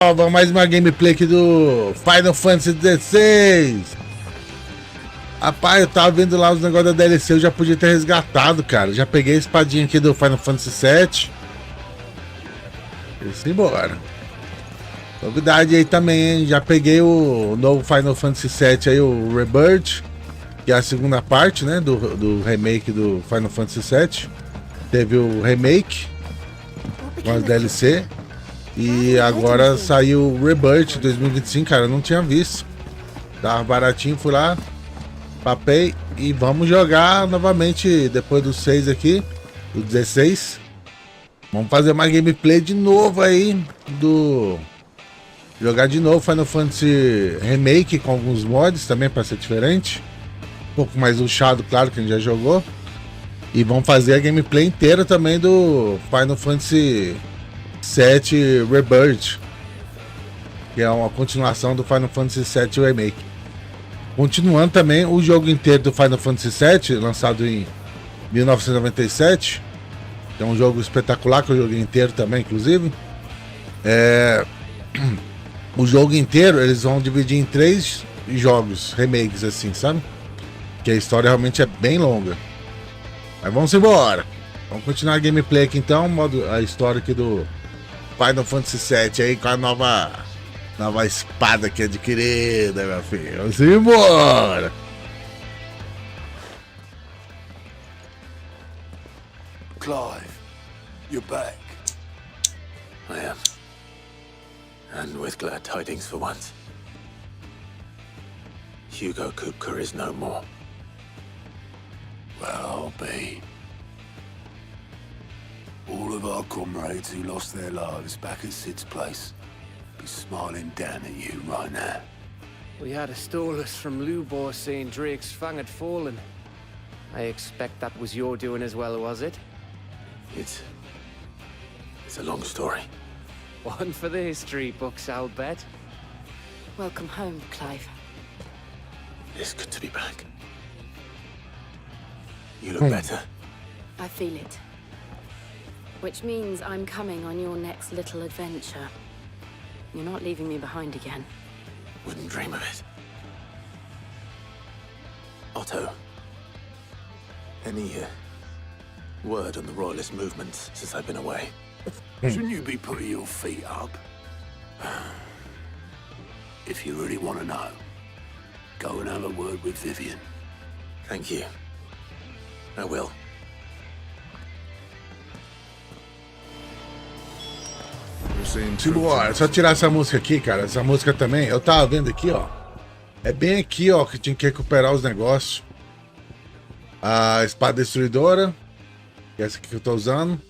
Vamos mais uma gameplay aqui do Final Fantasy XVI. Rapaz, eu tava vendo lá os negócios da DLC, eu já podia ter resgatado, cara. Já peguei a espadinha aqui do Final Fantasy VII. E embora. Novidade aí também, hein? Já peguei o novo Final Fantasy VII aí, o Rebirth, que é a segunda parte, né, do remake do Final Fantasy VII. Teve o remake com as DLC. E agora saiu o Rebirth 2025, cara, eu não tinha visto. Tava baratinho, fui lá, papei e vamos jogar novamente depois do 6 aqui, do 16. Vamos fazer uma gameplay de novo aí, jogar de novo Final Fantasy Remake com alguns mods também para ser diferente. Um pouco mais luxado, claro, que a gente já jogou. E vamos fazer a gameplay inteira também do Final Fantasy 7 Rebirth, que é uma continuação do Final Fantasy 7 Remake. Continuando também o jogo inteiro do Final Fantasy 7, lançado em 1997. É um jogo espetacular, que eu joguei inteiro também, inclusive. O jogo inteiro eles vão dividir em 3 jogos, remakes assim, sabe? Que a história realmente é bem longa. Mas vamos embora. Vamos continuar a gameplay aqui então, a história aqui do Final Fantasy VII aí com a nova espada que é adquirida, meu filho. Vamos embora! Clive, you're back. I am. And with glad tidings for once. Hugo Kupka is no more. Well, I'll be. All of our comrades who lost their lives back at Sid's place be smiling down at you right now. We had a stolus from Lubor saying Drake's fang had fallen. I expect that was your doing as well, was it? It's a long story. One for the history books, I'll bet. Welcome home, Clive. It's good to be back. You look better. I feel it. Which means I'm coming on your next little adventure. You're not leaving me behind again. Wouldn't dream of it. Otto, any word on the Royalist movements since I've been away? Shouldn't you be putting your feet up? If you really want to know, go and have a word with Vivian. Thank you. I will. Simbora, só tirar essa música aqui, cara. Essa música também, eu tava vendo aqui, ó. É bem aqui, ó, que tinha que recuperar os negócios. A espada destruidora, que é essa aqui que eu tô usando.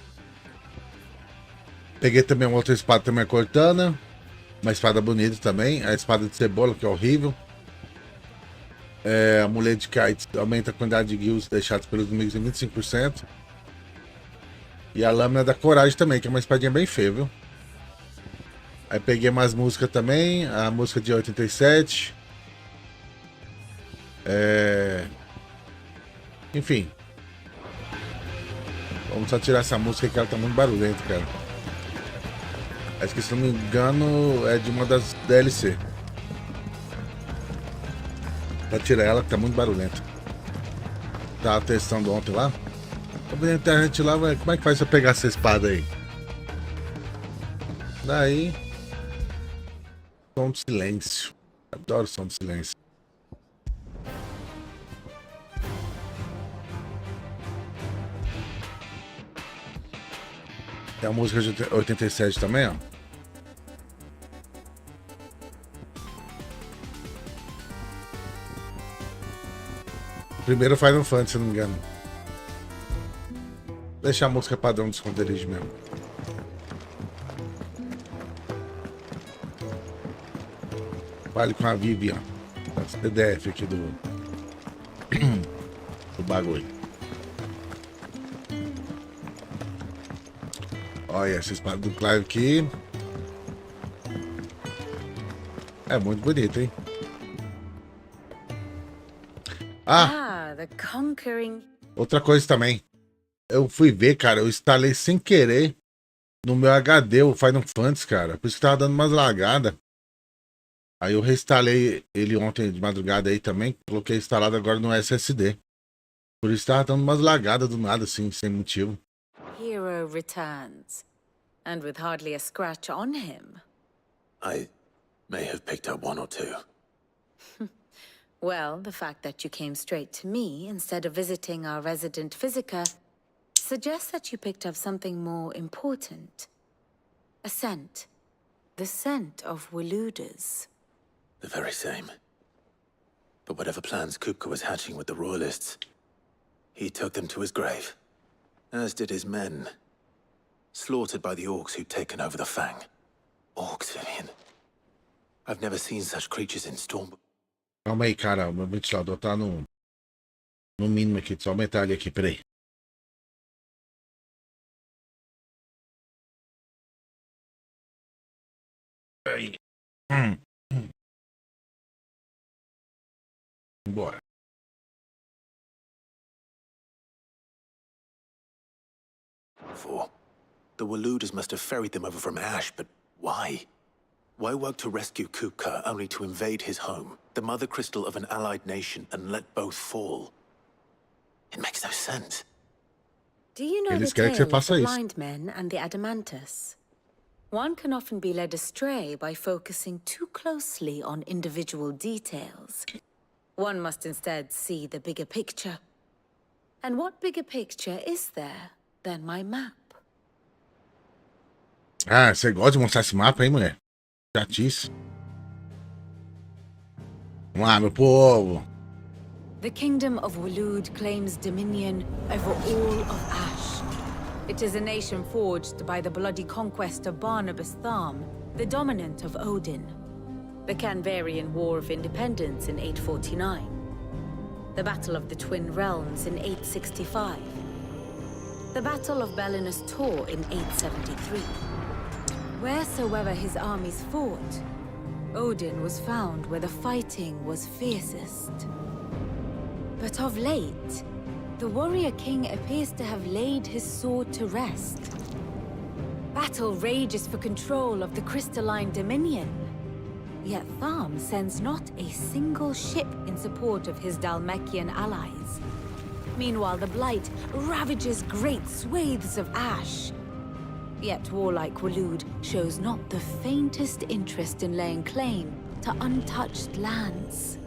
Peguei também uma outra espada também, a Cortana. Uma espada bonita também. A espada de cebola, que é horrível. A mulher de kites aumenta a quantidade de guilds deixados pelos inimigos em 25%. E a lâmina da coragem também, que é uma espadinha bem feia, viu? Aí peguei umas músicas também. A música de 87. Enfim. Vamos só tirar essa música que ela tá muito barulhenta, cara. Acho que, se não me engano, é de uma das DLC. Pra tirar ela, que tá muito barulhenta. Tava testando ontem lá. Tô vendo na internet lá, como é que faz pra pegar essa espada aí? Daí... som de silêncio. Adoro som de silêncio. Tem a música de 87 também, ó. Primeiro Final Fantasy, se não me engano. Deixar a música padrão do esconderijo mesmo. Vale com a Vivian. Esse PDF aqui do bagulho. Olha essa espada do Clive aqui. É muito bonita, hein? The conquering. Outra coisa também. Eu fui ver, cara, eu instalei sem querer no meu HD o Final Fantasy, cara. Por isso que tava dando umas lagadas. Aí eu reinstalei ele ontem de madrugada aí também. Coloquei instalado agora no SSD. Por isso tava dando umas lagadas do nada, assim, sem motivo. Hero returns, and with hardly a scratch on him. I may have picked up one or two. Well, the fact that you came straight to me instead of visiting our resident physiker suggests that you picked up something more important. A scent. The scent of Waludas. The very same. But whatever plans Kupka was hatching with the Royalists, he took them to his grave. As did his men. Slaughtered by the orcs who'd taken over the Fang. Orcs, Vivian. I've never seen such creatures in Storm. Calma aí, cara. O meu ventilador tá no mínimo aqui. Deixa eu aumentar ele aqui, peraí. Aí. Bora. For the Waludas must have ferried them over from Ash, but why? Why work to rescue Kupka only to invade his home, the mother crystal of an allied nation, and let both fall? It makes no sense. Do you know the Eles querem que tale você of faça the isso. blind men and the adamantus? One can often be led astray by focusing too closely on individual details. One must instead see the bigger picture. And what bigger picture is there than my map? Ah, você gosta de mostrar esse mapa, hein, mulher? Chatice. Vamos lá, meu povo. The kingdom of Waloed claims dominion over all of Ash. It is a nation forged by the bloody conquest of Barnabas Tharm, the dominant of Odin. The Canvarian War of Independence in 849. The Battle of the Twin Realms in 865. The Battle of Belinus Tor in 873. Wheresoever his armies fought, Odin was found where the fighting was fiercest. But of late, the warrior king appears to have laid his sword to rest. Battle rages for control of the crystalline dominion. Yet Tharm sends not a single ship in support of his Dhalmekian allies. Meanwhile, the Blight ravages great swathes of Ash. Yet warlike Waloed shows not the faintest interest in laying claim to untouched lands.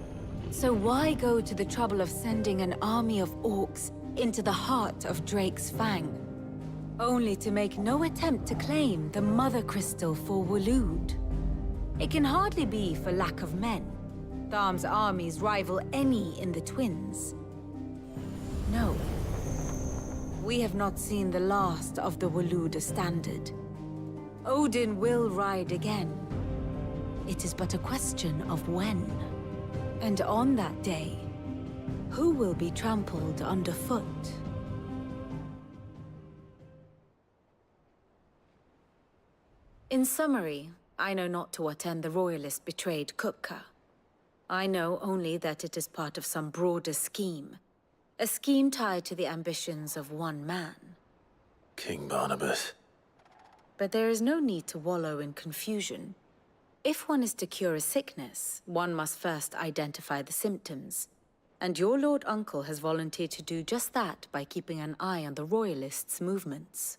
So why go to the trouble of sending an army of orcs into the heart of Drake's Fang, only to make no attempt to claim the Mother Crystal for Waloed? It can hardly be for lack of men. Tharm's armies rival any in the Twins. No. We have not seen the last of the Waluda standard. Odin will ride again. It is but a question of when. And on that day, who will be trampled underfoot? In summary, I know not to what end the Royalists betrayed Kupka. I know only that it is part of some broader scheme. A scheme tied to the ambitions of one man. King Barnabas. But there is no need to wallow in confusion. If one is to cure a sickness, one must first identify the symptoms. And your Lord Uncle has volunteered to do just that by keeping an eye on the Royalists' movements.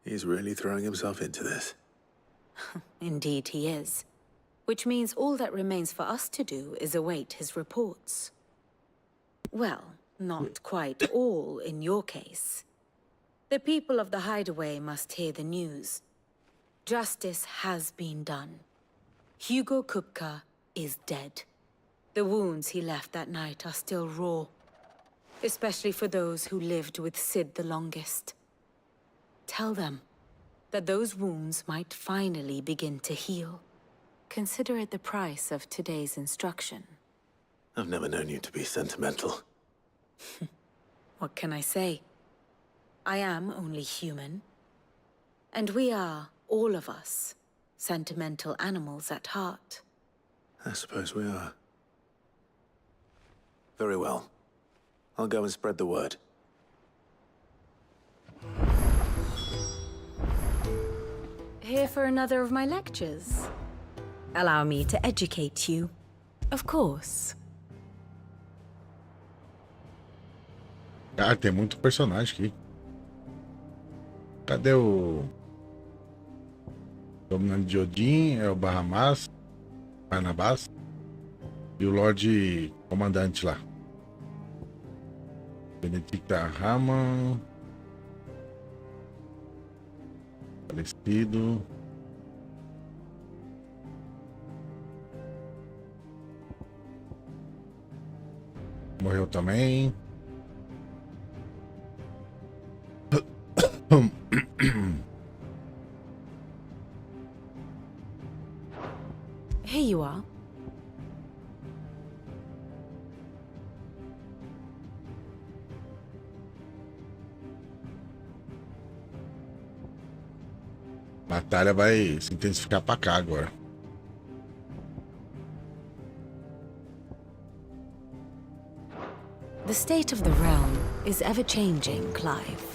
He's really throwing himself into this. Indeed he is. Which means all that remains for us to do is await his reports. Well, not quite all in your case. The people of the Hideaway must hear the news. Justice has been done. Hugo Kupka is dead. The wounds he left that night are still raw, especially for those who lived with Sid the longest. Tell them that those wounds might finally begin to heal. Consider it the price of today's instruction. I've never known you to be sentimental. What can I say? I am only human. And we are, all of us, sentimental animals at heart. I suppose we are. Very well. I'll go and spread the word. here for another of my lectures? Allow me to educate you. Of course. Cara, tem muito personagem aqui. Cadê o dominante de Odin? É o Barnabás e o Lorde Comandante lá. Benedicta Raman. Falecido. Morreu também. Here you are. A batalha vai se intensificar pra cá agora. The state of the realm is ever-changing, Clive.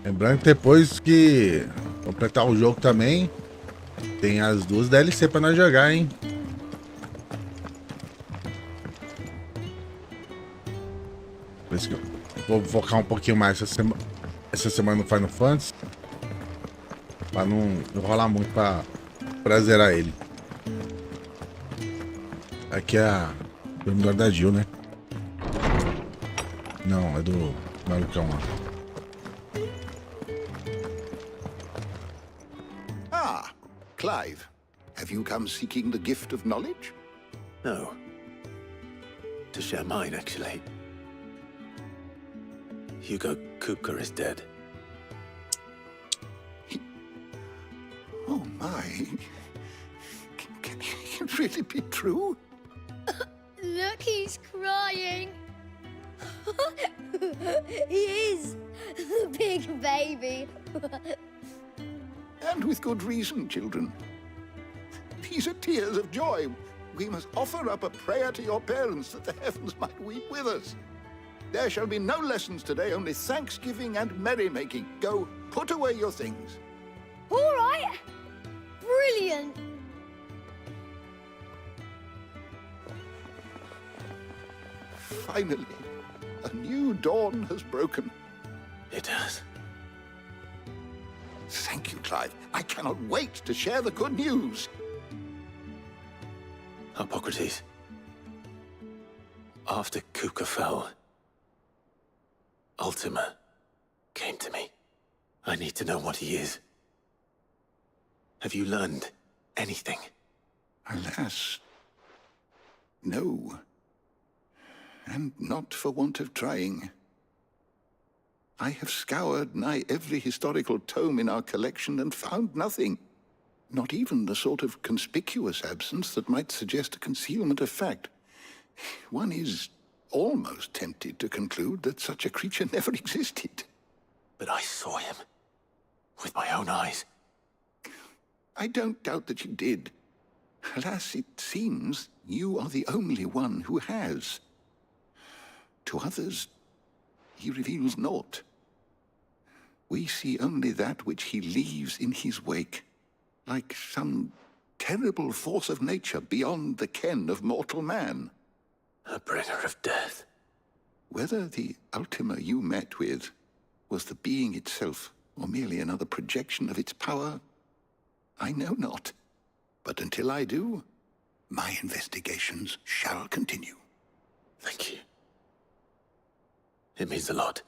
Lembrando que depois que completar o jogo também, tem as 2 DLC pra nós jogar, hein? Por isso que eu vou focar um pouquinho mais essa semana no Final Fantasy. Pra não rolar muito pra zerar ele. Aqui é a dormidor da Jill, né? Não, é do malucão lá. Ah, Clive. Have you come seeking the gift of knowledge? No. To share mine, actually. Hugo Kupka is dead. Oh my. Can it really be true? Look, he's crying. He is. Big baby. And with good reason, children. These are tears of joy. We must offer up a prayer to your parents that the heavens might weep with us. There shall be no lessons today, only thanksgiving and merrymaking. Go, put away your things. All right. Brilliant. Finally, a new dawn has broken. It has. Thank you, Clive. I cannot wait to share the good news. Hippocrates. After Kupka fell, Ultima came to me. I need to know what he is. Have you learned anything? Alas, no. And not for want of trying. I have scoured nigh every historical tome in our collection and found nothing. Not even the sort of conspicuous absence that might suggest a concealment of fact. One is almost tempted to conclude that such a creature never existed. But I saw him. With my own eyes. I don't doubt that you did. Alas, it seems you are the only one who has. To others, he reveals naught. We see only that which he leaves in his wake, like some terrible force of nature beyond the ken of mortal man. A bringer of death. Whether the Ultima you met with was the being itself, or merely another projection of its power, I know not. But until I do, my investigations shall continue. Thank you. It means a lot.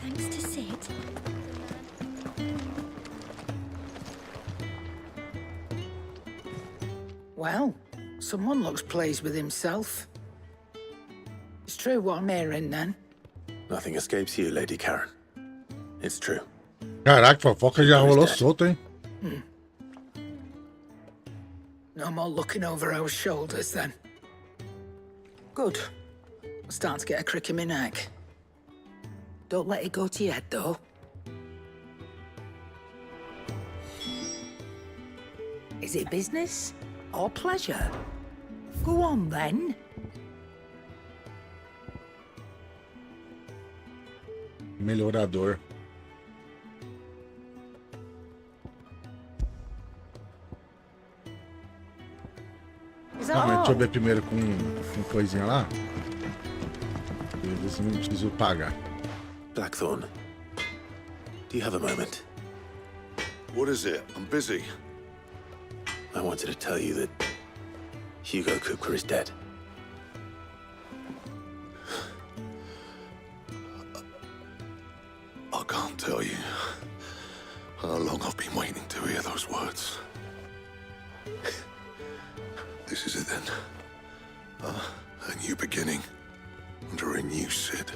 Thanks to Sid. Well, someone looks pleased with himself. It's true what I'm hearing, then. Nothing escapes you, Lady Karen. It's true. Caraca, fofoca já rolou solto, hein? No more looking over our shoulders, then. Good. I'm starting to get a crick in my neck. Don't let it go to your head, though. Is it business or pleasure? Go on, then. Melhorador. Is Não, that mas deixa eu all? ver primeiro com coisinha lá. Eu ver se não preciso pagar. Blackthorn, do you have a moment? What is it? I'm busy. I wanted to tell you that Hugo Kupka is dead. I can't tell you how long I've been waiting to hear those words. This is it then. A new beginning under a new Sid.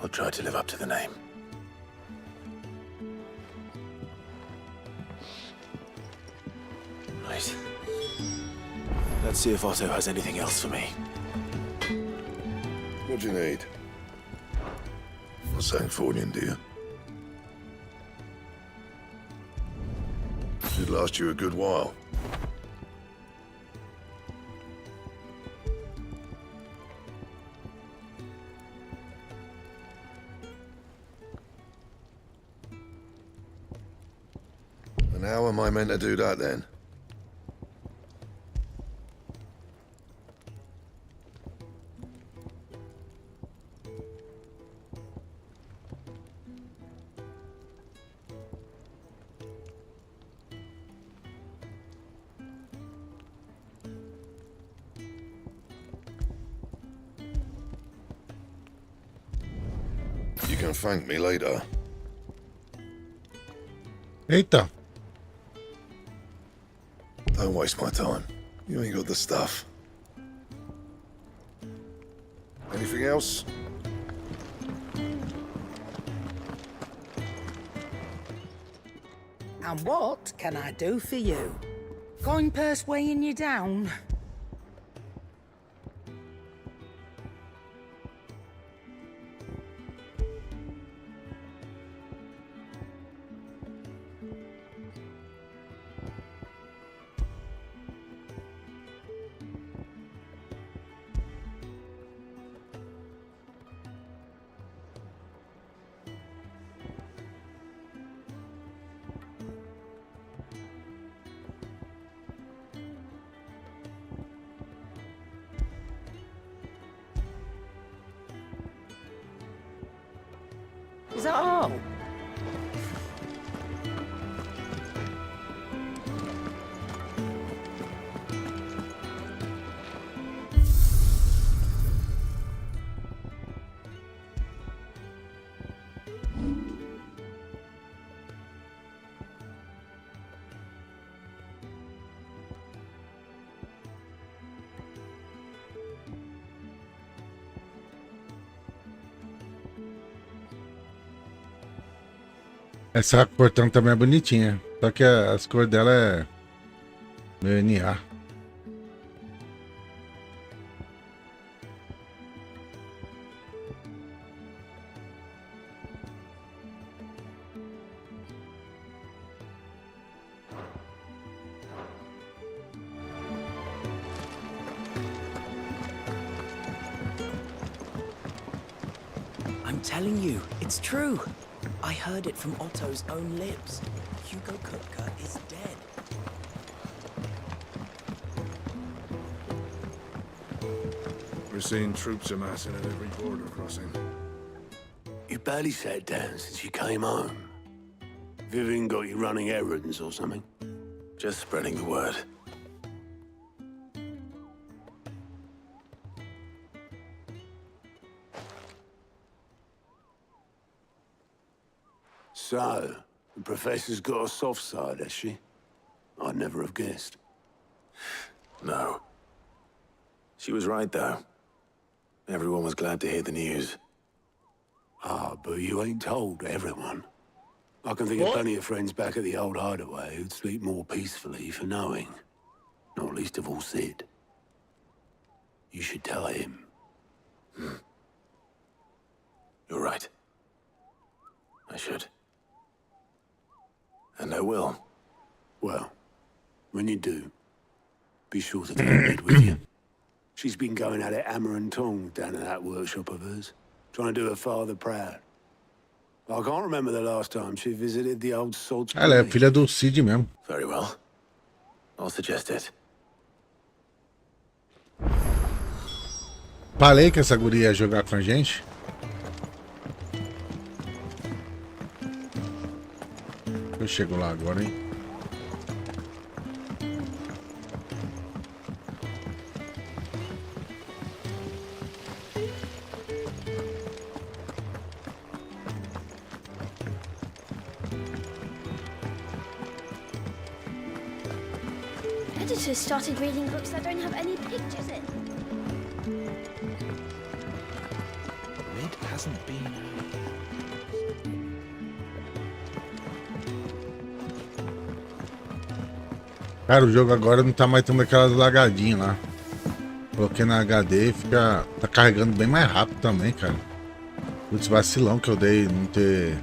I'll try to live up to the name. Right. Let's see if Otto has anything else for me. What do you need? A Sangfornian, do you? Should last you a good while. And how am I meant to do that then? You can thank me later. Eita. Don't waste my time. You ain't got the stuff. Anything else? And what can I do for you? Coin purse weighing you down? Is that all? Essa portanto também é bonitinha. Só que as cores dela é meio NA. I'm telling you, it's true. I heard it from Otto's own lips. Hugo Kupka is dead. We're seeing troops amassing at every border crossing. You barely sat down since you came home. Vivian got you running errands or something? Just spreading the word. So, the Professor's got a soft side, has she? I'd never have guessed. No. She was right, though. Everyone was glad to hear the news. Ah, but you ain't told everyone. I can think of plenty of friends back at the old hideaway who'd sleep more peacefully for knowing. Not least of all Sid. You should tell him. You're right. I should. And I will. Well, when you do, be sure to take Ned with you. She's been going at it hammer and tongs down in that workshop of hers, trying to do her father proud. I can't remember the last time she visited the old sod's Ela é grave. filha do Cid mesmo. Very well. I'll suggest it. Falei que essa guria ia jogar com a gente. Eu chego lá agora, hein? Editors started reading books that don't have any pictures in. Red hasn't been. Cara, o jogo agora não tá mais tendo aquelas lagadinhas lá. Coloquei na HD e fica. Tá carregando bem mais rápido também, cara. Putz, vacilão que eu dei não ter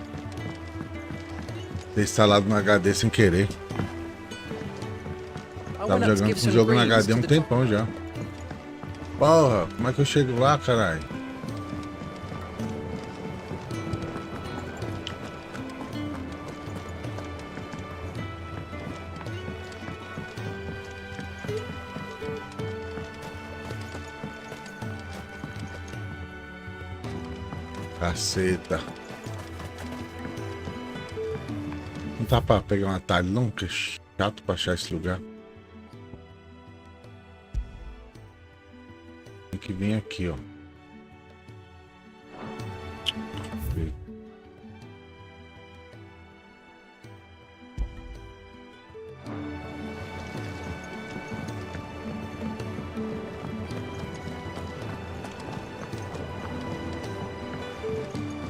instalado no HD sem querer. Tava jogando com o jogo na HD há um tempão já. Porra, como é que eu chego lá, caralho? Caceta. Não dá pra pegar um atalho não, que é chato pra achar esse lugar. Tem que vir aqui, ó.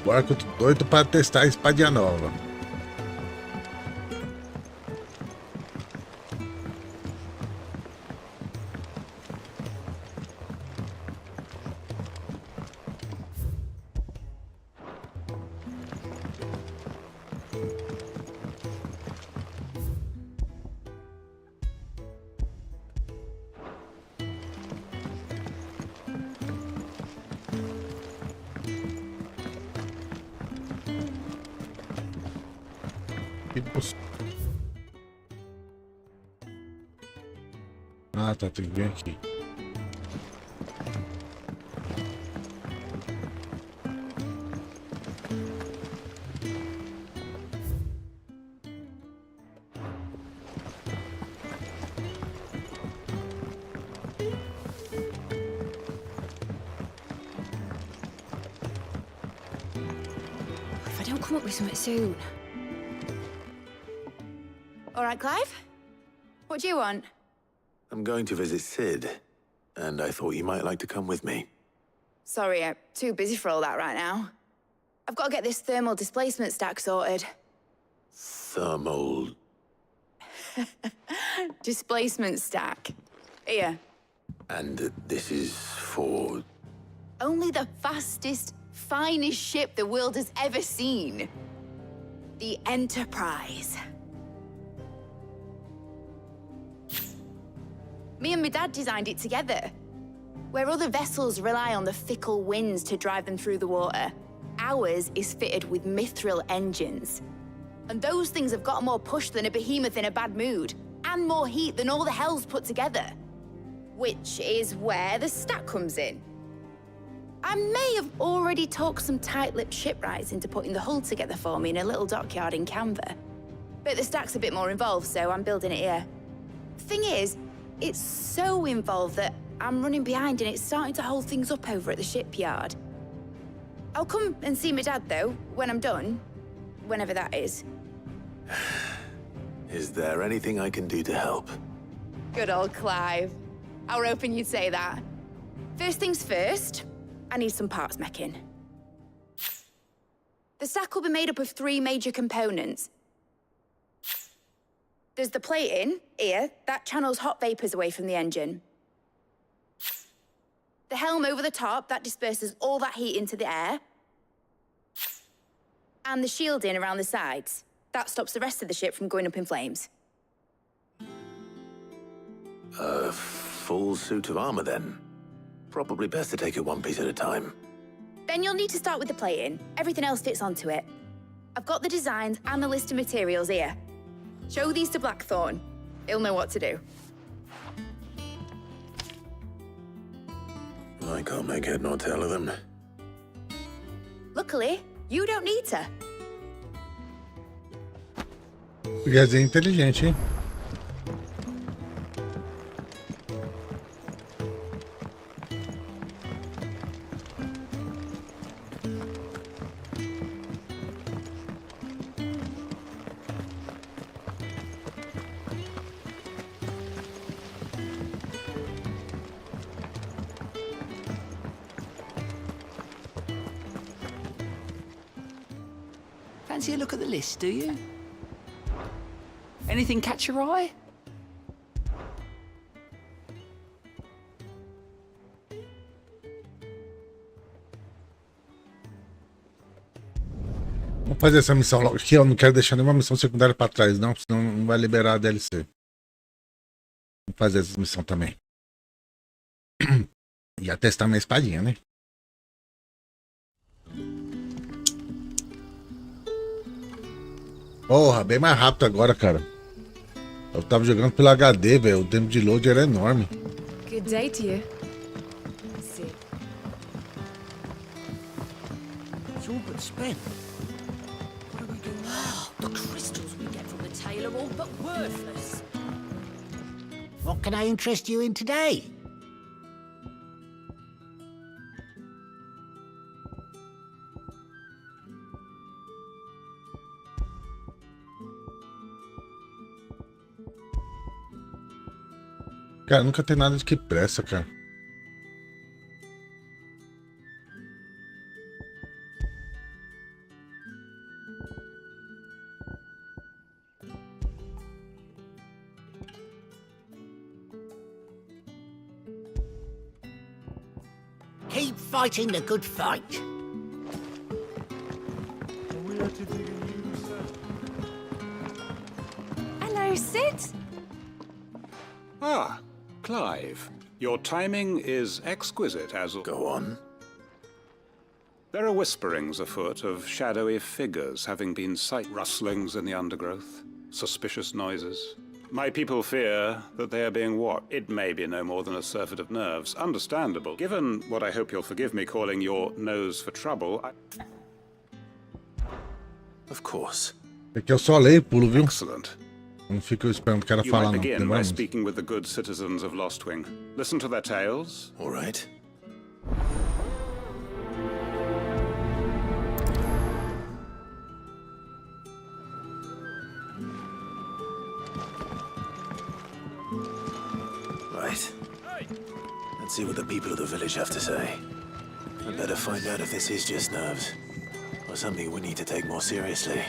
Agora que eu tô doido para testar a espadinha nova. Ah, tá, tem que vir aqui. If I don't come up with something soon. All right, Clive? What do you want? I'm going to visit Sid, and I thought you might like to come with me. Sorry, I'm too busy for all that right now. I've got to get this thermal displacement stack sorted. Thermal... Displacement stack. Here. And this is for... Only the fastest, finest ship the world has ever seen. The Enterprise. Me and my dad designed it together. Where other vessels rely on the fickle winds to drive them through the water, ours is fitted with mithril engines. And those things have got more push than a behemoth in a bad mood, and more heat than all the hells put together. Which is where the stack comes in. I may have already talked some tight-lipped shipwrights into putting the hull together for me in a little dockyard in Canva. But the stack's a bit more involved, so I'm building it here. Thing is, it's so involved that I'm running behind and it's starting to hold things up over at the shipyard. I'll come and see my dad, though, when I'm done. Whenever that is. Is there anything I can do to help? Good old Clive. I were hoping you'd say that. First things first, I need some parts meching. The stack will be made up of 3 major components. There's the plating, here, that channels hot vapors away from the engine. The helm over the top, that disperses all that heat into the air. And the shielding around the sides. That stops the rest of the ship from going up in flames. A full suit of armor, then. Probably best to take it one piece at a time. Then you'll need to start with the plating. Everything else fits onto it. I've got the designs and the list of materials here. Show these to Blackthorn. He'll know what to do. I can't make head nor tail of them. Luckily, you don't need to. O Gaz é inteligente, hein? Fancy a look at the list, do you? Anything catch your eye? Vamos fazer essa missão logo aqui. Eu não quero deixar nenhuma missão secundária pra trás, não. Senão não vai liberar a DLC. Vamos fazer essa missão também. E testar minha espadinha, né? Porra, bem mais rápido agora, cara. Eu tava jogando pelo HD, velho. O tempo de load era enorme. Good day to you. It's all but spent. What do we do now? The crystals we get from the tail are all but worthless. What can I interest you in today? Cara, nunca tem nada de que pressa, cara. Keep fighting the good fight. Hello, Sid. Ah, Clive. Your timing is exquisite, as... Go on. There are whisperings afoot of shadowy figures having been sight rustlings in the undergrowth, suspicious noises. My people fear that they are being watched. It may be no more than a surfeit of nerves. Understandable. Given what I hope you'll forgive me calling your nose for trouble, Of course. É que eu só leio e pulo, viu? Excellent. Não fico esperando o cara You falar, might não. begin by Demora muito. speaking with the good citizens of Lostwing. Listen to their tales. All right. Right. Let's see what the people of the village have to say. I'd better find out if this is just nerves, or something we need to take more seriously.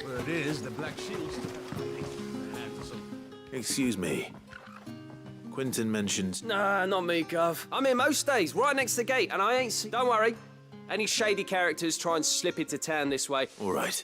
Where it is, the Black Shield's Excuse me. Quentin mentioned... Nah, not me, Gov. I'm here most days, right next to the gate, and I ain't... Don't worry. Any shady characters try and slip into town this way. All right.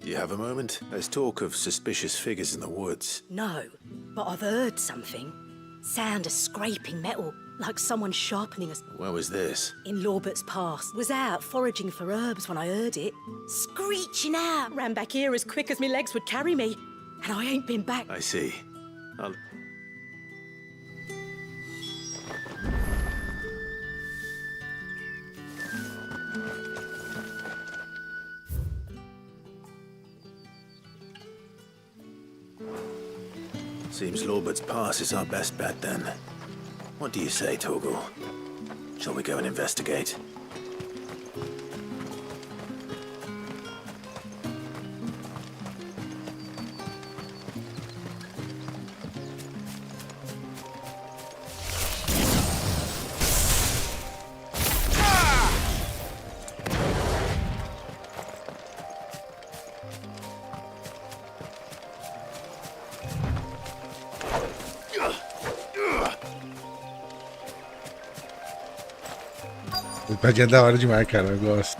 Do you have a moment? There's talk of suspicious figures in the woods. No, but I've heard something. Sound of scraping metal, like someone sharpening us. Where was this? In Lorbert's Pass. Was out foraging for herbs when I heard it. Screeching out. Ran back here as quick as my legs would carry me. And I ain't been back. I see. I'll... Seems Lorbert's Pass is our best bet then. What do you say, Torgal? Shall we go and investigate? Tadinha da hora demais, cara. Eu gosto.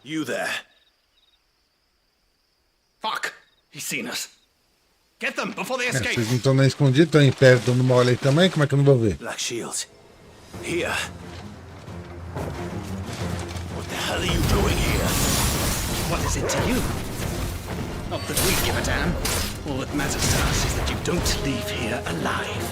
You there. Fuck! He's seen us. Get them before they escape. Vocês não estão nem escondidos, estão em pé, dando mole aí também? Como é que eu não vou ver? Black Shields. Here. What the hell are you doing here? What is it to you? Not that we give a damn. All that matters to us is that you don't leave here alive.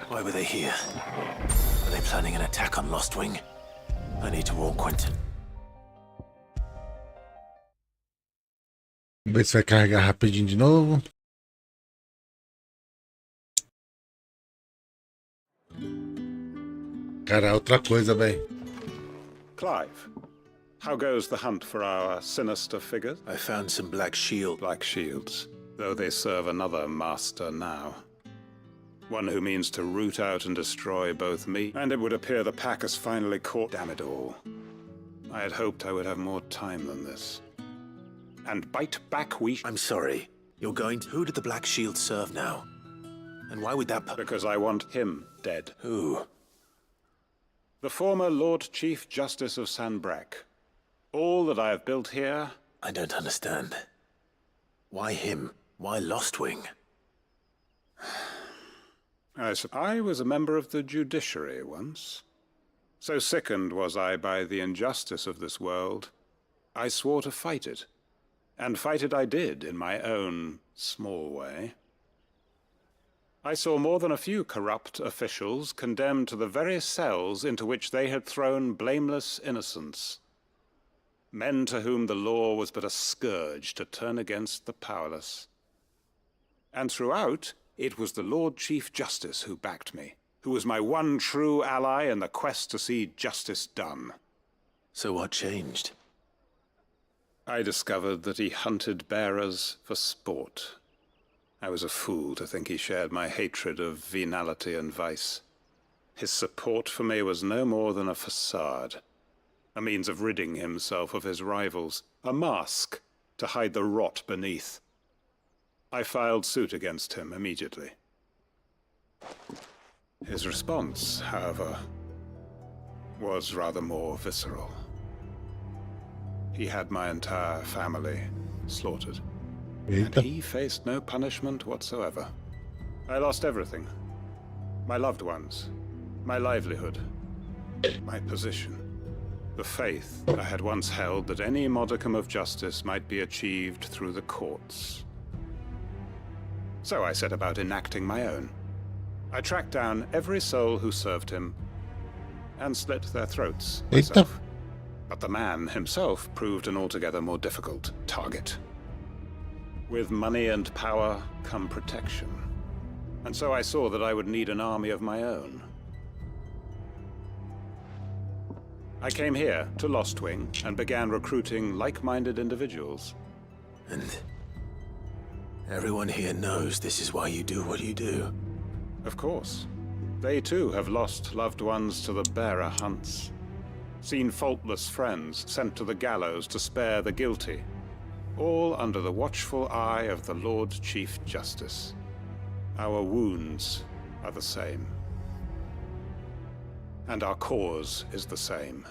Why were they here? Are they planning an attack on Lostwing? I need to warn Quentin. Vamos ver se vai carregar rapidinho de novo. Cara, outra coisa, velho. Clive, how goes the hunt for our sinister figures? I found some black shields, though they serve another master now. One who means to root out and destroy both me, and it would appear the pack has finally caught. Damn it all. I had hoped I would have more time than this. And bite back I'm sorry. You're going to... Who did the Black Shield serve now? And why would that... Because I want him dead. Who? The former Lord Chief Justice of Sanbreque. All that I have built here... I don't understand. Why him? Why Lostwing? I was a member of the judiciary once. So sickened was I by the injustice of this world, I swore to fight it. And fight it I did, in my own small way. I saw more than a few corrupt officials condemned to the very cells into which they had thrown blameless innocents. Men to whom the law was but a scourge to turn against the powerless. And throughout, it was the Lord Chief Justice who backed me, who was my one true ally in the quest to see justice done. So what changed? I discovered that he hunted bearers for sport. I was a fool to think he shared my hatred of venality and vice. His support for me was no more than a facade. a means of ridding himself of his rivals, a mask to hide the rot beneath. I filed suit against him immediately. His response, however, was rather more visceral. He had my entire family slaughtered, and he faced no punishment whatsoever. I lost everything. My loved ones, my livelihood, my position, the faith I had once held that any modicum of justice might be achieved through the courts. So I set about enacting my own. I tracked down every soul who served him and slit their throats myself. But the man himself proved an altogether more difficult target. With money and power come protection. And so I saw that I would need an army of my own. I came here to Lostwing and began recruiting like-minded individuals. And everyone here knows this is why you do what you do. Of course. They too have lost loved ones to the bearer hunts. Seen faultless friends sent to the gallows to spare the guilty. All under the watchful eye of the Lord Chief Justice. Our wounds are the same. And our cause is the same.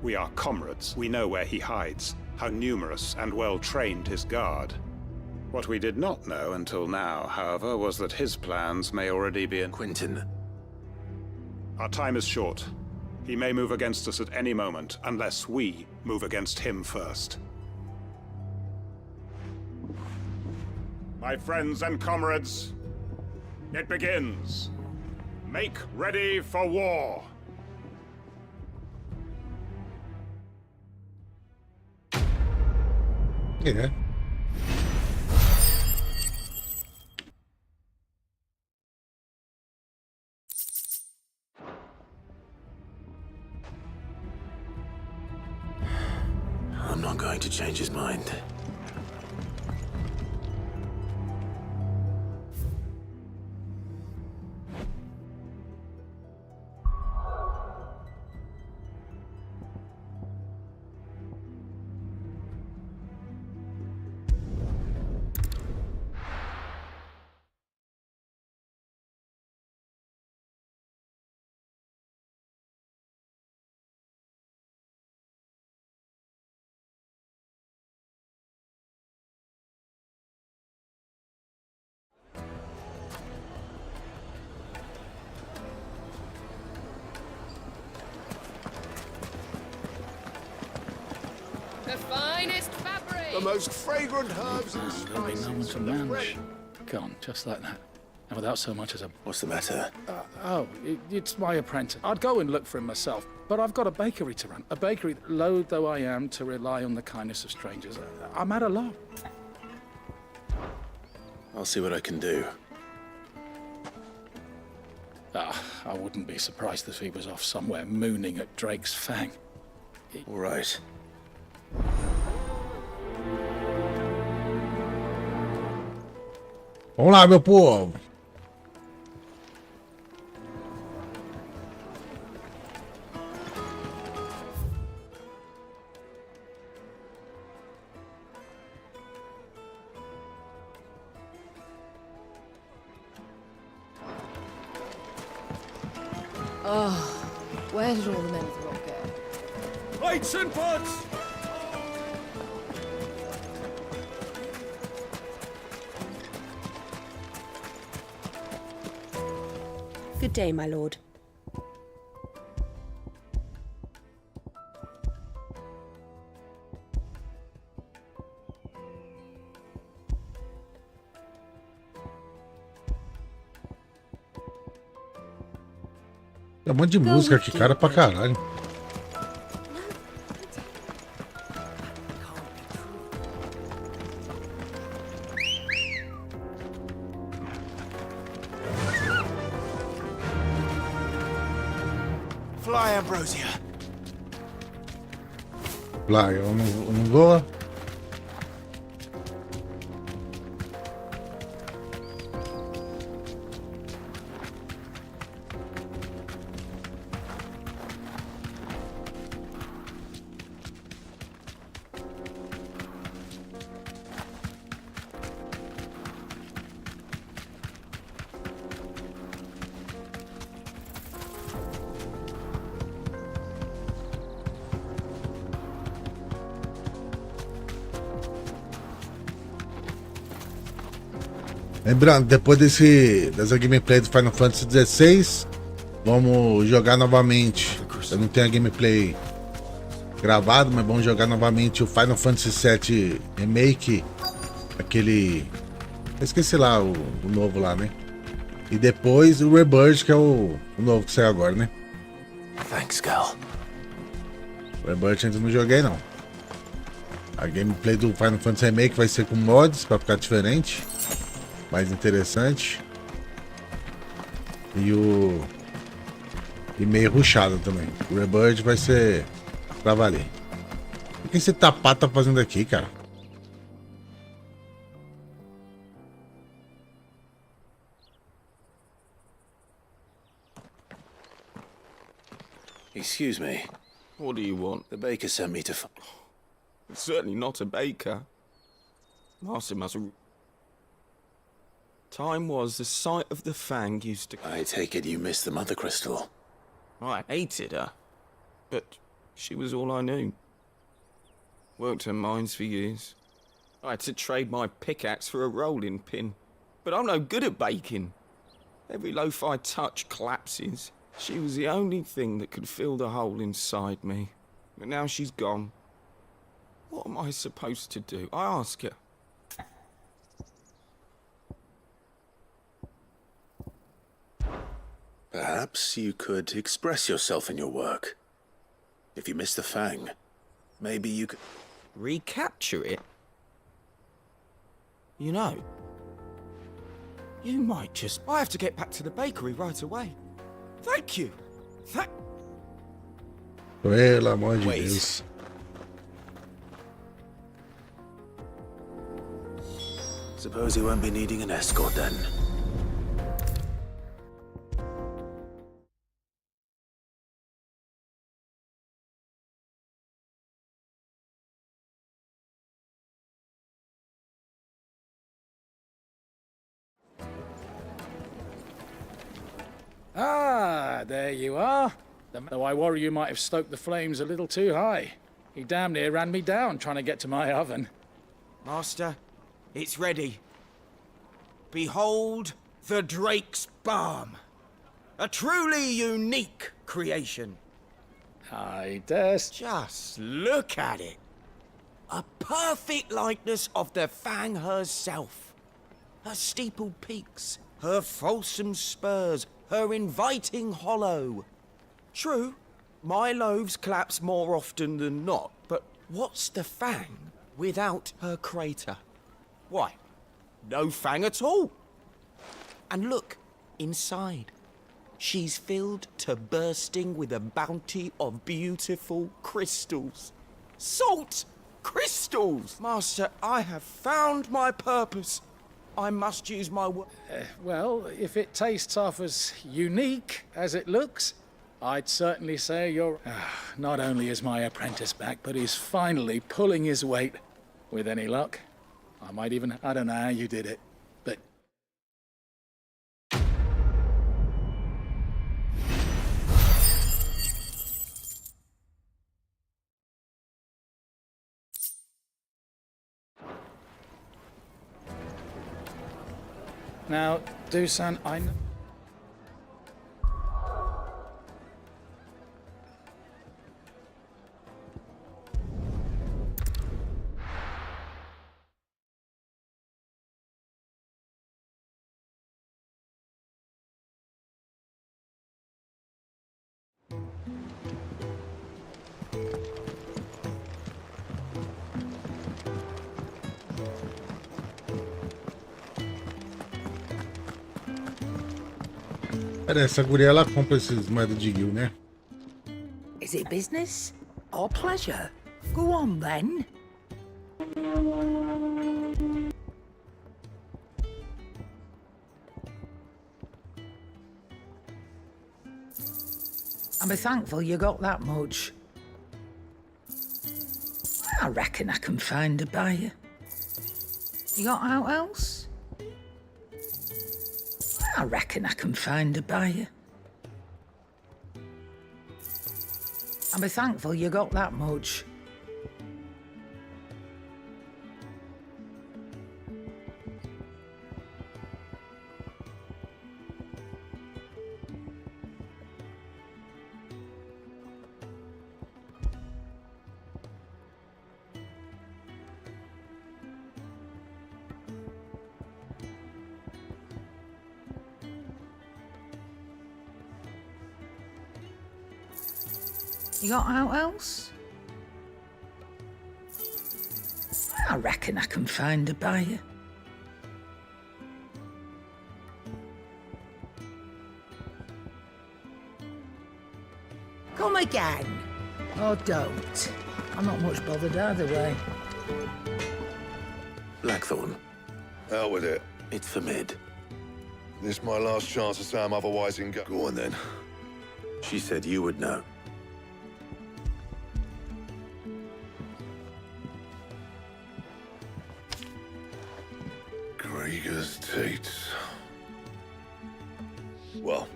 We are comrades. We know where he hides, how numerous and well-trained his guard. What we did not know until now, however, was that his plans may already be in... Quentin. Our time is short. He may move against us at any moment, unless we move against him first. My friends and comrades, it begins. Make ready for war. Yeah. I'm not going to change his mind. The finest fabric! The most fragrant herbs and There'll be no one spices to from the manage. bread. Gone, just like that. And without so much as a... What's the matter? It's my apprentice. I'd go and look for him myself, but I've got a bakery to run. A bakery, loath though I am to rely on the kindness of strangers. I'm at a loss. I'll see what I can do. I wouldn't be surprised if he was off somewhere mooning at Drake's Fang. All right. Vamos lá, meu povo. Oh, where did all the men of the rock go? Lights and pots! Good day, my lord. É um monte de música aqui, cara, pra caralho. Fly, Ambrosia. Lá, eu não vou. Lembrando, depois dessa gameplay do Final Fantasy XVI, vamos jogar novamente. Eu não tenho a gameplay gravado, mas vamos jogar novamente o Final Fantasy VII Remake. Aquele... Eu esqueci lá o novo lá, né? E depois o Rebirth, que é o novo que saiu agora, né? Thanks, Gal. O Rebirth ainda não joguei, não. A gameplay do Final Fantasy Remake vai ser com mods, pra ficar diferente. Mais interessante. E meio rushado também. O Rebirth vai ser pra valer. O que esse tapado tá fazendo aqui, cara? Excuse me. What do you want? The baker sent me to It's certainly not a baker. Master must... Time was the sight of the Fang used to... I take it you missed the Mother Crystal. I hated her. But she was all I knew. Worked her mines for years. I had to trade my pickaxe for a rolling pin. But I'm no good at baking. Every loaf I touch collapses. She was the only thing that could fill the hole inside me. But now she's gone. What am I supposed to do? I ask her. Perhaps you could express yourself in your work. If you miss the Fang, maybe you could... Recapture it? You know, you might just... I have to get back to the bakery right away. Thank you. Pelo amor de Deus. Suppose you won't be needing an escort then. Ah, there you are. Though I worry you might have stoked the flames a little too high. He damn near ran me down trying to get to my oven. Master, it's ready. Behold the Drake's Balm. A truly unique creation. I dare... Just look at it. A perfect likeness of the Fang herself. Her steepled peaks, her fulsome spurs, her inviting hollow. True, my loaves collapse more often than not, but what's the Fang without her crater? Why, no Fang at all. And look, inside. She's filled to bursting with a bounty of beautiful crystals. Salt crystals! Master, I have found my purpose. I must use my well, if it tastes half as unique as it looks, I'd certainly say you're... not only is my apprentice back, but he's finally pulling his weight. With any luck. I might even... I don't know how you did it, but... Now, Dusan, I know... Pera, essa guria ela compra esses moedas de guild, né? Is it business or pleasure? Go on then. I'm thankful you got that much. I reckon I can find a buyer. You got out else? I reckon I can find a buyer. I'm thankful you got that much. You got out else? I reckon I can find a buyer. Come again. Or don't. I'm not much bothered either way. Blackthorn. Out with it. It's for mid. This my last chance to say I'm otherwise in Go on then. She said you would know. Grieger's teats. Well,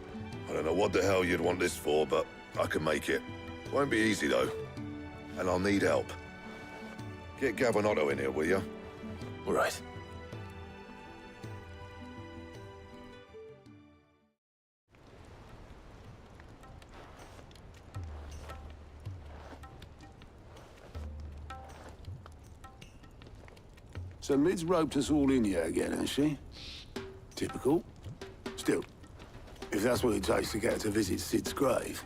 I don't know what the hell you'd want this for, but I can make it. Won't be easy though. And I'll need help. Get Gavin in here, will you? All right. So Mid's roped us all in here again, has she? Typical. Still, if that's what it takes to get her to visit Sid's grave,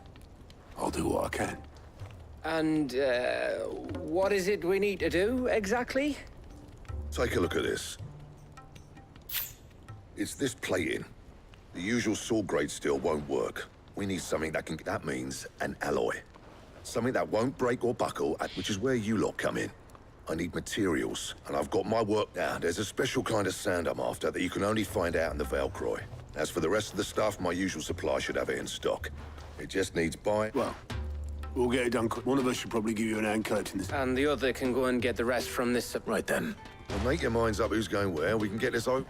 I'll do what I can. And, what is it we need to do, exactly? Take a look at this. It's this plating. The usual sword grade steel won't work. We need something that means an alloy. Something that won't break or buckle, which is where you lot come in. I need materials, and I've got my work down. There's a special kind of sand I'm after that you can only find out in the Valcroy. As for the rest of the stuff, my usual supply should have it in stock. It just needs buying. Well, we'll get it done. One of us should probably give you an hand coaching this. And the other can go and get the rest from this... Right then. Well, make your minds up who's going where, and we can get this out.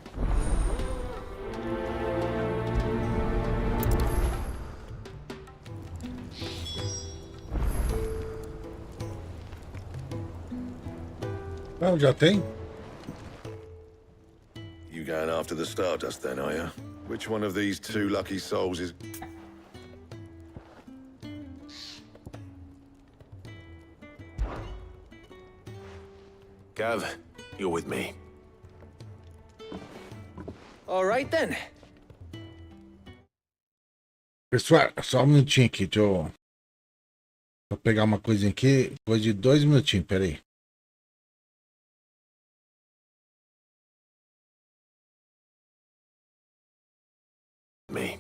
Well, já tem. You going after the Stardust then, are you? Which one of these two lucky souls is... Gav, you're with me. All right then. Pessoal, só um minutinho aqui, deixa eu pegar uma coisinha aqui, coisa de 2 minutinhos, peraí. Me.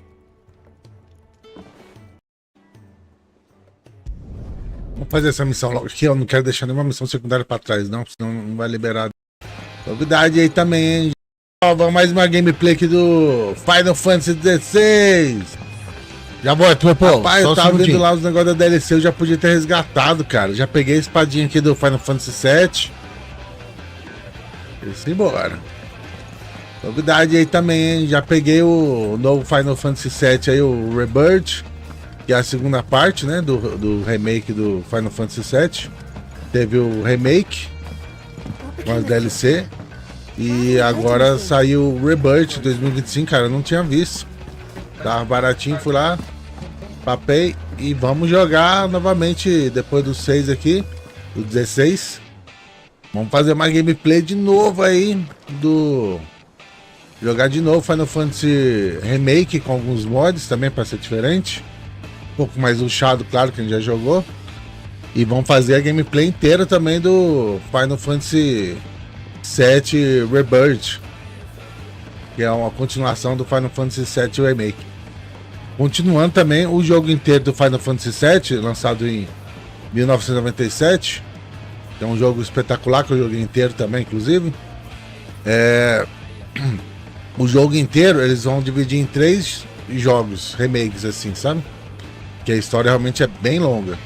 Vamos fazer essa missão logo aqui, eu não quero deixar nenhuma missão secundária pra trás, não, senão não vai liberar. Novidade aí também, hein? Ó, vamos mais uma gameplay aqui do Final Fantasy XVI. Já volto, meu povo. Rapaz, eu tava vendo lá os negócios da DLC, eu já podia ter resgatado, cara. Já peguei a espadinha aqui do Final Fantasy VII. E embora. Novidade aí também, hein? Já peguei o novo Final Fantasy VII aí, o Rebirth, que é a segunda parte, né, do remake do Final Fantasy VII. Teve o remake com as DLC e agora saiu o Rebirth 2025, cara, eu não tinha visto. Tava baratinho, fui lá, papei e vamos jogar novamente depois do 6 aqui, do 16. Vamos fazer uma gameplay de novo aí do... Jogar de novo Final Fantasy Remake com alguns mods também para ser diferente. Um pouco mais luxado, claro, que a gente já jogou. E vamos fazer a gameplay inteira também do Final Fantasy VII Rebirth, que é uma continuação do Final Fantasy VII Remake. Continuando também o jogo inteiro do Final Fantasy VII, lançado em 1997. Que é um jogo espetacular, que eu joguei inteiro também, inclusive. O jogo inteiro eles vão dividir em 3 jogos, remakes assim, sabe? Que a história realmente é bem longa.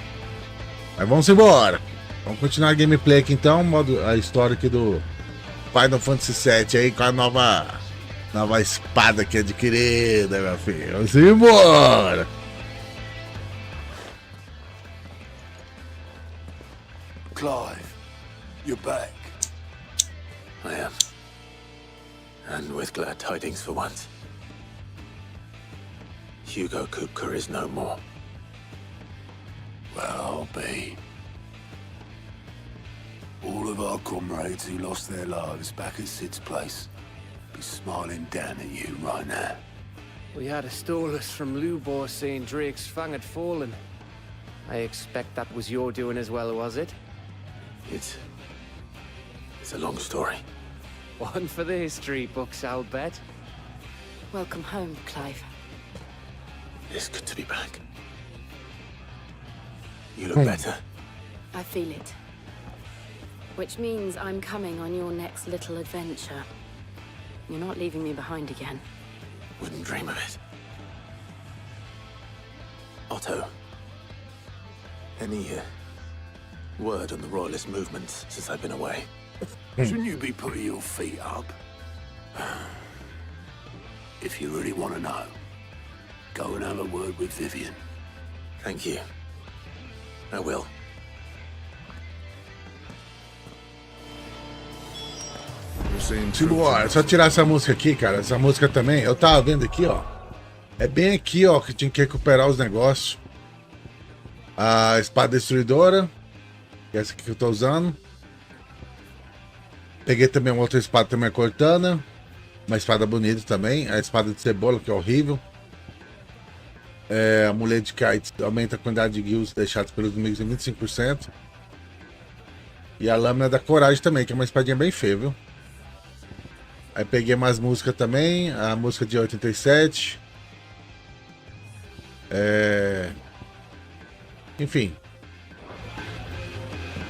Mas vamos embora. Vamos continuar a gameplay aqui então, a história aqui do Final Fantasy VII aí com a nova espada que é adquirida, meu filho. Vamos embora. Clive, you're back. I am. And with glad tidings for once. Hugo Kupka is no more. Well, I'll be. All of our comrades who lost their lives back at Sid's place be smiling down at you right now. We had a stole us from Lubor saying Drake's fang had fallen. I expect that was your doing as well, was it? It's a long story. One for the history books, I'll bet. Welcome home, Clive. It's good to be back. You look better. I feel it. Which means I'm coming on your next little adventure. You're not leaving me behind again. Wouldn't dream of it. Otto, any word on the Royalist movement since I've been away? Shouldn't you be putting your feet up? If you really want to know, go and have a word with Vivian. Thank you. I will. Simbora, é só tirar essa música aqui, cara. Essa música também, eu tava vendo aqui, ó. É bem aqui, ó, que tinha que recuperar os negócios. A espada destruidora, que é essa aqui que eu tô usando. Peguei também uma outra espada também, a cortana. Uma espada bonita também. A espada de cebola, que é horrível. A mulher de kites aumenta a quantidade de guilds deixados pelos inimigos em 25%. E a lâmina da coragem também, que é uma espadinha bem feia, viu? Aí peguei mais música também. A música de 87. Enfim.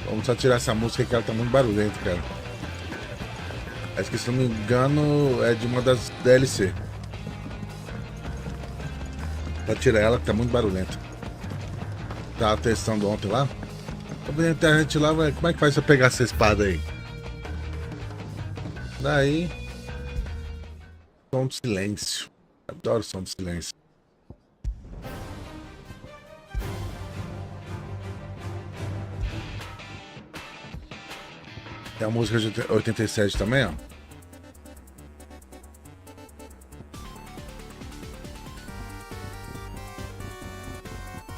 Vamos só tirar essa música que ela tá muito barulhenta, cara. Acho que, se não me engano, é de uma das DLC. Pra tirar ela, que tá muito barulhenta. Tava testando ontem lá. Eu vi na internet lá, como é que faz pra pegar essa espada aí? Daí... som de silêncio. Adoro som de silêncio. Tem a música de 87 também, ó.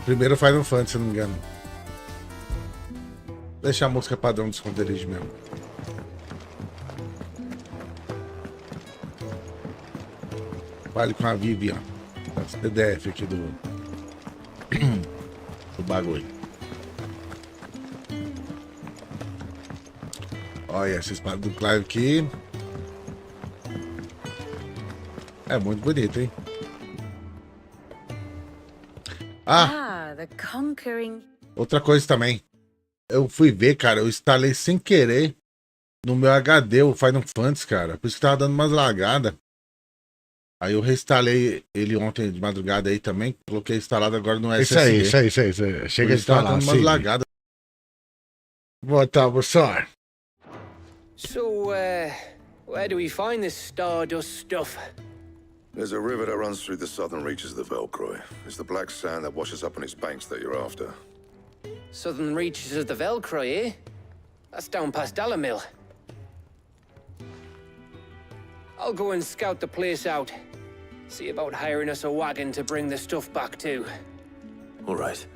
Primeiro Final Fantasy, se não me engano. Vou deixar a música padrão do esconderijo mesmo. Vale com a Vivian. Esse PDF aqui do bagulho. Olha essa espada do Clive aqui. É muito bonito, hein? The conquering. Outra coisa também. Eu fui ver, cara. Eu instalei sem querer no meu HD o Final Fantasy, cara. Por isso que tava dando umas lagadas. Aí eu reinstalei ele ontem de madrugada aí também. Coloquei instalado agora no SSD. Isso aí. Chega de instalar. Tava dando umas lagadas. Boa tarde, professor. So, where do we find this Stardust stuff? There's a river that runs through the southern reaches of the Velcroy. It's the black sand that washes up on its banks that you're after. Southern reaches of the Velcroy, eh? That's down past Dalamil. I'll go and scout the place out. See about hiring us a wagon to bring the stuff back to. All right.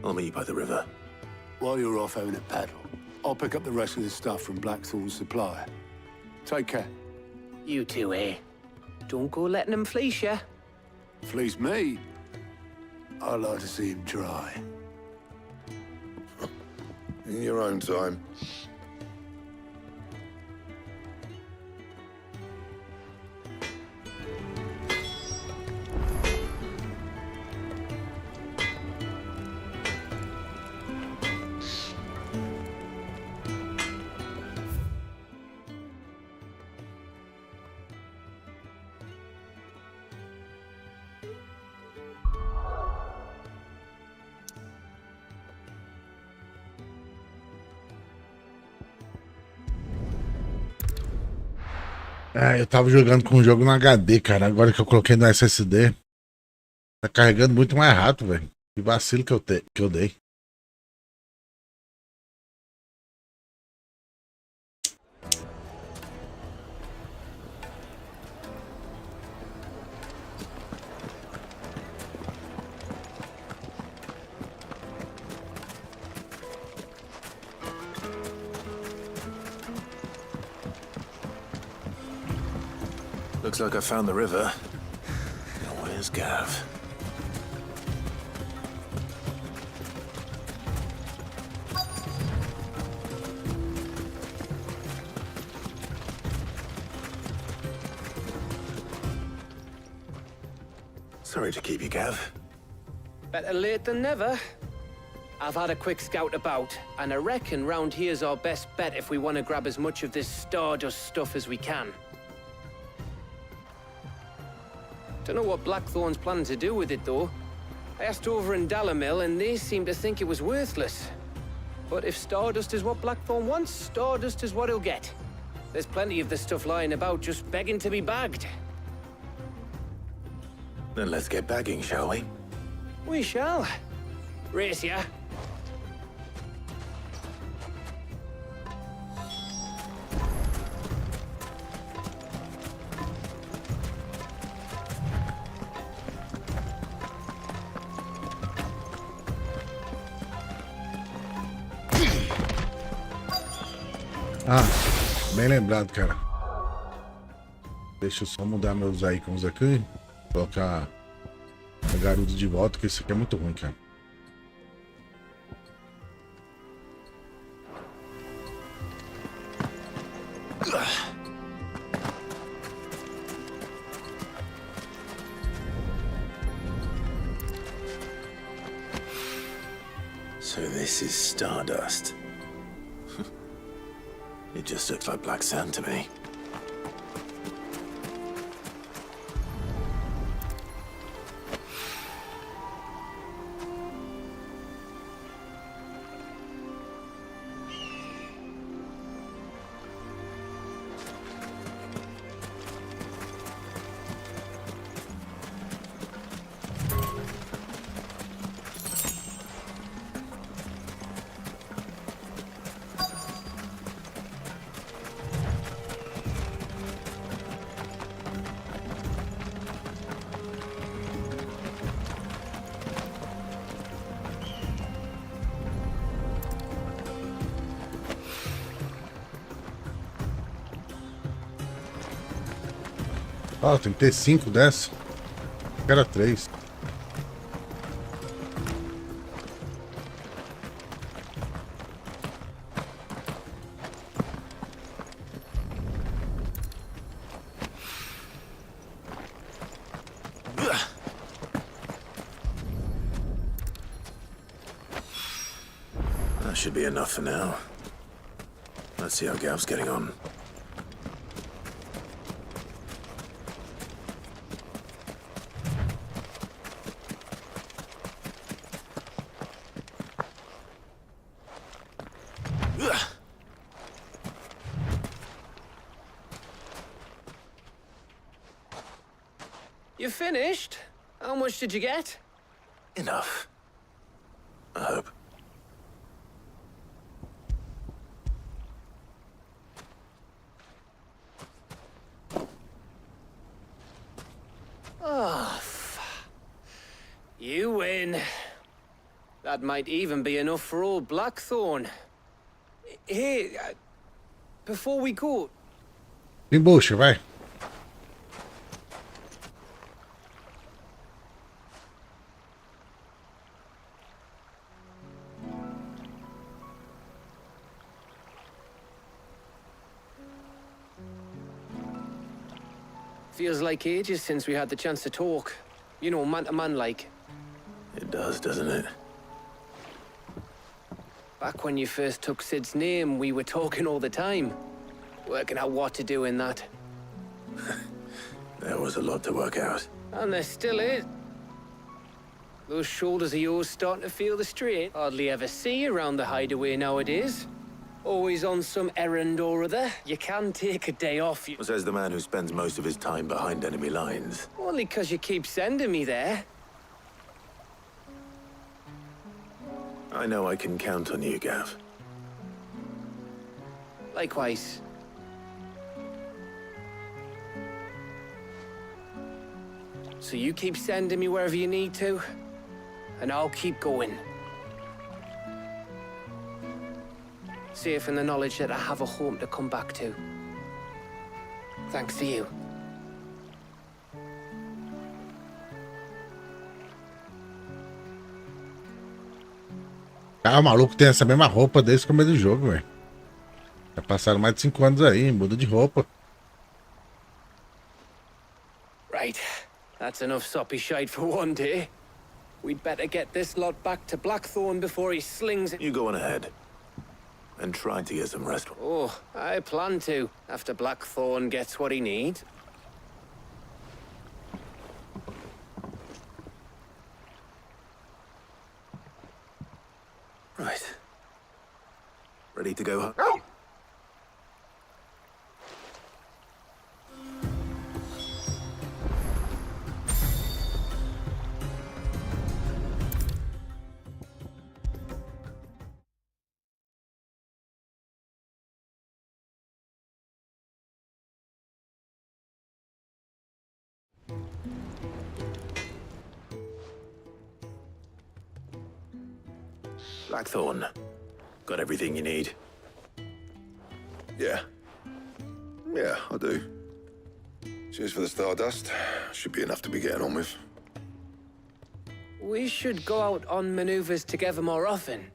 I'll meet you by the river. While you're off having a paddle, I'll pick up the rest of the stuff from Blackthorn's supply. Take care. You two, eh? Don't go letting him fleece ya. Fleece me? I'd like to see him try. In your own time. Eu tava jogando com o jogo no HD, cara. Agora que eu coloquei no SSD, tá carregando muito mais rápido, velho. Que vacilo que eu dei. Looks like I found the river. Now where's Gav? Sorry to keep you, Gav. Better late than never. I've had a quick scout about, and I reckon round here's our best bet if we want to grab as much of this Stardust stuff as we can. Don't know what Blackthorn's planning to do with it, though. I asked over in Dalamil, and they seem to think it was worthless. But if Stardust is what Blackthorn wants, Stardust is what he'll get. There's plenty of this stuff lying about, just begging to be bagged. Then let's get bagging, shall we? We shall. Race ya. Ah, bem lembrado, cara. Deixa eu só mudar meus icons aqui. Colocar a garuda de volta, que isso aqui é muito ruim, cara. So this is Stardust. It just looks like black sand to me. Ah, tem que ter 5 dessa. Era 3. That should be enough for now. Let's see how Gav's getting on. You finished? How much did you get? Enough. I hope. Oh, you win. That might even be enough for old Blackthorn. Hey, before we go... Embucha, vai. Feels like ages since we had the chance to talk. You know, man to man like. It does, doesn't it? Back when you first took Sid's name, we were talking all the time. Working out what to do in that. There was a lot to work out. And there still is. Those shoulders of yours starting to feel the strain. Hardly ever see you around the hideaway nowadays. Always on some errand or other. You can take a day off. Says the man who spends most of his time behind enemy lines. Only 'cause you keep sending me there. I know I can count on you, Gav. Likewise. So you keep sending me wherever you need to, and I'll keep going. Safe in the knowledge that I have a home to come back to. Thanks to you. Ah, o maluco tem essa mesma roupa desde o começo do jogo, velho. Já passaram mais de 5 anos aí, muda de roupa. Right. That's enough soppy shite for one day. We'd better get this lot back to Blackthorn before he slings it. You go on ahead. And try to get some rest. Oh, I plan to, after Blackthorn gets what he needs. Right. Ready to go home? Blackthorn. Got everything you need? Yeah. Yeah, I do. Cheers for the stardust. Should be enough to be getting on with. We should go out on maneuvers together more often.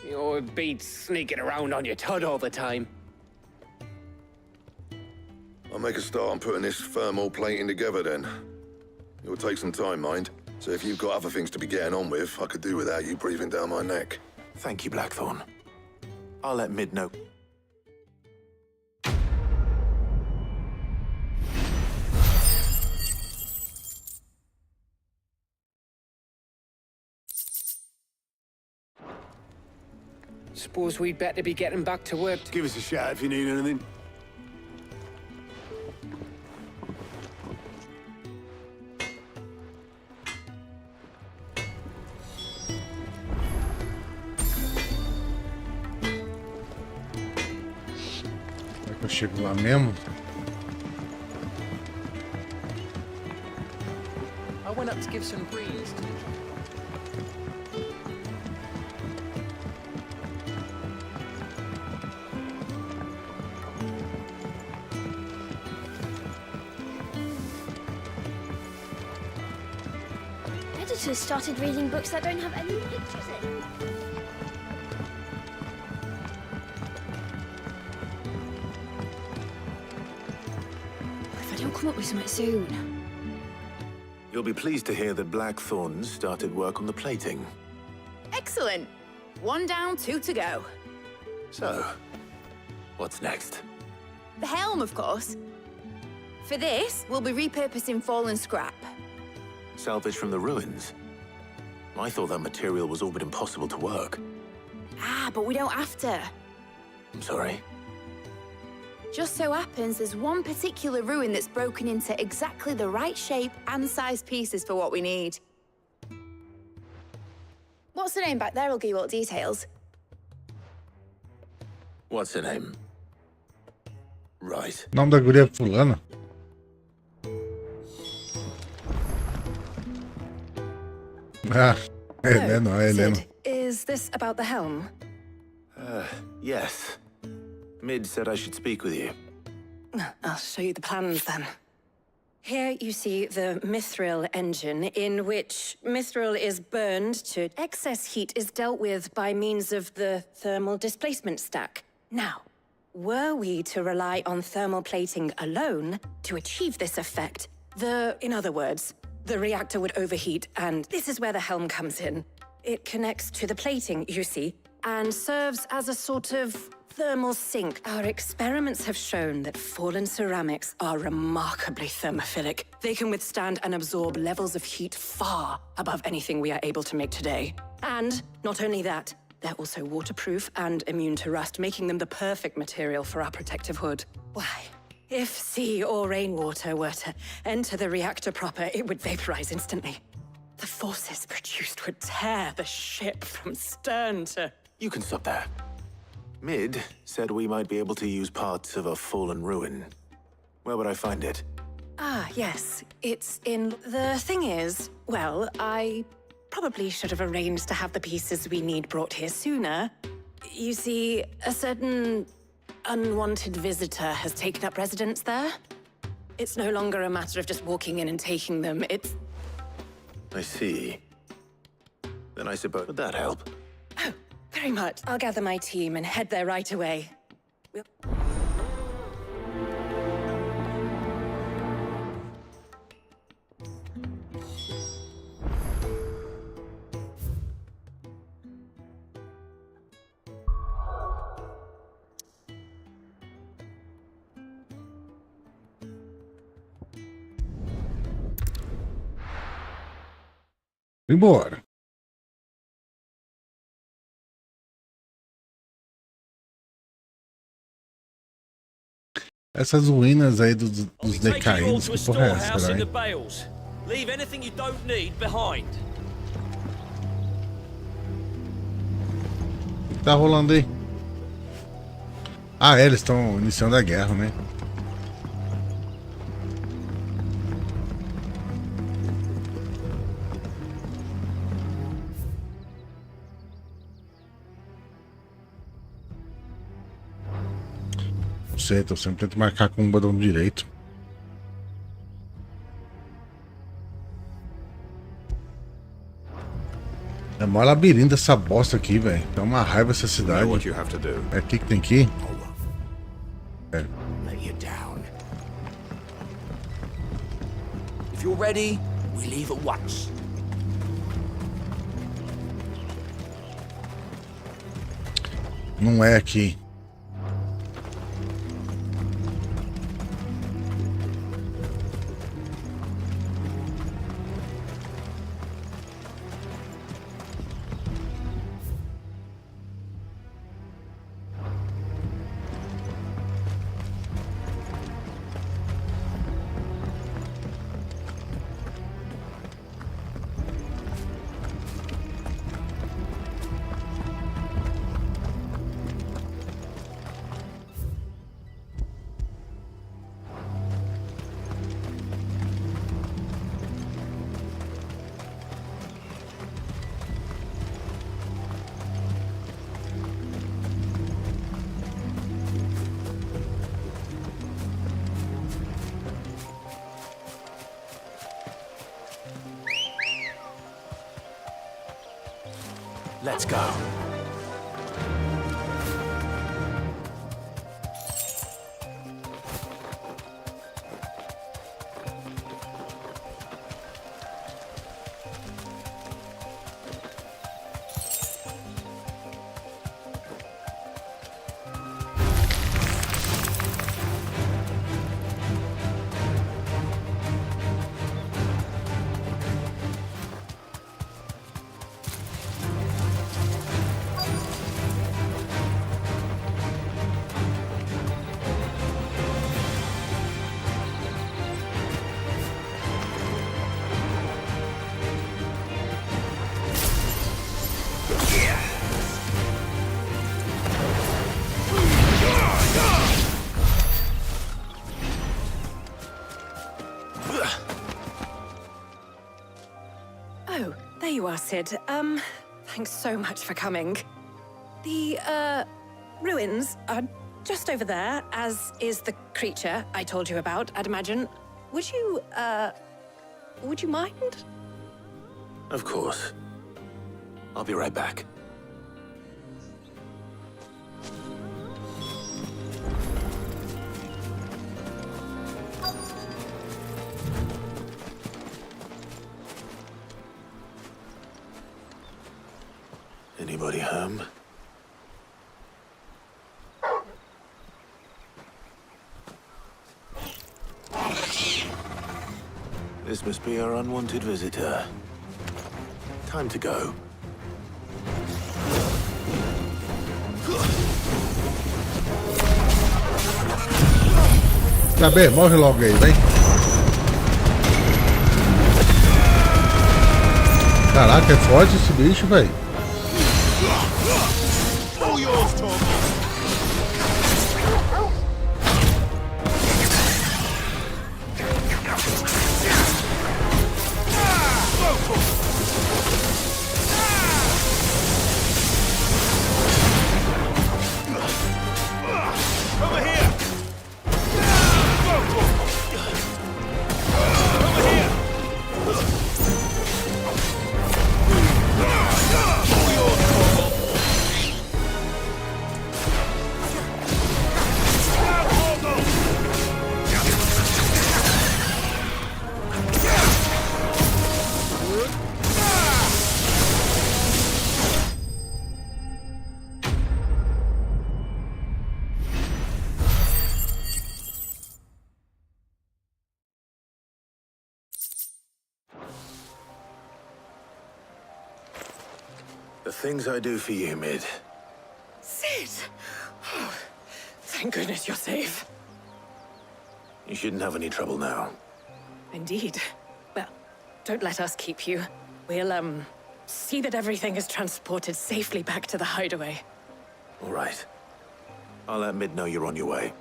You know, it beats sneaking around on your tud all the time. I'll make a start on putting this thermal plating together then. It'll take some time, mind. So if you've got other things to be getting on with, I could do without you breathing down my neck. Thank you, Blackthorn. I'll let Mid know. Suppose we'd better be getting back to work. Give us a shout if you need anything. Será que eu chego lá mesmo? I went up to give some greetings to Editors started reading books that don't have any pictures in. If I don't come up with something soon. You'll be pleased to hear that Blackthorn started work on the plating. Excellent. 1 down, 2 to go. So, what's next? The helm, of course. For this, we'll be repurposing fallen scrap. Salvage from the ruins? I thought that material was all but impossible to work. Ah, but we don't have to. I'm sorry. Just so happens there's one particular ruin that's broken into exactly the right shape and size pieces for what we need. What's the name back there? I'll give you all the details. What's her name? Right. Nome da guria fulana. Ah, Helena, Helena. Sid, is this about the helm? Yes. Mid said I should speak with you. I'll show you the plans then. Here you see the mithril engine, in which mithril is burned to excess heat is dealt with by means of the thermal displacement stack. Now, were we to rely on thermal plating alone to achieve this effect, in other words, the reactor would overheat, and this is where the helm comes in. It connects to the plating, you see, and serves as a sort of thermal sink. Our experiments have shown that fallen ceramics are remarkably thermophilic. They can withstand and absorb levels of heat far above anything we are able to make today. And not only that, they're also waterproof and immune to rust, making them the perfect material for our protective hood. Why? If sea or rainwater were to enter the reactor proper, it would vaporize instantly. The forces produced would tear the ship from stern to... You can stop there. Mid said we might be able to use parts of a fallen ruin. Where would I find it? Ah, yes. It's in... The thing is, well, I probably should have arranged to have the pieces we need brought here sooner. You see, a certain unwanted visitor has taken up residence there. It's no longer a matter of just walking in and taking them, it's... I see. Then I suppose... Would that help? Oh, very much. I'll gather my team and head there right away. Embora. Essas ruínas aí dos decaídos, que porra é essa, caralho? Leave anything you don't need behind. O que tá rolando aí? Ah, é, eles estão iniciando a guerra, né? Não sei, tô sempre tentando marcar com o botão direito. É mó labirinto essa bosta aqui, velho. Tá uma raiva essa cidade. É aqui que tem que ir? É. If you're ready, we leave at once. Não é aqui. Let's go. Oh, there you are, Sid. Thanks so much for coming. The, ruins are just over there, as is the creature I told you about, I'd imagine. Would you mind? Of course. I'll be right back. Anybody home? This must be our unwanted visitor. Time to go. Tá bem, morre logo aí, vem. Caraca, é forte esse bicho, velho. The things I do for you, Mid. Sid! Oh, thank goodness you're safe. You shouldn't have any trouble now. Indeed. Well, don't let us keep you. We'll, see that everything is transported safely back to the hideaway. All right. I'll let Mid know you're on your way.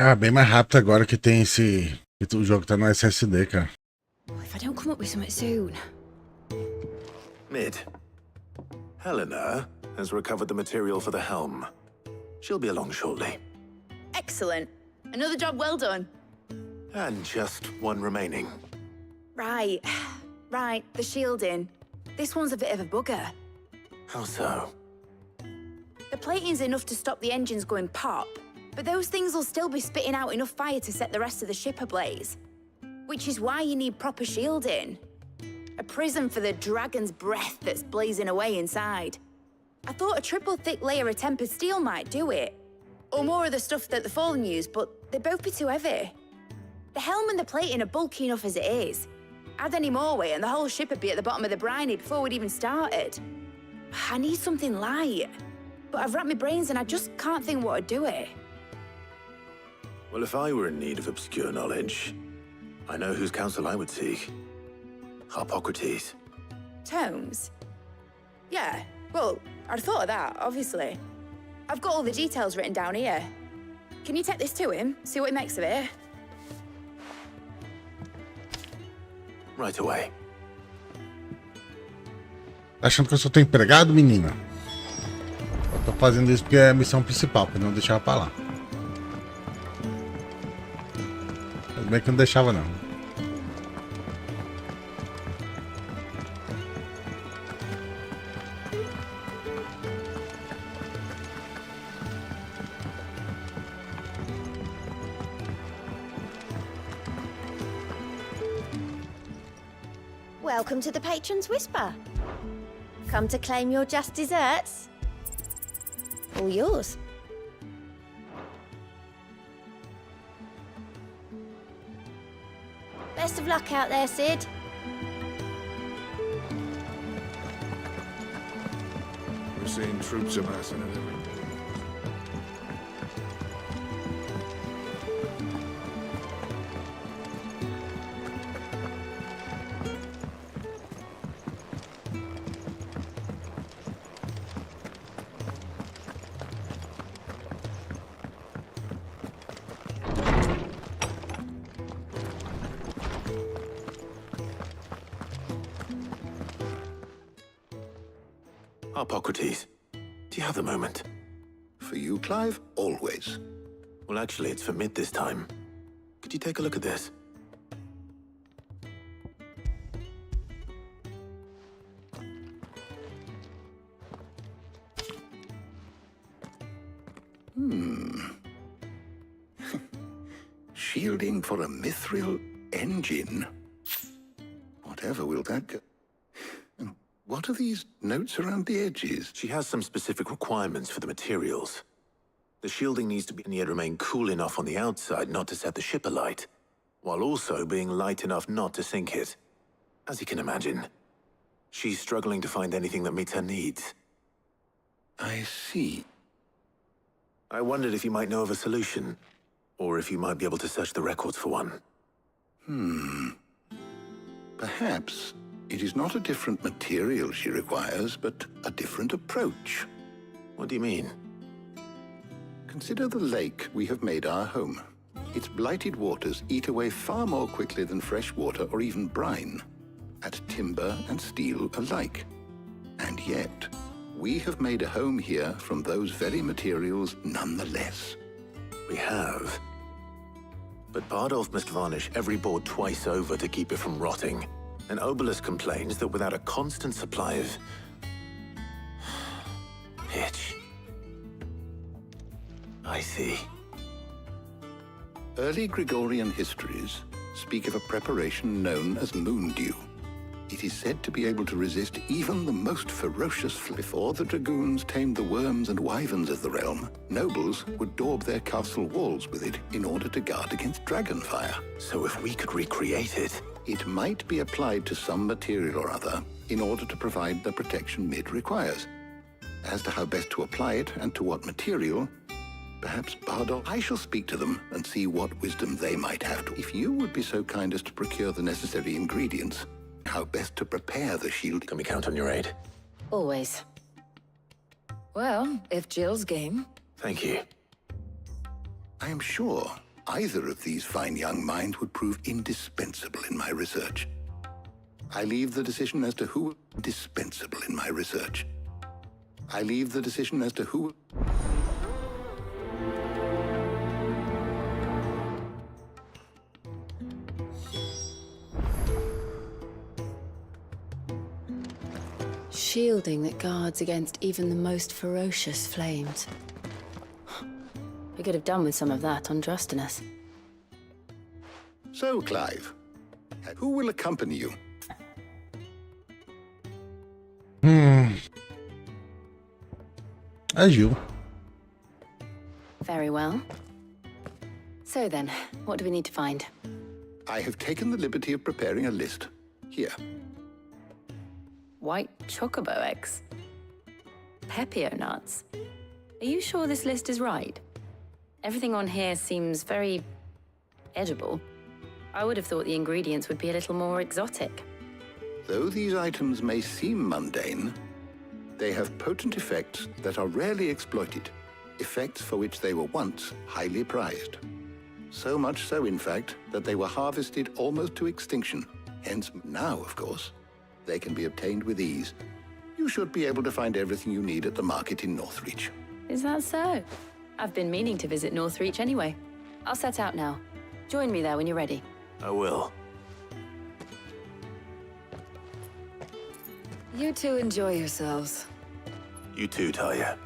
Ah, bem mais rápido agora que tem esse... que o jogo tá no SSD, cara. If I don't come up with something soon. Mid. Helena has recovered the material for the helm. She'll be along shortly. Excellent. Another job well done. And just one remaining. Right. Right, the shielding. This one's a bit of a bugger. How so? The plating's enough to stop the engines going pop, but those things will still be spitting out enough fire to set the rest of the ship ablaze. Which is why you need proper shielding. A prism for the dragon's breath that's blazing away inside. I thought a triple thick layer of tempered steel might do it. Or more of the stuff that the Fallen use, but they'd both be too heavy. The helm and the plating are bulky enough as it is. Add any more weight and the whole ship would be at the bottom of the briny before we'd even started. I need something light. But I've racked my brains and I just can't think what would do it. Well, if I were in need of obscure knowledge, I know whose counsel I would seek. Harpocrates. Tomes? Yeah, well, I'd thought of that, obviously. I've got all the details written down here. Can you take this to him, see what he makes of it? Right away. Tá achando que eu só tô empregado, menina? Eu tô fazendo isso porque é a missão principal, pra não deixar pra lá. Mas bem que não deixava, não. Welcome to the Patron's Whisper. Come to claim your just desserts? All yours. Best of luck out there, Sid. We're seeing troops amassing and everything. Harpocrates, do you have the moment? For you, Clive? Always. Well, actually, it's for Mid this time. Could you take a look at this? Shielding for a mithril engine. Whatever will that go? What are these notes around the edges? She has some specific requirements for the materials. The shielding needs to be yet remain cool enough on the outside not to set the ship alight, while also being light enough not to sink it. As you can imagine, she's struggling to find anything that meets her needs. I see. I wondered if you might know of a solution, or if you might be able to search the records for one. Perhaps it is not a different material she requires, but a different approach. What do you mean? Consider the lake we have made our home. Its blighted waters eat away far more quickly than fresh water or even brine, at timber and steel alike. yet, we have made a home here from those very materials nonetheless. We have. But Bardolph must varnish every board twice over to keep it from rotting. And Obelisk complains that without a constant supply of pitch. I see. Early Gregorian histories speak of a preparation known as moon dew. It is said to be able to resist even the most ferocious. Before the dragoons tamed the worms and wyverns of the realm, nobles would daub their castle walls with it in order to guard against dragon fire. So if we could recreate it... It might be applied to some material or other in order to provide the protection Mid requires. As to how best to apply it and to what material, perhaps Bardolph... I shall speak to them and see what wisdom they might have to... If you would be so kind as to procure the necessary ingredients, how best to prepare the shield... Can we count on your aid? Always. Well, if Jill's game... Thank you. I am sure either of these fine young minds would prove indispensable in my research. I leave the decision as to who... Indispensable in my research. I leave the decision as to who... Shielding that guards against even the most ferocious flames. We could have done with some of that on Justinus. So, Clive, who will accompany you? As you. Very well. So then, what do we need to find? I have taken the liberty of preparing a list. Here. White chocobo eggs. Pepio nuts. Are you sure this list is right? Everything on here seems very edible. I would have thought the ingredients would be a little more exotic. Though these items may seem mundane, they have potent effects that are rarely exploited, effects for which they were once highly prized. So much so, in fact, that they were harvested almost to extinction. Hence, now, of course, they can be obtained with ease. You should be able to find everything you need at the market in Northreach. Is that so? I've been meaning to visit Northreach anyway. I'll set out now. Join me there when you're ready. I will. You two enjoy yourselves. You too, Talia.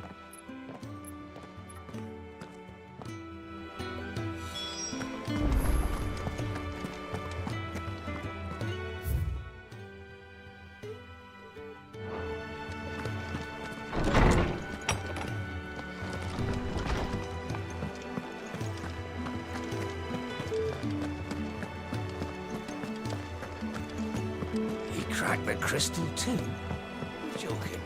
Crack the crystal too? You're joking.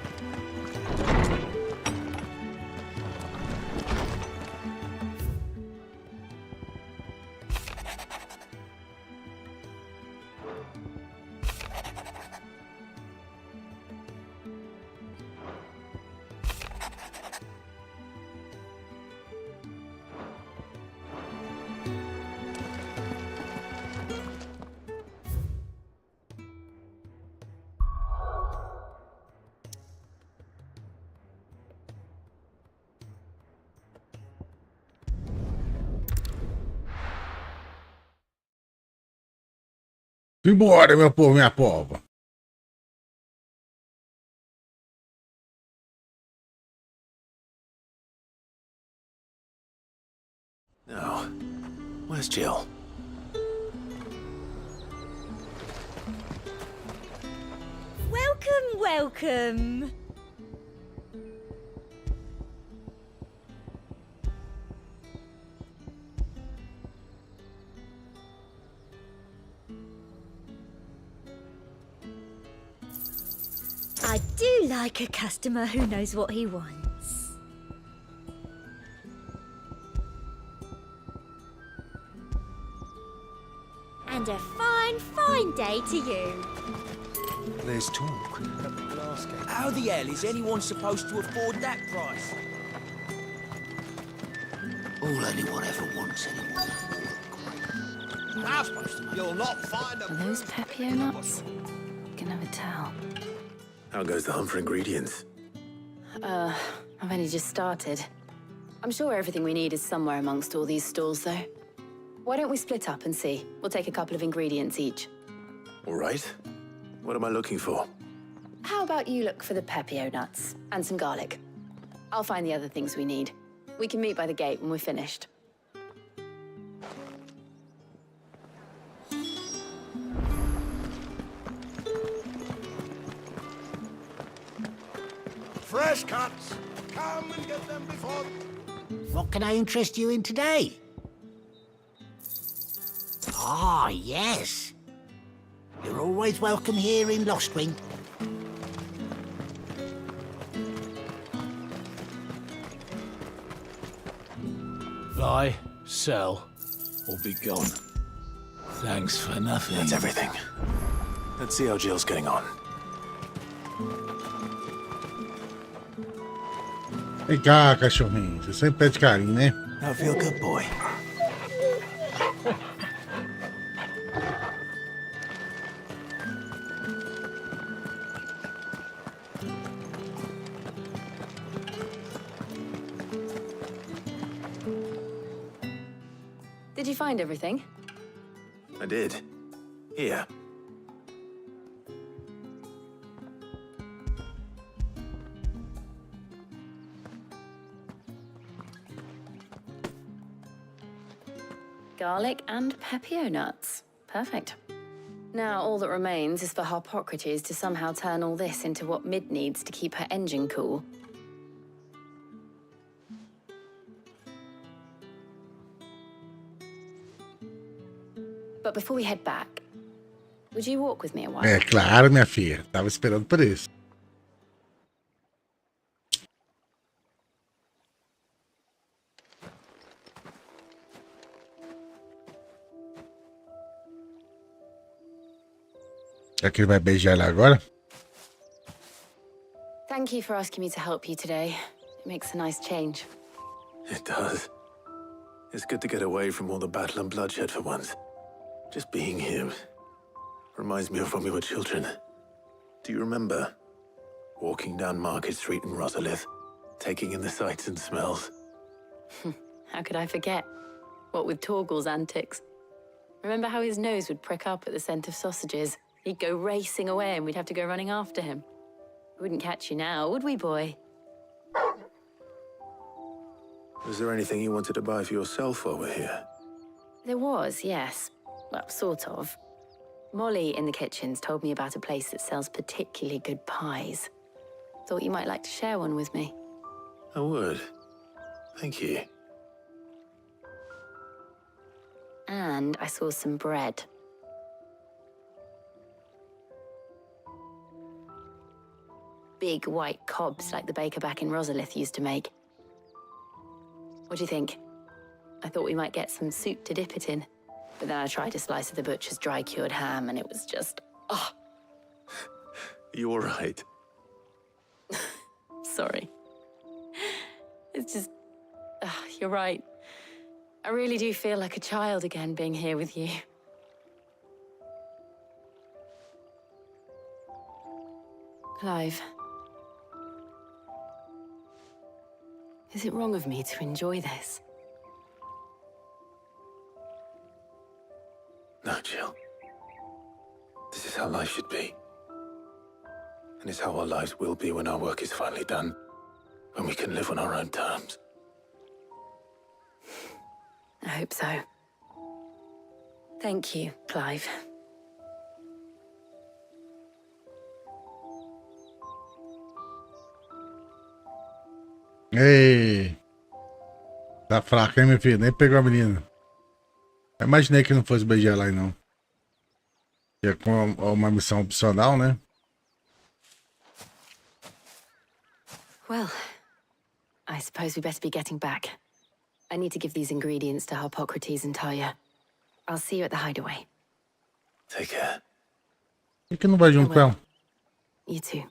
Simbora, meu povo, minha pova. Now, where's Jill? Welcome, welcome. I do like a customer who knows what he wants. And a fine, fine day to you. There's talk at the glass gate. How the hell is anyone supposed to afford that price? All anyone ever wants anymore. How supposed to? You'll not find Are those Pepio nuts? You can never tell. How goes the hunt for ingredients? I've only just started. I'm sure everything we need is somewhere amongst all these stalls, though. Why don't we split up and see? We'll take a couple of ingredients each. All right. What am I looking for? How about you look for the pepio nuts and some garlic? I'll find the other things we need. We can meet by the gate when we're finished. Fresh cuts. Come and get them before... What can I interest you in today? Ah, yes. You're always welcome here in Lostwing. Buy, sell, or be gone. Thanks for nothing. That's everything. Let's see how Jill's getting on. Vem cá, cachorrinho. Você sempre pede carinho, né? Now feel good, boy. Did you find everything? I did. Here. Garlic and pepio nuts. Perfect. Now all that remains is for Harpocrates to somehow turn all this into what Mid needs to keep her engine cool. But before we head back, would you walk with me a while? É claro, minha filha. Tava esperando por isso. Será que ele vai beijar ela agora? Thank you for asking me to help you today. It makes a nice change. It does. It's good to get away from all the battle and bloodshed for once. Just being here reminds me of when we were children. Do you remember? Walking down Market Street in Rosalith, taking in the sights and smells. How could I forget? What with Torgal's antics. Remember how his nose would prick up at the scent of sausages? He'd go racing away and we'd have to go running after him. We wouldn't catch you now, would we, boy? Was there anything you wanted to buy for yourself while we're here? There was, yes. Well, sort of. Molly in the kitchens told me about a place that sells particularly good pies. Thought you might like to share one with me. I would. Thank you. And I saw some bread. Big white cobs like the baker back in Rosalith used to make. What do you think? I thought we might get some soup to dip it in. But then I tried a slice of the butcher's dry-cured ham and it was just... oh. You all right? Sorry. It's just... you're right. I really do feel like a child again being here with you. Clive. Is it wrong of me to enjoy this? No, Jill. This is how life should be. And it's how our lives will be when our work is finally done. When we can live on our own terms. I hope so. Thank you, Clive. Ei! Tá fraca, hein, meu filho? Nem pegou a menina. Eu imaginei que não fosse beijar ela aí, não. É com uma missão opcional, né? Well, I suppose we better be getting back. I need to give these ingredients to Harpocrates and Talia. I'll see you at the hideaway. Take care. Por que não vai junto com ela? You too.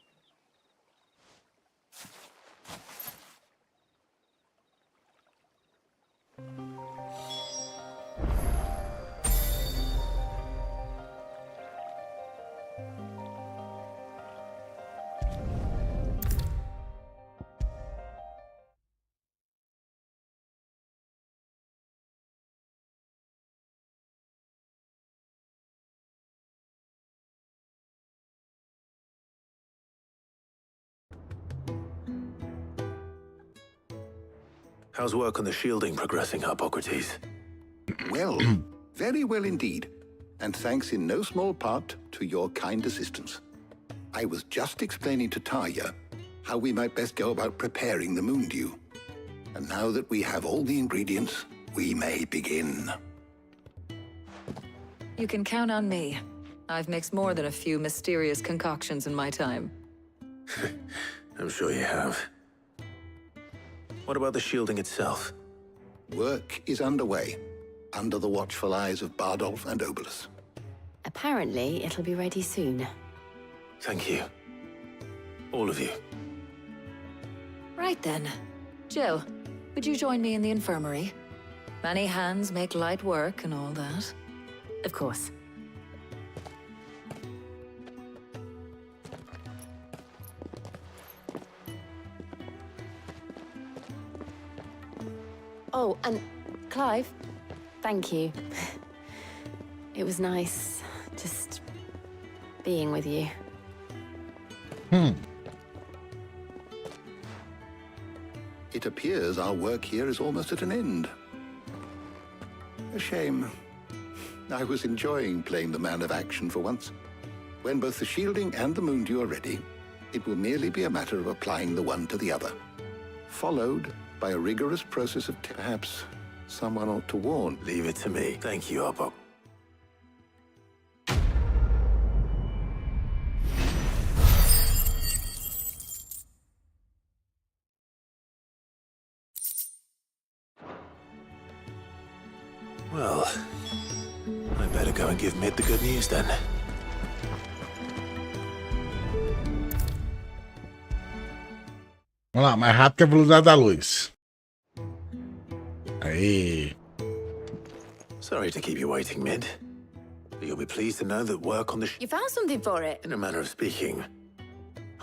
How's work on the shielding progressing, Hippocrates? Well, very well indeed. And thanks in no small part to your kind assistance. I was just explaining to Tarja how we might best go about preparing the moon dew. And now that we have all the ingredients, we may begin. You can count on me. I've mixed more than a few mysterious concoctions in my time. I'm sure you have. What about the shielding itself? Work is underway, under the watchful eyes of Bardolph and Obolus. Apparently, it'll be ready soon. Thank you. All of you. Right then. Jill, would you join me in the infirmary? Many hands make light work and all that. Of course. Oh, and Clive, thank you. It was nice just being with you. It appears our work here is almost at an end. A shame. I was enjoying playing the man of action for once. When both the shielding and the moon dew are ready, it will merely be a matter of applying the one to the other, followed by a rigorous process of perhaps someone ought to warn. Leave it to me. Thank you, Hippo. Well, I better go and give Mid the good news then. Vamos lá, mais rápido que a velocidade da luz. Aí. Sorry to keep you waiting, Mid. But you'll be pleased to know that work on the You found something for it? In a manner of speaking.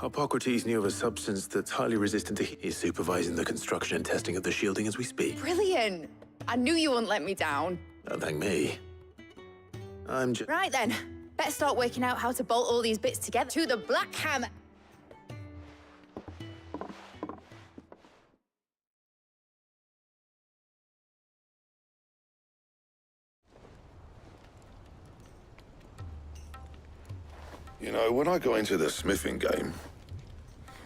Hippocrates knew of a substance that's highly resistant to heat. He's supervising the construction and testing of the shielding as we speak. Brilliant. I knew you wouldn't let me down. Don't thank me. I'm just... Right then. Better start working out how to bolt all these bits together to the Black Hammer. You know, when I got into the smithing game,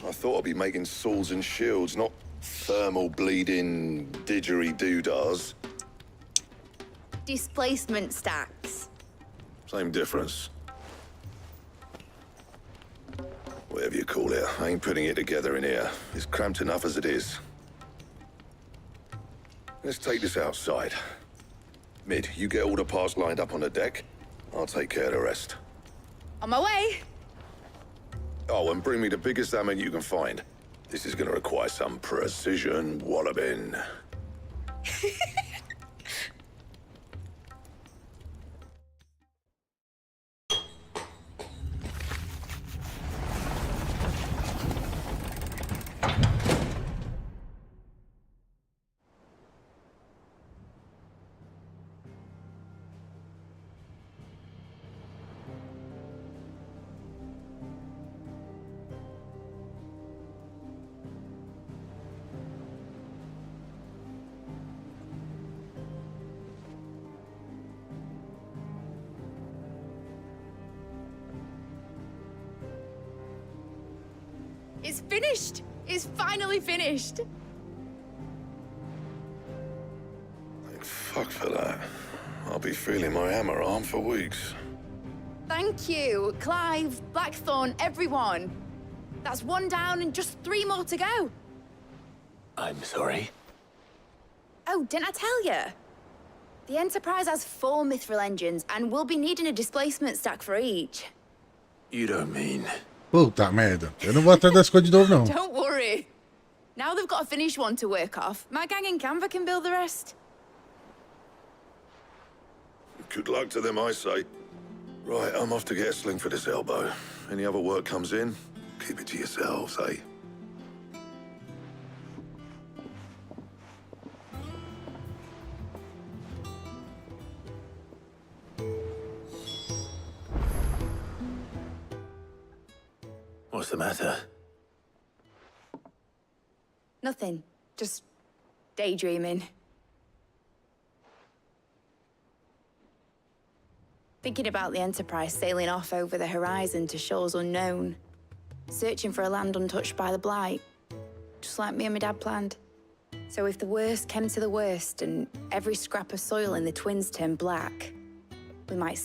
I thought I'd be making swords and shields, not thermal bleeding didgeridoo-dahs. Displacement stacks. Same difference. Whatever you call it, I ain't putting it together in here. It's cramped enough as it is. Let's take this outside. Mid, you get all the parts lined up on the deck. I'll take care of the rest. On my way. Oh, and bring me the biggest hammer you can find. This is gonna require some precision walloping. It's finished. It's finally finished. Thank fuck for that. I'll be feeling my hammer arm for weeks. Thank you, Clive, Blackthorn, everyone. That's one down and just 3 more to go. I'm sorry. Oh, didn't I tell you? The Enterprise has 4 mithril engines, and we'll be needing a displacement stack for each. You don't mean... Puta merda. Eu não vou atrás das coisas de novo, não. Don't worry. Now they've got a finished one to work off. My gang in Canva can build the rest. Good luck to them, I say. Right, I'm off to get a sling for this elbow. Any other work comes in, keep it to yourselves, eh? What's the matter? Nothing. Just Daydreaming. Thinking about the Enterprise sailing off over the horizon to shores unknown. Searching for a land untouched by the Blight. Just like me and my dad planned. So if the worst came to the worst and every scrap of soil in the Twins turned black, we might...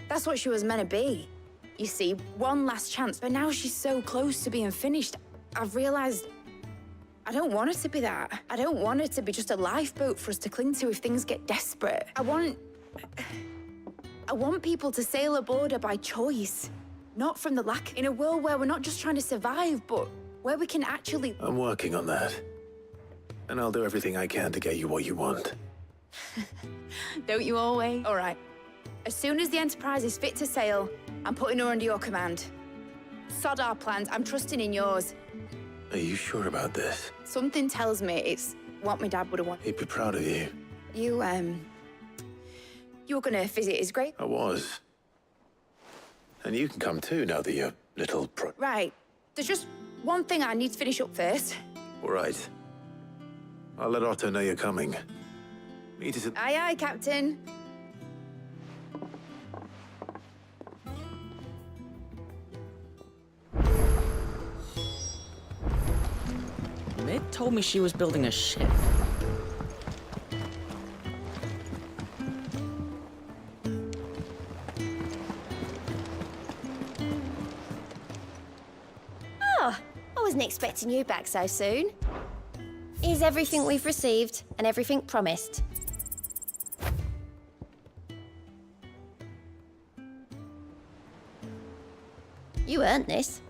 That's what she was meant to be. You see, one last chance, but now she's so close to being finished. I've realized I don't want her to be that. I don't want her to be just a lifeboat for us to cling to if things get desperate. I want people to sail aboard her by choice, not from the lack. In a world where we're not just trying to survive, but where we can actually... I'm working on that. And I'll do everything I can to get you what you want. Don't you always? All right. As soon as the Enterprise is fit to sail, I'm putting her under your command. Sod our plans. I'm trusting in yours. Are you sure about this? Something tells me it's what my dad would have wanted. He'd be proud of you. You were gonna visit his grave? I was. And you can come too, now that you're little Right. There's just one thing I need to finish up first. All right. I'll let Otto know you're coming. Meet us at... Aye, aye, Captain. Mid told me she was building a ship. Oh, I wasn't expecting you back so soon. Here's everything we've received and everything promised. You earned this.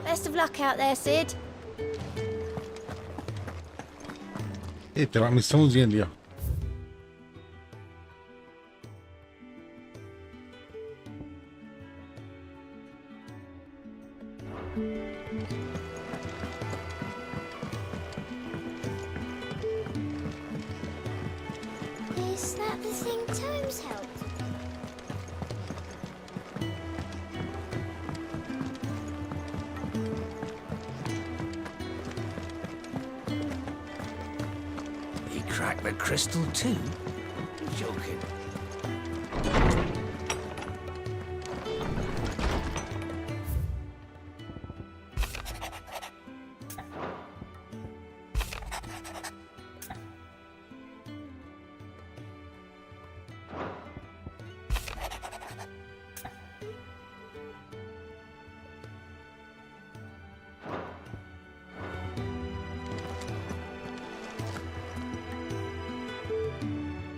Best of luck out there, Sid. Ih, tem uma missãozinha ali, ó. Is that the thing Tomes helped? He cracked the crystal too? You're joking.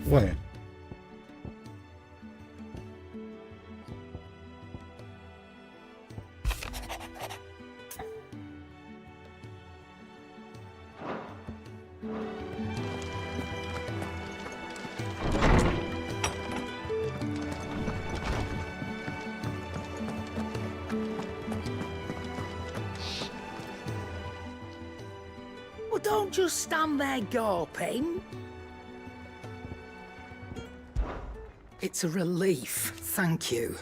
Ué. Well, don't just stand there gawping. It's a relief, thank you.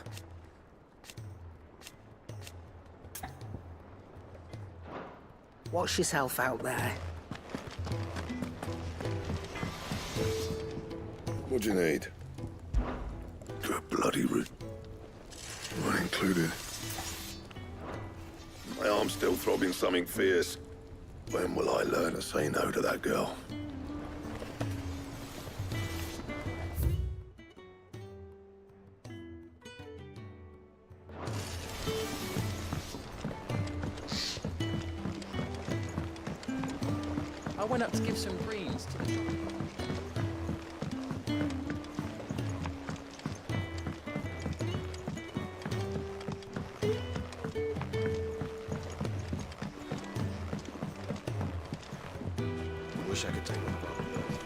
Watch yourself out there. What do you need? A bloody root. Not included. My arm's still throbbing something fierce. When will I learn to say no to that girl? I went up to give some greens to the... I wish I could take one of our bills.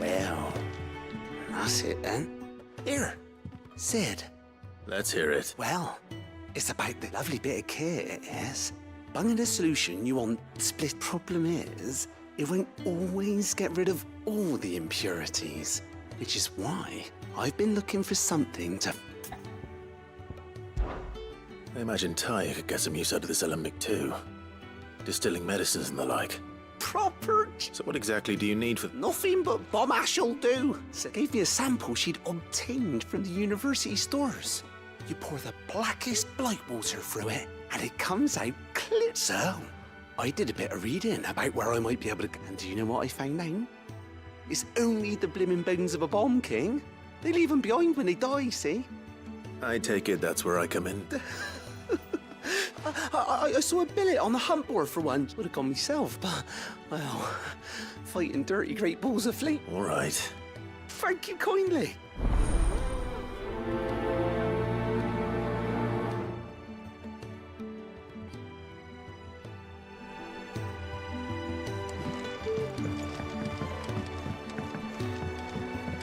Well, that's it then. Here, Sid. Let's hear it. Well, it's about the lovely bit of kit it is. bung in a solution you want split. Problem is, it won't always get rid of all the impurities, which is why I've been looking for something to... I imagine Ty could get some use out of this alembic too. Distilling medicines and the like. Proper... So what exactly do you need for... Nothing but bomb ash'll do. So gave me a sample she'd obtained from the university stores. You pour the blackest blight water through it, and it comes out clear. So, I did a bit of reading about where I might be able to... And do you know what I found out? It's only the blimmin' bones of a bomb king. They leave them behind when they die, see? I take it that's where I come in. I saw a billet on the hunt board for one. Would have gone myself, but, well, fighting dirty great balls of fleet. All right. Thank you kindly.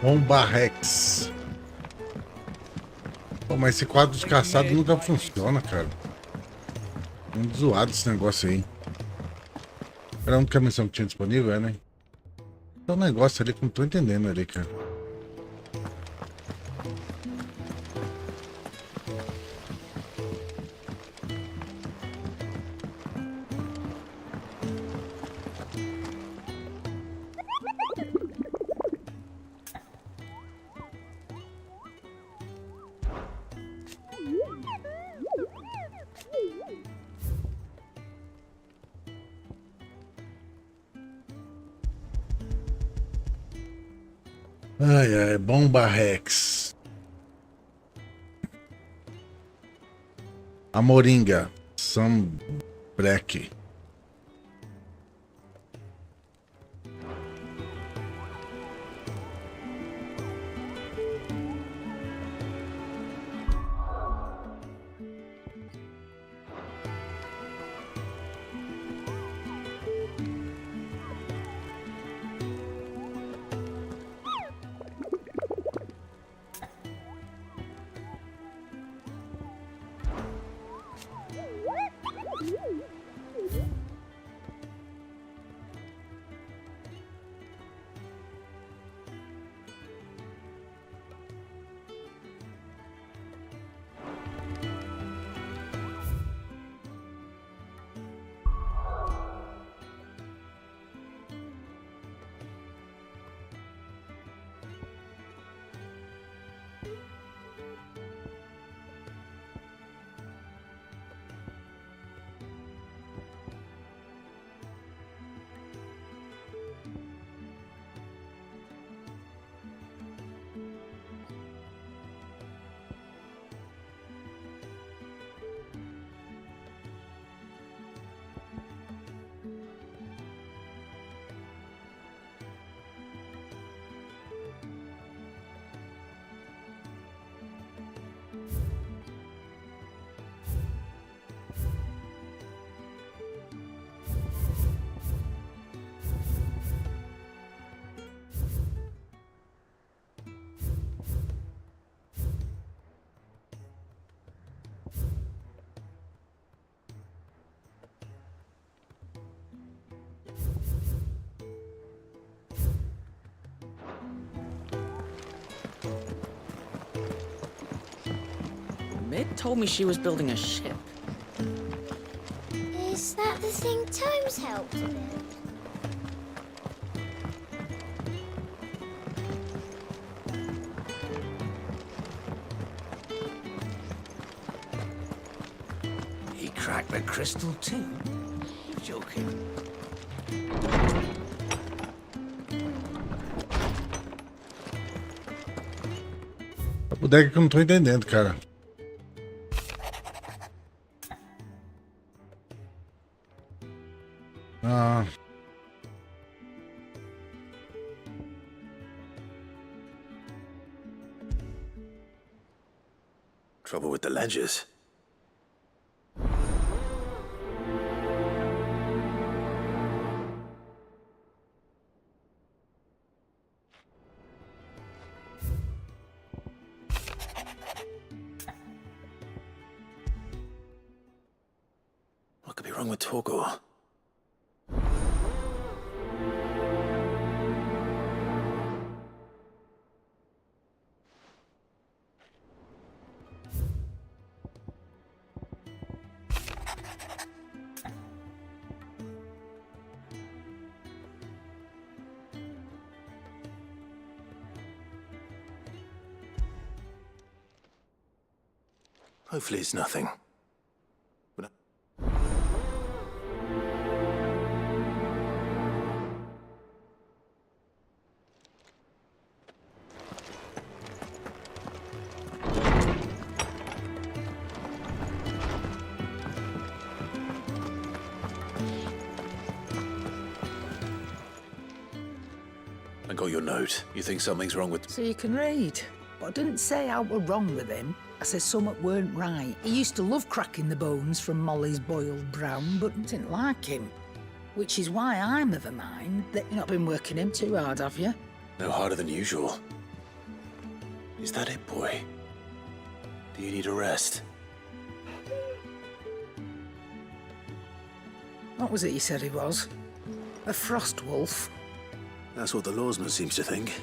Bomba Rex. Pô, mas esse quadro de caçado nunca funciona, cara. Muito zoado esse negócio aí. Era a única missão que tinha disponível, né? Tem um negócio ali que eu não tô entendendo ali, cara. Ai, ai, Bomba Rex. A Moringa. Sam Black. Mid told me she was building a ship. Is that the thing Tomes helped to build? He cracked the crystal too? You're joking. A bodega que eu não tô entendendo, cara. Ah. Trouble with the ledges. What could be wrong with Torgor? Hopefully it's nothing. But I got your note. You think something's wrong with... So you can read. But I didn't say I were wrong with him. I said something weren't right. He used to love cracking the bones from Molly's boiled brown, but didn't like him. Which is why I'm of a mind that you've not been working him too hard, have you? No harder than usual. Is that it, boy? Do you need a rest? What was it you said he was? A frost wolf? That's what the lawsman seems to think.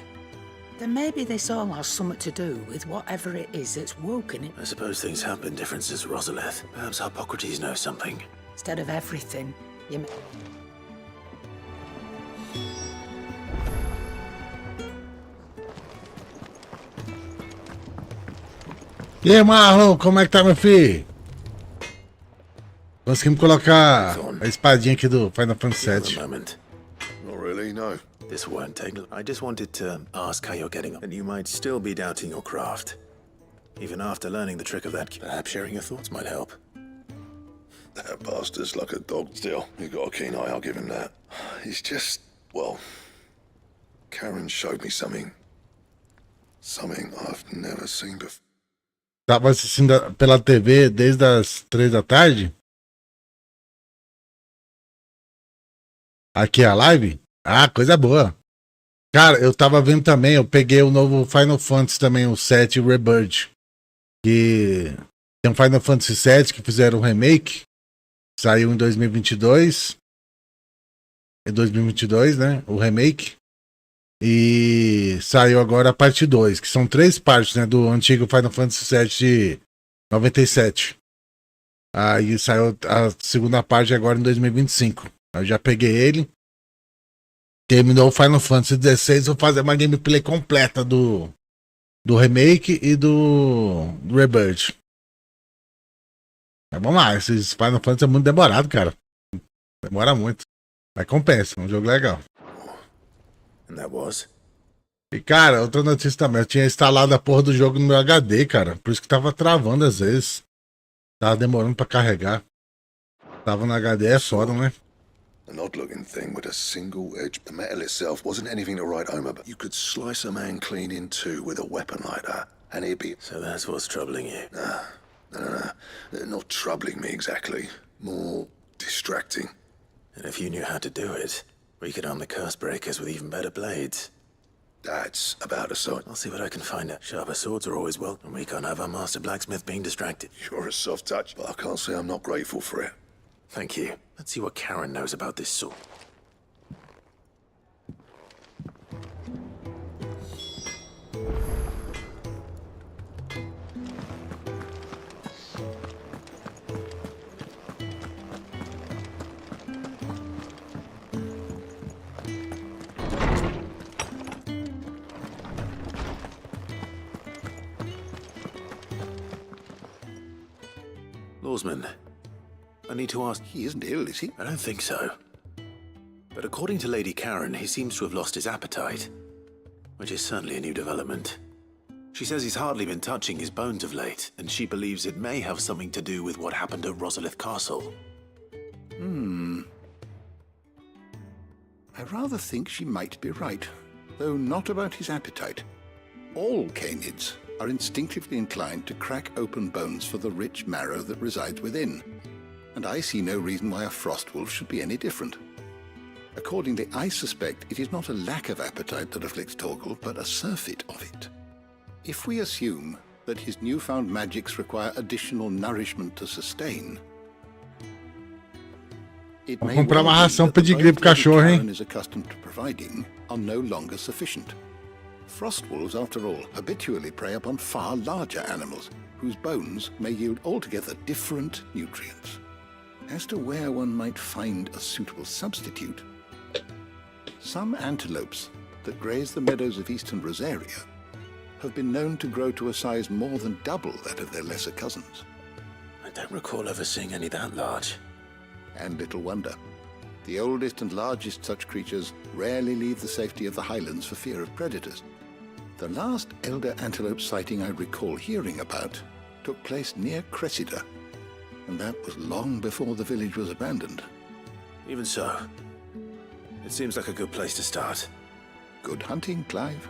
Then maybe this all has something to do with whatever it is that's woken him. I suppose things have been different since Rosalith. Perhaps Hippocrates knows something. Instead of everything, you... E aí, Marlon, como é que tá, meu filho? Conseguimos colocar a espadinha aqui do Final Fantasy VII. Not really, no. This won't take... I just wanted to ask how you're getting on. And you might still be doubting your craft. Even after learning the trick of that, perhaps sharing your thoughts might help. That bastard's like a dog still. He's got a keen eye, I'll give him that. He's just, well... Karen showed me something. Something I've never seen before. Tava assistindo pela TV desde as 3 da tarde. Aqui é a live? Ah, coisa boa. Cara, eu tava vendo também, eu peguei o novo Final Fantasy também, o 7 Rebirth. Que tem um Final Fantasy 7 que fizeram um remake. Saiu em 2022. Em 2022, né? O remake. E saiu agora a parte 2, que são 3 partes, né? Do antigo Final Fantasy 7 de 97. Aí saiu a segunda parte agora em 2025. Eu já peguei ele. Terminou o Final Fantasy XVI, vou fazer uma gameplay completa do remake e do Rebirth. Mas vamos lá, esses Final Fantasy é muito demorado, cara. Demora muito. Mas compensa, é um jogo legal. And that was? E cara, outra notícia também, eu tinha instalado a porra do jogo no meu HD, cara. Por isso que tava travando às vezes. Tava demorando pra carregar. Tava no HD, é foda, né? An odd-looking thing with a single edge. The metal itself wasn't anything to write home about. You could slice a man clean in two with a weapon like that, and he'd be... So that's what's troubling you? No. Not troubling me exactly. More distracting. And if you knew how to do it, we could arm the curse breakers with even better blades. That's about a sight. I'll see what I can find out. Sharper swords are always welcome, and we can't have our master blacksmith being distracted. You're a soft touch, but I can't say I'm not grateful for it. Thank you. Let's see what Karen knows about this sword. Lawsman, I need to ask... He isn't ill, is he? I don't think so. But according to Lady Karen, he seems to have lost his appetite, which is certainly a new development. She says he's hardly been touching his bones of late, and she believes it may have something to do with what happened at Rosalith Castle. I rather think she might be right, though not about his appetite. All canids are instinctively inclined to crack open bones for the rich marrow that resides within, and I see no reason why a frost wolf should be any different. Accordingly, I suspect it is not a lack of appetite that afflicts Torgal, but a surfeit of it. If we assume that his newfound magics require additional nourishment to sustain, It Vamos may comprar well uma be ração that the pedigree bones pro cachorro, Lady hein? Karen is accustomed to providing are no longer sufficient. Frost wolves, after all, habitually prey upon far larger animals, whose bones may yield altogether different nutrients. As to where one might find a suitable substitute, some antelopes that graze the meadows of eastern Rosaria have been known to grow to a size more than double that of their lesser cousins. I don't recall ever seeing any that large. And little wonder. The oldest and largest such creatures rarely leave the safety of the highlands for fear of predators. The last elder antelope sighting I recall hearing about took place near Cressida, and that was long before the village was abandoned. Even so, it seems like a good place to start. Good hunting, Clive.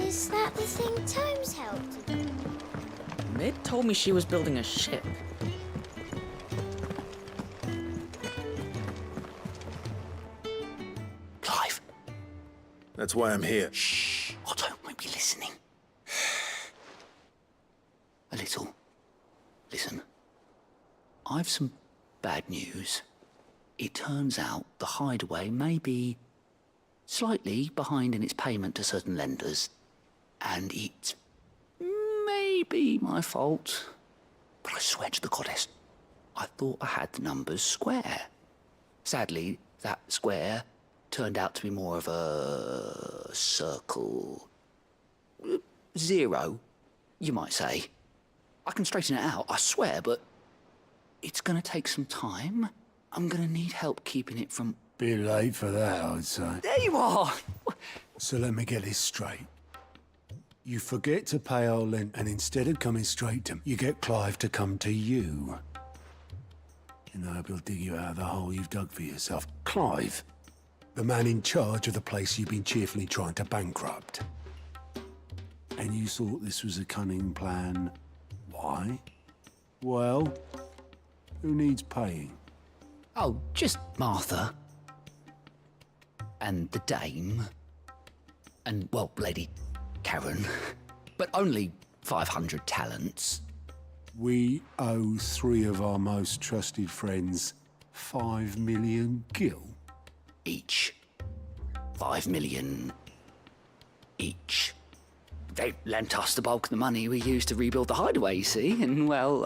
Is that the thing Tomes helped with? Mid told me she was building a ship. Clive. That's why I'm here. Shh. Otto won't be listening. A little. Listen. I've some bad news. It turns out the hideaway may be slightly behind in its payment to certain lenders, and it may be my fault. But I swear to the goddess, I thought I had the numbers square. Sadly, that square turned out to be more of a circle. Zero, you might say. I can straighten it out, I swear, but it's gonna take some time. I'm gonna need help keeping it from... Bit late for that, I'd say. There you are! So let me get this straight. You forget to pay our rent, and instead of coming straight to me, you get Clive to come to you. And I hope he'll dig you out of the hole you've dug for yourself. Clive, the man in charge of the place you've been cheerfully trying to bankrupt. And you thought this was a cunning plan. Why? Well, who needs paying? Oh, just Martha. And the dame. And, well, Lady Karen. But only 500 talents. We owe 3 of our most trusted friends 5 million gil. Each. 5 million each. They lent us the bulk of the money we used to rebuild the hideaway, you see, and, well,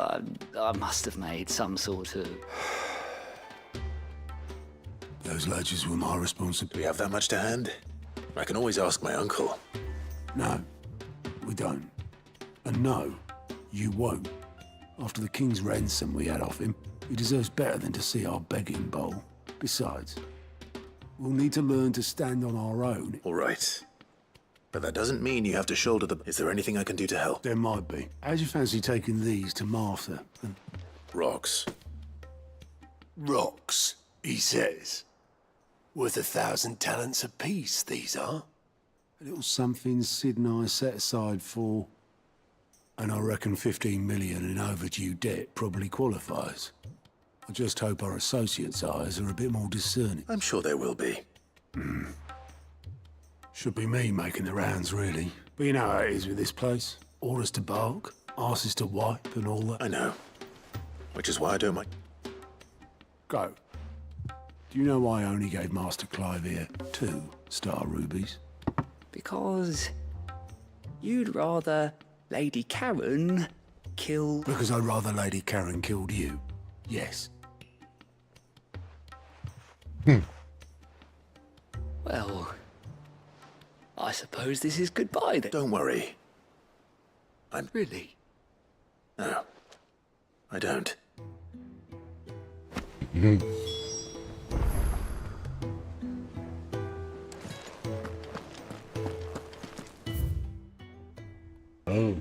I must have made some sort of... Those ledgers were my responsibility. Do we have that much to hand? I can always ask my uncle. No, we don't. And no, you won't. After the king's ransom we had off him, he deserves better than to see our begging bowl. Besides, we'll need to learn to stand on our own. All right. But that doesn't mean you have to shoulder the... Is there anything I can do to help? There might be. How'd you fancy taking these to Martha? Rocks. Rocks, he says. Worth 1,000 talents apiece, these are. A little something Sid and I set aside for... And I reckon 15 million in overdue debt probably qualifies. I just hope our associates' eyes are a bit more discerning. I'm sure there will be. Should be me making the rounds, really. But you know how it is with this place. Orders to bark, arses to wipe, and all that. I know. Which is why I don't mind. Go. Do you know why I only gave Master Clive here 2 star rubies? Because you'd rather Lady Karen kill... Because I'd rather Lady Karen killed you. Yes. Well, I suppose this is goodbye then. Don't worry. I'm... Really? No. I don't. Oh.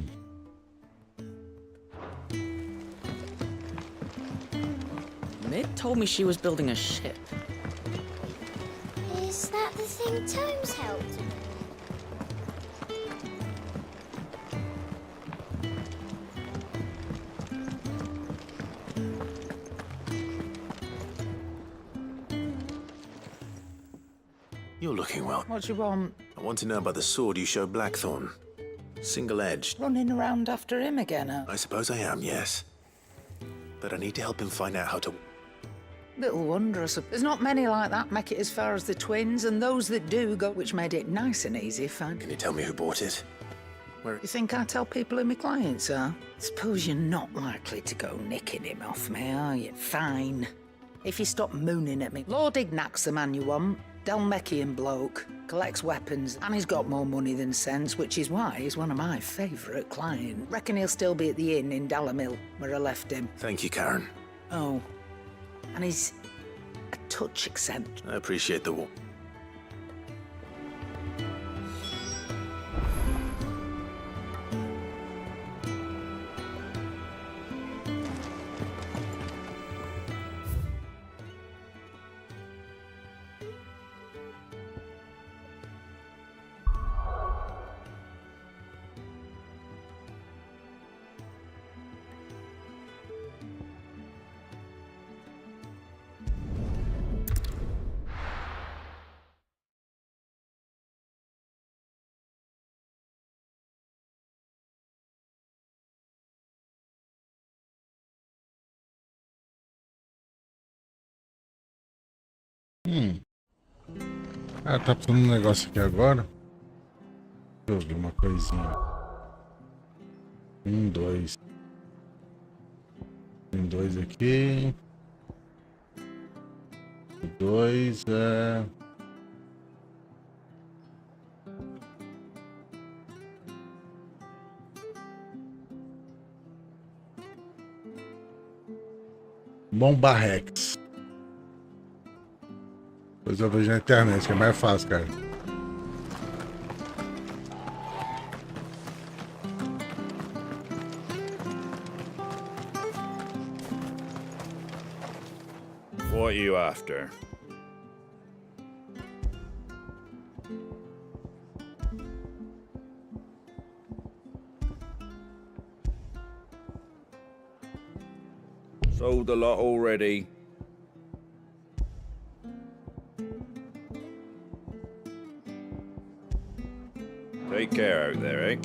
Mid told me she was building a ship. Is that the thing Tomes helped? You're looking well. What do you want? I want to know about the sword you showed Blackthorn. Single-edged. Running around after him again, huh? I suppose I am, yes. But I need to help him find out how to... Little wonder, I suppose. There's not many like that make it as far as the twins, and those that do go, which made it nice and easy, fun. Can you tell me who bought it? Where... You think I tell people who my clients are? Suppose you're not likely to go nicking him off me, are you? Fine. If you stop mooning at me. Lord Ignac's the man you want. Dalmekian bloke. Collects weapons, and he's got more money than sense, which is why he's one of my favourite clients. Reckon he'll still be at the inn in Dalamil, where I left him. Thank you, Karen. Oh. And he's a touch eccentric. I appreciate the... Ah, tá passando um negócio aqui agora. Deixa eu ver uma coisinha. 2. Tem 2 aqui. 2 é... Bomba Rex. Depois eu vejo na internet, que é mais fácil, cara. What are you after? Sold a lot already. Take care out there, eh?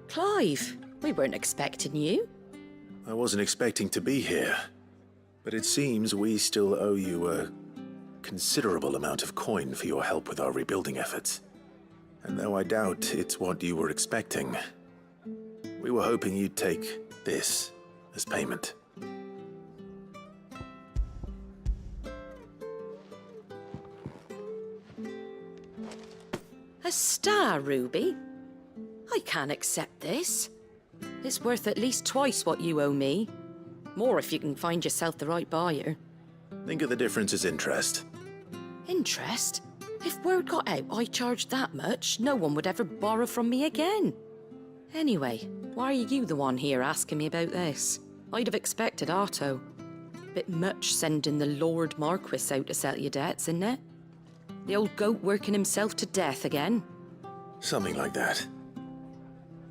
Clive, we weren't expecting you. I wasn't expecting to be here. But it seems we still owe you a considerable amount of coin for your help with our rebuilding efforts. And though I doubt it's what you were expecting, we were hoping you'd take this as payment. A star ruby? I can't accept this. It's worth at least twice what you owe me. More if you can find yourself the right buyer. Think of the difference as interest. Interest? If word got out I charged that much, no one would ever borrow from me again. Anyway, why are you the one here asking me about this? I'd have expected Otto. Bit much sending the Lord Marquis out to settle your debts, isn't it? The old goat working himself to death again. Something like that.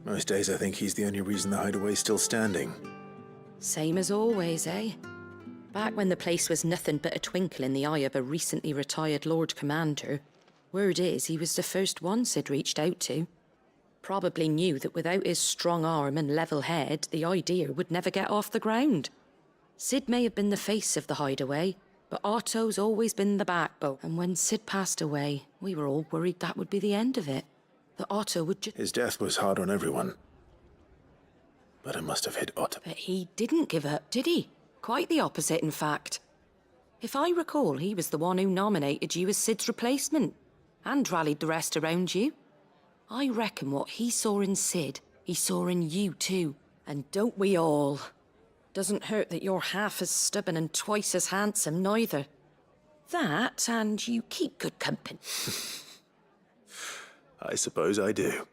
Most days I think he's the only reason the hideaway's still standing. Same as always, eh? Back when the place was nothing but a twinkle in the eye of a recently retired Lord Commander, word is he was the first one Sid reached out to. Probably knew that without his strong arm and level head, the idea would never get off the ground. Sid may have been the face of the hideaway, but Otto's always been the backbone. And when Sid passed away, we were all worried that would be the end of it. That Otto would just... His death was hard on everyone. But it must have hit Otto. But he didn't give up, did he? Quite the opposite, in fact. If I recall, he was the one who nominated you as Sid's replacement, and rallied the rest around you. I reckon what he saw in Sid He saw in you too, and don't we all? Doesn't hurt that you're half as stubborn and twice as handsome, neither. That, and you keep good company. I suppose I do.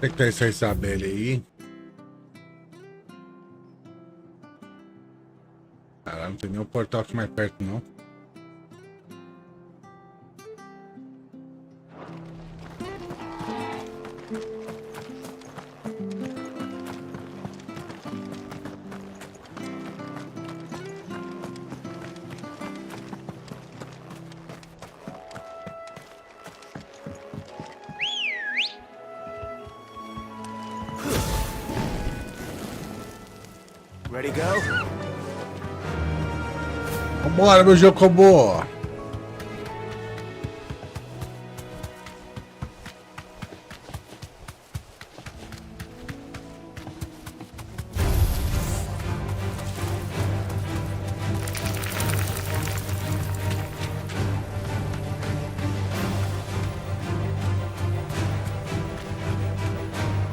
Tem que ter essa Isabelle aí. Caralho, não tem nenhum portal aqui mais perto, não. Ready, go? Vambora, meu Jocobo!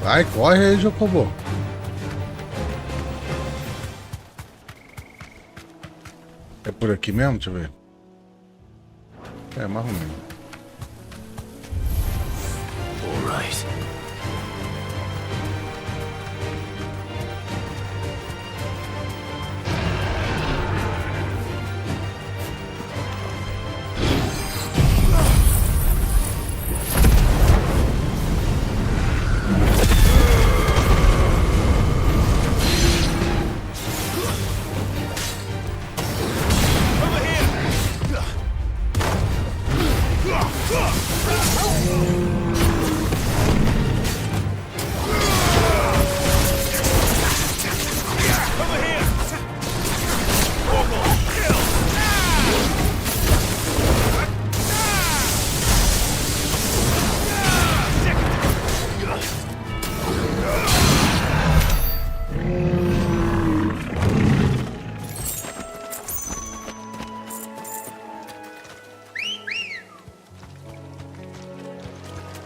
Vai, corre aí, Jocobo. É por aqui mesmo? Deixa eu ver. É, mais ou menos. All right.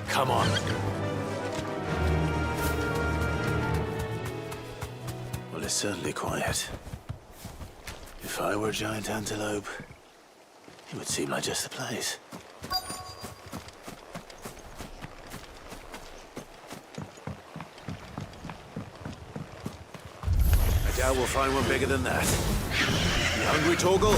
Come on. Well, it's certainly quiet. If I were a giant antelope, it would seem like just the place. I doubt we'll find one bigger than that. You hungry, Torgal?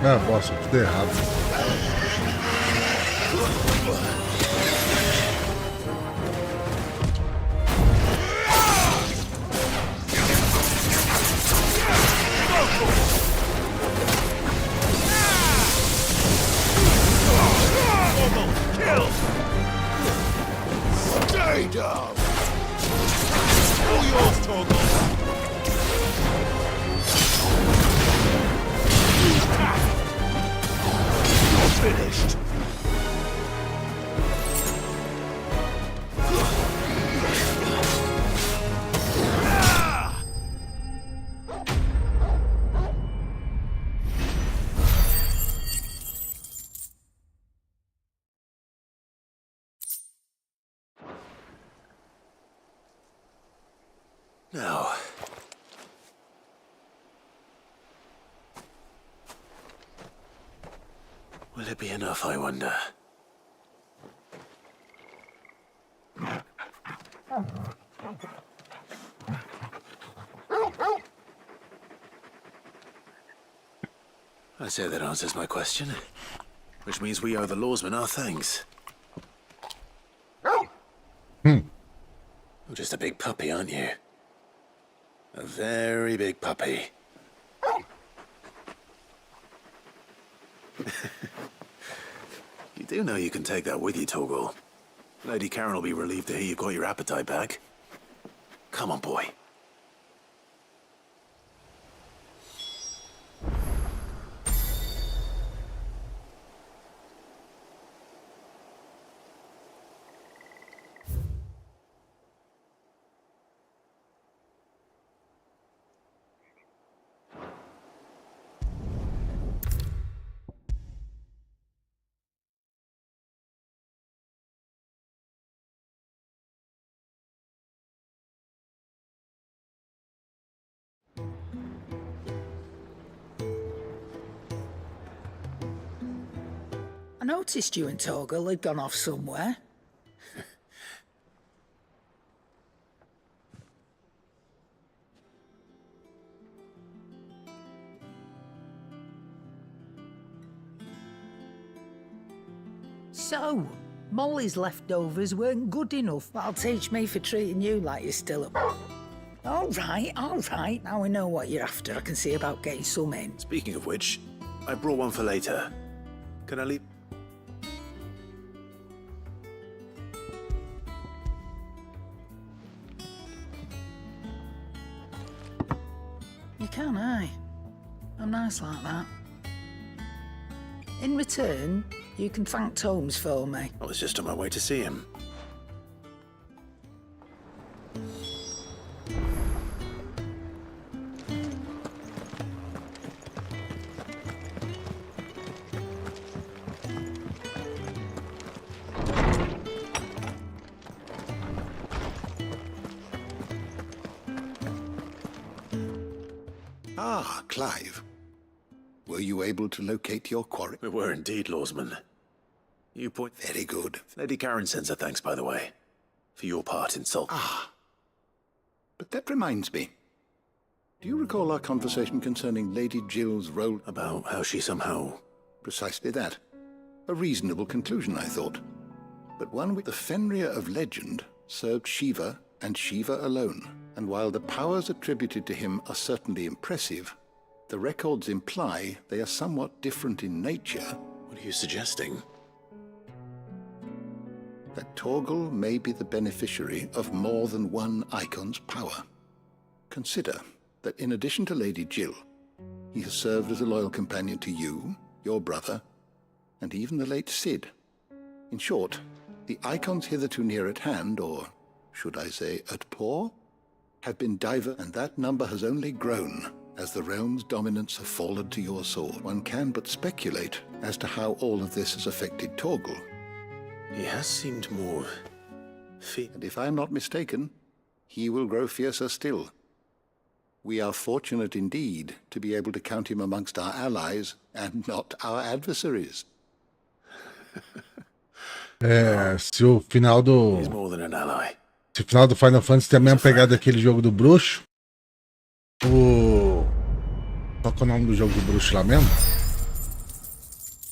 Ah, bosta, tudo errado. Stay down! All yours, Torgal! Finished. Now, will it be enough, I wonder? I say that answers my question, which means we owe the lawsmen our thanks. You're just a big puppy, aren't you? A very big puppy. You do know you can take that with you, Torgal. Lady Karen will be relieved to hear you've got your appetite back. Come on, boy. I noticed you and Torgal had gone off somewhere. So, Molly's leftovers weren't good enough. That'll teach me for treating you like you're still a... All right. Now we know what you're after. I can see about getting some in. Speaking of which, I brought one for later. Can I leave? You can, eh? I'm nice like that. In return, you can thank Tomes for me. I was just on my way to see him. Ah, Clive. Were you able to locate your quarry? We were indeed, Lawsman. You point... Very good. Lady Karen sends her thanks, by the way, for your part in Salt. Ah. But that reminds me. Do you recall our conversation concerning Lady Jill's role? About how she somehow... Precisely that. A reasonable conclusion, I thought. But one with the Fenrir of legend served Shiva and Shiva alone. And while the powers attributed to him are certainly impressive, the records imply they are somewhat different in nature. What are you suggesting? That Torgal may be the beneficiary of more than one icon's power. Consider that in addition to Lady Jill, he has served as a loyal companion to you, your brother, and even the late Cid. In short, the icons hitherto near at hand, or should I say at paw, have been diverse, and that number has only grown as the realm's dominance have fallen to your sword. One can but speculate as to how all of this has affected Torgal. He has seemed more... And if I'm not mistaken, he will grow fiercer still. We are fortunate indeed to be able to count him amongst our allies and not our adversaries. Se o final do... He's more than an ally. Se o final do Final Fantasy tem a mesma pegada daquele jogo do bruxo. Qual que é o nome do jogo do bruxo lá mesmo?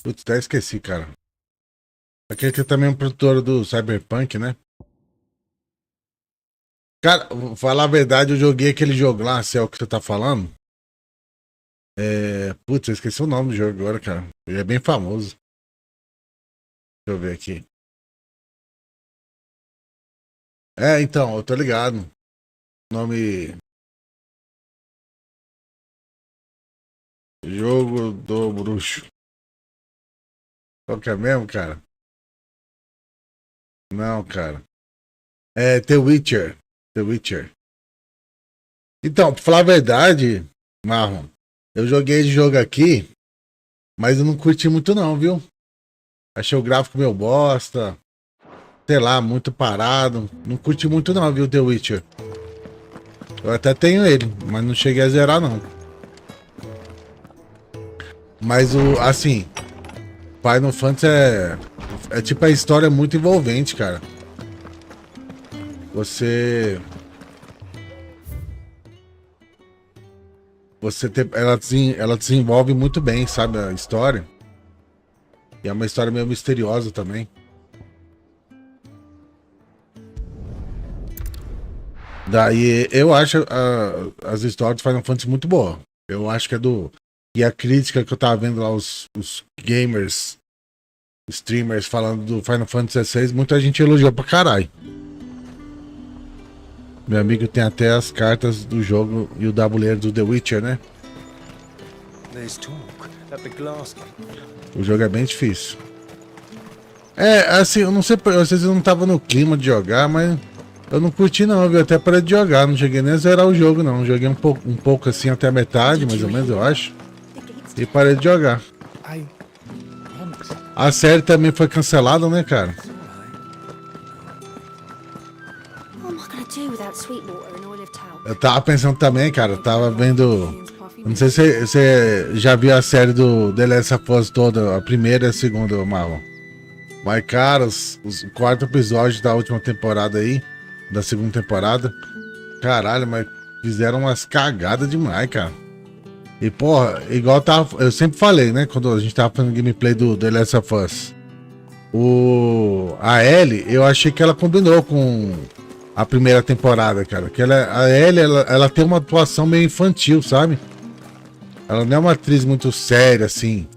Putz, até esqueci, cara. Aquele que também é um produtor do Cyberpunk, né? Cara, vou falar a verdade, eu joguei aquele jogo lá, se é o que você tá falando. Putz, eu esqueci o nome do jogo agora, cara. Ele é bem famoso. Deixa eu ver aqui. Então, eu tô ligado. Nome... Jogo do bruxo. Qual que é mesmo, cara? Não, cara. The Witcher. The Witcher. Então, pra falar a verdade, Marlon, eu joguei esse jogo aqui, mas eu não curti muito não, viu? Achei o gráfico meio bosta. Sei lá, muito parado. Não curti muito não, viu, The Witcher. Eu até tenho ele, mas não cheguei a zerar não. Mas assim, Final Fantasy é tipo, a história é muito envolvente, cara. Ela desenvolve muito bem, sabe, a história. E é uma história meio misteriosa também. Daí eu acho as histórias do Final Fantasy muito boas. Eu acho que é do... E a crítica que eu tava vendo lá, os gamers streamers falando do Final Fantasy XVI, muita gente elogiou pra caralho. Meu amigo tem até as cartas do jogo e o tabuleiro do The Witcher, né? O jogo é bem difícil. É, assim, eu não sei, às vezes eu não tava no clima de jogar, mas eu não curti não, viu? Até parei de jogar, não cheguei nem a zerar o jogo não. Joguei um pouco assim até a metade, mais ou menos, eu acho. E parei de jogar. A série também foi cancelada, né, cara? Eu tava pensando também, cara, eu tava vendo... Não sei se você já viu a série do The Last of Us toda, a primeira e a segunda, Marlon. Mas, cara, o quarto episódio da última temporada aí, da segunda temporada, caralho, mas fizeram umas cagadas demais, cara. E, porra, igual eu sempre falei, né, quando a gente tava fazendo gameplay do The Last of Us. A Ellie, eu achei que ela combinou com a primeira temporada, cara. Que a Ellie, ela tem uma atuação meio infantil, sabe? Ela não é uma atriz muito séria, assim.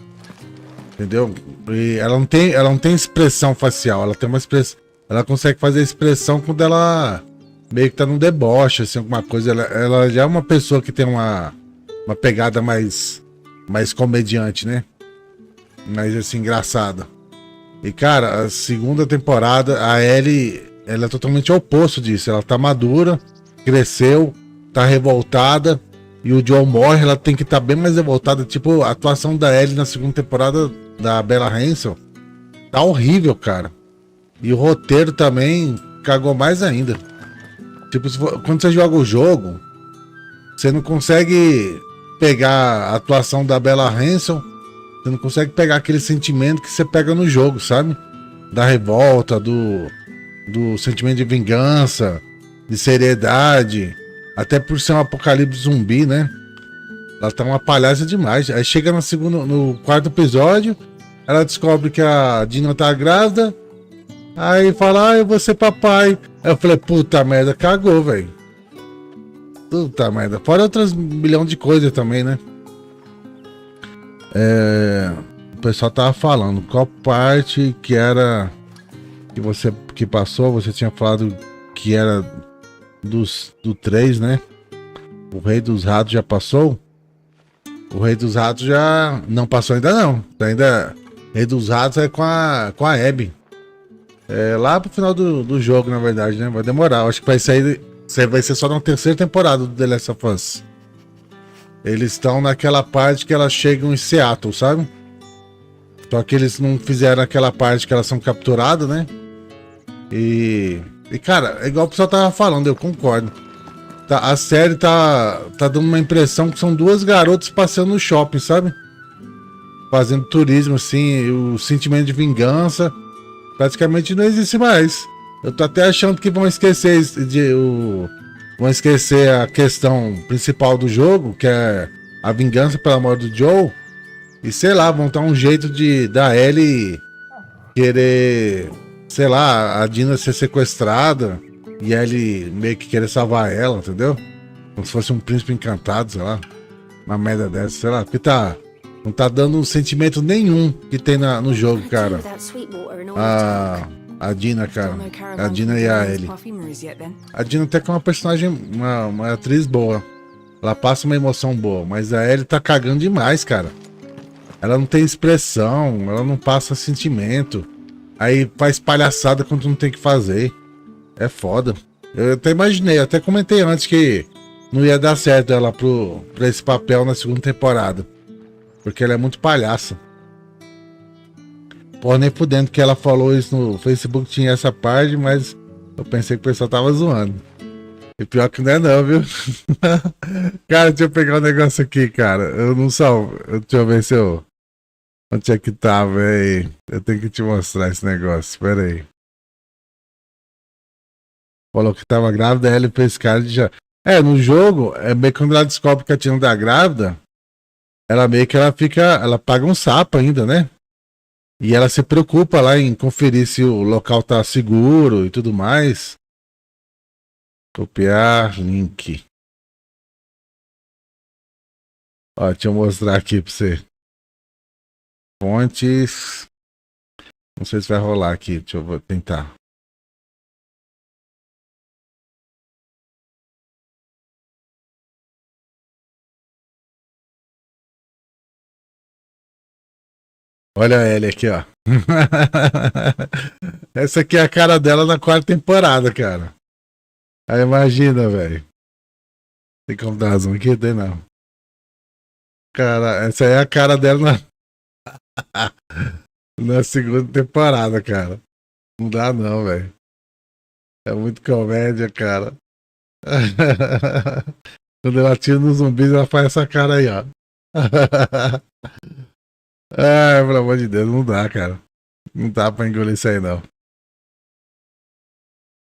Entendeu? E ela não tem expressão facial. Ela tem uma expressão. Ela consegue fazer expressão quando ela meio que tá num deboche, assim, alguma coisa. Ela já é uma pessoa que tem uma pegada mais comediante, né? Mais assim, engraçada. E, cara, a segunda temporada, a Ellie, ela é totalmente o oposto disso. Ela tá madura, cresceu, tá revoltada. E o Joel morre, ela tem que estar bem mais revoltada. Tipo, a atuação da Ellie na segunda temporada da Bella Ramsey tá horrível, cara. E o roteiro também cagou mais ainda. Tipo, quando você joga o jogo, você não consegue pegar a atuação da Bella Ramsey, você não consegue pegar aquele sentimento que você pega no jogo, sabe? Da revolta, do sentimento de vingança, de seriedade. Até por ser um apocalipse zumbi, né? Ela tá uma palhaça demais. Aí chega no quarto episódio, ela descobre que a Dina tá grávida. Aí fala, eu vou ser papai. Aí eu falei, puta merda, cagou, velho. Puta merda. Fora outras milhão de coisas também, né? O pessoal tava falando qual parte que era que passou, você tinha falado que era do 3, né? O Rei dos Ratos já passou? O Rei dos Ratos já não passou ainda não. Ainda Rei dos Ratos é com a Abby. É lá pro final do jogo, na verdade, né? Vai demorar. Acho que vai ser só na terceira temporada do The Last of Us. Eles estão naquela parte que elas chegam em Seattle, sabe? Só que eles não fizeram aquela parte que elas são capturadas, né? E cara, é igual o pessoal tava falando, eu concordo. A série tá dando uma impressão que são duas garotas passeando no shopping, sabe? Fazendo turismo, assim, o sentimento de vingança praticamente não existe mais. Eu tô até achando que vão esquecer vão esquecer a questão principal do jogo, que é a vingança pela morte do Joe. E sei lá, vão dar um jeito da Ellie querer, sei lá, a Dina ser sequestrada e ele meio que querer salvar ela, entendeu? Como se fosse um príncipe encantado, sei lá. Uma merda dessa, sei lá. Porque não tá dando sentimento nenhum que tem no jogo, cara. A Dina, cara. A Dina e a Ellie. A Dina até que é uma personagem, uma atriz boa. Ela passa uma emoção boa, mas a Ellie tá cagando demais, cara. Ela não tem expressão, ela não passa sentimento. Aí faz palhaçada quando não tem que fazer. É foda. Eu até imaginei, eu até comentei antes que não ia dar certo ela pra esse papel na segunda temporada. Porque ela é muito palhaça. Pô, nem fudendo que ela falou isso no Facebook, tinha essa parte, mas eu pensei que o pessoal tava zoando. E pior que não é não, viu? Cara, deixa eu pegar um negócio aqui, cara. Eu não salvo. Deixa eu ver se eu... Onde é que tá, velho? Eu tenho que te mostrar esse negócio. Pera aí. Falou que tava grávida, ela fez cara de já... no jogo, meio que quando ela descobre que a Tina tá grávida, ela meio que ela paga um sapo ainda, né? E ela se preocupa lá em conferir se o local tá seguro e tudo mais. Copiar link. Ó, deixa eu mostrar aqui pra você. Fontes. Não sei se vai rolar aqui. Deixa eu tentar. Olha a Ellie aqui, ó. Essa aqui é a cara dela na 4ª temporada, cara. Aí imagina, velho. Tem como dar zoom aqui? Tem não. Cara, essa aí é a cara dela na 2ª temporada, cara. Não dá não, velho. É muito comédia, cara. Quando ela tira nos zumbis, ela faz essa cara aí, ó. Ai, pelo amor de Deus, não dá, cara. Não dá pra engolir isso aí, não.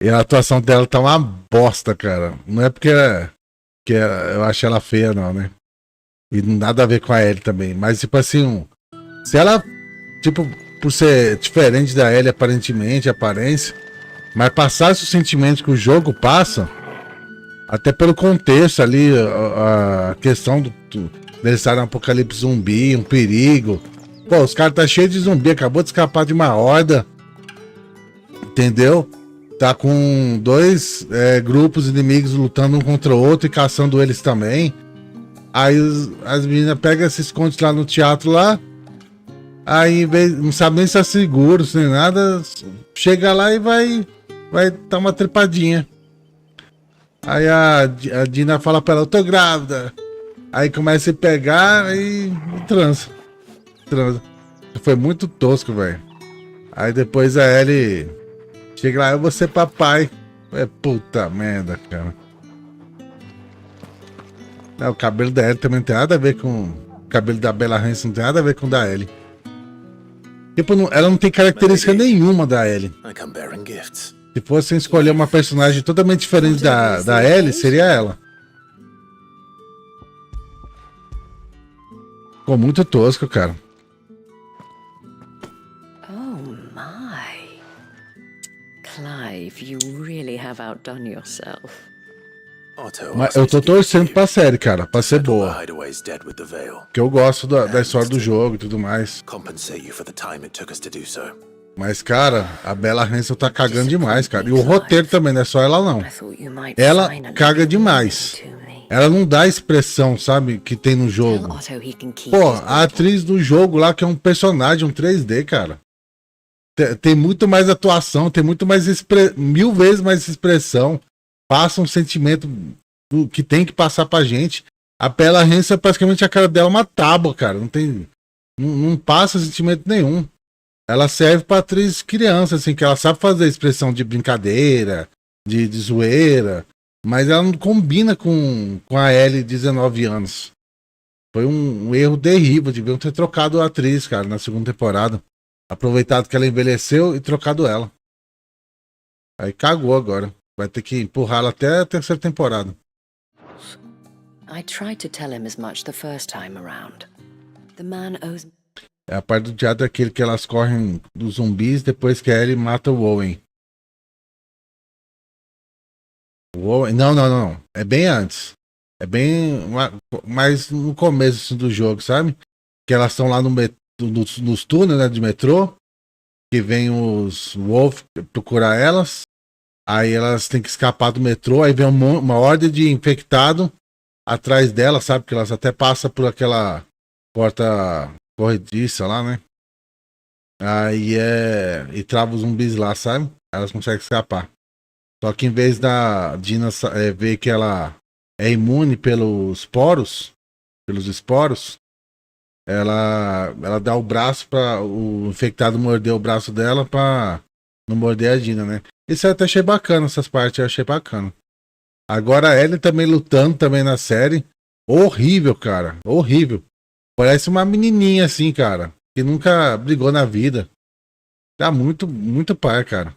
E a atuação dela tá uma bosta, cara. Não é porque eu acho ela feia, não, né? E nada a ver com a Ellie também. Mas, tipo assim, se ela, tipo, por ser diferente da Ellie, aparentemente, aparência, mas passasse os sentimentos que o jogo passa, até pelo contexto ali, a questão deles estarem um apocalipse zumbi, um perigo. Pô, os caras tá cheio de zumbi, acabou de escapar de uma horda. Entendeu? Tá com 2 grupos inimigos lutando um contra o outro e caçando eles também. Aí as meninas pegam, se escondem lá no teatro lá. Aí não sabe nem se é seguro, nem nada. Chega lá e vai dar uma trepadinha. Aí a Dina fala pra ela, eu tô grávida. Aí começa a pegar e transa. Foi muito tosco, velho. Aí depois a Ellie chega lá, eu vou ser papai. Puta merda, cara. Não, o cabelo da Ellie também não tem nada a ver com... O cabelo da Bella Ramsey não tem nada a ver com o da Ellie. Tipo, ela não tem característica nenhuma da Ellie. Se fossem escolher uma personagem totalmente diferente da Ellie, seria ela. Ficou muito tosco, cara. Oh my. Clive, you really have outdone yourself. Mas eu tô torcendo pra série, cara, pra ser boa. Porque eu gosto da história do jogo e tudo mais. Mas, cara, a Bella Ramsey tá cagando demais, cara. E o roteiro também, não é só ela, não. Ela caga demais. Ela não dá a expressão, sabe, que tem no jogo. Pô, a atriz do jogo lá, que é um personagem, um 3D, cara. Tem muito mais atuação, tem muito mais 1000 vezes mais expressão. Passa um sentimento que tem que passar pra gente. A Bella Ramsey é praticamente a cara dela uma tábua, cara. Não passa sentimento nenhum. Ela serve pra atriz criança, assim, que ela sabe fazer expressão de brincadeira, de zoeira, mas ela não combina com a Ellie de 19 anos. Foi um erro terrível, deviam ter trocado a atriz, cara, na 2ª temporada. Aproveitado que ela envelheceu e trocado ela. Aí cagou agora. Vai ter que empurrá-la até a 3ª temporada. I tried to tell him as much the first time around. The man owes... É a parte do teatro aquele que elas correm dos zumbis depois que a Ellie mata o Owen. O Owen... Não. É bem antes. É bem mais no começo assim, do jogo, sabe? Que elas estão lá nos túneis, né, de metrô. Que vem os Wolf procurar elas. Aí elas têm que escapar do metrô. Aí vem uma horda de infectado atrás delas, sabe? Que elas até passam por aquela porta corrediça lá, né? Aí e trava os zumbis lá, sabe? Elas conseguem escapar. Só que em vez da Dina ver que ela é imune pelos esporos, ela dá o braço para o infectado morder o braço dela pra não morder a Dina, né? Isso eu até achei bacana, essas partes eu achei bacana. Agora a Ellie também lutando também na série. Horrível, cara. Horrível. Parece uma menininha assim, cara. Que nunca brigou na vida. Tá muito, muito pai, cara.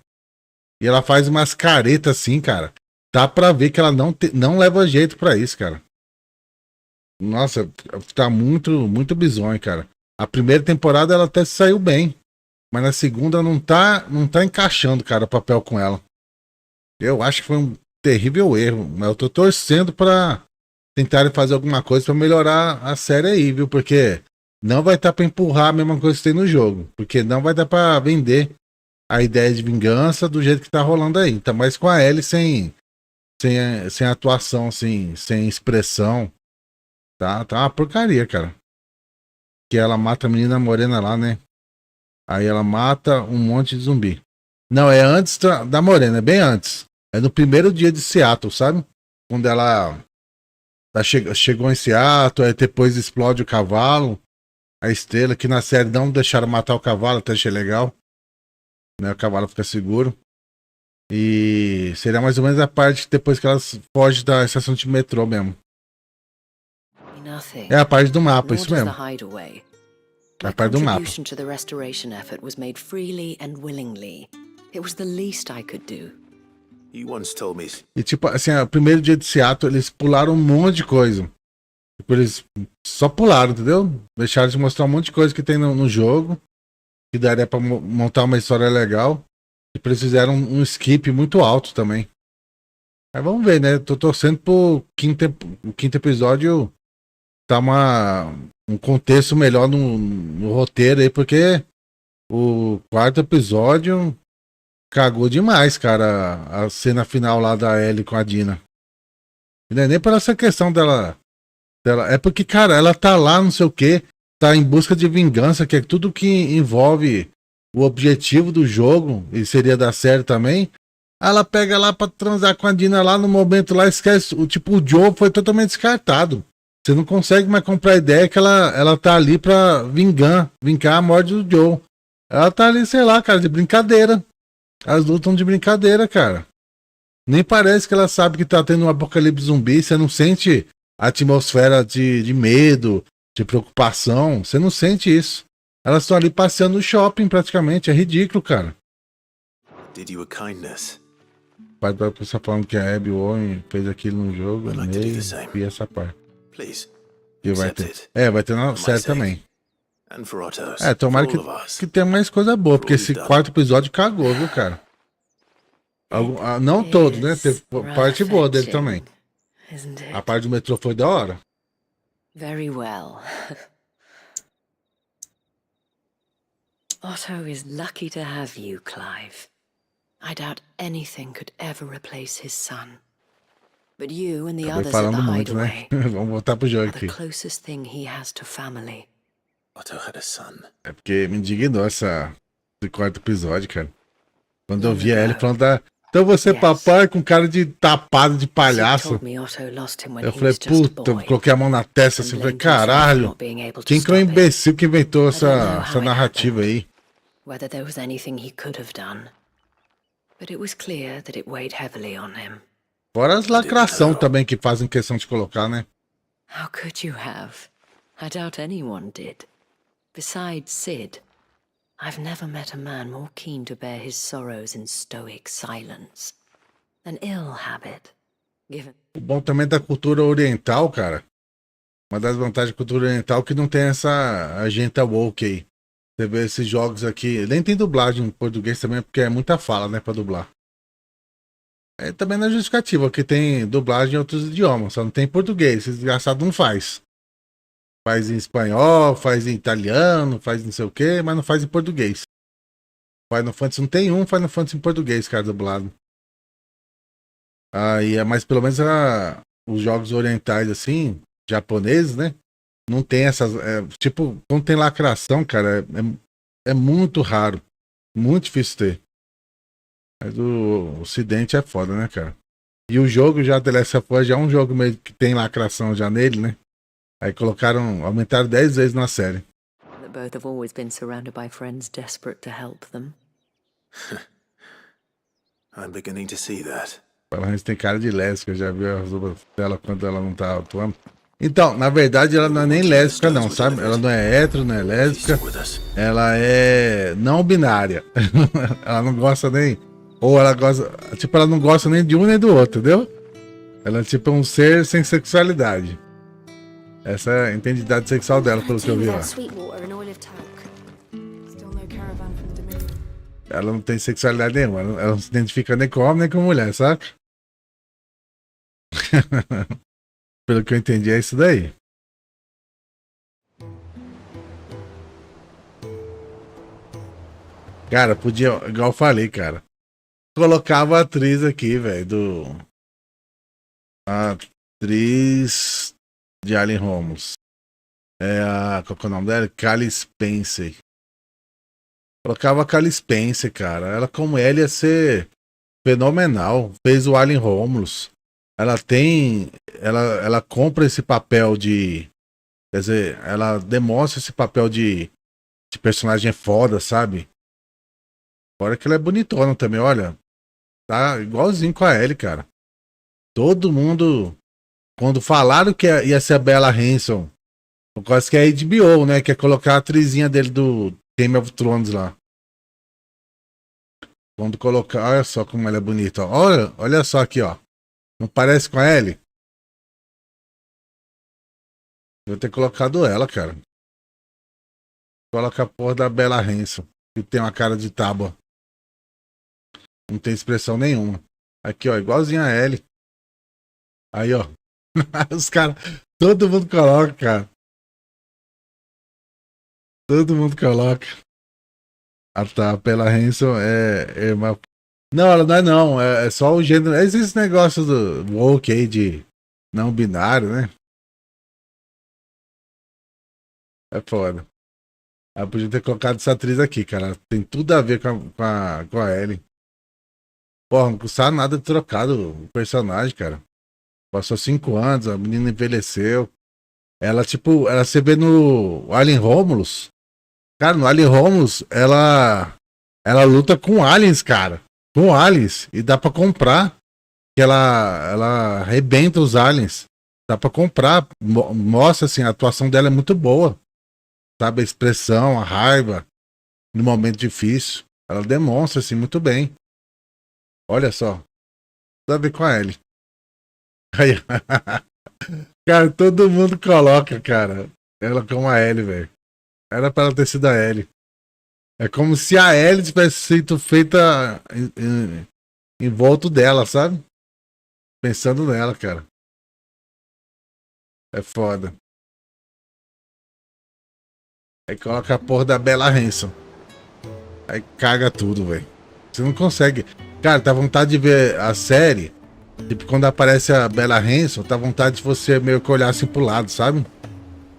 E ela faz umas caretas assim, cara. Dá pra ver que ela não leva jeito pra isso, cara. Nossa, tá muito, muito bizonho, cara. A 1ª temporada ela até saiu bem. Mas na 2ª não tá encaixando, cara, o papel com ela. Eu acho que foi um terrível erro. Mas eu tô torcendo pra tentarem fazer alguma coisa pra melhorar a série aí, viu? Porque não vai estar pra empurrar a mesma coisa que tem no jogo. Porque não vai dar pra vender a ideia de vingança do jeito que tá rolando aí. Tá mais com a Ellie sem atuação, assim, sem expressão. Tá uma porcaria, cara. Que ela mata a menina morena lá, né? Aí ela mata um monte de zumbi. Não, é antes da morena, é bem antes. É no primeiro dia de Seattle, sabe? Quando ela chegou em Seattle, aí depois explode o cavalo. A estrela, que na série não deixaram matar o cavalo, até achei legal. Né? O cavalo fica seguro. E seria mais ou menos a parte depois que ela foge da estação de metrô mesmo. É a parte do mapa, isso mesmo. É a parte do mapa. To the restoration effort was made freely and willingly. It was the least I could do. You once told me. E tipo, assim, o primeiro dia de Seattle, eles pularam um monte de coisa. Tipo, eles só pularam, entendeu? Deixaram de mostrar um monte de coisa que tem no jogo. Que daria pra montar uma história legal. E eles fizeram um skip muito alto também. Mas vamos ver, né? Tô torcendo pro quinto episódio tá um contexto melhor no roteiro aí, porque o quarto episódio cagou demais, cara, a cena final lá da Ellie com a Dina. E não é nem por essa questão dela. É porque, cara, ela tá lá, não sei o que, tá em busca de vingança, que é tudo que envolve o objetivo do jogo, e seria da série também. Ela pega lá pra transar com a Dina lá no momento lá, esquece. O Joe foi totalmente descartado. Você não consegue mais comprar a ideia que ela tá ali pra vingar a morte do Joe. Ela tá ali, sei lá, cara, de brincadeira. Elas lutam de brincadeira, cara. Nem parece que ela sabe que tá tendo um apocalipse zumbi. Você não sente a atmosfera de medo, de preocupação. Você não sente isso. Elas estão ali passeando no shopping praticamente. É ridículo, cara. Did you a kindness? Pode dar pra pessoa falando que a Abby Owen fez aquilo no jogo. E essa parte. Please. E vai ter na série também. And for Otto's. Tomara que tenha mais coisa boa, porque esse quarto episódio cagou, viu, cara? Não todo, né? Teve parte boa dele também. A parte do metrô foi da hora. Very well. Otto is lucky to have you, Clive. I doubt anything could ever replace his son. But you and the others at the hideaway Vamos voltar pro jogo are the aqui. closest thing he has to family. Otto had a son. É porque me indignou esse quarto episódio, cara. Quando eu vi a Ellie falando então você papai com cara de tapado de palhaço. Eu falei, puta, eu coloquei a mão na testa assim, falei, caralho, quem que é o imbecil que inventou essa narrativa aí? Whether there was anything he could have done. But it was clear that it weighed heavily on him. Fora as lacração também que fazem questão de colocar, né? How could you have? I doubt anyone did. Besides Sid, I've never met a man more keen to bear his sorrows in stoic silence. An ill habit, given... O bom também da cultura oriental, cara. Uma das vantagens da cultura oriental é que não tem essa agenda woke aí. Você vê esses jogos aqui, nem tem dublagem em português também, porque é muita fala, né, pra dublar. Também não é justificativa, porque tem dublagem em outros idiomas, só não tem em português. Esse desgraçado não faz. Faz em espanhol, faz em italiano, faz não sei o que, mas não faz em português. Final Fantasy não tem Final Fantasy em português, cara, dublado. Mas pelo menos os jogos orientais, assim, japoneses, né? Não tem essas. Tipo, quando tem lacração, cara, é muito raro. Muito difícil ter. Mas o Ocidente é foda, né, cara? E o jogo já, The Last of Us, já é um jogo meio que tem lacração já nele, né? Aí aumentaram 10 vezes na série. That both have always been surrounded by friends desperate to help them. I'm beginning to see that. A gente tem cara de lésbica, já viu as roupas dela quando ela não tá atuando. Então, na verdade, ela não é nem lésbica, não, sabe? Ela não é hétero, não é lésbica. Ela é não binária. Ela não gosta nem. Ou ela gosta. Tipo, ela não gosta nem de um nem do outro, entendeu? Ela é tipo um ser sem sexualidade. Essa é a identidade sexual dela, pelo que eu vi lá. Ela não tem sexualidade nenhuma. Ela não se identifica nem com homem nem com mulher, saca? Pelo que eu entendi, é isso daí. Cara, podia, igual eu falei, cara. Colocava a atriz aqui, velho, a atriz de Alien Romulus. É a. Qual que é o nome dela? Cally Spencer. Colocava a Cally Spencer, cara. Ela, como ela, ia ser fenomenal. Fez o Alien Romulus. Ela tem. Ela compra esse papel de. Quer dizer, ela demonstra esse papel de personagem foda, sabe? Fora que ela é bonitona também, olha. Tá igualzinho com a Ellie, cara. Todo mundo. Quando falaram que ia ser a Bella Hanson, por causa que é a HBO, né? Quer colocar a atrizinha dele do Game of Thrones lá. Quando colocar. Olha só como ela é bonita. Ó. Olha só aqui, ó. Não parece com a Ellie? Vou ter colocado ela, cara. Coloca a porra da Bella Hanson. Que tem uma cara de tábua. Não tem expressão nenhuma. Aqui, ó. Igualzinho a Ellie. Aí, ó. Os caras. Todo mundo coloca, cara. Todo mundo coloca. Ah, tá. A Bella Hanson é uma. Não, ela não é não. É só o gênero. Existe esse negócio do woke aí de não binário, né? É foda. Eu podia ter colocado essa atriz aqui, cara. Tem tudo a ver com a Ellie. Porra, não custava nada de trocar o personagem, cara. Passou 5 anos, a menina envelheceu. Ela, tipo, ela você vê no Alien Romulus. Cara, no Alien Romulus, ela luta com aliens, cara. Com aliens. E dá pra comprar. Que ela arrebenta os aliens. Dá pra comprar. Mostra, assim, a atuação dela é muito boa. Sabe, a expressão, a raiva. No momento difícil. Ela demonstra, assim, muito bem. Olha só. Tudo a ver com a Ellie. Aí, cara, todo mundo coloca, cara. Ela como a Ellie, velho. Era pra ela ter sido a Ellie. É como se a Ellie tivesse sido feita em volta dela, sabe? Pensando nela, cara. É foda. Aí coloca a porra da Bella Hanson. Aí caga tudo, velho. Você não consegue. Cara, tá vontade de ver a série. Tipo, quando aparece a Bella Hanson, tá vontade de você meio que olhar assim pro lado, sabe?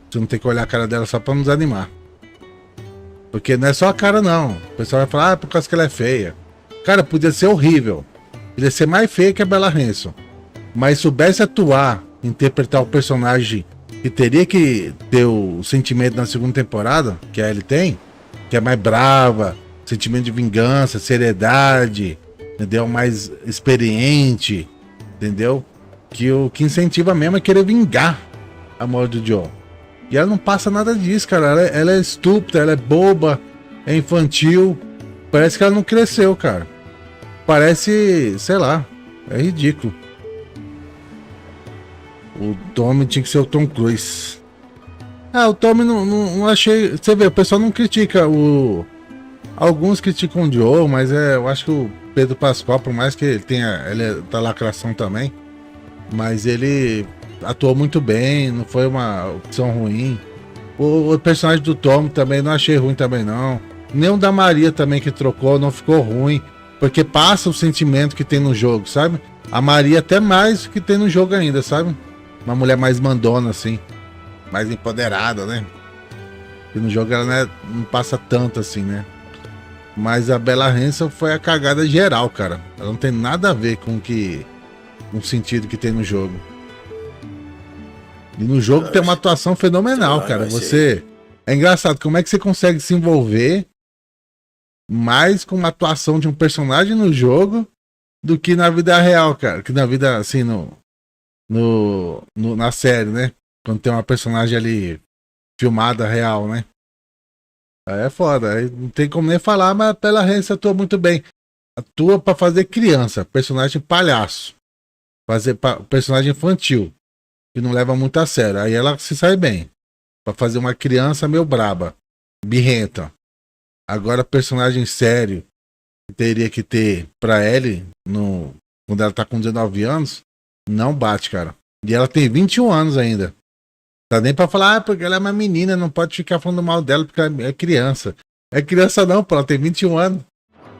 Você não tem que olhar a cara dela só pra não desanimar. Porque não é só a cara, não. O pessoal vai falar, por causa que ela é feia. Cara, podia ser horrível. Podia ser mais feia que a Bella Hanson. Mas soubesse atuar, interpretar o personagem que teria que ter o sentimento na segunda temporada, que a Ellie tem, que é mais brava, sentimento de vingança, seriedade, entendeu? Mais experiente, entendeu? Que o que incentiva mesmo é querer vingar a morte do John. E ela não passa nada disso, cara. Ela é estúpida, ela é boba, é infantil. Parece que ela não cresceu, cara. Parece, sei lá, é ridículo. O Tommy tinha que ser o Tom Cruise. Ah, o Tommy não achei. Você vê, o pessoal não critica o. Alguns criticam o Joe, mas eu acho que o Pedro Pascoal, por mais que ele tenha. Ele é da lacração também. Mas ele atuou muito bem, não foi uma opção ruim. O personagem do Tommy também não achei ruim também, não. Nem o da Maria também que trocou, não ficou ruim. Porque passa o sentimento que tem no jogo, sabe? A Maria até mais do que tem no jogo ainda, sabe? Uma mulher mais mandona, assim. Mais empoderada, né? E no jogo ela não passa tanto assim, né? Mas a Bella Hanson foi a cagada geral, cara. Ela não tem nada a ver com o sentido que tem no jogo. E no jogo tem uma atuação fenomenal, cara. Você... É engraçado, como é que você consegue se envolver mais com uma atuação de um personagem no jogo do que na vida real, cara. Que na vida, assim, na série, né? Quando tem uma personagem ali filmada real, né? Aí é foda, aí não tem como nem falar, mas a Bella Hanson atua muito bem. Atua pra fazer criança, personagem palhaço. Fazer personagem infantil, que não leva muito a sério. Aí ela se sai bem. Pra fazer uma criança meio braba, birrenta. Agora, personagem sério, que teria que ter pra Ellie, quando ela tá com 19 anos, não bate, cara. E ela tem 21 anos ainda. Tá nem pra falar, porque ela é uma menina, não pode ficar falando mal dela porque ela é criança. É criança não, pô, ela tem 21 anos.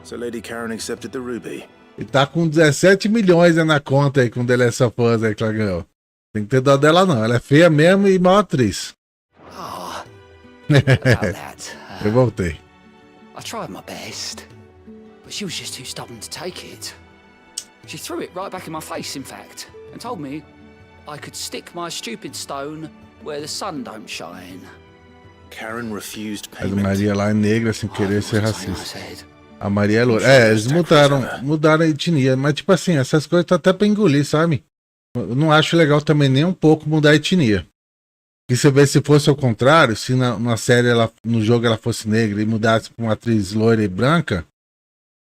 So Lady Karen accepted the ruby. E tá com 17 milhões né, na conta aí com The Last of Us aí que ela ganhou. Tem que ter dó dela não, ela é feia mesmo e mal atriz. About that. Eu voltei. I tried my best, but she was just too stubborn to take it. She threw it right back in my face, in fact, and told me I could stick my stupid stone where the sun don't shine. Karen refused Mas a payment. Maria lá é negra sem querer ser racista. A Maria é loura. É, eles mudaram a etnia, mas tipo assim, essas coisas tá até pra engolir, sabe? Eu não acho legal também nem um pouco mudar a etnia. E você vê se fosse ao contrário, se na série, no jogo ela fosse negra e mudasse pra uma atriz loira e branca,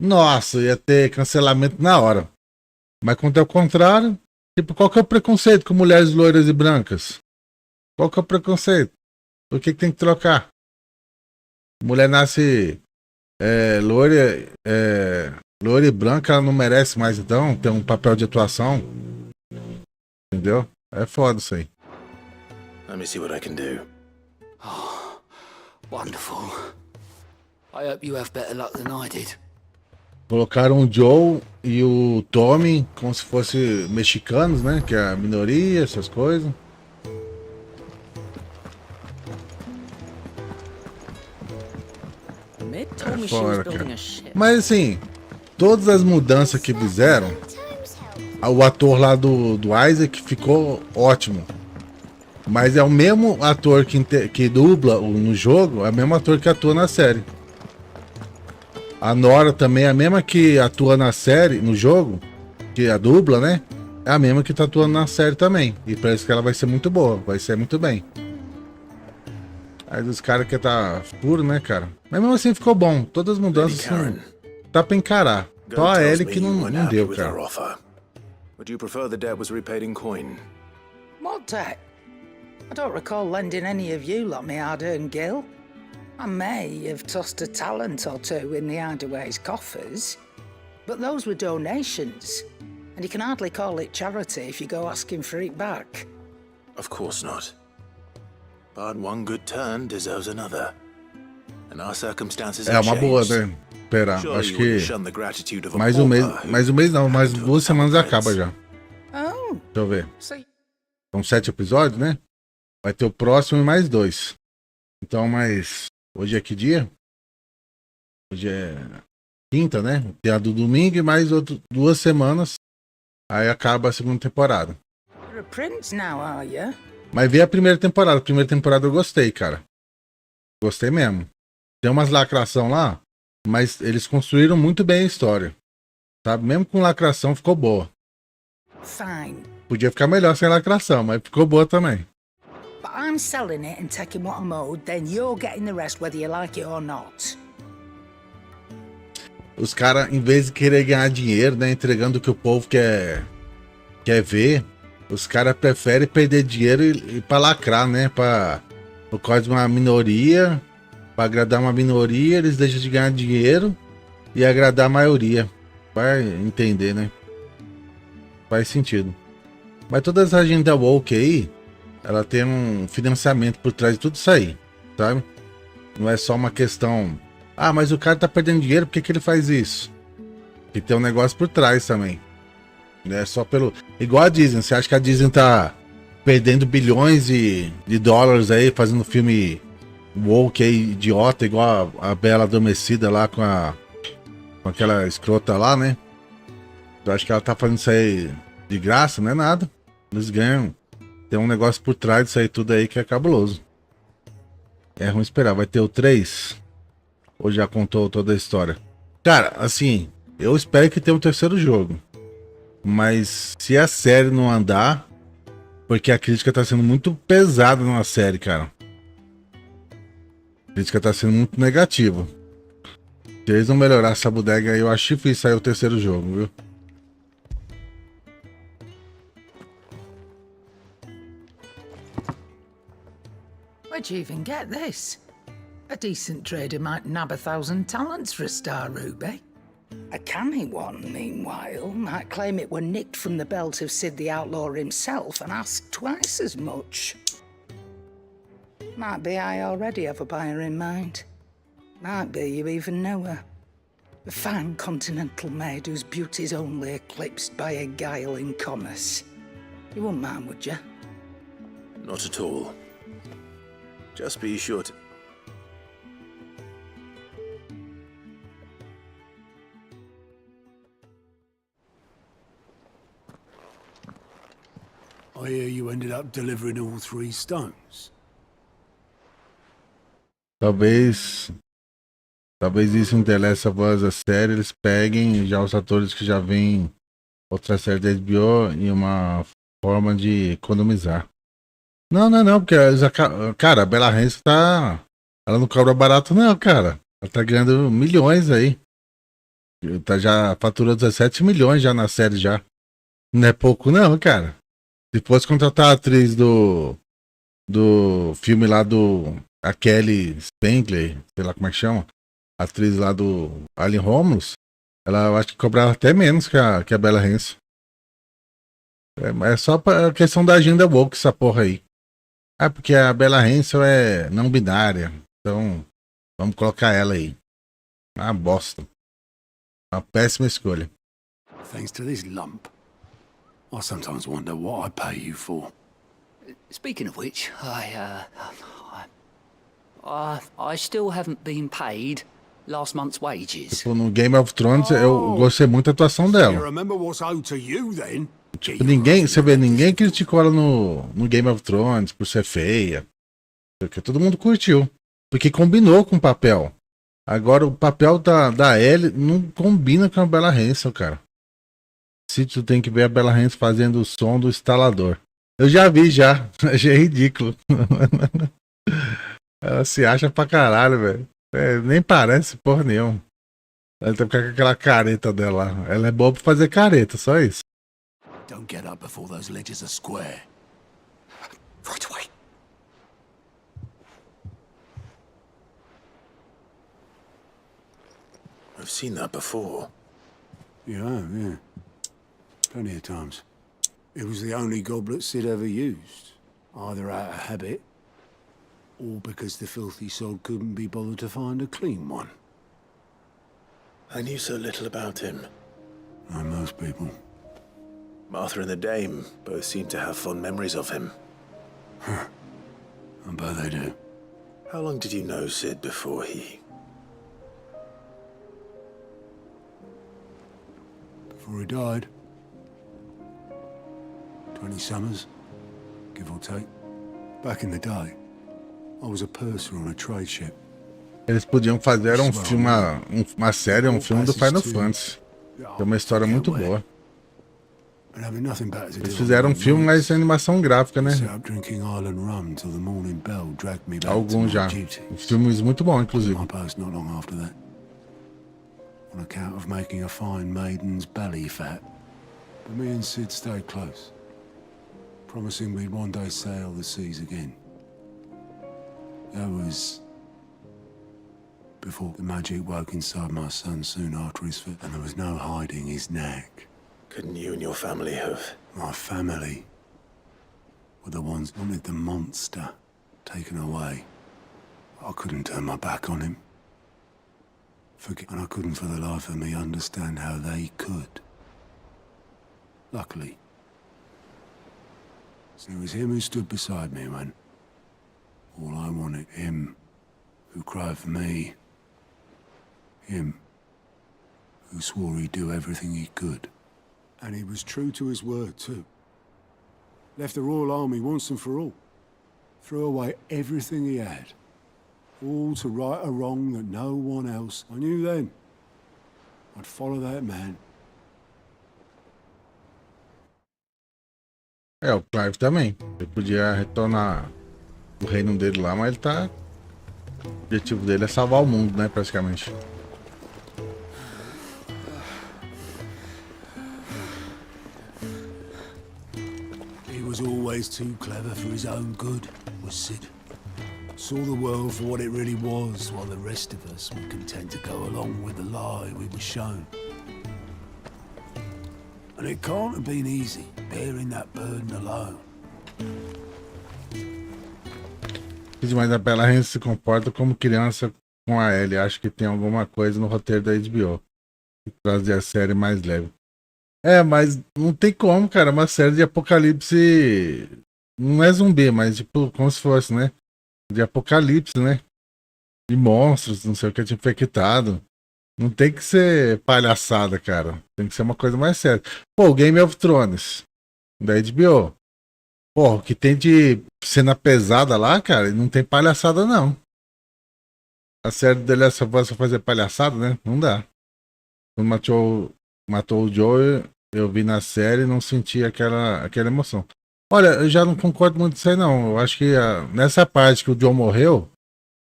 nossa, ia ter cancelamento na hora. Mas quando é o contrário, tipo, qual que é o preconceito com mulheres loiras e brancas? Qual que é o preconceito? Por que tem que trocar? Mulher nasce loira e branca, ela não merece mais então ter um papel de atuação. Entendeu? É foda isso aí. Let me see what I can do. Oh, wonderful. I hope you have better luck than I did. Colocaram o Joe e o Tommy como se fossem mexicanos, né? Que é a minoria, essas coisas. É fora, cara. Mas assim, todas as mudanças que fizeram, o ator lá do Isaac ficou ótimo. Mas é o mesmo ator que dubla no jogo, é o mesmo ator que atua na série. A Nora também é a mesma que atua na série, no jogo, que a dubla, né? É a mesma que tá atuando na série também. E parece que ela vai ser muito boa, vai ser muito bem. Aí os caras que tá puro, né, cara? Mas mesmo assim ficou bom. Todas as mudanças assim, tá pra encarar. Só a Ellie que não deu, cara. Would you prefer the debt was repaid in coin? What debt? I don't recall lending any of you lot me hard-earned gil. I may have tossed a talent or two in the Hideaway's coffers, but those were donations, and you can hardly call it charity if you go asking for it back. Of course not. But one good turn deserves another. And our circumstances É have uma boa, changed. né? Pera, Surely acho you que wouldn't shun the gratitude of a mais um mês não, mais 2 semanas acaba já. Oh, Deixa eu ver. so São 7 episódios, né? Vai ter o próximo e mais 2. Então, hoje é que dia? Hoje é quinta, né? Tem a do domingo e mais 2 semanas. Aí acaba a segunda temporada. you're a prince now, are you? Mas vi a primeira temporada. A primeira temporada eu gostei, cara. Gostei mesmo. Tem umas lacração lá, mas eles construíram muito bem a história. Sabe? Mesmo com lacração ficou boa. Fine. Podia ficar melhor sem lacração, mas ficou boa também. But I'm selling it and taking what I'm owed, then you're getting the rest whether you like it or not. Os caras, em vez de querer ganhar dinheiro, né? Entregando o que o povo quer ver, os caras preferem perder dinheiro e pra lacrar, né? Por causa de uma minoria, pra agradar uma minoria, eles deixam de ganhar dinheiro e agradar a maioria. Vai entender, né? Faz sentido. Mas toda essa agenda woke aí, ela tem um financiamento por trás de tudo isso aí, sabe? Não é só uma questão... Ah, mas o cara tá perdendo dinheiro, por que ele faz isso? E tem um negócio por trás também. Não é só pelo... Igual a Disney, você acha que a Disney tá perdendo bilhões de dólares aí, fazendo filme woke aí, idiota, igual a Bela Adormecida lá com aquela escrota lá, né? Eu acho que ela tá fazendo isso aí de graça, não é nada. Eles ganham. Tem um negócio por trás disso aí tudo aí que é cabuloso. É ruim esperar. Vai ter o 3? Ou já contou toda a história? Cara, assim, eu espero que tenha um terceiro jogo. Mas se a série não andar, porque a crítica tá sendo muito pesada na série, cara. A crítica tá sendo muito negativa. Se eles não melhorar essa bodega aí, eu acho difícil sair o terceiro jogo, viu? Where'd you even get this? A decent trader might nab 1,000 talents for a star ruby. A canny one, meanwhile, might claim it were nicked from the belt of Sid the Outlaw himself and ask twice as much. Might be I already have a buyer in mind. Might be you even know her. A fine continental maid whose beauty's only eclipsed by a guile in commerce. You wouldn't mind, would you? Not at all. Just be sure to... I hear you ended up delivering all 3 stones. Talvez isso em The Last of Us, a série, eles peguem já os atores que já vêm outra série da HBO em uma forma de economizar. Não, porque cara, a Bella Ramsey ela não cobra barato não, cara. Ela tá ganhando milhões aí. Já faturou 17 milhões já na série já. Não é pouco não, cara. Se fosse contratar a atriz do filme lá a Kelly Spengler, sei lá como é que chama, a atriz lá do Alien Romulus, eu acho que cobrava até menos que a Bella Ramsey. É só a questão da agenda woke essa porra aí. Porque a Bella Ramsey é não binária, então vamos colocar ela aí. Uma bosta. Uma péssima escolha. Thanks to this lump, I sometimes wonder what I pay you for. Speaking of which, I still haven't been paid last month's wages. Tipo, no Game of Thrones eu gostei muito da atuação dela. Tipo, ninguém criticou ela no Game of Thrones por ser feia. Porque todo mundo curtiu. Porque combinou com o papel. Agora o papel da Ellie não combina com a Bella Ramsey, cara. Se tu tem que ver a Bella Ramsey fazendo o som do instalador. Eu já vi já. Achei ridículo. Ela se acha pra caralho, velho. Nem parece porra nenhuma. Ela tem que ficar com aquela careta dela lá. Ela é boa pra fazer careta, só isso. Don't get up before those ledges are square. Right away. I've seen that before. Yeah. Plenty of times. It was the only goblet Sid ever used. Either out of habit, or because the filthy sod couldn't be bothered to find a clean one. I knew so little about him. Like most people. Martha and the Dame both seem to have fond memories of him. I bet they do. How long did you know Sid before he... Before he died. 20 summers, give or take. Back in the day, I was a purser on a trade ship. Eles podiam fazer um filme, uma série, um filme do Final Fantasy. É uma história muito boa. Eles fizeram um filme, mas sem animação gráfica, né? Alguns já. Filmes muito bons, inclusive. On account of making a fine maiden's belly fat. But me and Sid stayed close, promising we'd one day sail the seas again. That was before the magic woke inside my son soon after his fit, and there was no hiding his knack. Couldn't you and your family have... My family were the ones who wanted the monster taken away. I couldn't turn my back on him. And I couldn't for the life of me understand how they could. Luckily, it was him who stood beside me when all I wanted, him who cried for me, him who swore he'd do everything he could. And he was true to his word too. Left the Royal Army once and for all. Threw away everything he had. All to right a wrong that no one else... I knew then I'd follow that man. O Clive também. Ele podia retornar o reino dele lá, mas ele tá... O objetivo dele é salvar o mundo, né, praticamente. He was always too clever for his own good, was Sid. Saw the world for what it really was, while the rest of us were content to go along with the lie we were shown. And it can't have been easy, bearing that burden alone. Mas a Bella Ramsey se comporta como criança com a Ellie. Acho que tem alguma coisa no roteiro da HBO que trazer a série mais leve. Mas não tem como, cara. Uma série de apocalipse. Não é zumbi, mas tipo, como se fosse, né? De apocalipse, né? De monstros, não sei o que, de infectado. Não tem que ser palhaçada, cara. Tem que ser uma coisa mais séria. Pô, o Game of Thrones, da HBO. Pô, o que tem de cena pesada lá, cara, não tem palhaçada, não. A série dele é só fazer palhaçada, né? Não dá. Quando matou o Joe, eu vi na série e não senti aquela emoção. Olha, eu já não concordo muito com isso aí, não. Eu acho que nessa parte que o John morreu,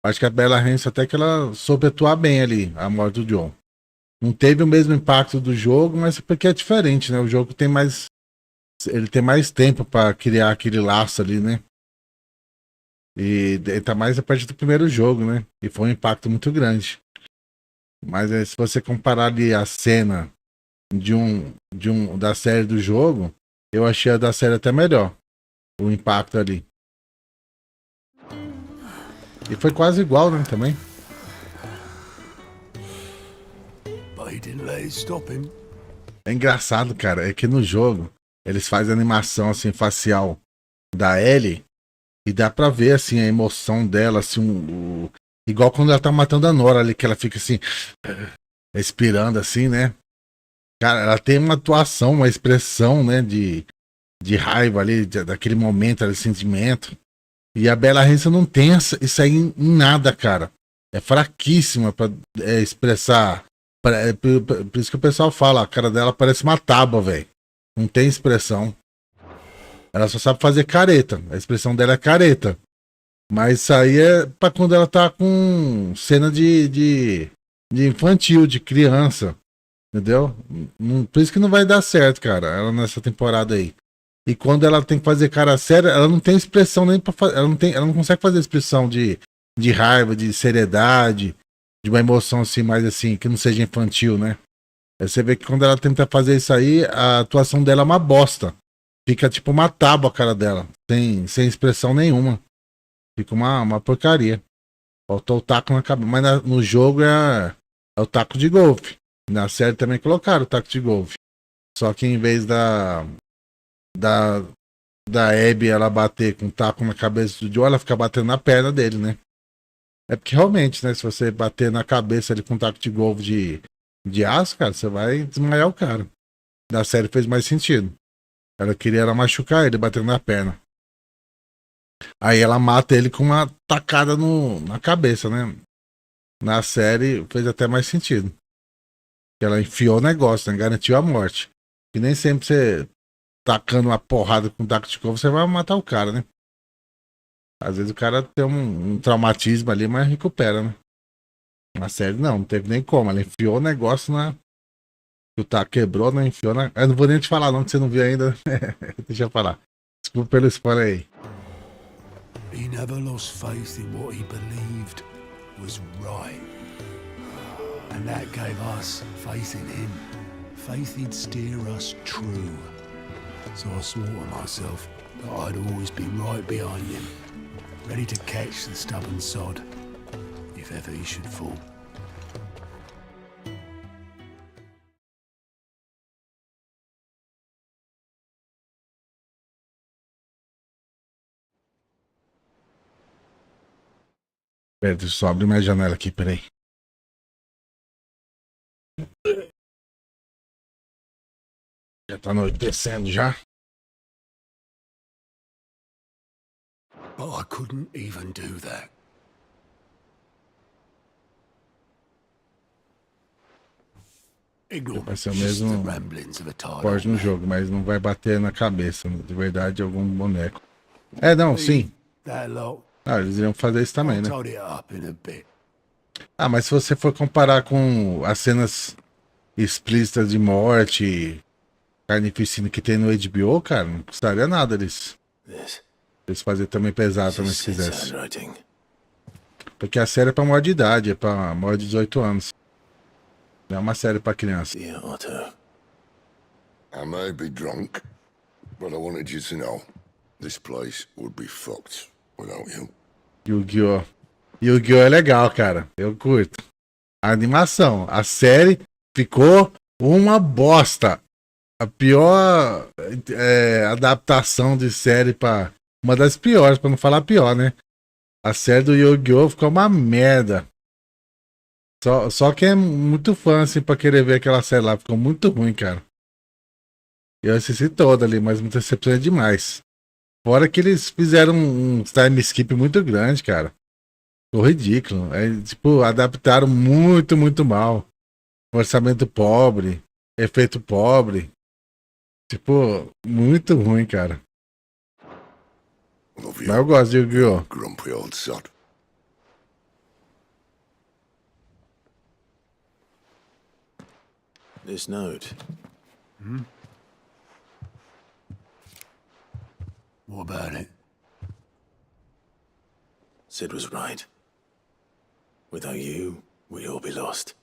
acho que a Bella Ramsey até que ela soube atuar bem ali, a morte do John. Não teve o mesmo impacto do jogo, mas porque é diferente, né? O jogo tem mais. Ele tem mais tempo pra criar aquele laço ali, né? E ele tá mais a partir do primeiro jogo, né? E foi um impacto muito grande. Mas se você comparar ali a cena da série do jogo, eu achei a da série até melhor. O impacto ali. E foi quase igual, né? Também. É engraçado, cara. É que no jogo eles fazem animação assim facial da Ellie e dá pra ver assim a emoção dela, assim, igual quando ela tá matando a Nora ali, que ela fica assim respirando assim, né? Cara, ela tem uma atuação, uma expressão, né, de raiva ali, daquele momento, aquele sentimento. E a Bella Ramsey não tem isso aí em nada, cara. É fraquíssima pra expressar. Por isso que o pessoal fala, a cara dela parece uma tábua, velho. Não tem expressão. Ela só sabe fazer careta. A expressão dela é careta. Mas isso aí é pra quando ela tá com cena de infantil, de criança. Entendeu? Por isso que não vai dar certo, cara, ela nessa temporada aí. E quando ela tem que fazer cara séria, ela não tem expressão nem pra fazer. Ela não consegue fazer expressão de raiva, de seriedade, de uma emoção assim, mais assim, que não seja infantil, né? Aí você vê que quando ela tenta fazer isso aí, a atuação dela é uma bosta. Fica tipo uma tábua a cara dela, sem expressão nenhuma. Fica uma porcaria. Faltou o taco na cabeça. Mas no jogo é o taco de golfe. Na série também colocaram o taco de golfe. Só que em vez da Abby ela bater com o taco na cabeça do Joe, ela fica batendo na perna dele, né? É porque realmente, né? Se você bater na cabeça ali com um taco de golfe de aço, cara, você vai desmaiar o cara. Na série fez mais sentido. Ela queria ela machucar ele, batendo na perna. Aí ela mata ele com uma tacada na cabeça, né? Na série fez até mais sentido. Ela enfiou o negócio, né? Garantiu a morte. E nem sempre você tacando uma porrada com um taco de golfe, você vai matar o cara, né? Às vezes o cara tem um traumatismo ali, mas recupera, né? Na série não teve nem como. Ela enfiou o negócio o taco quebrou, né? Enfiou na. Eu não vou nem te falar não, que você não viu ainda. Deixa eu falar. Desculpa pelo spoiler aí. He never lost faith in what he believed was right. And that gave us faith in him. Faith he'd steer us true. So I swore to myself that I'd always be right behind him, ready to catch the stubborn sod, if ever he should fall. Pera, deixa eu só abrir minha janela aqui, peraí. Já tá anoitecendo já. But I couldn't even do that. Vai ser o mesmo forte no jogo, mas não vai bater na cabeça, de verdade, algum boneco. Não, sim. Eles iriam fazer isso também, né? Mas se você for comparar com as cenas explícitas de morte, carnificina que tem no HBO, cara, não custaria nada eles fazerem também pesado também se quisesse. Porque a série é pra maior de idade, é pra maior de 18 anos. Não é uma série pra criança. I may be drunk, but I wanted you to know this place would be fucked without you. Yu-Gi-Oh! Yu-Gi-Oh! É legal, cara. Eu curto. A animação. A série ficou uma bosta. A pior adaptação de série pra... Uma das piores, pra não falar pior, né? A série do Yu-Gi-Oh! Ficou uma merda. Só quem é muito fã, assim, pra querer ver aquela série lá. Ficou muito ruim, cara. Eu assisti toda ali, mas me decepcionei demais. Fora que eles fizeram um time skip muito grande, cara. Ficou ridículo. Tipo, adaptaram muito, muito mal. Orçamento pobre. Efeito pobre. Tipo, muito ruim, cara. Mas eu gosto de Yu-Gi-Oh! Grumpy old sod. This note. What about it? Sid was right. Without you, we'd all be lost.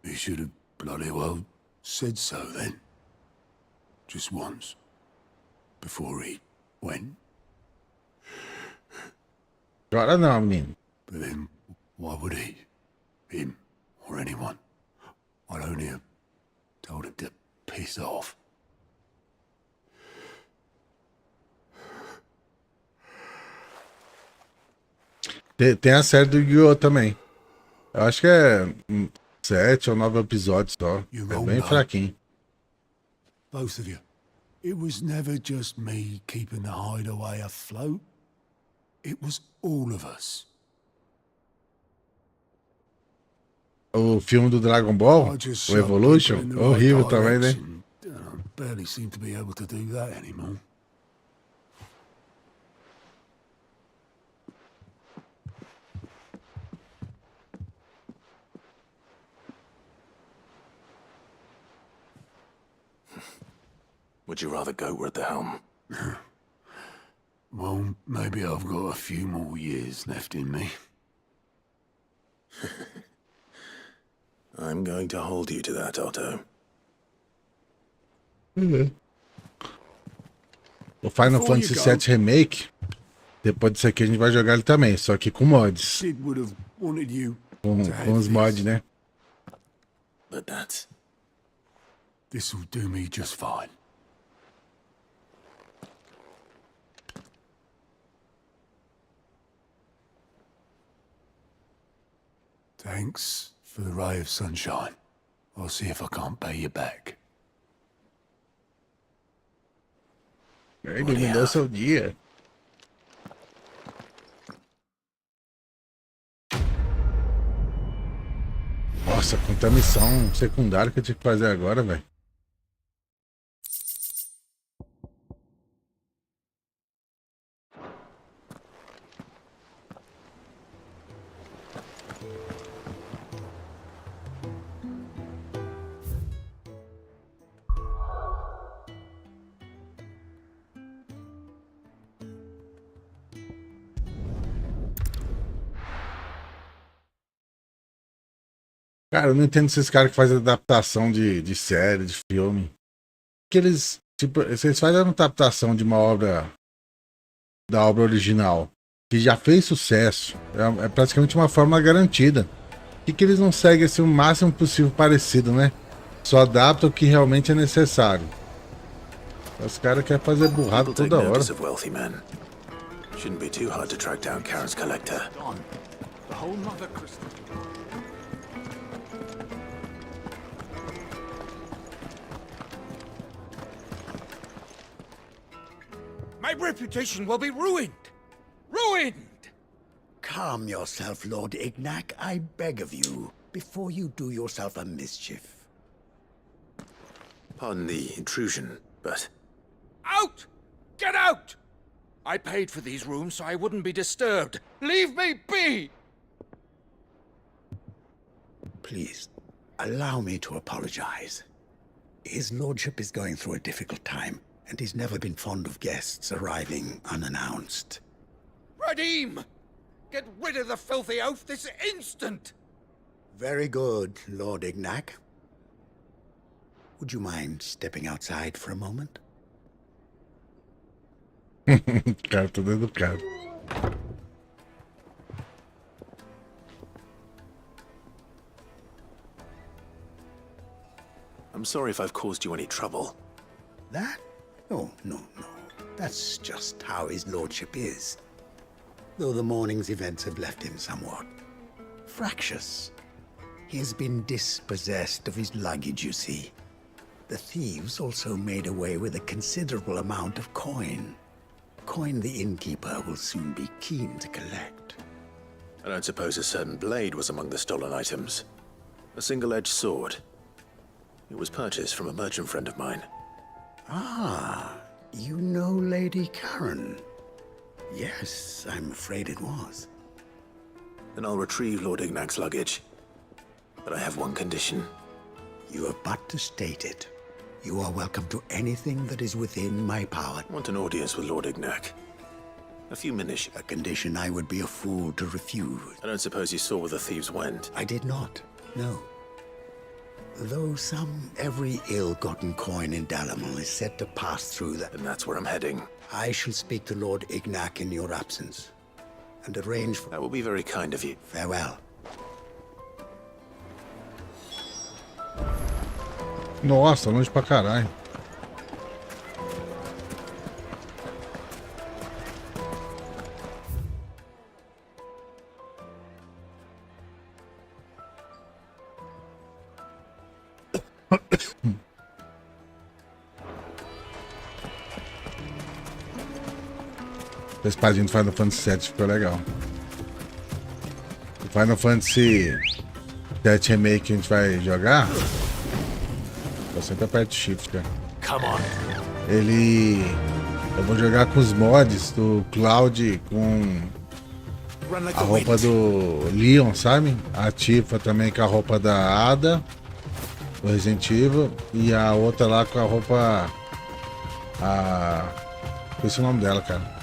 He should have bloody well said so then. Just once. Before he went. Agora não, menino. But then, why would he? Him, or anyone? I'd only have told him to piss off. Tem a série do Yu-Gi-Oh! Também. Eu acho que é 7 ou 9 episódios só. É bem fraquinho. Both of you. It was never just me keeping the hideaway afloat. It was all of us. O filme do Dragon Ball, o Evolution, horrível também, né? I barely seem to be able to do that anymore. Would you rather goat were at the helm? Well, maybe I've got a few more years left in me. I'm going to hold you to that, Otto. O Final Fantasy VII Remake, depois disso aqui a gente vai jogar ele também, só que com mods. Sid would have wanted you Com os mods, né? But that's... This'll do me just fine. Thanks for the ray of sunshine. I'll see if I can't pay you back. Iluminou seu dia. Nossa, quanta missão secundária que eu tinha que fazer agora, velho. Cara, eu não entendo esses caras que fazem adaptação de série, de filme. Que eles, tipo, vocês fazem uma adaptação de uma obra, da obra original, que já fez sucesso, é praticamente uma fórmula garantida. Que eles não seguem assim, o máximo possível parecido, né? Só adaptam o que realmente é necessário. Os caras querem fazer burrada toda hora. Shouldn't be too hard to track down Karen's collector. The whole mother crystal. My reputation will be ruined! Ruined! Calm yourself, Lord Ignac, I beg of you, before you do yourself a mischief. Pardon the intrusion, but... Out! Get out! I paid for these rooms so I wouldn't be disturbed. Leave me be! Please, allow me to apologize. His lordship is going through a difficult time, and he's never been fond of guests arriving unannounced. Radim! Get rid of the filthy oaf this instant! Very good, Lord Ignac. Would you mind stepping outside for a moment? Cara, todo educado. I'm sorry if I've caused you any trouble. That? Oh, no. That's just how his lordship is. Though the morning's events have left him somewhat fractious. He has been dispossessed of his luggage, you see. The thieves also made away with a considerable amount of coin. Coin the innkeeper will soon be keen to collect. I don't suppose a certain blade was among the stolen items. A single-edged sword. It was purchased from a merchant friend of mine. Ah, you know Lady Karen. Yes, I'm afraid it was. Then I'll retrieve Lord Ignac's luggage. But I have one condition. You have but to state it. You are welcome to anything that is within my power. I want an audience with Lord Ignac. A few minutes. A condition I would be a fool to refuse. I don't suppose you saw where the thieves went. I did not, no. Though every ill-gotten coin in Dalamal is said to pass through the... And that's where I'm heading. I shall speak to Lord Ignac in your absence, and arrange for... That will be very kind of you. Farewell. Nossa, longe pra caralho. A espadinha do Final Fantasy VII ficou legal. O Final Fantasy VII Remake que a gente vai jogar, eu sempre aperto Shift, cara. Come on. Eu vou jogar com os mods do Cloud, com a roupa do Leon, sabe? A Tifa também com a roupa da Ada, do Resident Evil, e a outra lá com a roupa... Esqueci o nome dela, cara.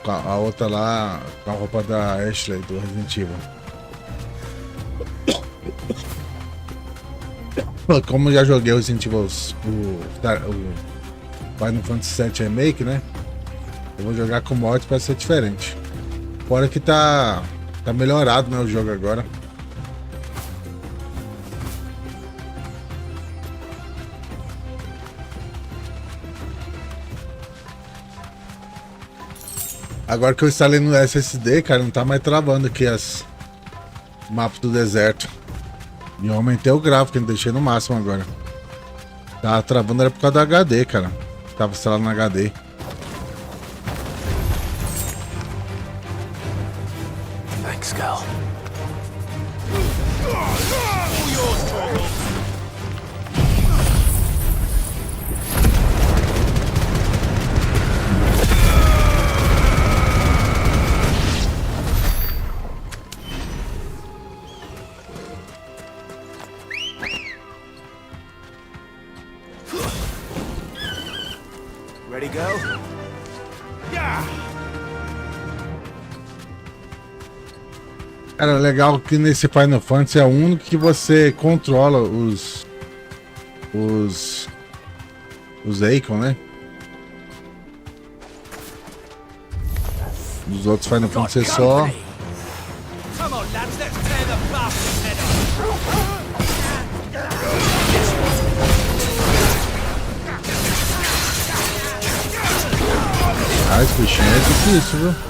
A outra lá com a roupa da Ashley, do Resident Evil. Como eu já joguei o Resident Evil, o Final Fantasy VII Remake, né? Eu vou jogar com mods para ser diferente. Fora que tá melhorado, né, o jogo agora. Agora que eu instalei no SSD, cara, não tá mais travando aqui as mapas do deserto. E eu aumentei o gráfico, deixei no máximo agora. Tava travando, era por causa do HD, cara. Tava instalado no HD. Thanks, Gal. Ready, go? Cara, legal que nesse Final Fantasy é o único que você controla os Icon, né? Os outros Final Fantasy é só... Come on, lads, let's tear the bastard's head off. Ah, esse bichinho é difícil, viu?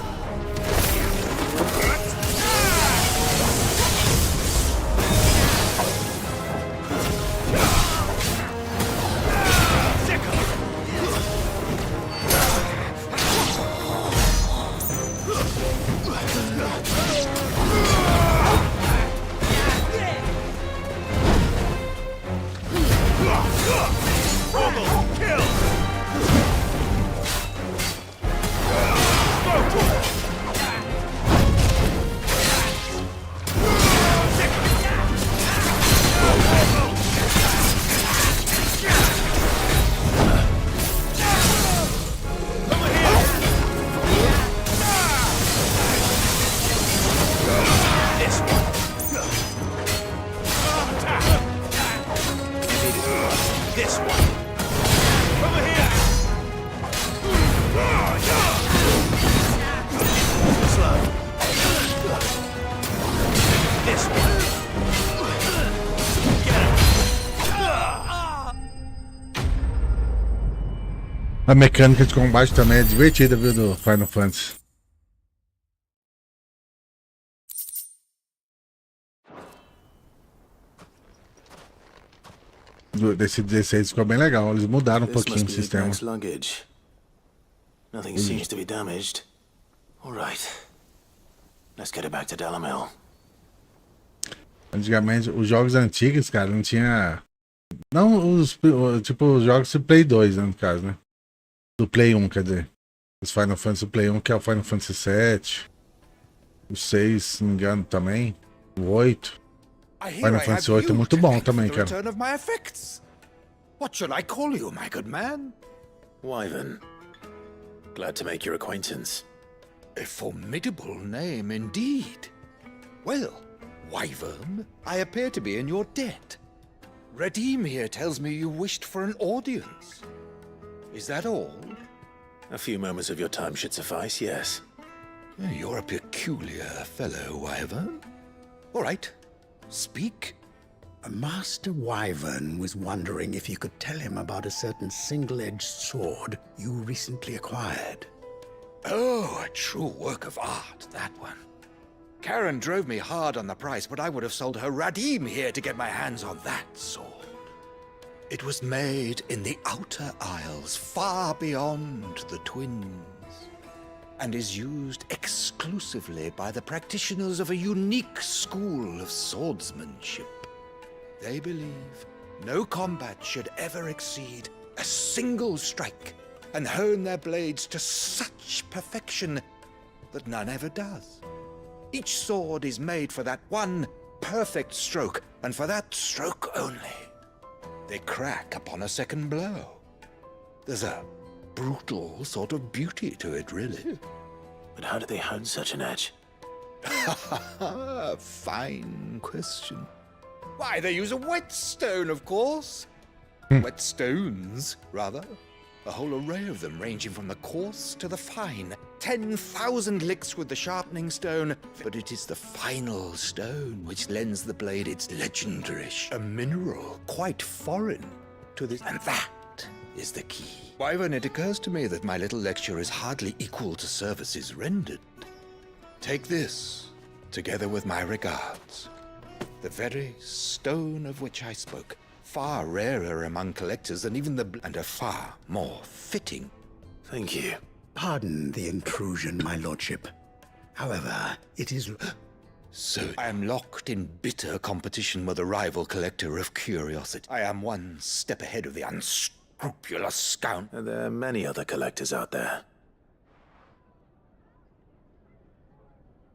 A mecânica de combate também é divertida, viu, do Final Fantasy. Desse 16 ficou bem legal, eles mudaram um pouquinho o sistema. Luggage. Nothing seems to be damaged. All right. Let's get it back to Delamel. Antigamente, os jogos antigos, cara, não tinha... Não os... Tipo, os jogos do Play 2, né, no caso, né? Do Play 1, quer dizer. Os Final Fantasy do Play 1, que é o Final Fantasy 7. O 6, se não me engano, também. O 8. Final Fantasy 8 é muito bom também, cara. What should I call you, my good man? Wyvern. Glad to make your acquaintance. A formidable name indeed. Well, Wyvern, I appear to be in your debt. Redeem here tells me you wished for an audience. Is that all? A few moments of your time should suffice, yes. You're a peculiar fellow, Wyvern. All right, speak. Master Wyvern was wondering if you could tell him about a certain single-edged sword you recently acquired. Oh, a true work of art, that one. Karen drove me hard on the price, but I would have sold her Radim here to get my hands on that sword. It was made in the Outer Isles, far beyond the Twins, and is used exclusively by the practitioners of a unique school of swordsmanship. They believe no combat should ever exceed a single strike, and hone their blades to such perfection that none ever does. Each sword is made for that one perfect stroke, and for that stroke only. They crack upon a second blow. There's a brutal sort of beauty to it, really. But how do they hone such an edge? Fine question. Why, they use a whetstone, of course. Whetstones, rather. A whole array of them, ranging from the coarse to the fine. 10,000 licks with the sharpening stone, but it is the final stone which lends the blade its legendary, a mineral quite foreign to this, and that is the key. Wyvern, it occurs to me that my little lecture is hardly equal to services rendered. Take this, together with my regards. The very stone of which I spoke, far rarer among collectors than even and a far more fitting. Thank you. Pardon the intrusion, my lordship. However, it is... So I am locked in bitter competition with a rival collector of curiosity. I am one step ahead of the unscrupulous scoundrel. There are many other collectors out there.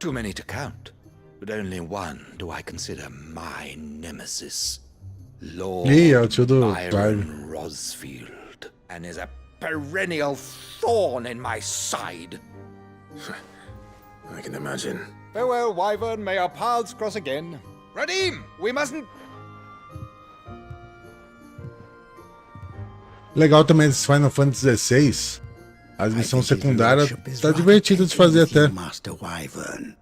Too many to count, but only one do I consider my nemesis. Lord Byron Rosfield, and is a perennial thorn in my side. I can imagine. Farewell, Wyvern. May our paths cross again. Radim, we mustn't... Legal também esse Final Fantasy XVI. As missões secundárias tá divertido de fazer até. Master Wyvern.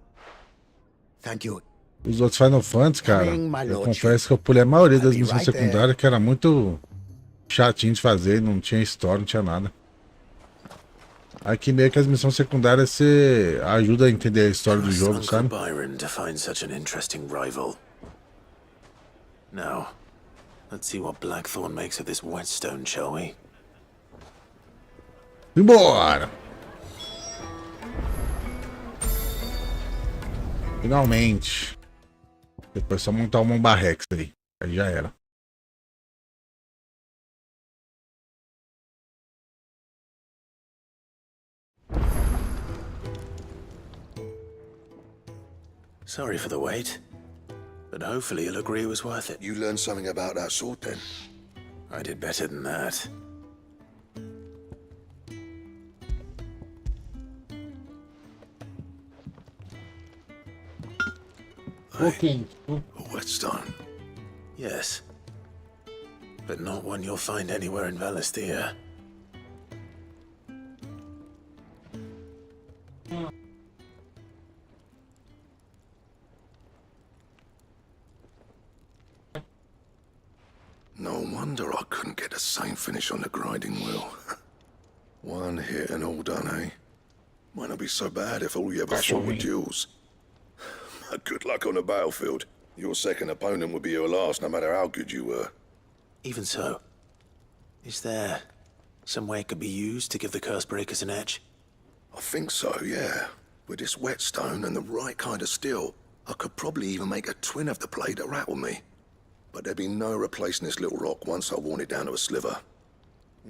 Thank you. Os outros Final Fantasy, cara, eu confesso que eu pulei a maioria das missões secundárias, que era muito chatinho de fazer, não tinha história, não tinha nada. Aqui meio que as missões secundárias você ajuda a entender a história do jogo, sabe? Byron to find such an interesting rival. Now, let's see what Blackthorn makes of this whetstone, shall we? Embora! Finalmente. Depois só montar uma Barrex aí. Aí já era. Sorry for the wait, but hopefully you'll agree it was worth it. You learned something about that sword then? I did better than that. Okay. A whetstone. Yes. But not one you'll find anywhere in Valisthea. No wonder I couldn't get the same finish on the grinding wheel. One hit and all done, eh? Might not be so bad if all you ever fought were duels. Good luck on the battlefield. Your second opponent would be your last, no matter how good you were. Even so, is there some way it could be used to give the curse breakers an edge? I think so, yeah. With this whetstone and the right kind of steel, I could probably even make a twin of the blade that rattled me. But there'd be no replacing this little rock once I worn it down to a sliver.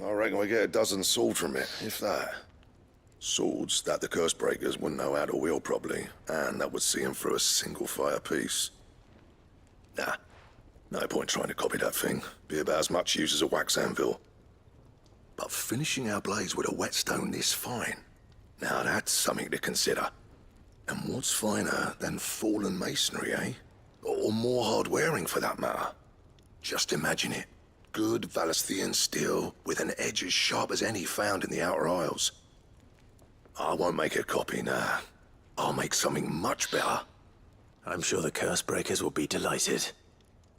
I reckon we get a dozen swords from it, if that. Swords that the curse breakers wouldn't know how to wield properly, and that would see them through a single fire piece. Nah, no point trying to copy that thing. Be about as much use as a wax anvil. But finishing our blades with a whetstone this fine, now that's something to consider. And what's finer than fallen masonry, eh? Or more hard-wearing, for that matter. Just imagine it. Good Valisthian steel with an edge as sharp as any found in the Outer Isles. I won't make a copy, nah. I'll make something much better. I'm sure the curse breakers will be delighted.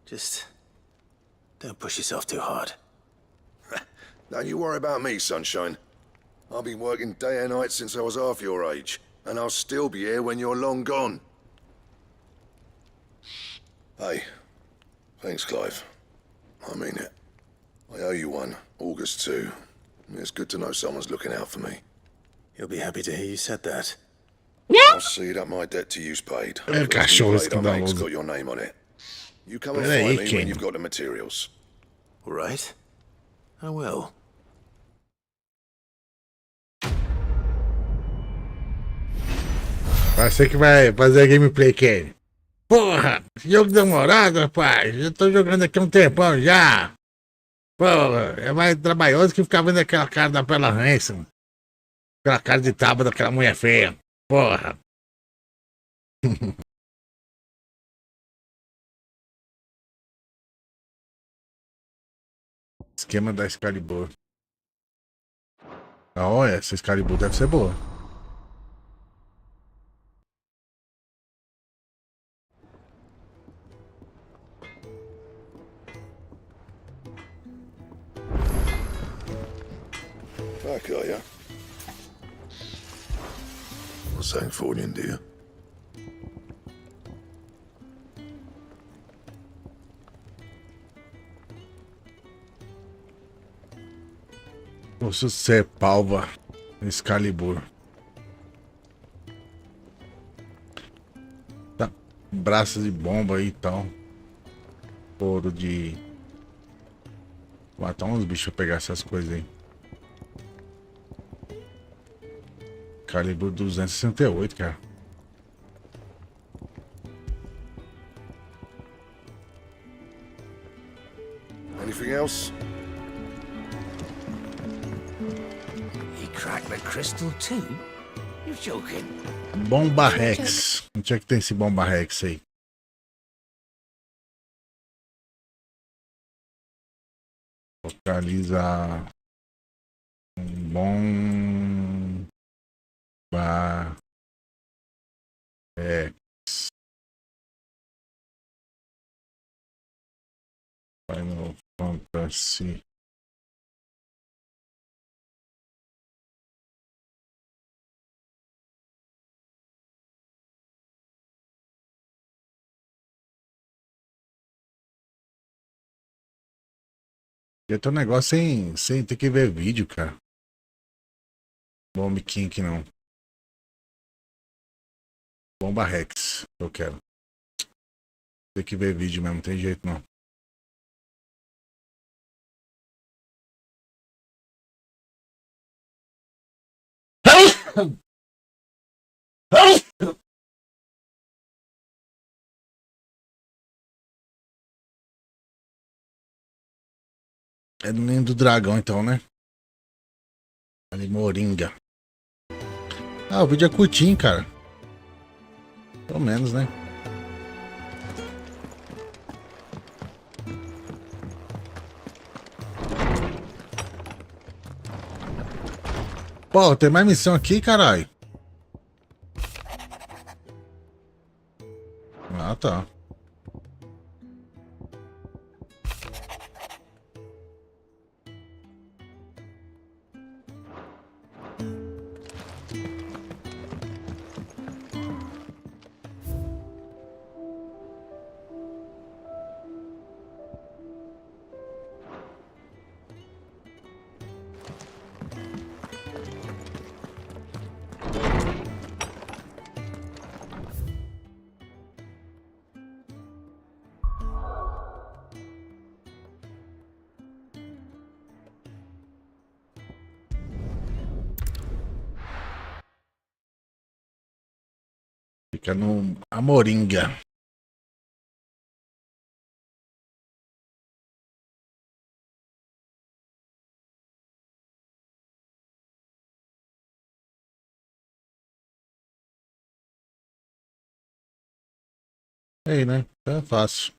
Just don't push yourself too hard. Don't you worry about me, sunshine. I've been working day and night since I was half your age, and I'll still be here when you're long gone. Hey, thanks, Clive. I mean it. I owe you one, August too. It's good to know someone's looking out for me. He'll be happy to hear you said that. I'll see that my debt to you's paid. El cachorro It's escandaloso. got your name on it. You come and Peraí, find me quem? when you've got the materials. All right. I will. Você que vai fazer a gameplay, Kenny. Porra, esse jogo demorado, rapaz. Eu tô jogando aqui há um tempão já. Porra, é mais trabalhoso que ficar vendo aquela cara da Bella Hanson. Aquela cara de tábua daquela mulher feia. Porra. Esquema da Excalibur. Ah, olha, essa Excalibur deve ser boa. Back, are ya? What's that for you, dear? Posso ser palva Excalibur. Tá. Braços de bomba aí e tal. Couro de. Vou matar uns bichos pra pegar essas coisas aí. Calibre 268, cara. Anything else? He cracked the crystal too? You're joking. Bomba Rex. Onde é que tem esse Bomba Rex aí? Localiza Bomba Rex. Final Fantasy. Eu tô um negócio sem ter que ver vídeo, cara. Bomb King não. Bomba Rex, eu quero. Tem que ver vídeo mesmo, não tem jeito não. É do ninho do dragão então, né? Ali, Moringa. Ah, o vídeo é curtinho, cara. Pelo menos, né? Pô, tem mais missão aqui, caralho. Ah, tá. Fica no Amoringa. Aí, né? É fácil.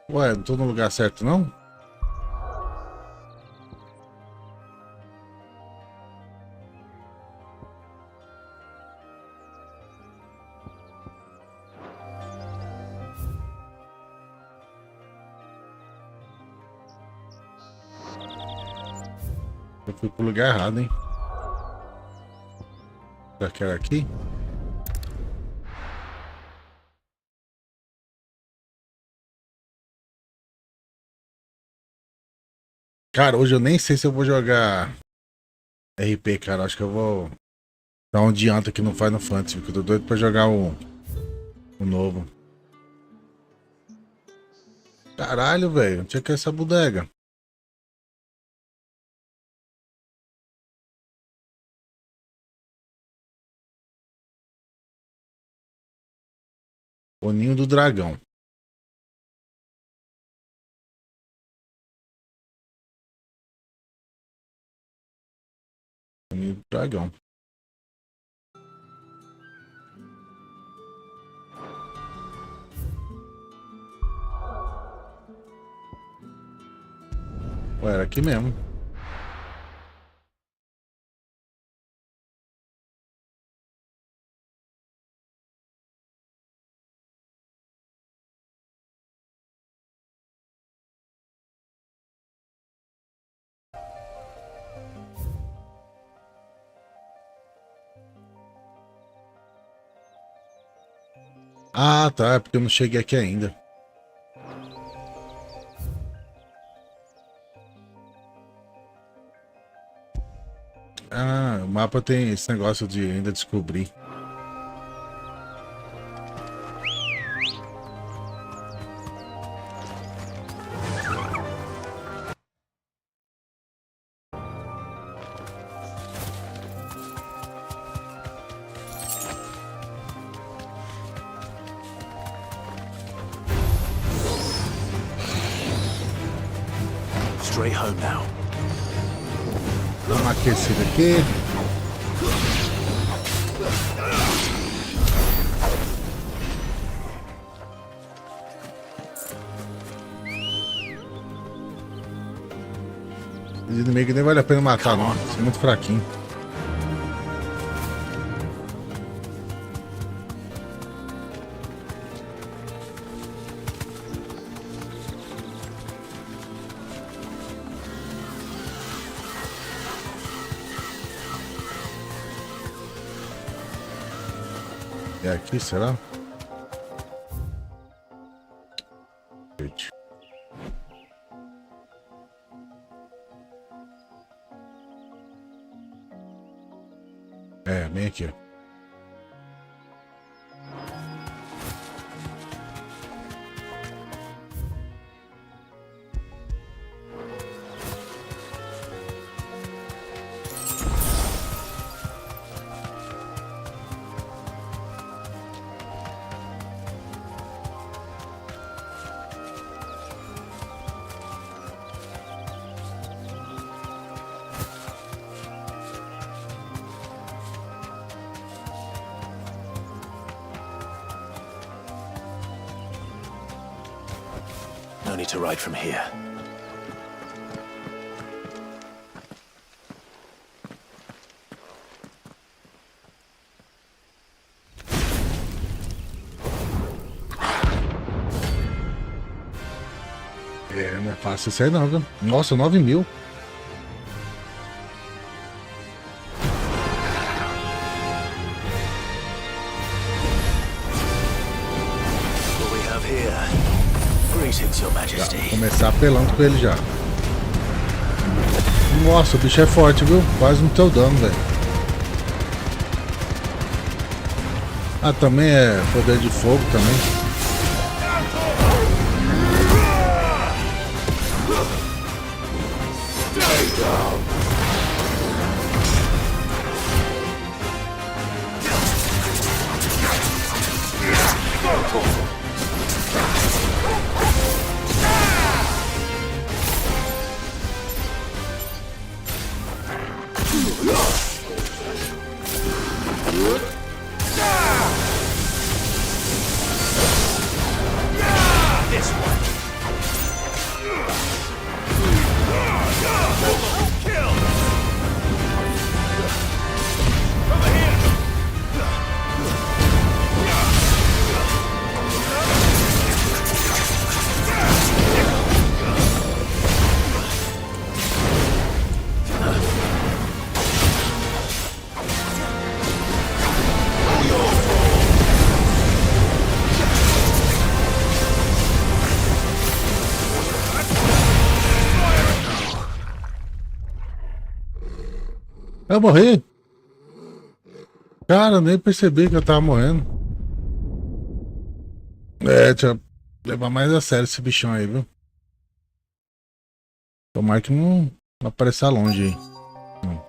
Ué, não tô no lugar certo, não? Eu fui pro lugar errado, hein? Já quero aqui? Cara, hoje eu nem sei se eu vou jogar RP, cara. Acho que eu vou dar um adianto aqui no Final Fantasy, porque eu tô doido pra jogar o novo. Caralho, velho. Onde é que é essa bodega? O Ninho do Dragão. O Ninho do Dragão. Ué, era aqui mesmo. Ah, tá. É porque eu não cheguei aqui ainda. Ah, o mapa tem esse negócio de ainda descobrir. Straight home now. Dá uma aquecida aqui. Os inimigos nem vale a pena matar, não. São muito fraquinho. É aqui, será? É, bem aqui. No need to ride from here. É, não é fácil isso aí não, viu? Nossa, 9.000. What we have here? Greetings, Your Majesty. Vou começar apelando com ele já. Nossa, o bicho é forte, viu? Quase no teu dano, velho. Ah, também é poder de fogo também. Eu morri? Cara, eu nem percebi que eu tava morrendo. É, deixa eu levar mais a sério esse bichão aí, viu? Tomara que não apareça longe aí. Não.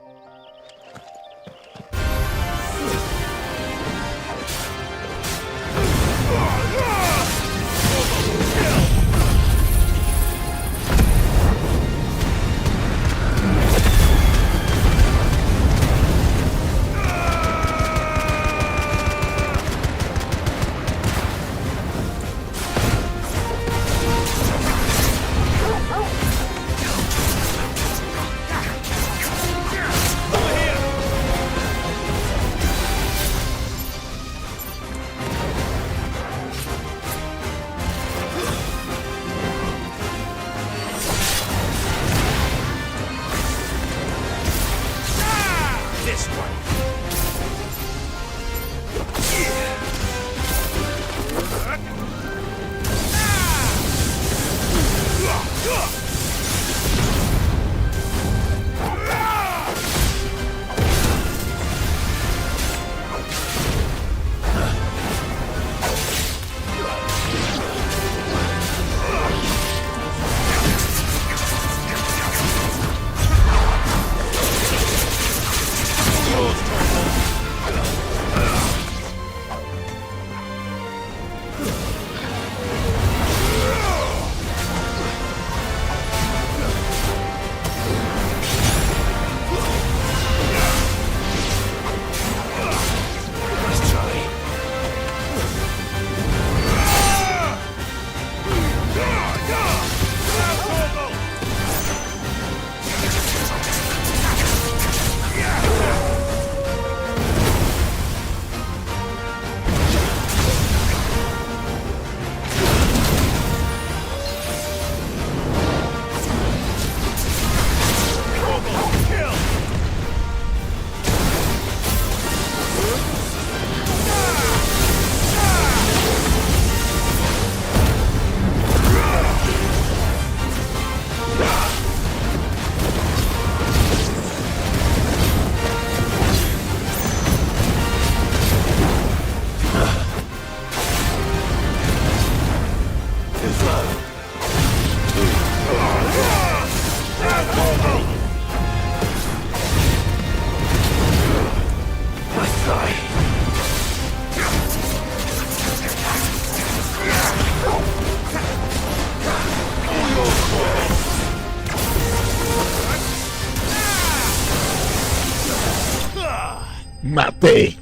Matei!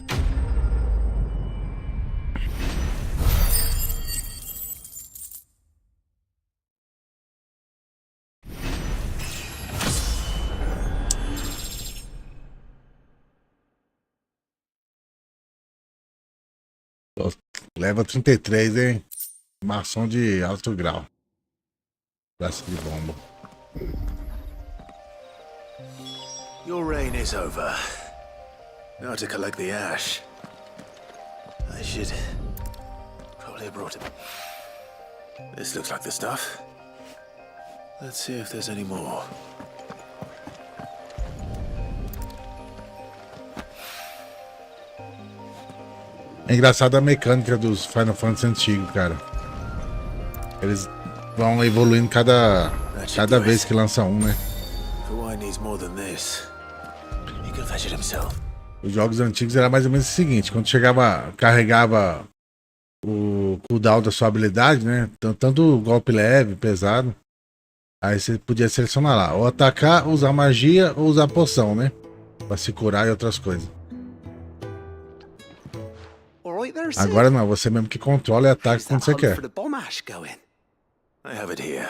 Leva 33, hein? Maçom de alto grau. Braço de bomba. Your reign is over. Now to collect the ash. I should probably have brought it. This looks like the stuff. Let's see if there's any more. É engraçado a mecânica dos Final Fantasy antigos, cara. Eles vão evoluindo cada vez que lança um, né? Os jogos antigos era mais ou menos o seguinte: quando carregava o cooldown da sua habilidade, né? Tanto golpe leve, pesado. Aí você podia selecionar lá, ou atacar, usar magia ou usar poção, né? Pra se curar e outras coisas. Agora não, você mesmo que controla e ataca quando você quer. I have it here.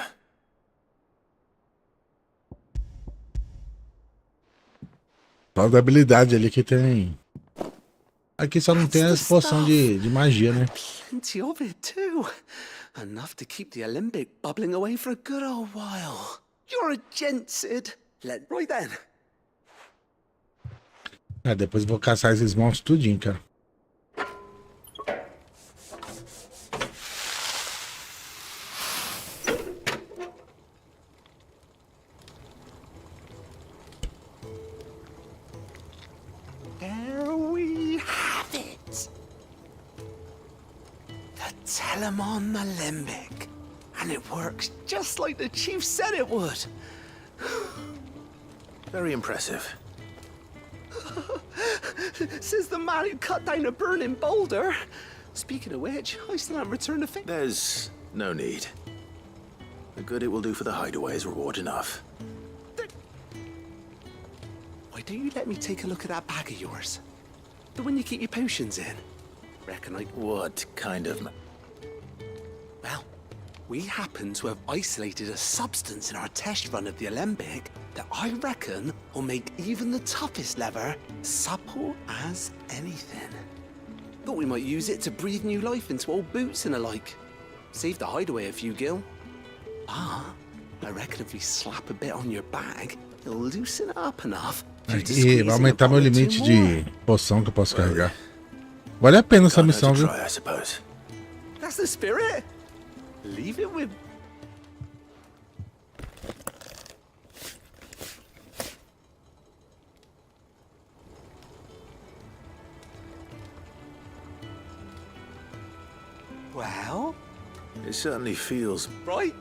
Só da habilidade ali que tem. Aqui só não tem a poção de magia, né? Plenty of it too. Enough to keep the Olympic bubbling away for a good old while. You're a gent, Sid. Right then. Depois eu vou caçar esses monstros tudinho, cara. There we have it. The Telemon Alembic. And it works just like the chief said it would. Very impressive. Says the man who cut down a burning boulder. Speaking of which, I still haven't returned the favor. There's no need. The good it will do for the hideaway is reward enough. Why don't you let me take a look at that bag of yours? The one you keep your potions in. Reckon I... What kind of... Well, we happen to have isolated a substance in our test run of the Alembic that I reckon will make even the toughest leather supple as anything. Thought we might use it to breathe new life into old boots and the like. Save the hideaway a few gil. Ah, I reckon if we slap a bit on your bag, it'll loosen it up enough. E vai aumentar meu limite de poção que eu posso carregar. Vale a pena essa missão, viu? That's the spirit. Leave it with... Well? It certainly feels... Right?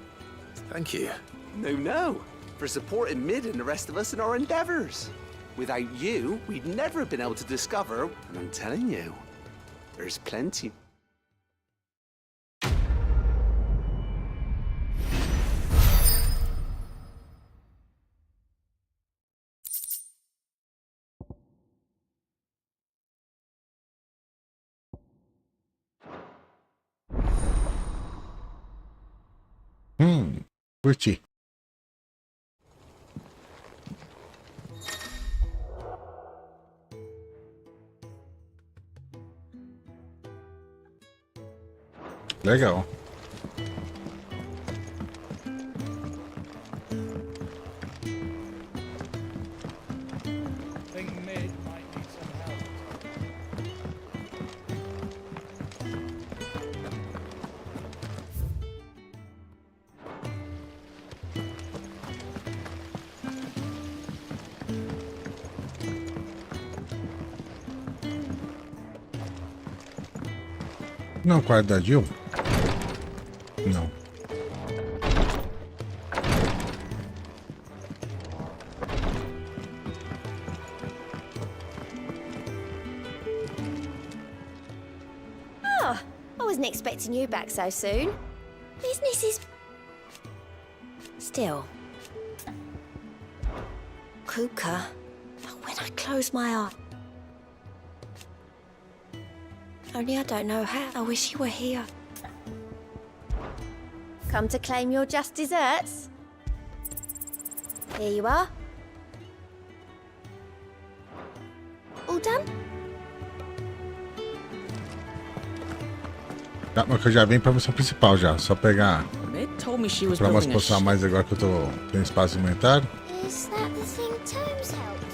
Thank you. No. For supporting Mid and the rest of us in our endeavors. Without you, we'd never have been able to discover, and I'm telling you, there's plenty. Curti. Legal. Não, quarto da Jill? Não. Oh, I wasn't expecting you back so soon. Business is... Still. Kuka, when I close my eye... Only I don't know how. I wish you were here. Come to claim your just desserts? Here you are. All done? Tá, mas que eu já vim pra missão principal já. Só pegar. Mid told me she was Pra umas building a poções a mais agora que eu tô tendo espaço no inventário. Is that the thing Tomes helped?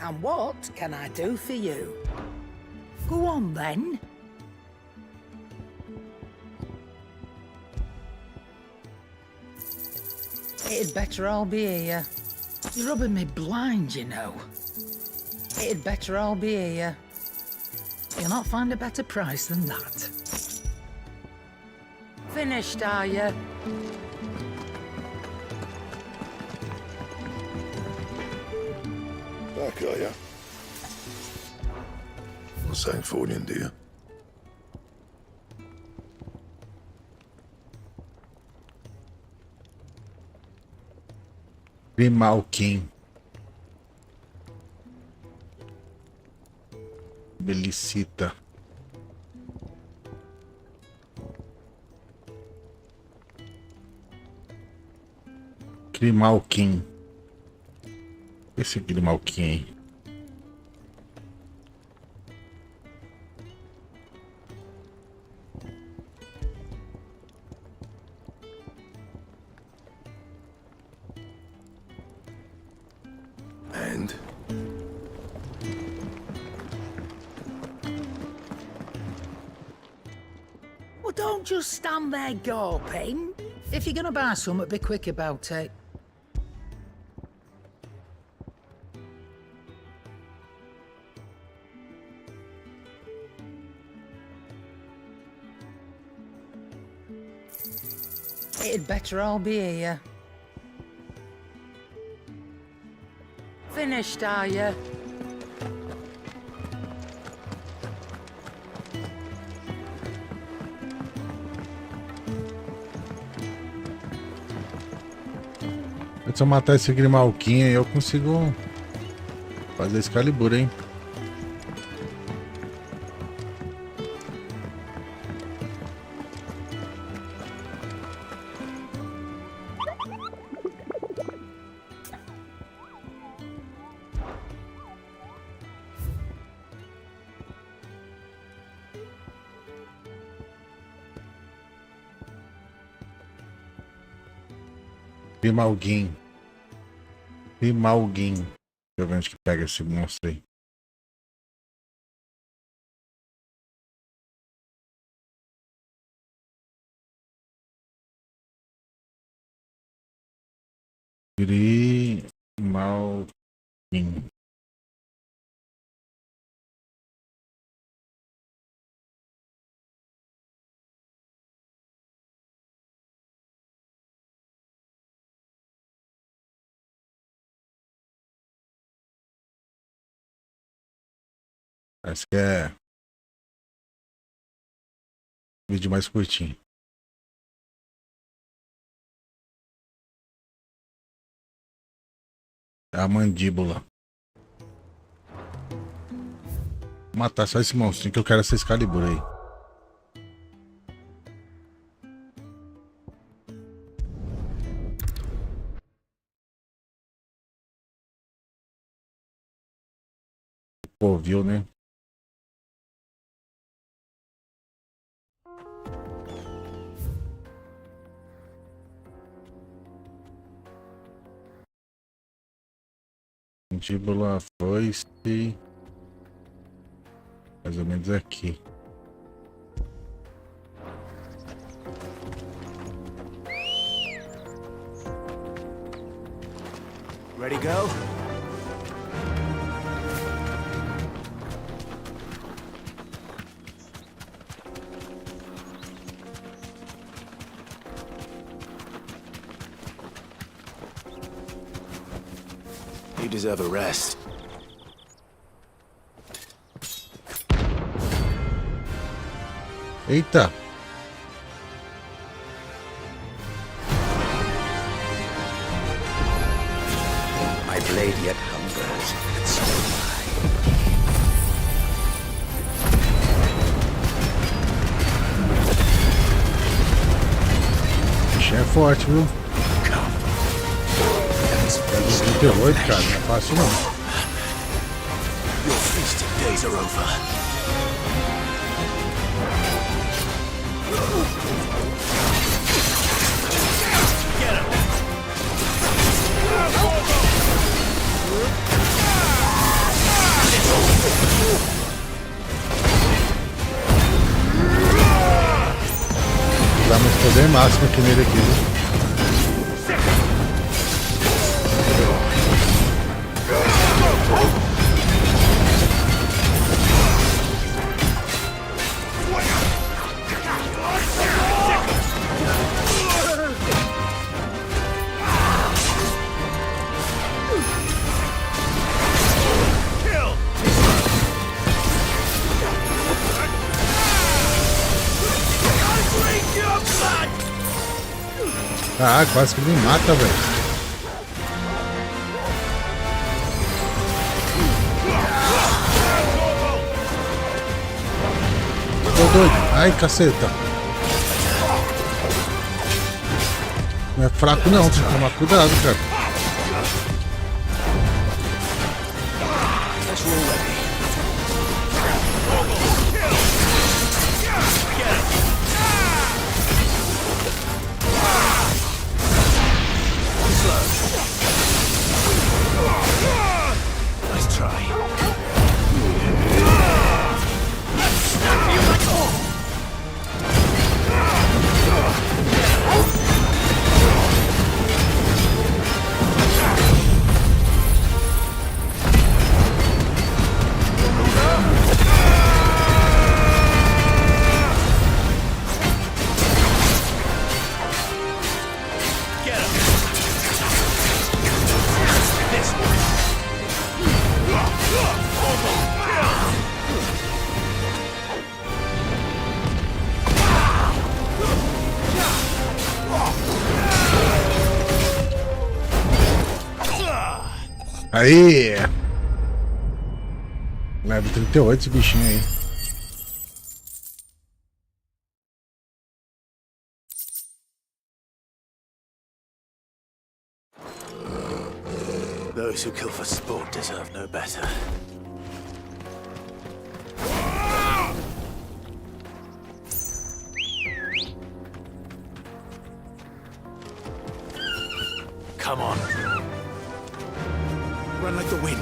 And what can I do for you? Go on then. It'd better all be here. You're rubbing me blind, you know. It'd better all be here. You'll not find a better price than that. Finished, are you? Back, are ya? Not saying Fordian, do you? Grimalkin. Belicita. Grimalkin. Esse Grimalkin aí. And? don't just stand there gawping. If you're gonna buy something, be quick about it. It'd better all be here. Finished, are you? Se eu matar esse Grimalquinho aí, eu consigo fazer Excalibur, hein? Grimalguinho. Grimalguinho. Deixa eu ver onde que pega esse monstro aí. Grimalguinho. Parece que é vídeo mais curtinho. É a mandíbula. Vou matar só esse monstrinho que eu quero essa Excalibur aí. Pô, viu, né? Mandíbula, foice. Mais ou menos aqui. Ready, go? You deserve a rest. Eita! My blade yet hungers, and so do O bicho é forte, viu? 38, cara, não é fácil não. Your feasting days are over. Dá mais poder máximo aqui nele aqui, viu? Ah, quase que me mata, velho. Tô doido. Ai, caceta. Não é fraco não, tem que tomar cuidado, cara. Aí! Level 38 esse bichinho aí. Those who kill for sport deserve no better. Come on. Run like the wind.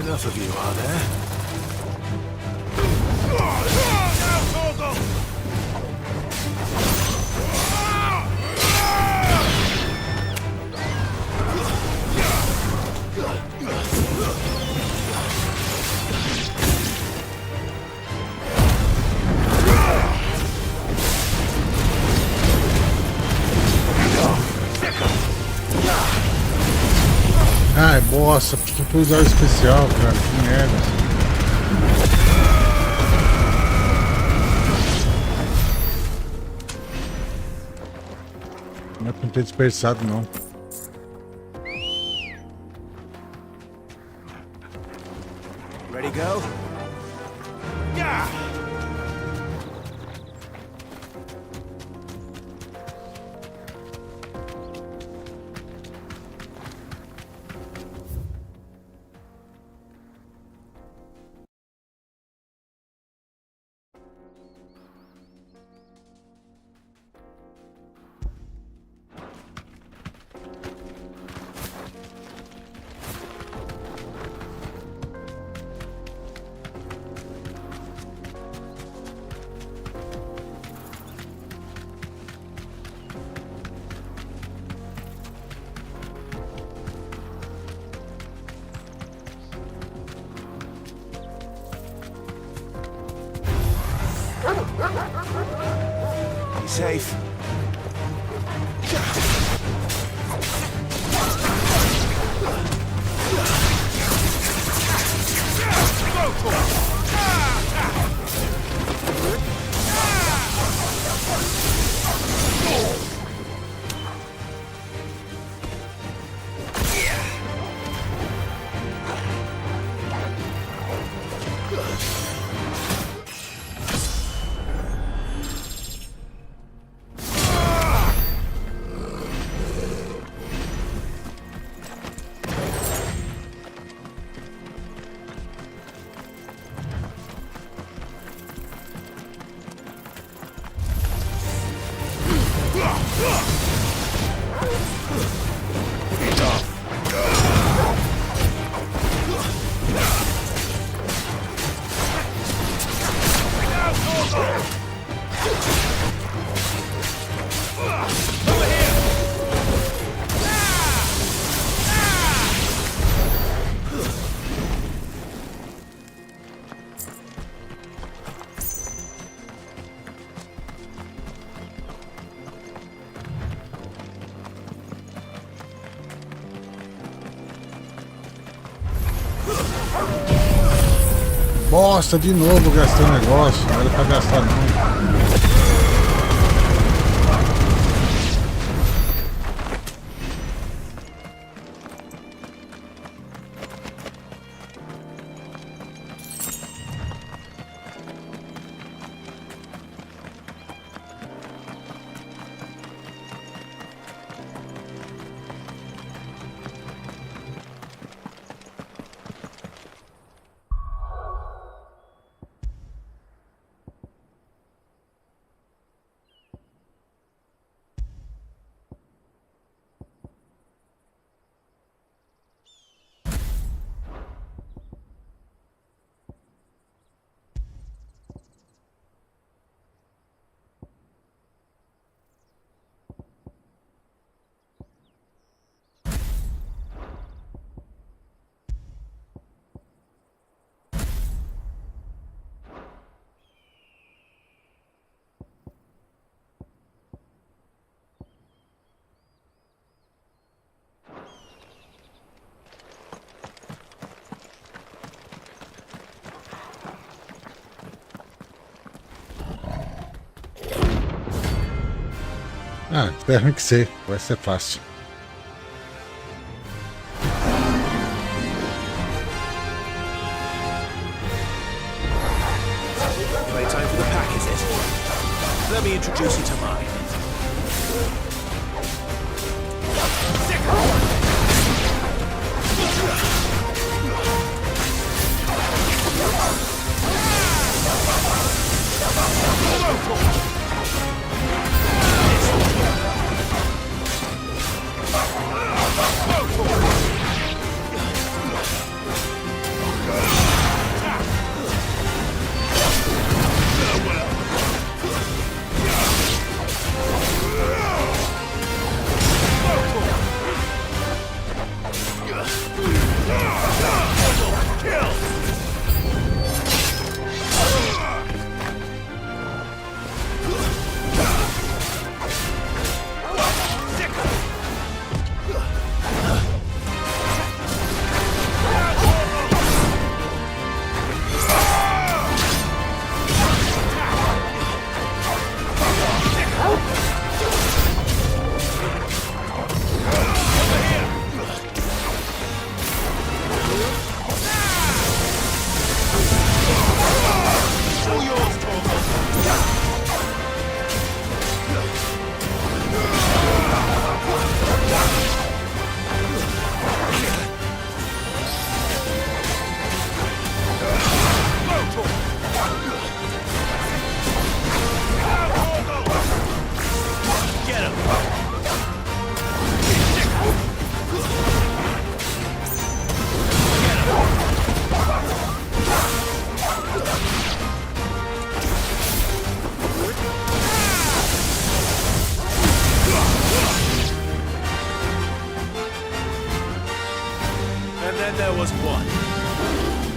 Enough of you, are there? Ai, bosta, por que eu fui usar o especial, cara? Que merda. Não é pra não ter dispersado, não. Ready, go? Yeah! Be safe. Bosta, de novo gastando negócio. Não era pra gastar, não. Ah, espero que sim. Vai ser fácil. Playtime for the pack, is it? Let me introduce you to mine.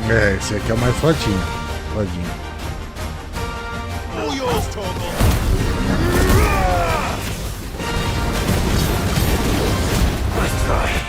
É, esse aqui é o mais fodinho. Fodinho. All yours, Torgal. Nice try.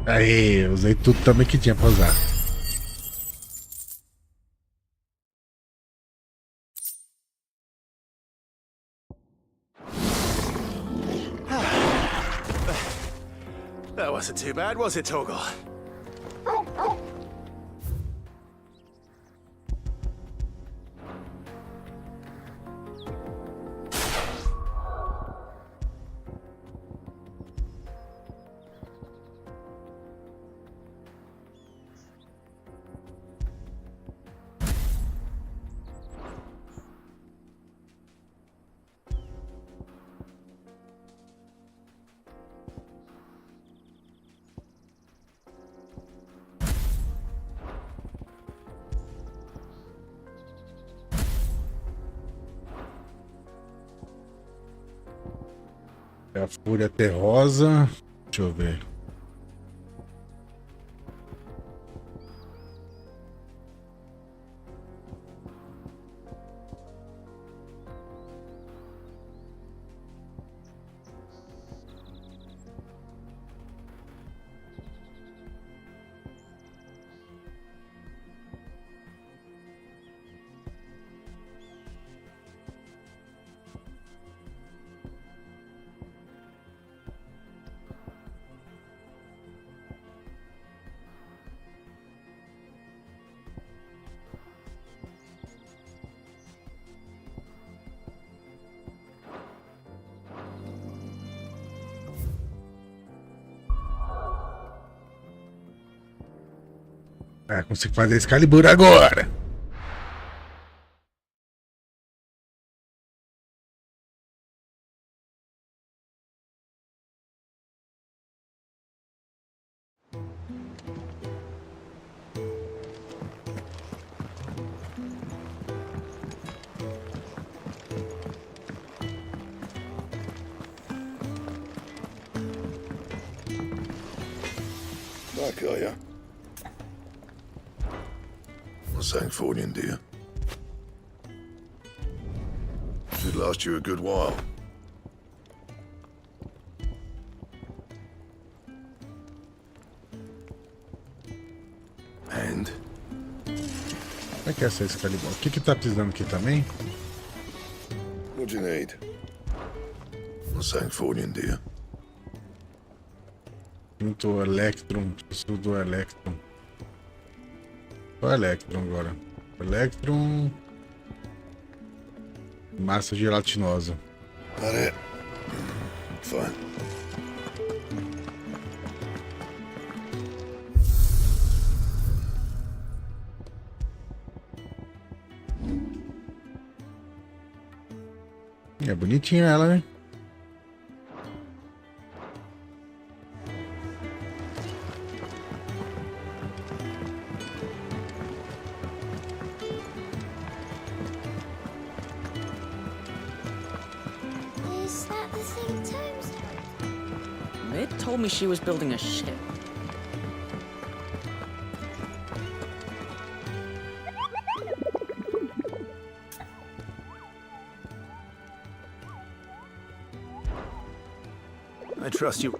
Aí, usei tudo também que tinha pra usar. That wasn't too bad, was it, Torgal? É a Fúria Terrosa. Deixa eu ver. É, consigo fazer Excalibur agora. Back, are ya? What's that for you, dear? Should last you a good while. And? Como é que é essa Excalibur? O que tá precisando aqui também? What do you need? What's that for you, dear? Muito Electrum. Preciso do Electrum. Só Electrum agora. Electrum. Massa gelatinosa. That it? Fine. É bonitinha ela, né? Is that the thing Tomes told? Mid told me she was building a ship. I trust you.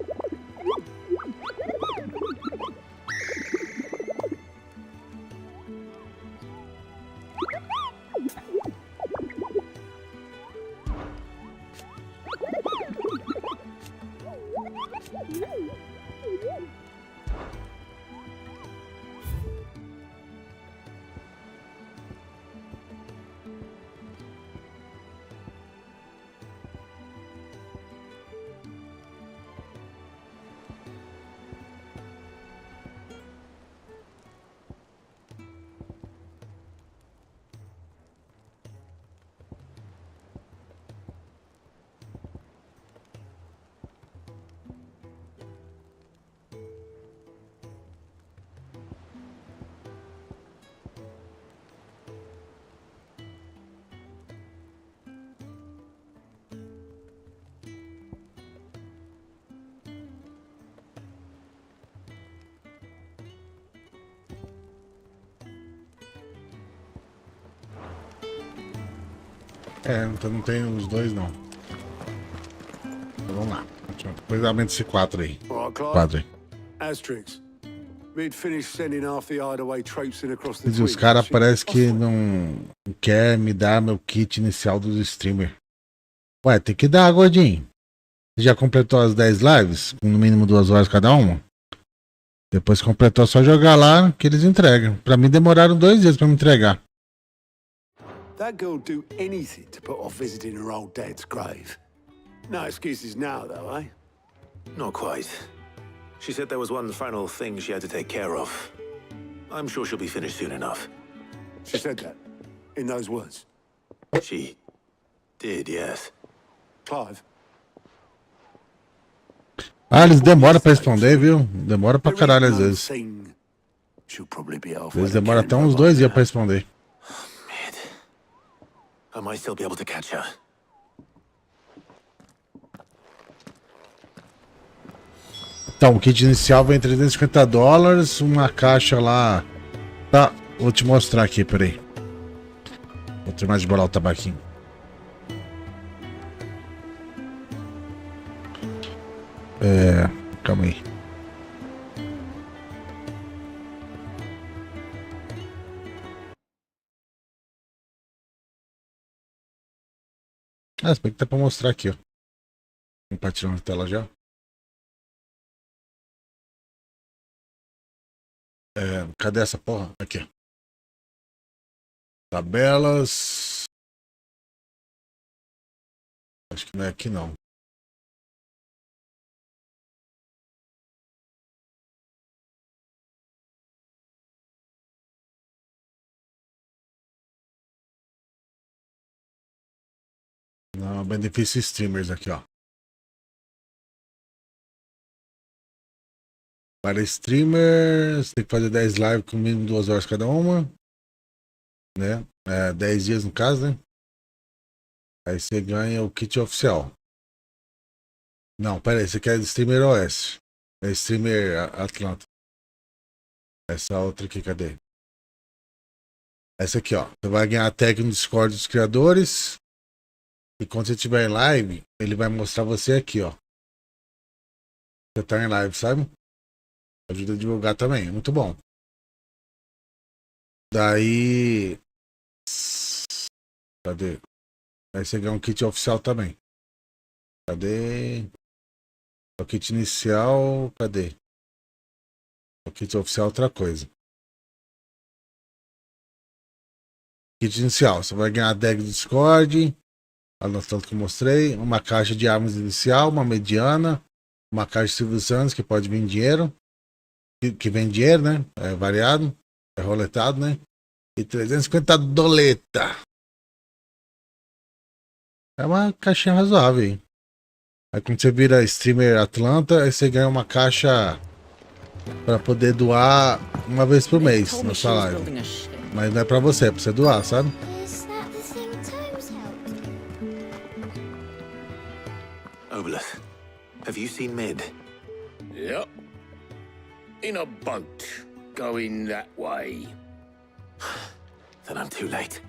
É, então não tem os dois não. Então, vamos lá. Depois aumenta esse 4 aí. All right, Clive. 4 aí. Asterix. We'd finished sending half the hideaway traipsing across the Mas os Twin. caras parece que não quer me dar meu kit inicial dos streamer. Ué, tem que dar, gordinho. Você já completou as 10 lives? Com no mínimo 2 horas cada uma? Depois que completou, é só jogar lá que eles entregam. Pra mim demoraram 2 dias pra me entregar. That girl do anything to put off visiting her old dad's grave. No excuses now, though, eh? Not quite. She said there was one final thing she had to take care of. I'm sure she'll be finished soon enough. She said that, in those words. She did, yes. Clive. Ah, eles demoram pra responder, viu? Demora pra caralho às vezes. She'll probably be halfway Eles to demoram até Canberra uns by 2 dias now. pra responder. I might still be able to catch her. Então, o kit inicial vem $350, uma caixa lá. Tá, vou te mostrar aqui, peraí. Vou terminar de bolar o tabaquinho. Calma aí. Ah, se bem que tá pra mostrar aqui, ó. Compartilhando a tela já. Cadê essa porra? Aqui, ó. Tabelas. Acho que não é aqui não. Não, benefício streamers aqui, ó. Para streamers, tem que fazer 10 lives com mínimo 2 horas cada uma. Né? 10 dias no caso, né? Aí você ganha o kit oficial. Não, pera aí, você quer streamer OS. É streamer Atlanta. Essa outra aqui, cadê? Essa aqui, ó. Você vai ganhar a tag no Discord dos criadores. E quando você estiver em live, ele vai mostrar você aqui, ó. Você tá em live, sabe? Ajuda a divulgar também, muito bom. Daí. Cadê? Aí você ganha um kit oficial também. Cadê? O kit inicial, cadê? O kit oficial é outra coisa. Kit inicial, você vai ganhar a tag do Discord. Tanto que eu mostrei. Uma caixa de armas inicial, uma mediana. Uma caixa de Silvio Santos, que pode vir dinheiro. Que vem dinheiro, né? É variado. É roletado, né? E 350 doleta. É uma caixinha razoável aí. Aí quando você vira streamer Atlanta, aí você ganha uma caixa pra poder doar uma vez por mês na sua live. Mas não é pra você, é pra você doar, sabe? Obolus, have you seen Mid? Yep. In a boat, going that way. Then I'm too late.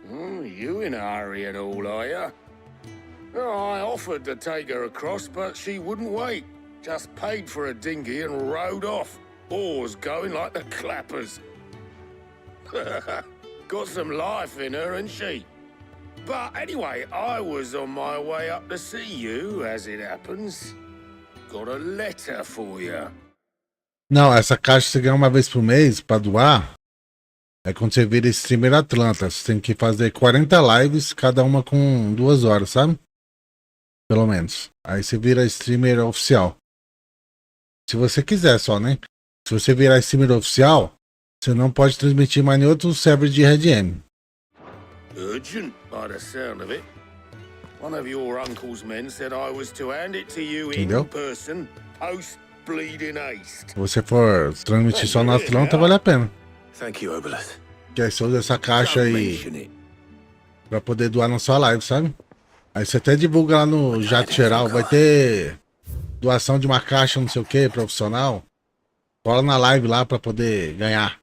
You in a hurry at all, are you? Oh, I offered to take her across, but she wouldn't wait. Just paid for a dinghy and rowed off. Oars going like the clappers. Got some life in her, ain't she? But anyway, I was on my way up to see you, as it happens. Got a letter for you. Não, essa caixa você ganha uma vez por mês pra doar. É quando você vira streamer Atlanta. Você tem que fazer 40 lives, cada uma com 2 horas, sabe? Pelo menos. Aí você vira streamer oficial. Se você quiser só, né? Se você virar streamer oficial, você não pode transmitir mais em outro server de RedM. Urgent, by the sound of it. One of your uncle's men said I was to hand it to you Entendeu? in person, post-bleeding haste. Se você for transmitir só no Atlanta, vale a pena. Thank you, Obolus. Que aí você usa essa caixa aí pra poder doar na sua live, sabe? Aí você até divulga lá no Jato Geral, vai ter doação de uma caixa, não sei o que, profissional. Cola na live lá pra poder ganhar.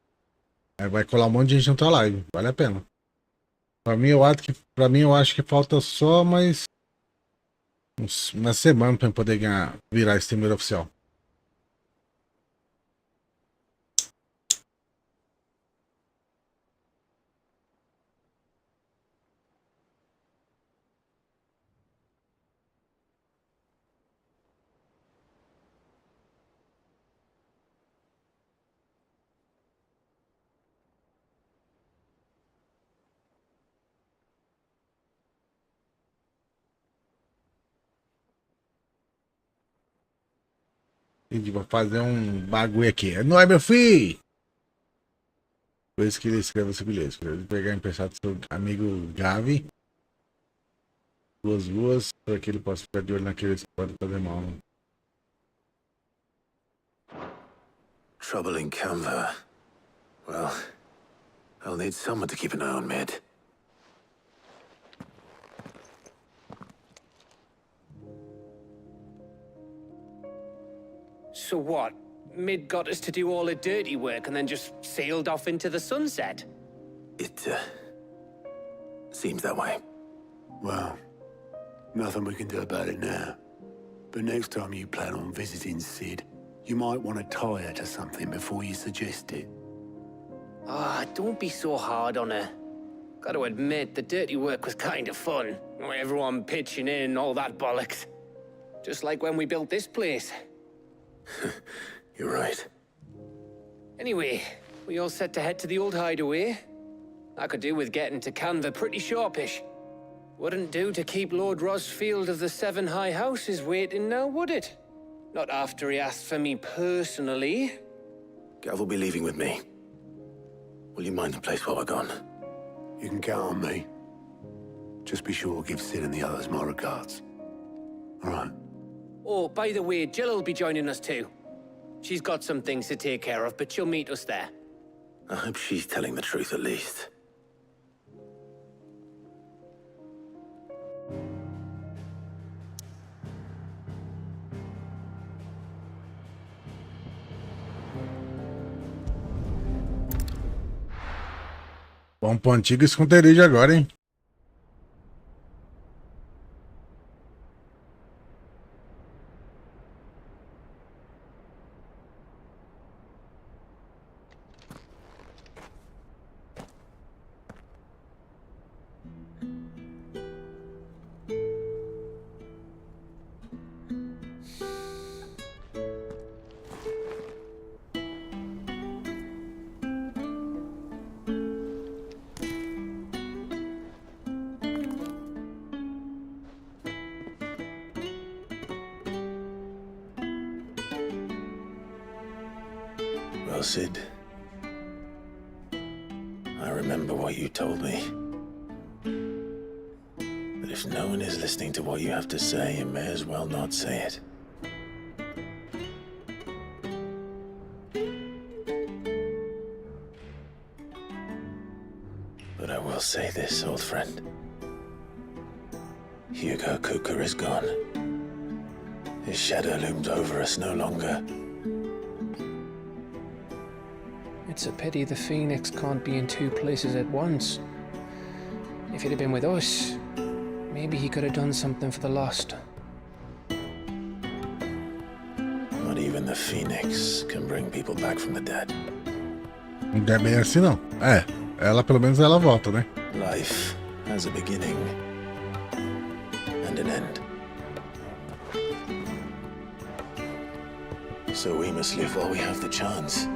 Aí vai colar um monte de gente na tua live, vale a pena. Pra mim eu acho que falta só mais uma semana pra eu poder ganhar, virar streamer oficial. Entendi, vou fazer um bagulho aqui. Não é, meu filho? Por isso que ele escreve esse bilhete. Vou pegar emprestado do seu amigo Gavi. 2 luas, para que ele possa ficar de olho naqueles que podem fazer mal. Né? Trouble in Canva. Well, I'll need someone to keep an eye on Mid. So what? Mid got us to do all the dirty work and then just sailed off into the sunset? It, seems that way. Well, nothing we can do about it now. But next time you plan on visiting Sid, you might want to tie her to something before you suggest it. Ah, don't be so hard on her. Gotta admit, the dirty work was kind of fun. Everyone pitching in and all that bollocks. Just like when we built this place. You're right. Anyway, we all set to head to the old hideaway. I could do with getting to Canva pretty sharpish. Wouldn't do to keep Lord Rosfield of the Seven High Houses waiting now, would it? Not after he asked for me personally. Gav will be leaving with me. Will you mind the place while we're gone? You can count on me. Just be sure to give Sid and the others my regards. All right. Oh, by the way, Jill will be joining us too. She's got some things to take care of, but she'll meet us there. I hope she's telling the truth at least. Vamos pro antigo esconderijo agora, hein? Well, Sid, I remember what you told me. But if no one is listening to what you have to say, you may as well not say it. But I will say this, old friend. Hugo Kuka is gone. His shadow looms over us no longer. It's a pity the Phoenix can't be in two places at once. If he'd have been with us, maybe he could have done something for the lost. Not even the Phoenix can bring people back from the dead. Não é bem assim, não. É, ela pelo menos ela volta, né? Life has a beginning and an end. So we must live while we have the chance.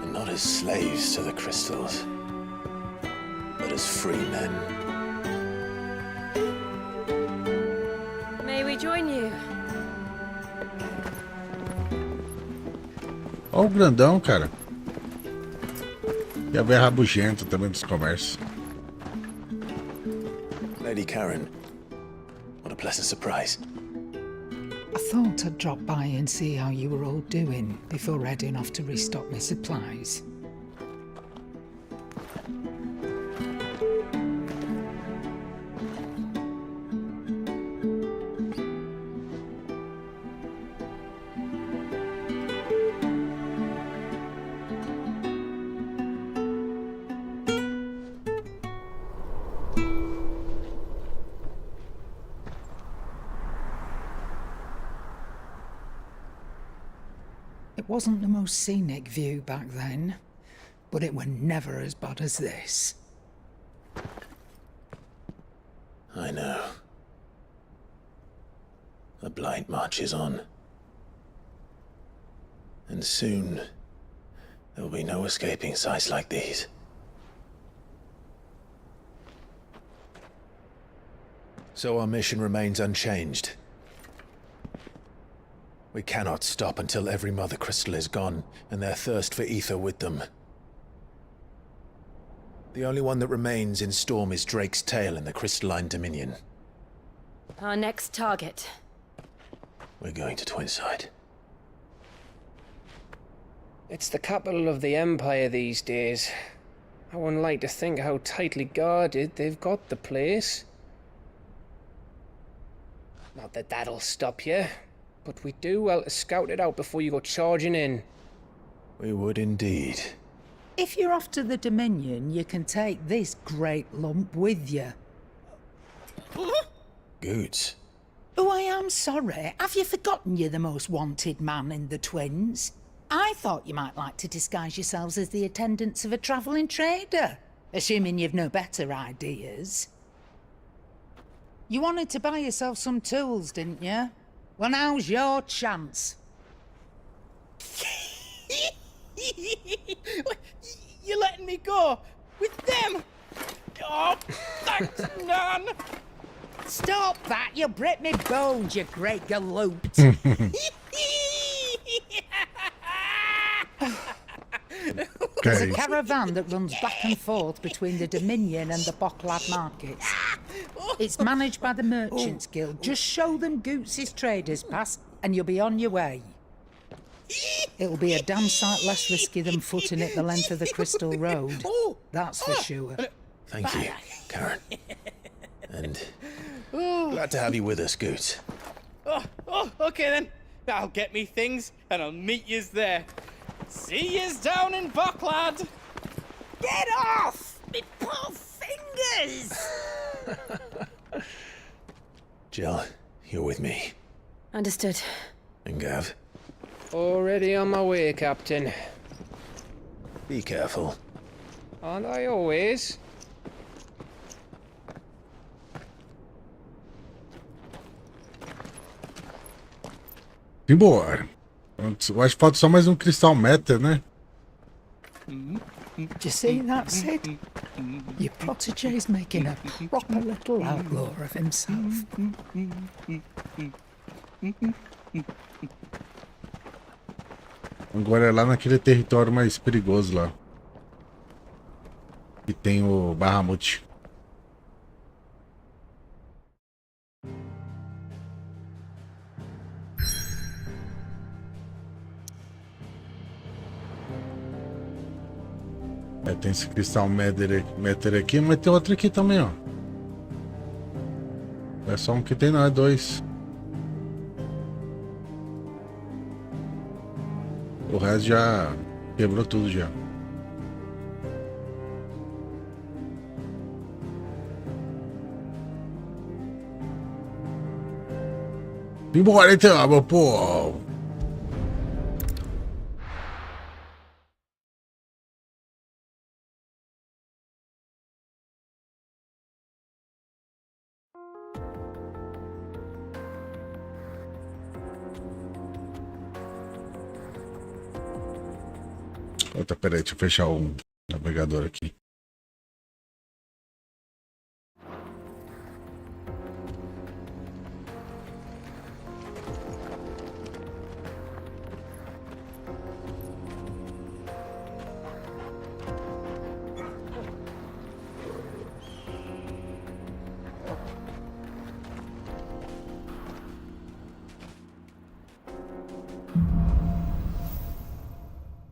And not as slaves to the crystals, but as free men. May we join you? Ó o grandão, cara. E a ver rabugento também dos comércios. Lady Karen, what a pleasant surprise. I thought I'd drop by and see how you were all doing before heading off to restock my supplies. It wasn't the most scenic view back then, but it were never as bad as this. I know. The blight marches on. And soon, there will be no escaping sights like these. So our mission remains unchanged. We cannot stop until every Mother Crystal is gone, and their thirst for ether with them. The only one that remains in Storm is Drake's tail in the Crystalline Dominion. Our next target. We're going to Twinside. It's the capital of the Empire these days. I wouldn't like to think how tightly guarded they've got the place. Not that that'll stop you, but we do well to scout it out before you go charging in. We would indeed. If you're off to the Dominion, you can take this great lump with you. Goods. Oh, I am sorry. Have you forgotten you're the most wanted man in the Twins? I thought you might like to disguise yourselves as the attendants of a travelling trader, assuming you've no better ideas. You wanted to buy yourself some tools, didn't you? Well, now's your chance. You're letting me go with them? Oh, thanks, Nan. Stop that! You'll break me bones, you great galoot. There's a caravan that runs back and forth between the Dominion and the Bocklad markets. It's managed by the Merchants Guild. Just show them Goots' traders pass and you'll be on your way. It'll be a damn sight less risky than footing it the length of the Crystal Road. That's for sure. Thank you, Karen. And glad to have you with us, Goots. Okay then. I'll get me things and I'll meet yous there. See yous down in Bocklad. Get off! Me poor fingers! Jill, you're with me. Understood. And Gav, Already on my way, Captain. be careful. Aren't I always? Embora. Eu acho que falta só mais um cristal meta, né? Do you see that, Sid? Your protege's making a proper little outlaw of himself. Agora é lá naquele território mais perigoso lá. Que tem o Bahamut. É, tem esse cristal meter aqui, mas tem outro aqui também, ó. É só um que tem, não, é dois. O resto já quebrou tudo já. Embora então, meu povo. Outra, peraí, deixa eu fechar o navegador aqui.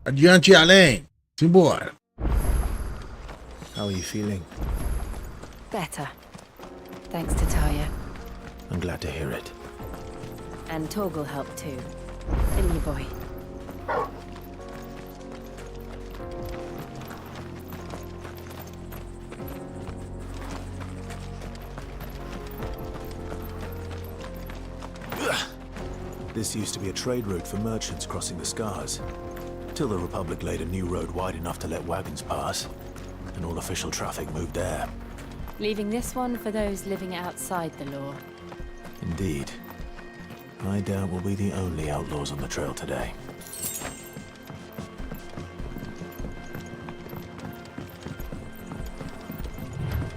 Adiante e além. Simbora. How are you feeling? Better. Thanks to Taya. I'm glad to hear it. And Torgal helped too. Didn't you, boy? This used to be a trade route for merchants crossing the Scars. Till the Republic laid a new road wide enough to let wagons pass, and all official traffic moved there. Leaving this one for those living outside the law. Indeed. I doubt we'll be the only outlaws on the trail today.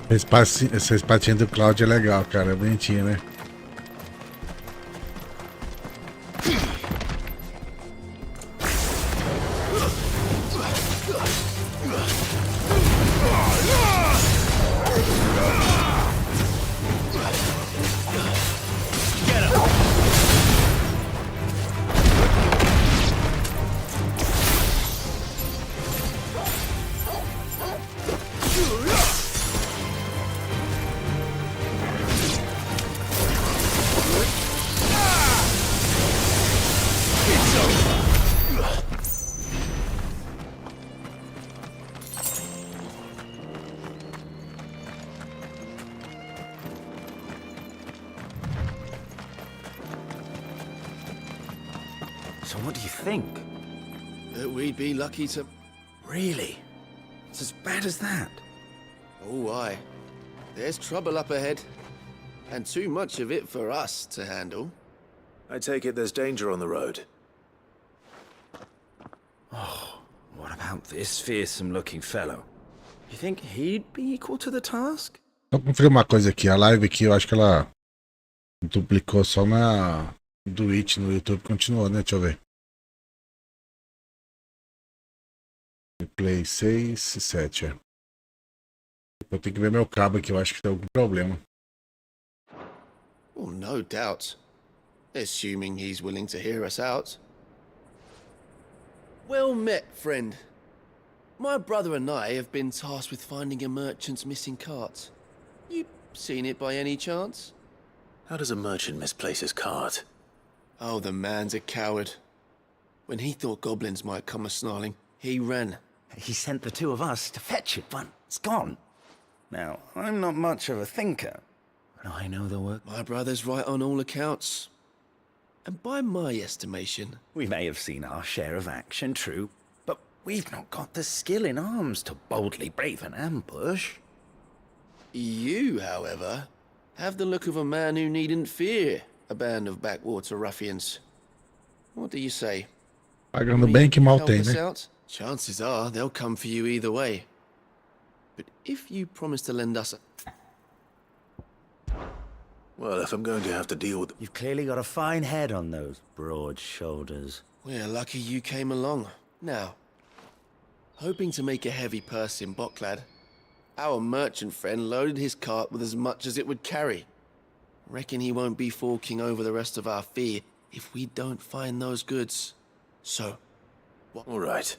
Essa espatinha do Cloud é legal, cara. É bonitinha, né? So what do you think? That we'd be lucky to... Really? It's as bad as that? Oh, aye. There's trouble up ahead. And too much of it for us to handle. I take it there's danger on the road. Oh, what about this fearsome-looking fellow? You think he'd be equal to the task? Só conferir uma coisa aqui. A live aqui, eu acho que ela duplicou só na Twitch, no YouTube continuou, né? Deixa eu ver. Play 6 e 7, é. Eu tenho que ver meu cabo aqui, eu acho que tem algum problema. Well, no doubt. Assuming he's willing to hear us out. Well met, friend. My brother and I have been tasked with finding a merchant's missing cart. You seen it by any chance? How does a merchant misplace his cart? Oh, the man's a coward. When he thought goblins might come a-snarling, he ran. He sent the two of us to fetch it, but it's gone. Now, I'm not much of a thinker, but I know the work. My brother's right on all accounts. And by my estimation... We may have seen our share of action, true, but we've not got the skill in arms to boldly brave an ambush. You, however, have the look of a man who needn't fear a band of backwater ruffians. What do you say? Pagando bem que mal Help tem, us né? out? Chances are they'll come for you either way. But if you promise to lend us a... Well, if I'm going to have to deal with... You've clearly got a fine head on those broad shoulders. We're lucky you came along. Now, hoping to make a heavy purse in Boklad, our merchant friend loaded his cart with as much as it would carry. Reckon he won't be forking over the rest of our fee if we don't find those goods. So... All right.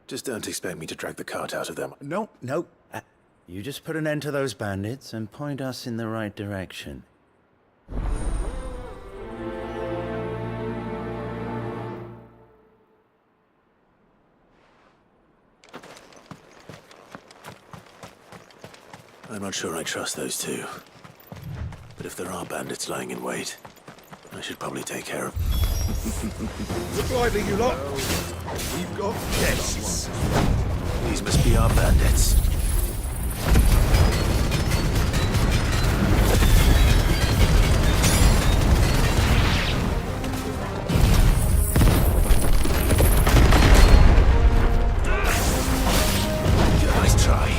Just don't expect me to drag the cart out of them. No. You just put an end to those bandits and point us in the right direction. I'm not sure I trust those two. But if there are bandits lying in wait, I should probably take care of... Look lively, you lot! We've got guests! These must be our bandits. Nice try.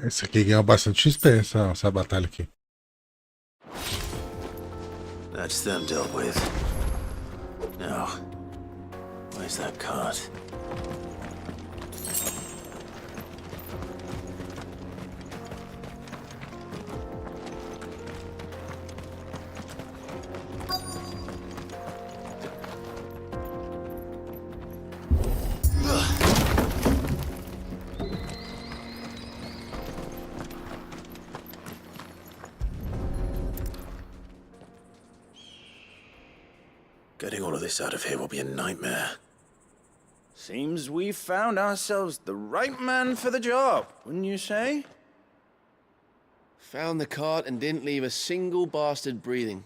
Esse aqui ganhou bastante XP, essa batalha aqui. That's them dealt with. Now, where's that cart? Getting all of this out of here will be a nightmare. Seems we've found ourselves the right man for the job, wouldn't you say? Found the cart and didn't leave a single bastard breathing.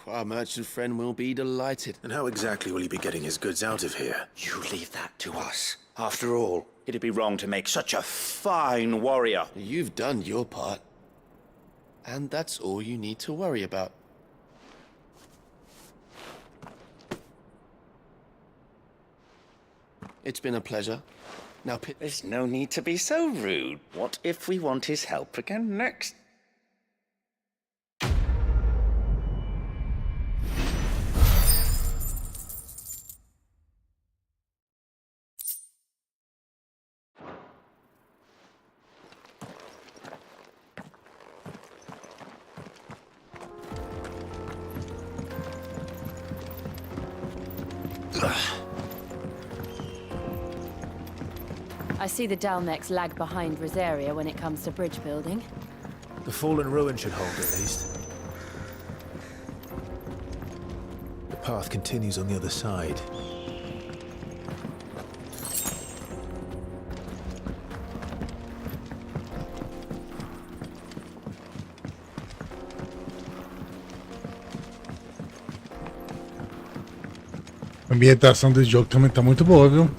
Our merchant friend will be delighted. And how exactly will he be getting his goods out of here? You leave that to us. After all, it'd be wrong to make such a fine warrior. You've done your part. And that's all you need to worry about. It's been a pleasure. Now, there's no need to be so rude. What if we want his help again next? I see the Dalmecs lag behind Rosaria when it comes to bridge building. The fallen ruin should hold, at least. The path continues on the other side. A ambientação desse jogo também tá muito boa, viu?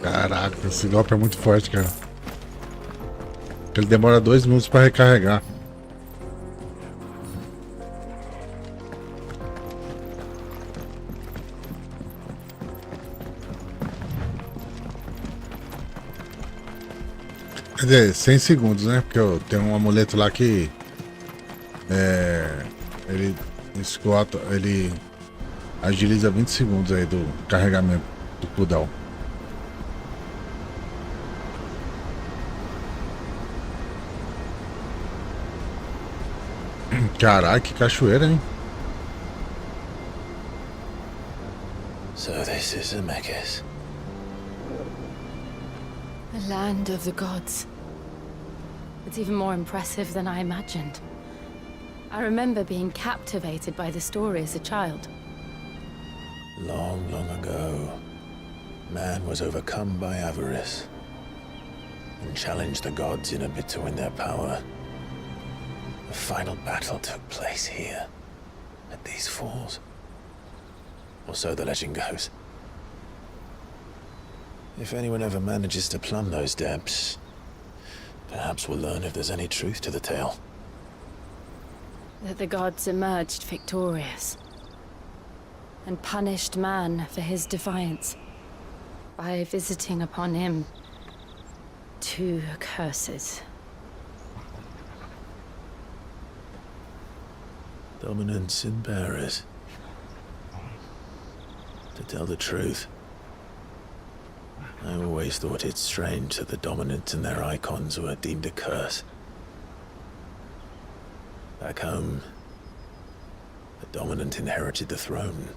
Caraca, esse golpe é muito forte, cara. Ele demora 2 minutos para recarregar. Quer dizer, 100 segundos, né? Porque eu tenho um amuleto lá que ele esgota, ele agiliza 20 segundos aí do carregamento do cooldown. Caraca, que cachoeira, hein? So this is Zemeckis. The land of the gods. It's even more impressive than I imagined. I remember being captivated by the story as a child. Long, long ago, man was overcome by avarice and challenged the gods in a bid to win their power. The final battle took place here, at these falls. Or so the legend goes. If anyone ever manages to plumb those depths, perhaps we'll learn if there's any truth to the tale. That the gods emerged victorious and punished man for his defiance by visiting upon him 2 curses. Dominants and bearers. To tell the truth, I always thought it strange that the dominant and their icons were deemed a curse. Back home, the dominant inherited the throne.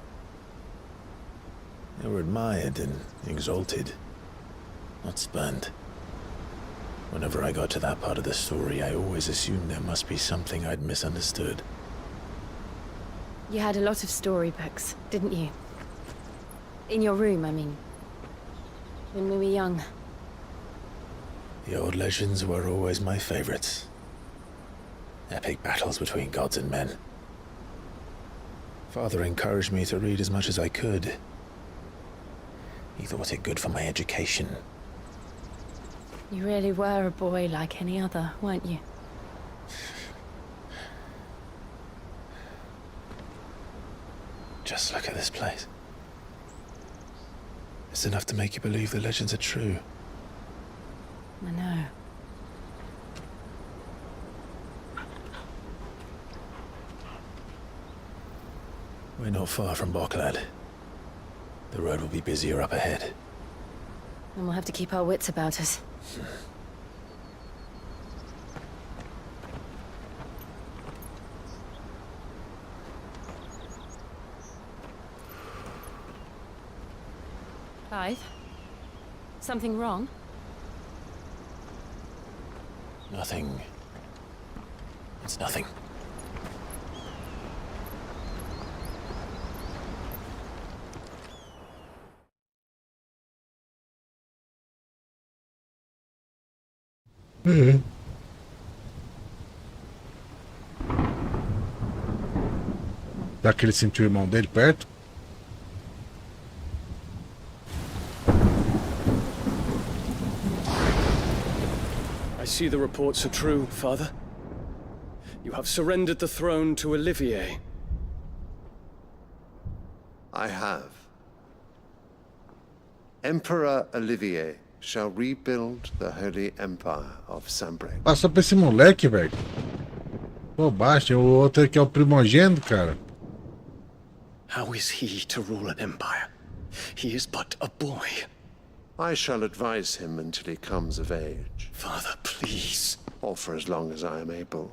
They were admired and exalted, not spurned. Whenever I got to that part of the story, I always assumed there must be something I'd misunderstood. You had a lot of storybooks, didn't you? In your room, I mean. When we were young. The old legends were always my favorites. Epic battles between gods and men. Father encouraged me to read as much as I could. He thought it good for my education. You really were a boy like any other, weren't you? Just look at this place. It's enough to make you believe the legends are true. I know. We're not far from Boklad. The road will be busier up ahead. And we'll have to keep our wits about us. Clive? Something wrong? Nothing. It's nothing. Será que ele sentiu o irmão dele perto? I see the reports are true, Father. You have surrendered the throne to Olivier. I have. Emperor Olivier shall rebuild the Holy Empire of Sanbreque. Passa pra esse moleque, velho. Pô, baixa, o outro que é o primogênito, cara. How is he to rule an empire? He is but a boy. I shall advise him until he comes of age. Father, please. Or for as long as I am able.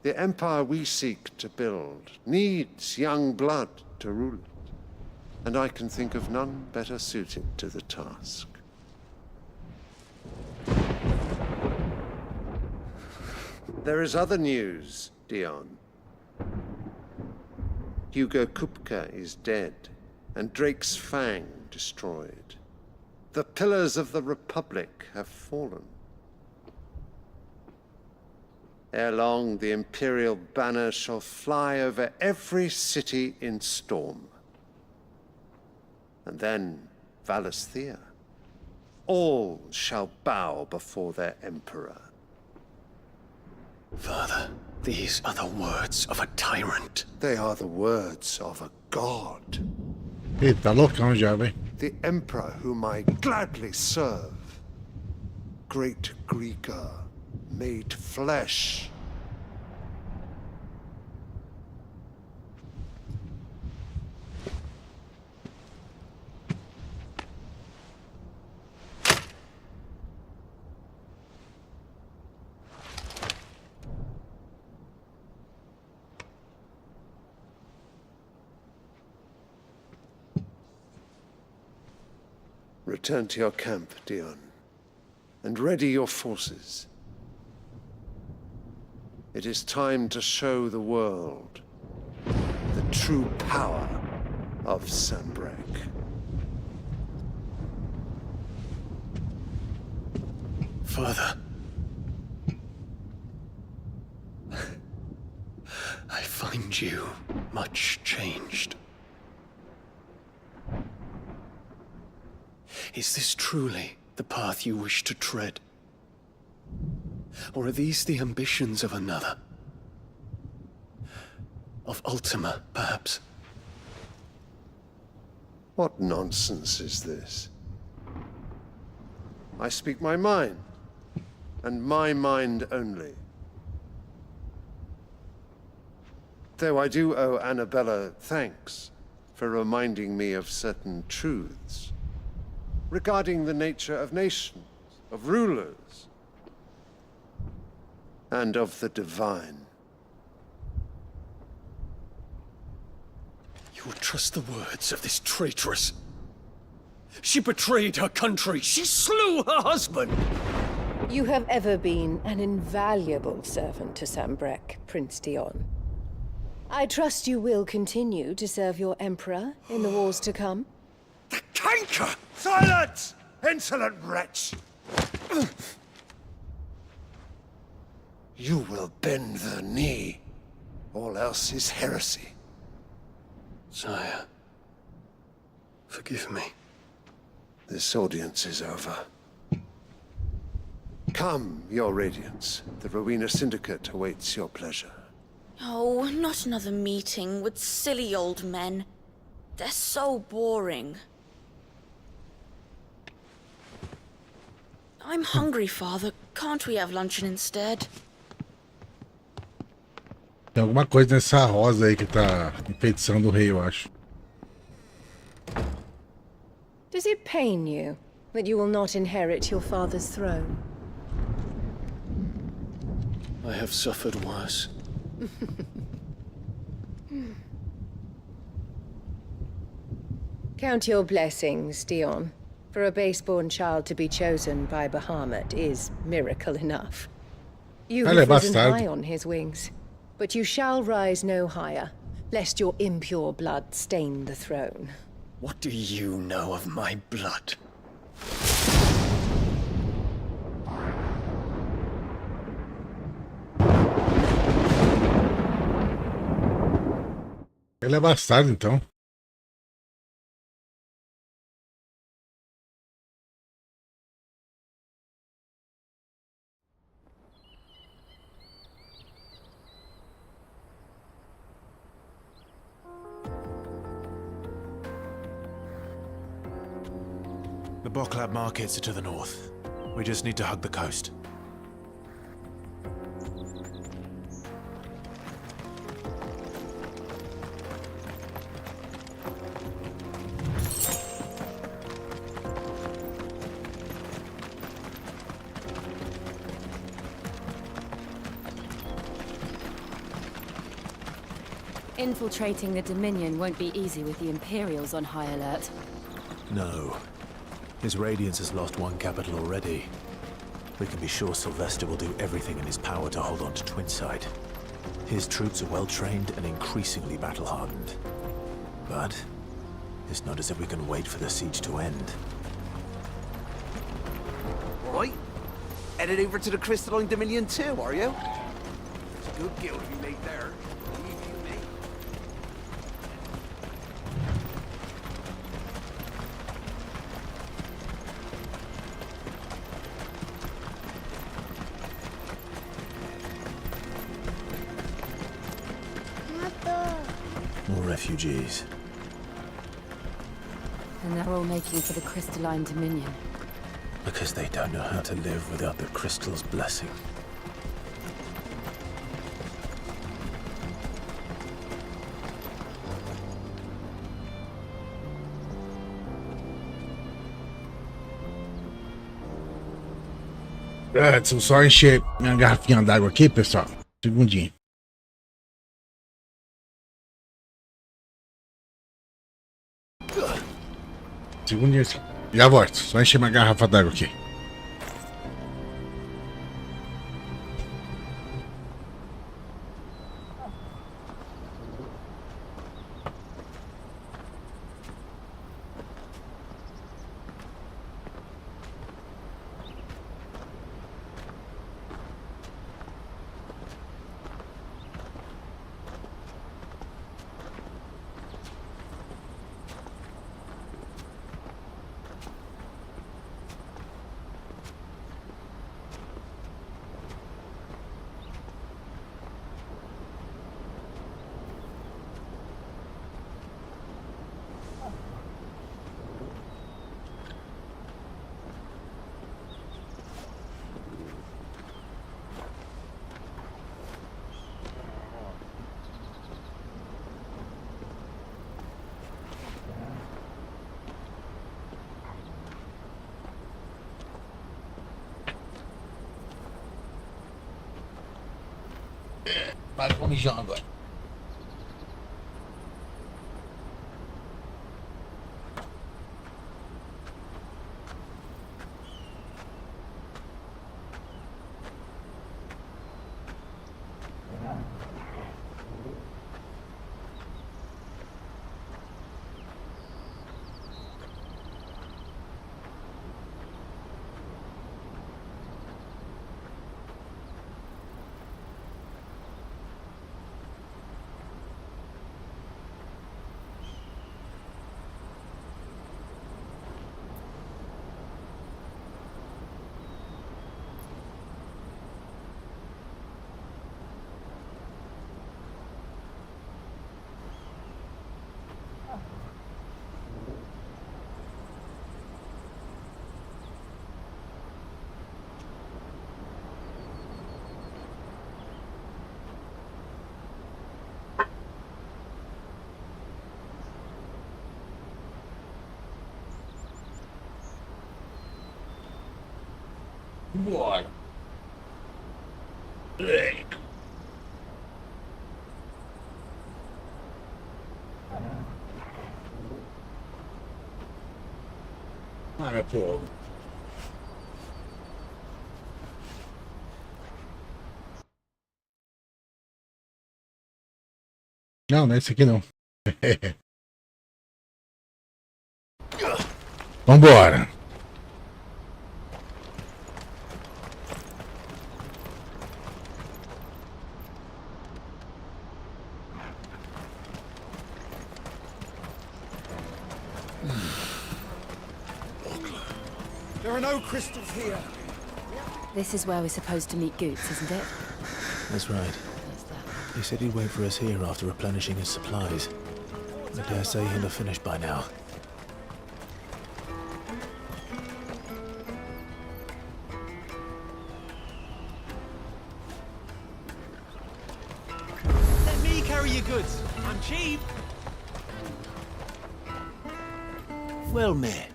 The empire we seek to build needs young blood to rule it, and I can think of none better suited to the task. There is other news, Dion. Hugo Kupka is dead, and Drake's Fang destroyed. The pillars of the Republic have fallen. Ere long, the Imperial banner shall fly over every city in Storm. And then, Valisthea. All shall bow before their Emperor. Father, these are the words of a tyrant. They are the words of a god. Ih, tá loucão já, velho. The Emperor whom I gladly serve. Great Greeker, made flesh. Return to your camp, Dion, and ready your forces. It is time to show the world the true power of Sanbreque. Father. I find you much changed. Is this truly the path you wish to tread? Or are these the ambitions of another? Of Ultima, perhaps? What nonsense is this? I speak my mind, and my mind only. Though I do owe Annabella thanks for reminding me of certain truths regarding the nature of nations, of rulers, and of the divine. You will trust the words of this traitress. She betrayed her country. She slew her husband. You have ever been an invaluable servant to Sanbreque, Prince Dion. I trust you will continue to serve your Emperor in the wars to come. The canker! Silence! Insolent wretch! You will bend the knee. All else is heresy. Sire, forgive me. This audience is over. Come, your Radiance. The Rowena Syndicate awaits your pleasure. Oh, not another meeting with silly old men. They're so boring. I'm hungry, Father. Can't we have luncheon instead? Tem alguma coisa nessa rosa aí que tá enfeitiçando o rei, eu acho. Does it pain you that you will not inherit your father's throne? I have suffered worse. Count your blessings, Dion. For a base-born child to be chosen by Bahamut is miracle enough. You have risen high on his wings, but you shall rise no higher, lest your impure blood stain the throne. What do you know of my blood? Ele é bastardo, então. The Boklab markets are to the north. We just need to hug the coast. Infiltrating the Dominion won't be easy with the Imperials on high alert. No. His Radiance has lost one capital already. We can be sure Sylvester will do everything in his power to hold on to Twinside. His troops are well-trained and increasingly battle-hardened. But it's not as if we can wait for the siege to end. Right. Headed over to the Crystalline Dominion too, are you? It's a good guild you made there. Believe you me. More refugees. And they're all making for the Crystalline Dominion. Because they don't know how to live without the Crystal's blessing. Deixa eu só encher minha garrafinha d'água aqui, pessoal. Segundinho. Segundinho assim. Já volto. Só encher minha garrafa d'água aqui. Para com o mijão agora. Bora. Ah, meu povo. Não, não é esse aqui não. Vambora. There are no crystals here. This is where we're supposed to meet Goots, isn't it? That's right. He said he'd wait for us here after replenishing his supplies. I dare say he'll have finished by now. Let me carry your goods. I'm cheap. Well met.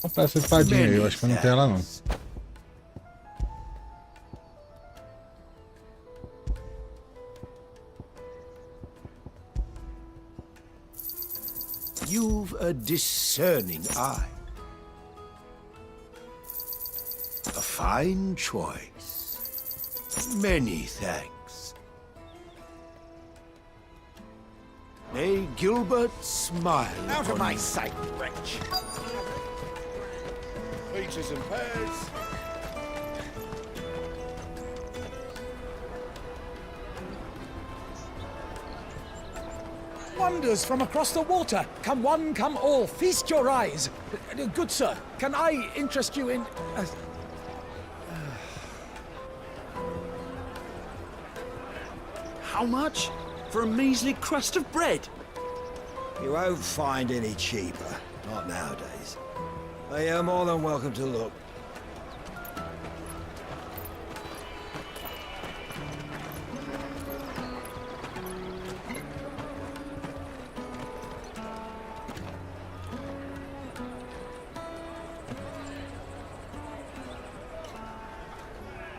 Vamos pra essa espadinha aí, eu acho que não tem ela não. discerning eye. A fine choice. Many thanks. May Gilbert smile. Out of upon my you. sight, wretch. Peaches and pears. Wonders from across the water. Come one, come all. Feast your eyes. Good sir, can I interest you in... How much? For a measly crust of bread? You won't find any cheaper. Not nowadays. But you're more than welcome to look.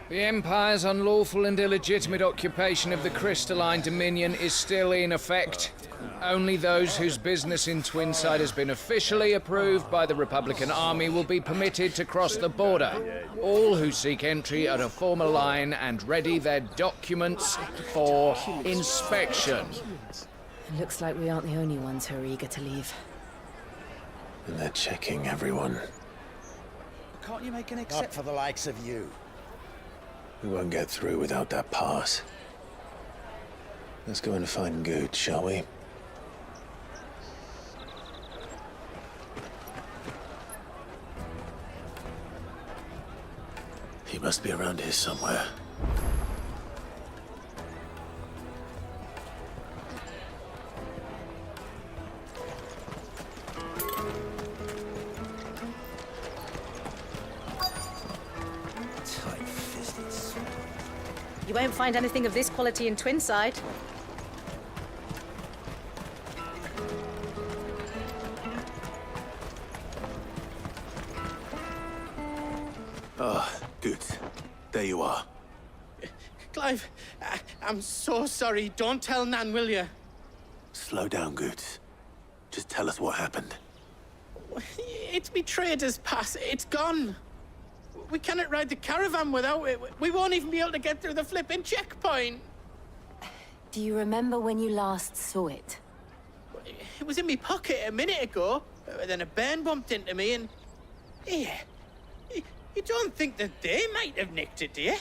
The Empire's unlawful and illegitimate occupation of the Crystalline Dominion is still in effect. Only those whose business in Twinside has been officially approved by the Republican Army will be permitted to cross the border. All who seek entry are to form a line and ready their documents for inspection. It looks like we aren't the only ones who are eager to leave. And they're checking everyone. Can't you make an exception? Not for the likes of you. We won't get through without that pass. Let's go and find Good, shall we? He must be around here somewhere. You won't find anything of this quality in Twinside. Ah, Good. There you are. Clive, I'm so sorry. Don't tell Nan, will you? Slow down, Good. Just tell us what happened. It's me trader's pass. It's gone. We cannot ride the caravan without it. We won't even be able to get through the flipping checkpoint. Do you remember when you last saw it? It was in my pocket a minute ago. Then a bairn bumped into me and... Yeah. You don't think that they might have nicked it, do you?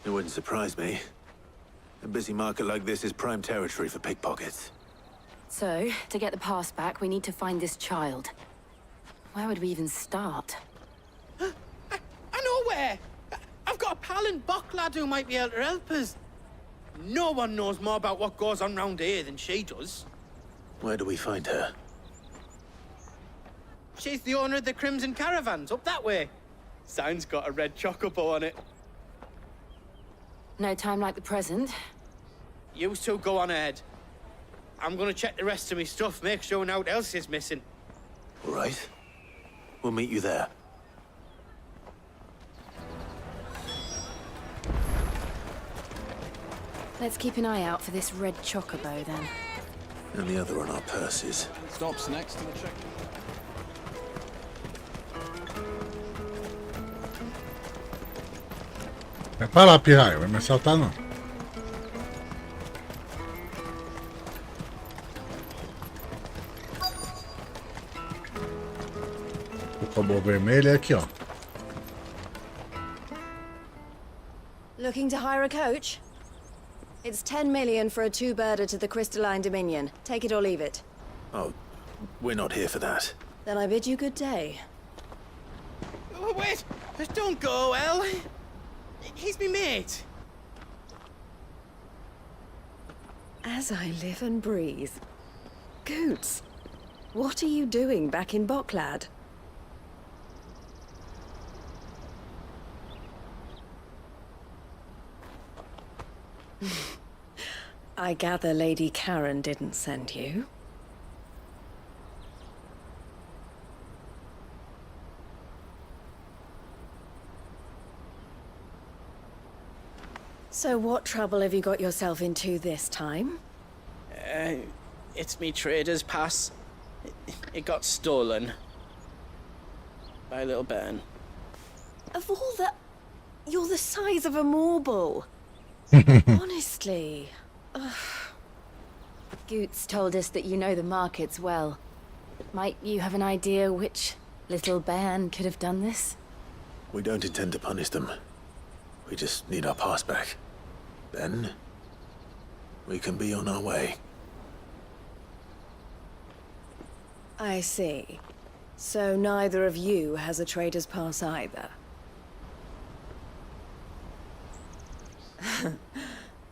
It wouldn't surprise me. A busy market like this is prime territory for pickpockets. So, to get the pass back, we need to find this child. Where would we even start? I know where! I've got a pal in Bocklad who might be able to help us. No one knows more about what goes on round here than she does. Where do we find her? She's the owner of the Crimson Caravans, up that way. Sign's got a red chocobo on it. No time like the present. You two go on ahead. I'm gonna check the rest of my stuff, make sure no one else is missing. All right. We'll meet you there. Let's keep an eye out for this red chocobo, then. And the other on our purses. Stops next to the check. Vai pra lá, pirraia. Vai me assaltar, não. O robô vermelho é aqui, ó. Looking to hire a coach? It's 10 million for a two-birder to the Crystalline Dominion. Take it or leave it. Oh, we're not here for that. Then I bid you good day. Oh, wait! Don't go, El. He's me mate. As I live and breathe. Goots, what are you doing back in Bocklad? I gather Lady Karen didn't send you. So what trouble have you got yourself into this time? It's me trader's pass. It got stolen. By a little bairn. Of all the... You're the size of a marble. Honestly. Ugh. Goots told us that you know the markets well. Might you have an idea which little bairn could have done this? We don't intend to punish them. We just need our pass back. Then, we can be on our way. I see. So neither of you has a trader's pass either.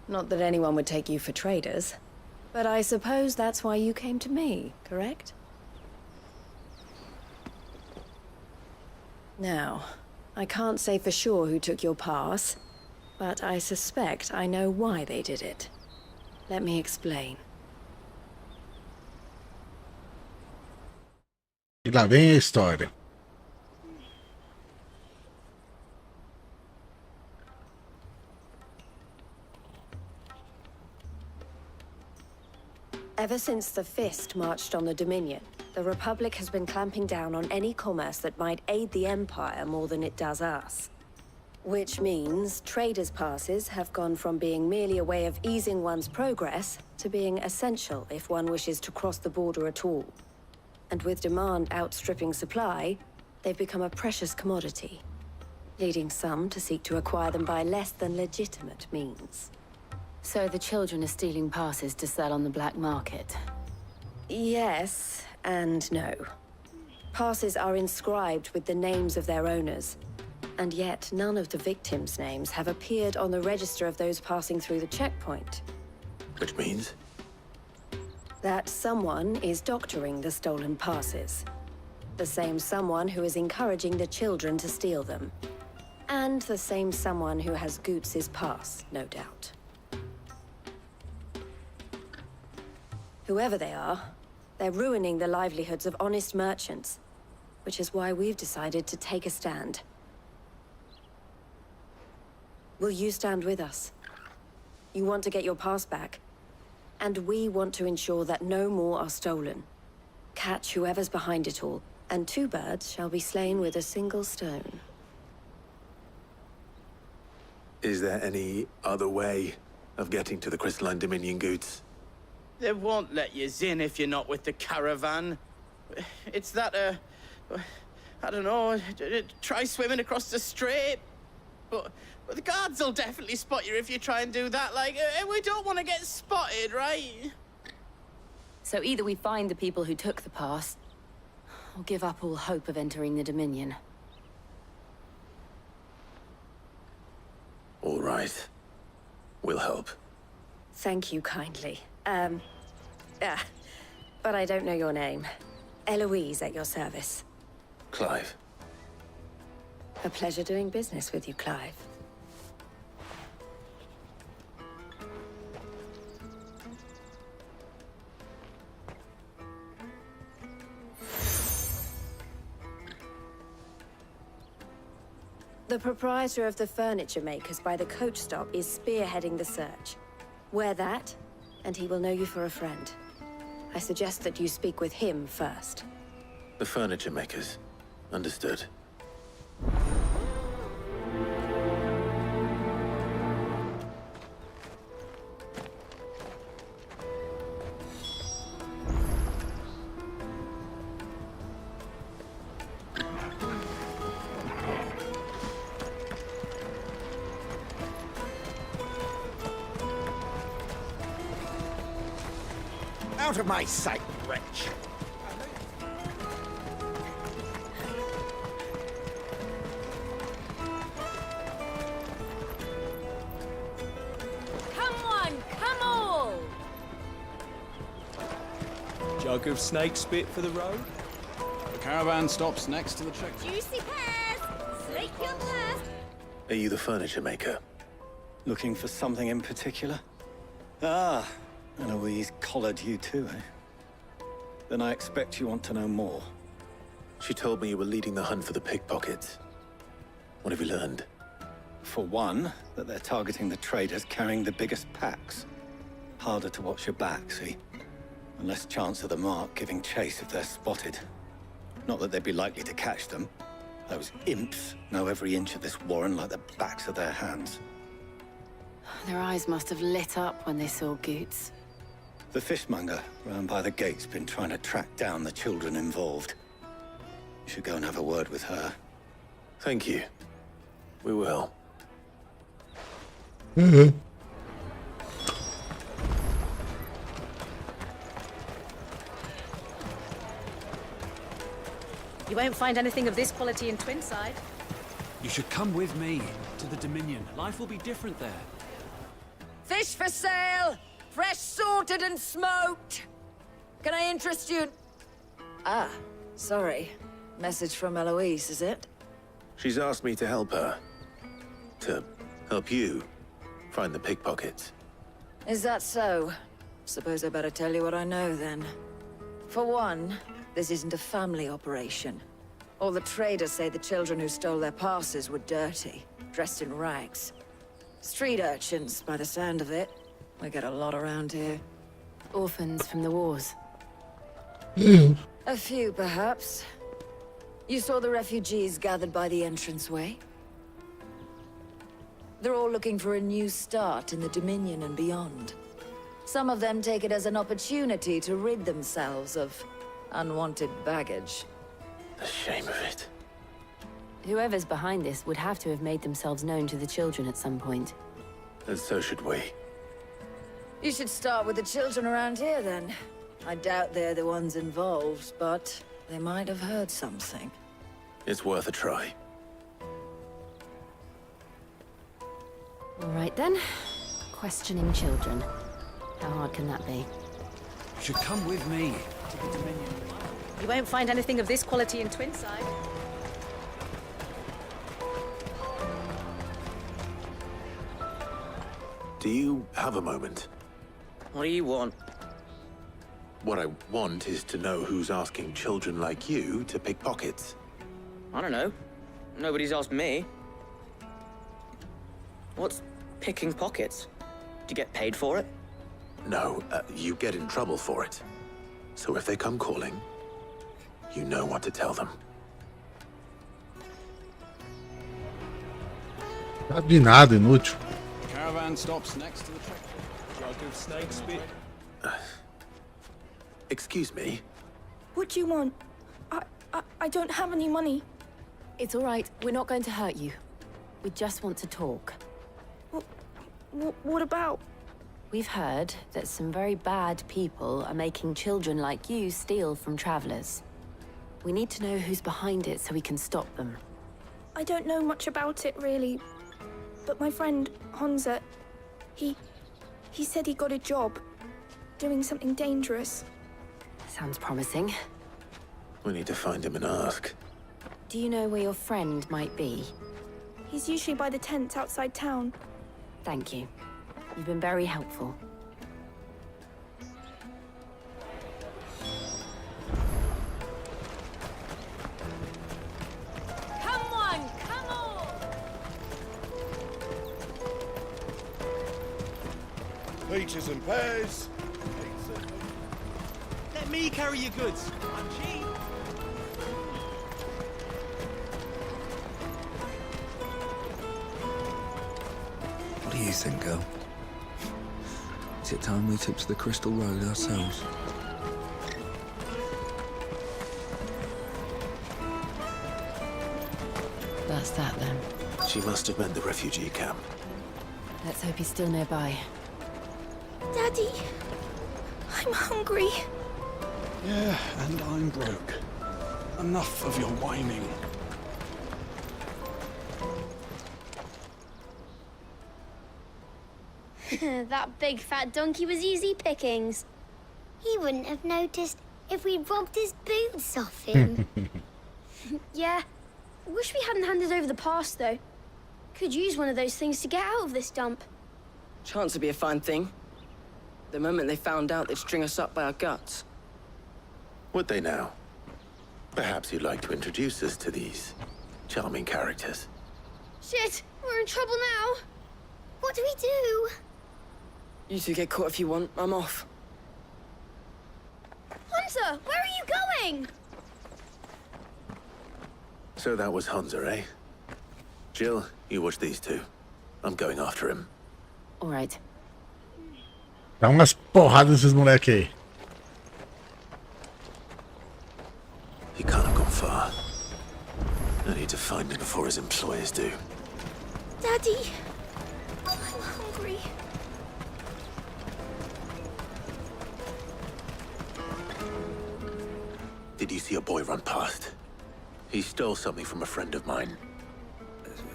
Not that anyone would take you for traders, but I suppose that's why you came to me, correct? Now, I can't say for sure who took your pass, but I suspect I know why they did it. Let me explain. E lá vem a história. Ever since the Fist marched on the Dominion, the Republic has been clamping down on any commerce that might aid the Empire more than it does us. Which means traders' passes have gone from being merely a way of easing one's progress to being essential if one wishes to cross the border at all. And with demand outstripping supply, they've become a precious commodity, leading some to seek to acquire them by less than legitimate means. So the children are stealing passes to sell on the black market? Yes, and no. Passes are inscribed with the names of their owners, and yet none of the victims' names have appeared on the register of those passing through the checkpoint. Which means? That someone is doctoring the stolen passes. The same someone who is encouraging the children to steal them. And the same someone who has Goots's pass, no doubt. Whoever they are, they're ruining the livelihoods of honest merchants, which is why we've decided to take a stand. Will you stand with us? You want to get your pass back, and we want to ensure that no more are stolen. Catch whoever's behind it all, and two birds shall be slain with a single stone. Is there any other way of getting to the Crystalline Dominion, Goots? They won't let you in if you're not with the caravan. It's that, I don't know, try swimming across the strait. But the guards will definitely spot you if you try and do that. Like, we don't want to get spotted, right? So either we find the people who took the pass, or give up all hope of entering the Dominion. All right. We'll help. Thank you kindly. But I don't know your name. Eloise at your service. Clive. A pleasure doing business with you, Clive. The proprietor of the furniture makers by the coach stop is spearheading the search. Wear that, and he will know you for a friend. I suggest that you speak with him first. The furniture makers. Understood. Out of my sight, wretch! Come on, come all! Jug of snake spit for the road? The caravan stops next to the checkpoint. Juicy pears! Slake your blast! Are you the furniture maker? Looking for something in particular? Ah, Eloise collared you too, eh? Then I expect you want to know more. She told me you were leading the hunt for the pickpockets. What have you learned? For one, that they're targeting the traders carrying the biggest packs. Harder to watch your back, see? and less chance of the mark giving chase if they're spotted. Not that they'd be likely to catch them. Those imps know every inch of this warren like the backs of their hands. Their eyes must have lit up when they saw Goots. The fishmonger round by the gate's been trying to track down the children involved. You should go and have a word with her. Thank you. We will. Mm-hmm. You won't find anything of this quality in Twinside. You should come with me to the Dominion. Life will be different there. Fish for sale! Fresh sorted and smoked! Can I interest you? Ah, sorry. Message from Eloise, is it? She's asked me to help her. To help you find the pickpockets. Is that so? Suppose I better tell you what I know, then. For one, this isn't a family operation. All the traders say the children who stole their passes were dirty, dressed in rags. Street urchins, by the sound of it. We get a lot around here. Orphans from the wars. A few, perhaps. You saw the refugees gathered by the entranceway? They're all looking for a new start in the Dominion and beyond. Some of them take it as an opportunity to rid themselves of unwanted baggage. The shame of it. Whoever's behind this would have to have made themselves known to the children at some point. And so should we. You should start with the children around here, then. I doubt they're the ones involved, but they might have heard something. It's worth a try. All right, then. Questioning children. How hard can that be? You should come with me to the Dominion. You won't find anything of this quality in Twinside. Do you have a moment? What do you want? What I want is to know who's asking children like you to pick pockets. I don't know. Nobody's asked me. What's picking pockets? Do you get paid for it? No, you get in trouble for it. So if they come calling, you know what to tell them. Sabe de nada, inútil. Caravan stops next to the track. Jug of snake spit. Excuse me? What do you want? I don't have any money. It's all right. We're not going to hurt you. We just want to talk. What about? We've heard that some very bad people are making children like you steal from travelers. We need to know who's behind it so we can stop them. I don't know much about it, really. But my friend, Honza, he said he got a job doing something dangerous. Sounds promising. We need to find him and ask. Do you know where your friend might be? He's usually by the tents outside town. Thank you. You've been very helpful. Come on, come on! Peaches and pears. Let me carry your goods. I'm cheap. What do you think, girl? Is it time we took to the Crystal Road ourselves? That's that, then. She must have meant the refugee camp. Let's hope he's still nearby. Daddy, I'm hungry. Yeah, and I'm broke. Enough of your whining. That big fat donkey was easy pickings. He wouldn't have noticed if we'd robbed his boots off him. Yeah. Wish we hadn't handed over the pass, though. Could use one of those things to get out of this dump. Chance would be a fine thing. The moment they found out, they'd string us up by our guts. Would they now? Perhaps you'd like to introduce us to these charming characters. Shit, we're in trouble now. What do we do? You two get caught if you want. I'm off. Hunter, where are you going? So that was Hunter, eh? Jill, you watch these two. I'm going after him. All right. Dá umas porradas nesses moleques aí. He can't have gone far. I need to find him before his employers do. Daddy, I'm hungry. Did you see a boy run past? He stole something from a friend of mine.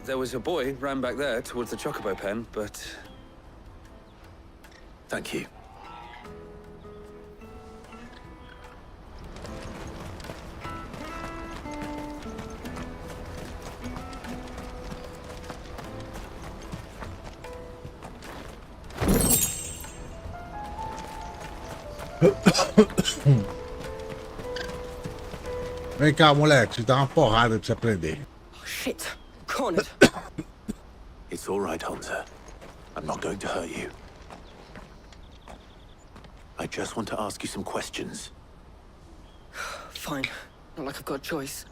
There was a boy ran back there towards the Chocobo pen, but... Thank you. Vem cá, moleque, te dá uma porrada pra você aprender. Shit, cornered. It's all right, Hunter. I'm not going to hurt you. I just want to ask you some questions. Fine. Not like I've got a choice.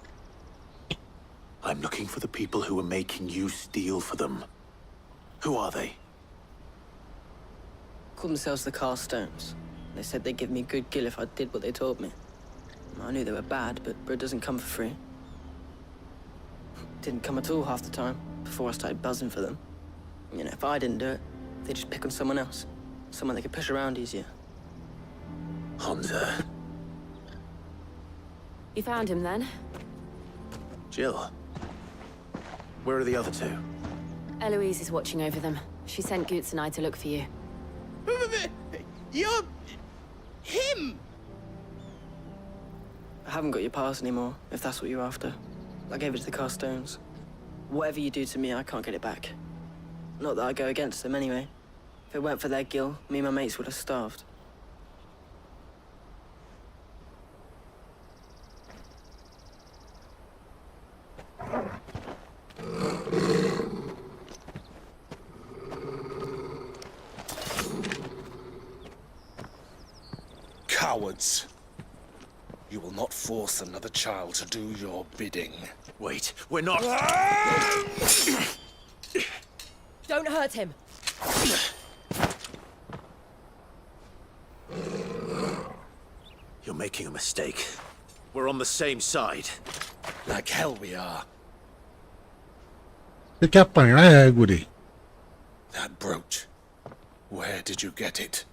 I'm looking for the people who are making you steal for them. Who are they? Called themselves the Carstones. They said they'd give me a good gill if I did what they told me. I knew they were bad, but bread doesn't come for free. Didn't come at all half the time, before I started buzzing for them. You know, if I didn't do it, they'd just pick on someone else. Someone they could push around easier. Hunter. You found him then? Jill. Where are the other two? Eloise is watching over them. She sent Goots and I to look for you. You're... him! I haven't got your pass anymore, if that's what you're after. I gave it to the Carstones. Whatever you do to me, I can't get it back. Not that I go against them anyway. If it weren't for their gill, me and my mates would have starved. Cowards. You will not force another child to do your bidding. Wait, we're not... Don't hurt him. You're making a mistake. We're on the same side. Like hell we are. Você quer apanhar, é, guri? That brooch. Where did you get it?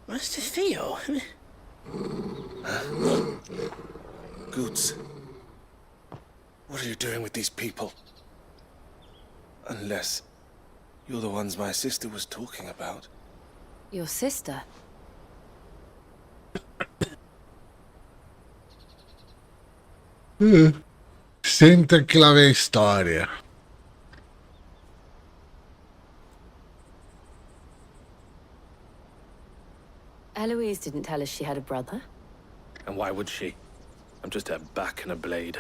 Master Theo? Goots. What are you doing with these people? Unless you're the ones my sister was talking about. Your sister? Senta que lá vem a história. Eloise didn't tell us she had a brother. And why would she? I'm just her back and a blade.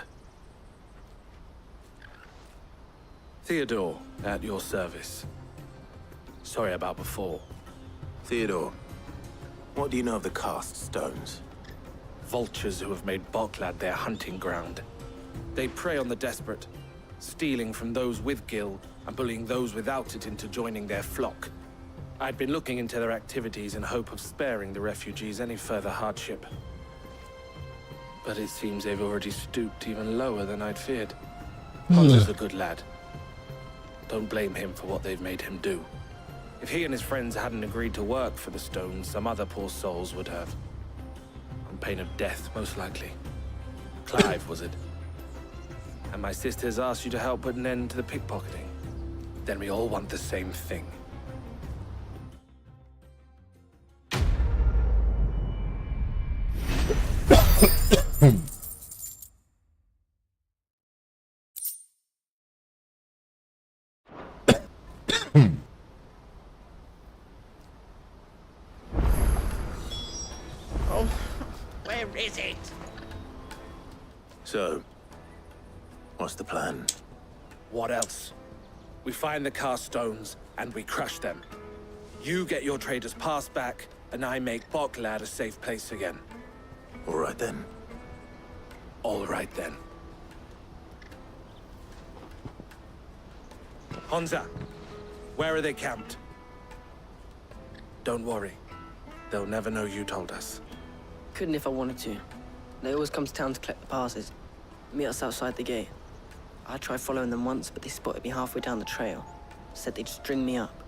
Theodore, at your service. Sorry about before. Theodore, what do you know of the cast stones? Vultures who have made Boklad their hunting ground. They prey on the desperate, stealing from those with gil and bullying those without it into joining their flock. I'd been looking into their activities in hope of sparing the refugees any further hardship. But it seems they've already stooped even lower than I'd feared. Hunter's a good lad. Don't blame him for what they've made him do. If he and his friends hadn't agreed to work for the stones, some other poor souls would have. On pain of death, most likely. Clive, was it? And my sisters asked you to help put an end to the pickpocketing. Then we all want the same thing. Oh, where is it? So, what's the plan? What else? We find the cast stones and we crush them. You get your traders' pass back, and I make Boklad a safe place again. All right then. All right then. Honza, where are they camped? Don't worry. They'll never know you told us. Couldn't if I wanted to. They always come to town to collect the passes. Meet us outside the gate. I tried following them once, but they spotted me halfway down the trail. Said they'd string me up.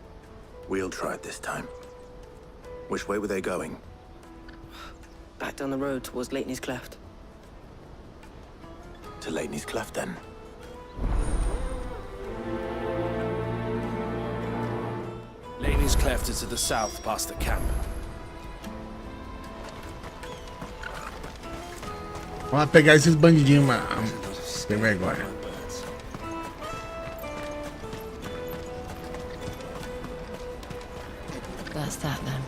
We'll try it this time. Which way were they going? Back down the road towards Lateney's Cleft. To Lateney's Cleft, then. Lateney's Cleft is to the south, past the camp. Vamos pegar esses bandidinhos, mano. Sem vergonha. That's that then.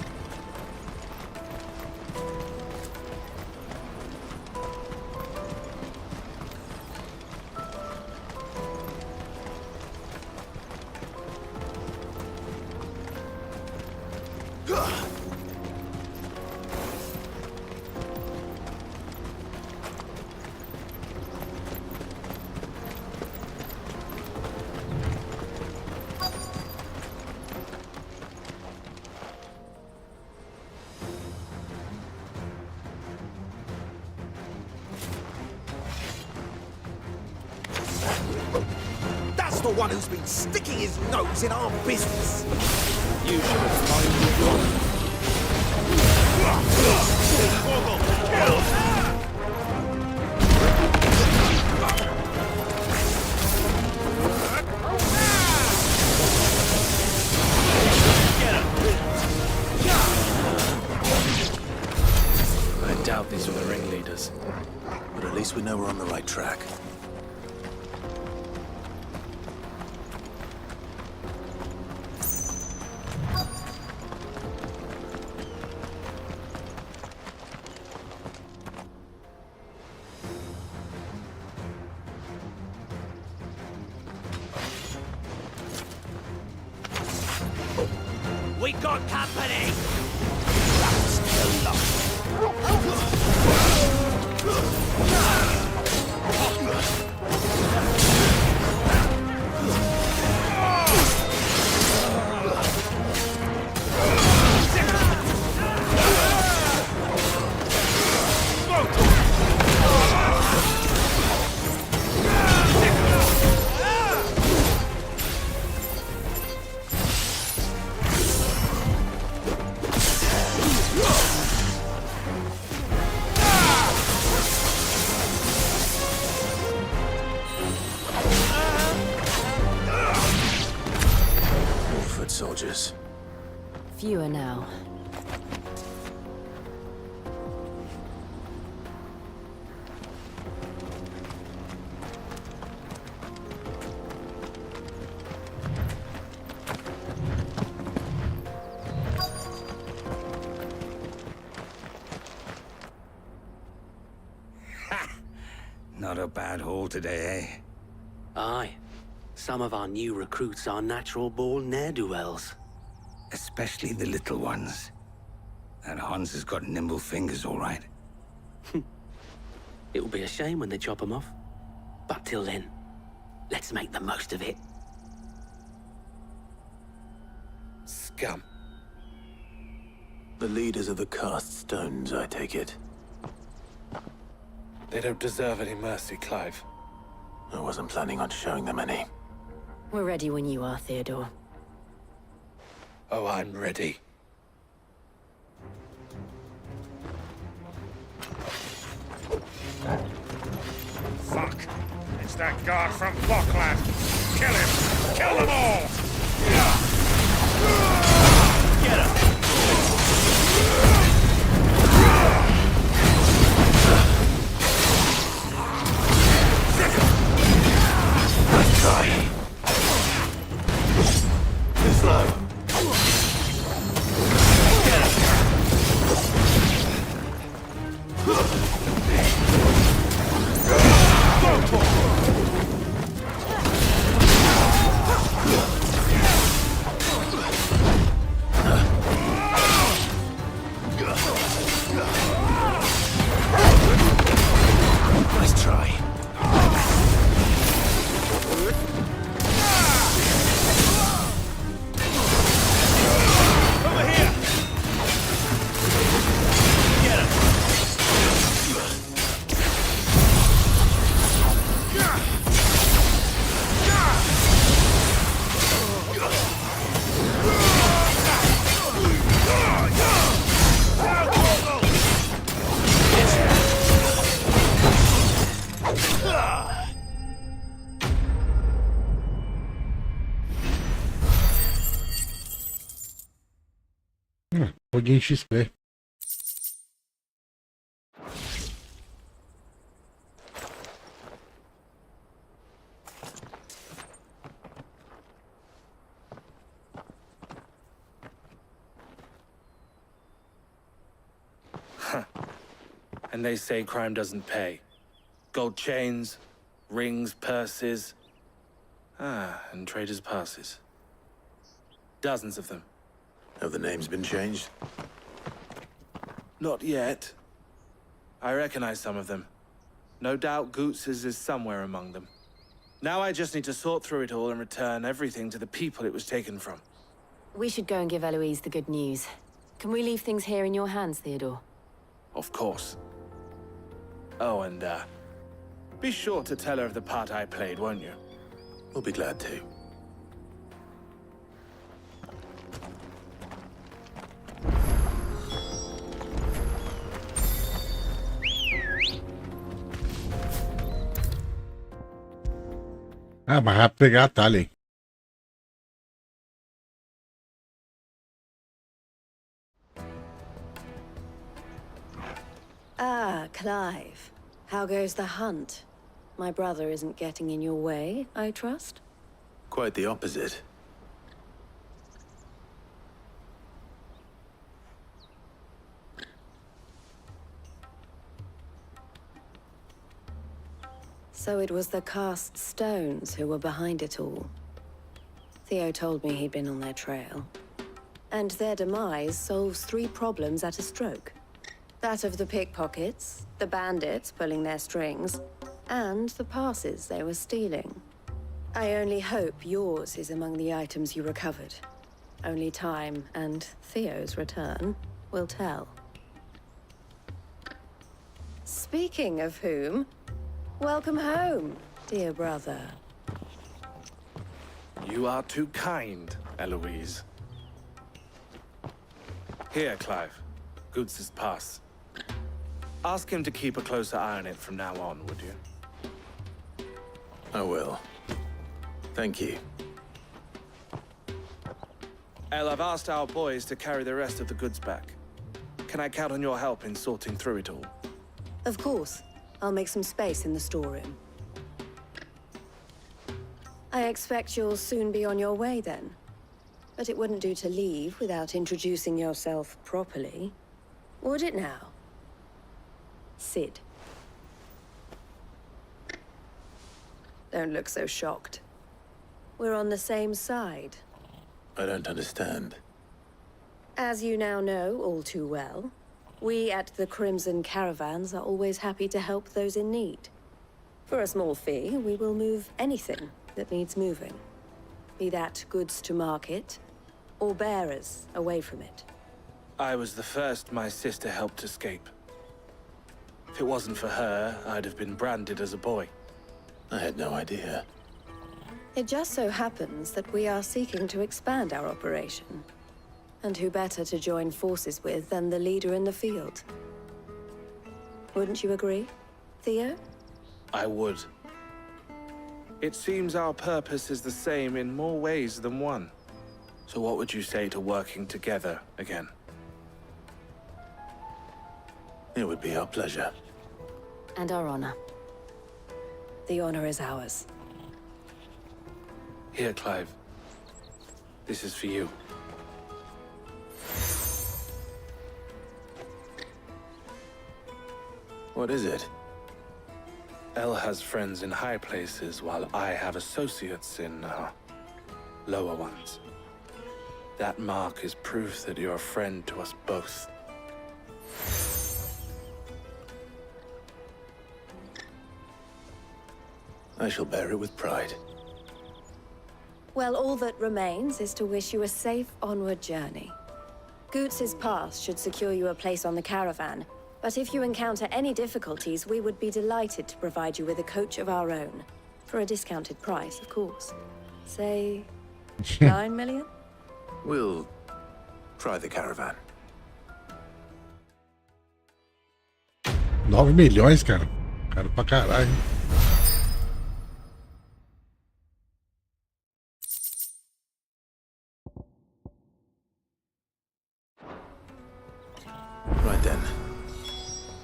That's the one who's been sticking his nose in our business. You should have minded. I doubt these were the ringleaders. But at least we know we're on the right track. We got company! That's the lot. Soldiers. Fewer now. Not a bad haul today, eh? Aye. Some of our new recruits are natural-born ne'er-do-wells. Especially the little ones. And Hans has got nimble fingers, all right. It will be a shame when they chop them off. But till then, let's make the most of it. Scum. The leaders of the cast stones, I take it. They don't deserve any mercy, Clive. I wasn't planning on showing them any. We're ready when you are, Theodore. Oh, I'm ready. Fuck! It's that guard from Boklad! Kill him! Kill them all! Get him! Let's try. Too slow. Joguinho XP. And they say crime doesn't pay. Gold chains, rings, purses. And traders' passes. Dozens of them. Have the names been changed? Not yet. I recognize some of them. No doubt Goots's is somewhere among them. Now I just need to sort through it all and return everything to the people it was taken from. We should go and give Eloise the good news. Can we leave things here in your hands, Theodore? Of course. Oh, and, be sure to tell her of the part I played, won't you? We'll be glad to. Ah, mas vai pegar atalho, hein? Ah, Clive. How goes the hunt? My brother isn't getting in your way, I trust? Quite the opposite. So it was the cast stones who were behind it all. Theo told me he'd been on their trail. And their demise solves 3 problems at a stroke. That of the pickpockets, the bandits pulling their strings, and the passes they were stealing. I only hope yours is among the items you recovered. Only time and Theo's return will tell. Speaking of whom, welcome home, dear brother. You are too kind, Eloise. Here, Clive. Goots's pass. Ask him to keep a closer eye on it from now on, would you? I will. Thank you. El, I've asked our boys to carry the rest of the goods back. Can I count on your help in sorting through it all? Of course. I'll make some space in the storeroom. I expect you'll soon be on your way then. But it wouldn't do to leave without introducing yourself properly. Would it now? Sid. Don't look so shocked. We're on the same side. I don't understand. As you now know all too well, we at the Crimson Caravans are always happy to help those in need. For a small fee, we will move anything that needs moving. Be that goods to market, or bearers away from it. I was the first my sister helped escape. If it wasn't for her, I'd have been branded as a boy. I had no idea. It just so happens that we are seeking to expand our operation. And who better to join forces with than the leader in the field? Wouldn't you agree, Theo? I would. It seems our purpose is the same in more ways than one. So what would you say to working together again? It would be our pleasure. And our honor. The honor is ours. Here, Clive. This is for you. What is it? El has friends in high places, while I have associates in, lower ones. That mark is proof that you're a friend to us both. I shall bear it with pride. Well, all that remains is to wish you a safe onward journey. Goots's pass should secure you a place on the caravan, but if you encounter any difficulties, we would be delighted to provide you with a coach of our own. For a discounted price, of course. Say, 9 million? We'll try the caravan. 9 milhões, cara. Caro pra caralho.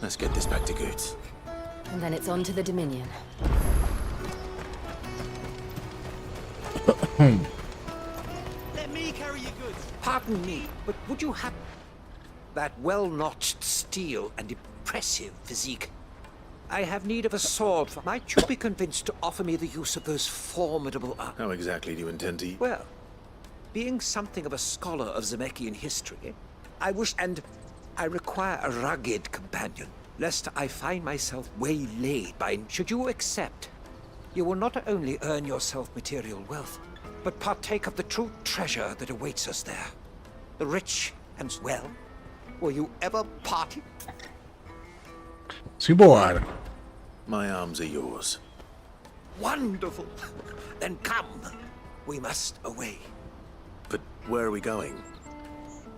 Let's get this back to Goods. And then it's on to the Dominion. Let me carry your goods. Pardon me, but would you have that well-notched steel and impressive physique? I have need of a sword. Might you be convinced to offer me the use of those formidable arms? How exactly do you intend to... Well, being something of a scholar of Zemeckis history, I wish, and I require a rugged companion, lest I find myself waylaid by... Should you accept, you will not only earn yourself material wealth, but partake of the true treasure that awaits us there. The rich and well. Will you ever party? Simbora. My arms are yours. Wonderful. Then come. We must away. But where are we going?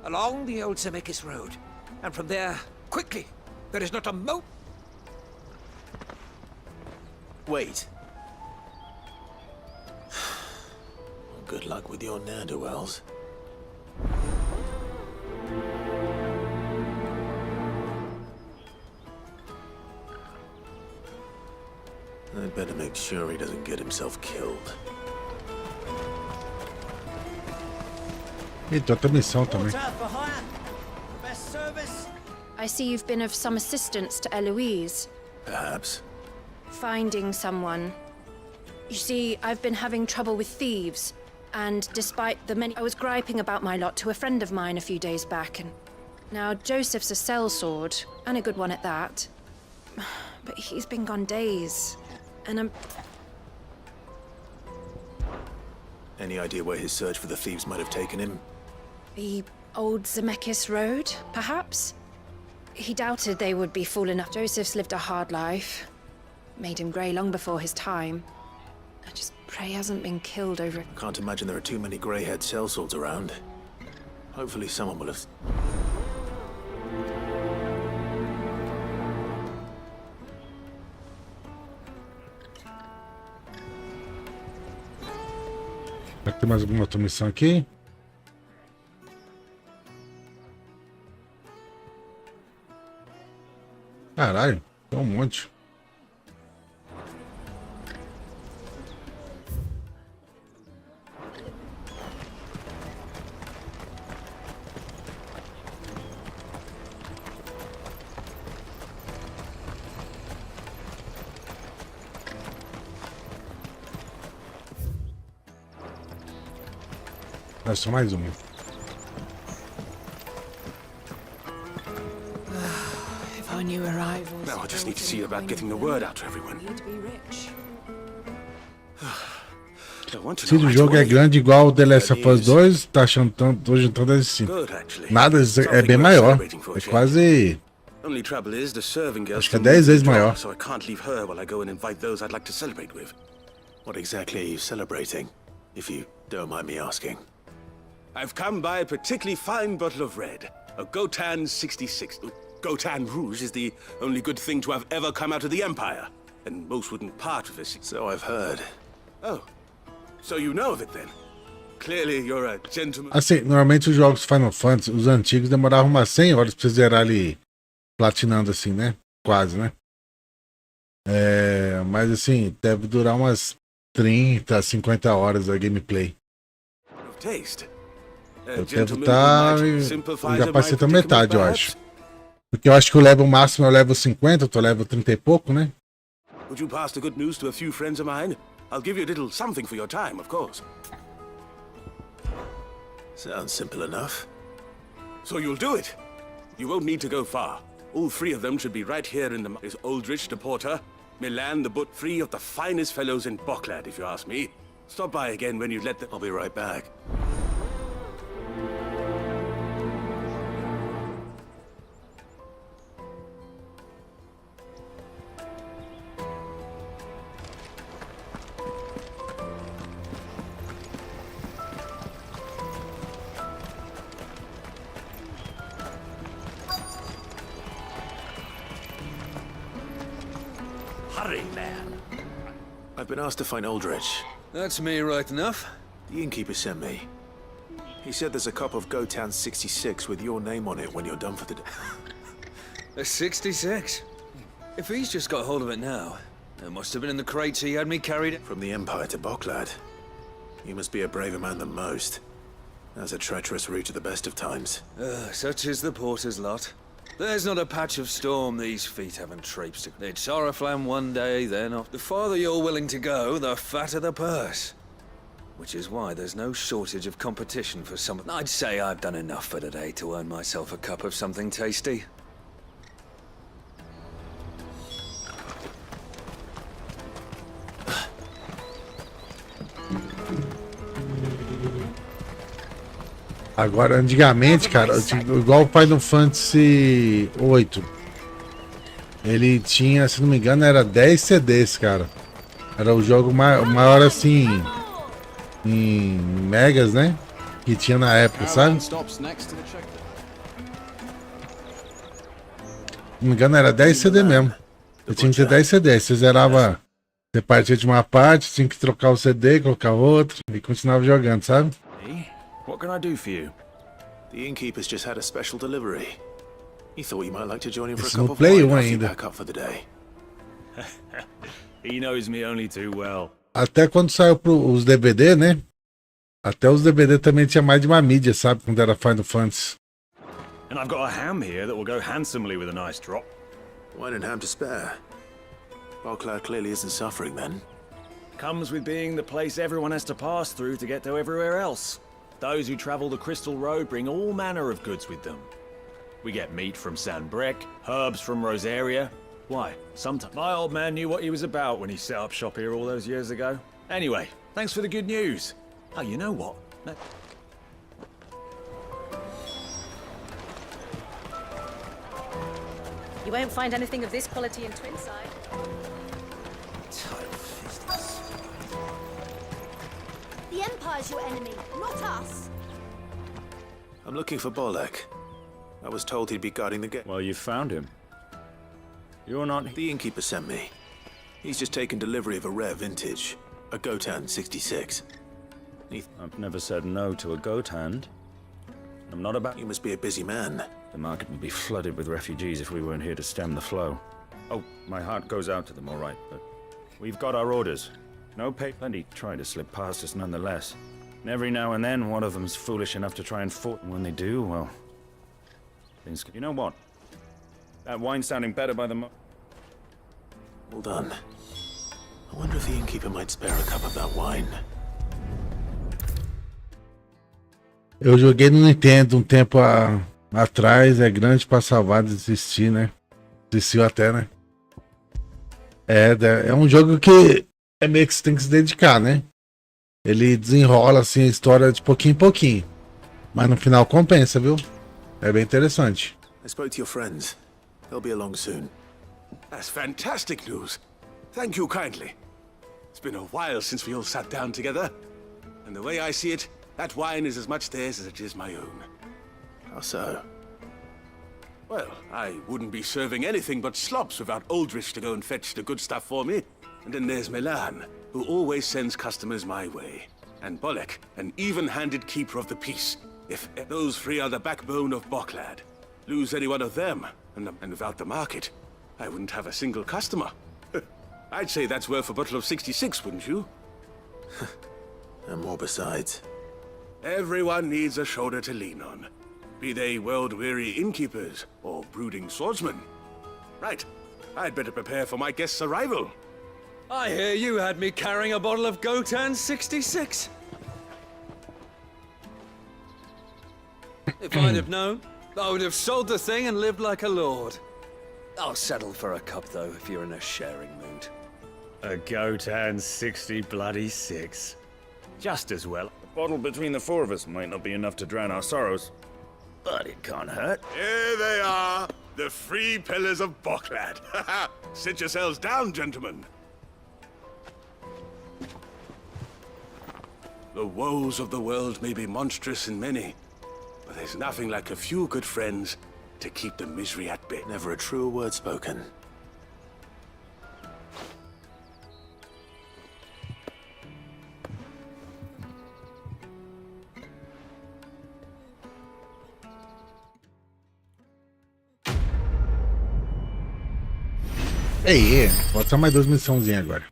Along the old Zemeckis Road. And from there, quickly. There is not a mo... Wait. Good luck with your ne'er-do-wells. I'd better make sure he doesn't get himself killed. Eita, outra missão também. I see you've been of some assistance to Eloise. Perhaps. Finding someone. You see, I've been having trouble with thieves, and despite the many... I was griping about my lot to a friend of mine a few days back, and now Joseph's a sellsword, and a good one at that. But he's been gone days, and I'm... Any idea where his search for the thieves might have taken him? The old Zemeckis Road, perhaps? He doubted they would be fool enough. Joseph's lived a hard life. Made him grey long before his time. I just pray he hasn't been killed over it. Can't imagine there are too many grey-haired sellswords around. Hopefully someone will have... Será que tem mais alguma outra missão aqui? Caralho, tem um monte. É só mais uma. If I knew arrivals... Now I just need to see about getting the word out to everyone. Se o jogo é grande igual o The Last of Us 2, tá achando tanto, tô juntando as 5. Nada, é bem maior. É quase... Acho que é 10 vezes maior. So I can't leave her while I go and invite those I'd like to celebrate with. What exactly are you celebrating, if you don't mind me asking? I've come by a particularly fine bottle of red, a Gotan 66. Gotan Rouge is the only good thing to have ever come out of the Empire, and most wouldn't part with this. So I've heard. Oh, so you know of it then? Clearly you're a gentleman. Assim, normalmente os jogos Final Fantasy, os antigos, demoravam umas 100 horas pra você zerar ali, platinando assim, né? Quase, né? Mas assim, deve durar umas 30, 50 horas a gameplay. Eu devo estar... Já passei da metade, eu acho. Porque eu acho que o level máximo é o level 50, eu tô level 30 e pouco, né? Would you pass the good news to a few friends of mine? I'll give you a little something for your time, of course. Sounds simple enough. So you'll do it. You won't need to go far. All 3 of them should be right here in the... Is Aldrich the porter, Milan the but 3 of the finest fellows in Boklad, if you ask me. Stop by again when you let them... I'll be right back. Hurry, man. I've been asked to find Aldrich. That's me right enough. The innkeeper sent me. He said there's a cup of Gotan 66 with your name on it when you're done for the day. A 66? If he's just got hold of it now, it must have been in the crates he had me carried. From the Empire to Boklad. You must be a braver man than most. That's a treacherous route to the best of times. Such is the porter's lot. There's not a patch of storm these feet haven't traipsed. It's Oriflamme one day, then off. The farther you're willing to go, the fatter the purse. Which is why there's no shortage of competition for some. I'd say I've done enough for today to earn myself a cup of something tasty. Agora, antigamente, cara, igual o Final Fantasy VIII, ele tinha, se não me engano, era 10 CDs, cara. Era o jogo maior assim, em megas, né? Que tinha na época, sabe? Se não me engano, era 10 CD mesmo. Eu tinha que ter 10 CDs. Você zerava, você partia de uma parte, tinha que trocar o CD, colocar outro e continuava jogando, sabe? What can I do for you? The innkeeper's just had a special delivery. He thought you might like to join him for a Esse cup no of Play wine 1 after you ainda. pack up for the day. He knows me only too well. Até quando saiu os DVD, né? Até os DVD também tinha mais de uma mídia, sabe? Quando era Final Fantasy. And I've got a ham here that will go handsomely with a nice drop. Wine and ham to spare. Boklad clearly isn't suffering then. Comes with being the place everyone has to pass through to get to everywhere else. Those who travel the Crystal Road bring all manner of goods with them. We get meat from Sanbrec, herbs from Rosaria. Why, sometimes my old man knew what he was about when he set up shop here all those years ago. Anyway, thanks for the good news. Oh, you know what? No. You won't find anything of this quality in Twinside. The Empire's your enemy, not us. I'm looking for Bolek. I was told he'd be guarding the gate. Well, you found him. You're not... The innkeeper sent me. He's just taken delivery of a rare vintage. A Gotan 66. I've never said no to a goat hand. I'm not about... You must be a busy man. The market would be flooded with refugees if we weren't here to stem the flow. Oh, my heart goes out to them, all right, but we've got our orders. No pay. Plenty try to slip past us nonetheless. And every now and then, one of them's foolish enough to try and fort. And when they do, well... things... You know what? That wine's sounding better by the Hold on. I wonder if the innkeeper might spare a cup of that wine. Eu joguei no Nintendo um tempo atrás, é grande pra salvar, desistir, né? Desistiu até, né? É um jogo que é meio que você tem que se dedicar, né? Ele desenrola assim a história de pouquinho em pouquinho. Mas no final compensa, viu? É bem interessante. I spoke to your friends. They'll be along soon. That's fantastic news. Thank you kindly. It's been a while since we all sat down together. And the way I see it, that wine is as much theirs as it is my own. How so? Well, I wouldn't be serving anything but slops without Aldrich to go and fetch the good stuff for me. And then there's Milan, who always sends customers my way. And Bolek, an even-handed keeper of the peace. If those three are the backbone of Boklad, lose any one of them, and without the market, I wouldn't have a single customer. I'd say that's worth a bottle of 66, wouldn't you? And more besides. Everyone needs a shoulder to lean on. Be they world-weary innkeepers or brooding swordsmen. Right, I'd better prepare for my guest's arrival. I hear you had me carrying a bottle of Gotan 66. If I'd have known, I would have sold the thing and lived like a lord. I'll settle for a cup, though, if you're in a sharing mood. A Gotan 66. Just as well. A bottle between the four of us might not be enough to drown our sorrows. But it can't hurt. Here they are, the three pillars of Boklad. Sit yourselves down, gentlemen. The woes of the world may be monstrous and many, but there's nothing like a few good friends to keep the misery at bay. Never a truer word spoken. Ei, pode ser mais 2 missãozinhas agora.